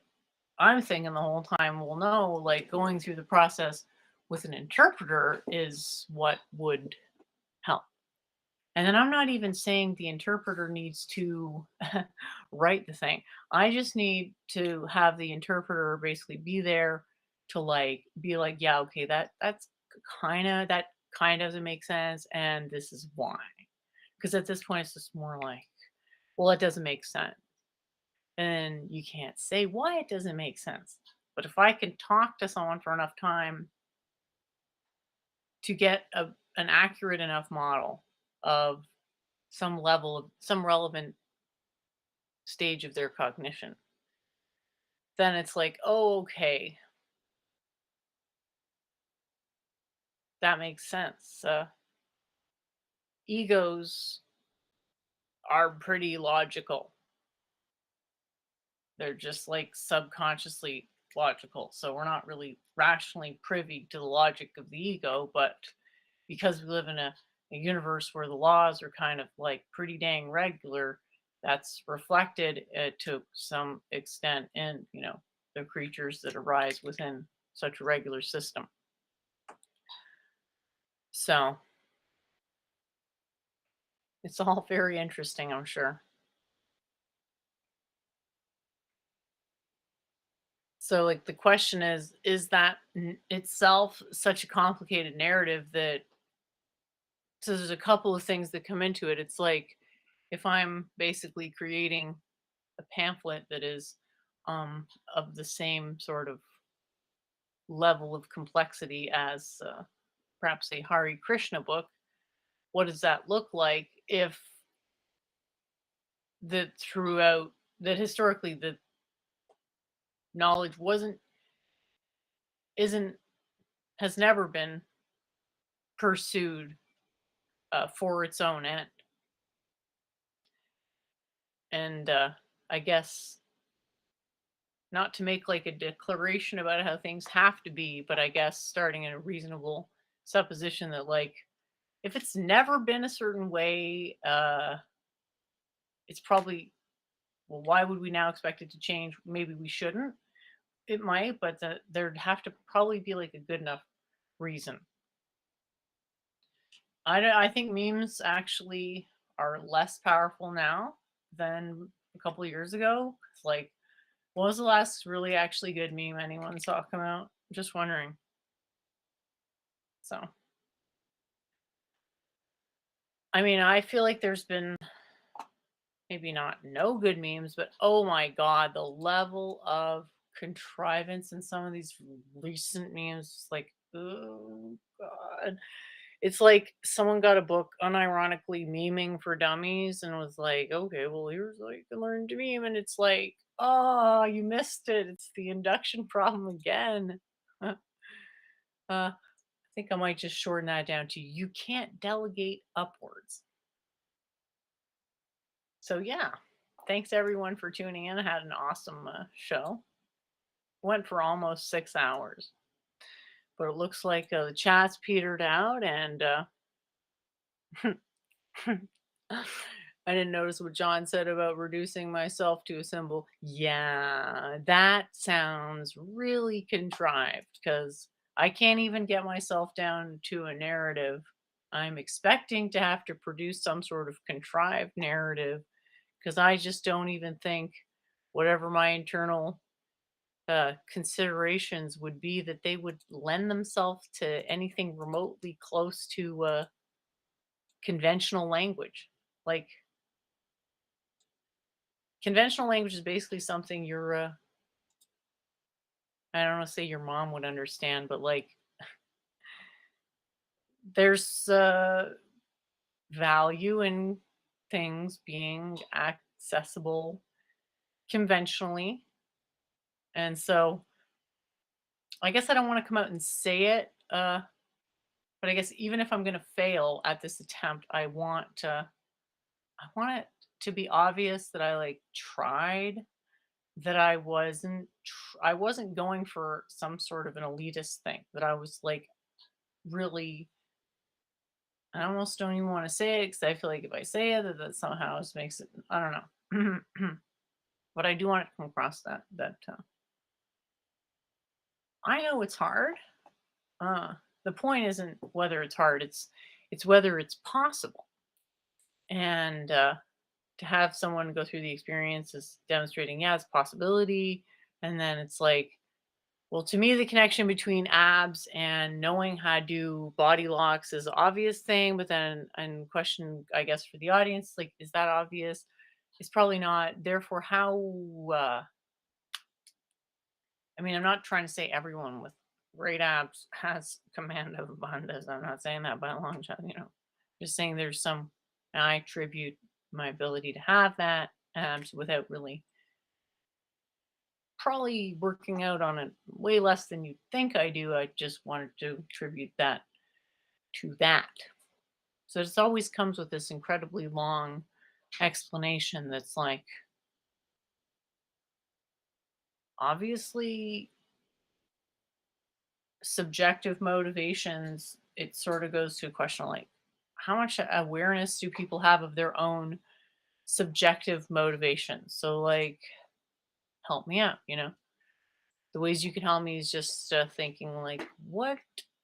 [SPEAKER 1] I'm thinking the whole time, well, no, like going through the process with an interpreter is what would help. And then I'm not even saying the interpreter needs to write the thing. I just need to have the interpreter basically be there to like be like, yeah, okay, that kind of doesn't make sense, and this is why. Because at this point, it's just more like, well, it doesn't make sense, and you can't say why it doesn't make sense. But if I can talk to someone for enough time to get an accurate enough model of some relevant stage of their cognition, then it's like, oh, okay, that makes sense. Egos are pretty logical. They're just like subconsciously logical. So we're not really rationally privy to the logic of the ego, but because we live in a universe where the laws are kind of like pretty dang regular, that's reflected to some extent in, the creatures that arise within such a regular system. So it's all very interesting, I'm sure. So, like, the question is that itself such a complicated narrative that so there's a couple of things that come into it. It's like if I'm basically creating a pamphlet that is of the same sort of level of complexity as perhaps a Hari Krishna book, what does that look like if that historically the knowledge isn't has never been pursued for its own end. And I guess not to make like a declaration about how things have to be, but I guess starting in a reasonable supposition that like if it's never been a certain way, it's probably, well, why would we now expect it to change? Maybe we shouldn't. It might, but there'd have to probably be like a good enough reason. I think memes actually are less powerful now than a couple of years ago. It's like, what was the last really actually good meme anyone saw come out? Just wondering. So, I mean, I feel like there's been maybe not no good memes, but oh my god, the level of contrivance in some of these recent memes, like, oh god. It's like someone got a book unironically memeing for dummies and was like, okay, well, here's how you can learn to meme. And it's like, oh, you missed it. It's the induction problem again. I think I might just shorten that down to you can't delegate upwards. So, yeah, thanks everyone for tuning in. I had an awesome show. Went for almost 6 hours, but it looks like the chat's petered out and I didn't notice what John said about reducing myself to a symbol. Yeah, that sounds really contrived because I can't even get myself down to a narrative. I'm expecting to have to produce some sort of contrived narrative because I just don't even think whatever my internal considerations would be that they would lend themselves to anything remotely close to conventional language. Like, conventional language is basically something I don't want to say your mom would understand, but like there's value in things being accessible conventionally. And so I guess I don't want to come out and say it, but I guess even if I'm going to fail at this attempt, I want it to be obvious that I like tried, that I wasn't going for some sort of an elitist thing, that I was like really, I almost don't even want to say it because I feel like if I say it, that somehow just makes it, I don't know. But I do want it to come across that I know it's hard. The point isn't whether it's hard; it's whether it's possible. And to have someone go through the experience is demonstrating, yeah, it's a possibility. And then it's like, well, to me, the connection between abs and knowing how to do body locks is an obvious thing. But then, and question, I guess, for the audience, like, is that obvious? It's probably not. Therefore, uh, I mean, I'm not trying to say everyone with great abs has command of abundance. I'm not saying that by a long shot, just saying there's some, and I attribute my ability to have that abs without really probably working out on it way less than you think I do. I just wanted to attribute that to that. So it always comes with this incredibly long explanation that's like, obviously, subjective motivations, it sort of goes to a question like, how much awareness do people have of their own subjective motivations? So, like, help me out, the ways you can help me is just thinking like, what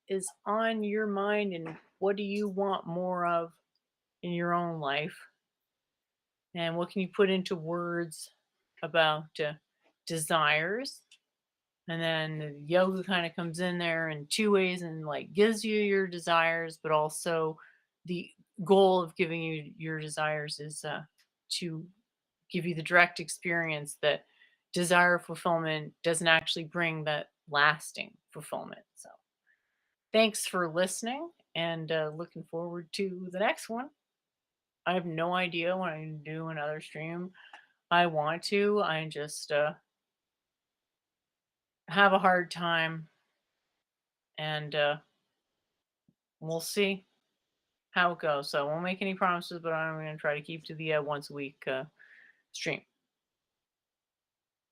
[SPEAKER 1] is on your mind and what do you want more of in your own life, and what can you put into words about desires. And then the yoga kind of comes in there in two ways and like gives you your desires, but also the goal of giving you your desires is to give you the direct experience that desire fulfillment doesn't actually bring that lasting fulfillment. So thanks for listening and looking forward to the next one. I have no idea when I do another stream. I want to. I just have a hard time, and we'll see how it goes. So I won't make any promises, but I'm going to try to keep to the once a week stream.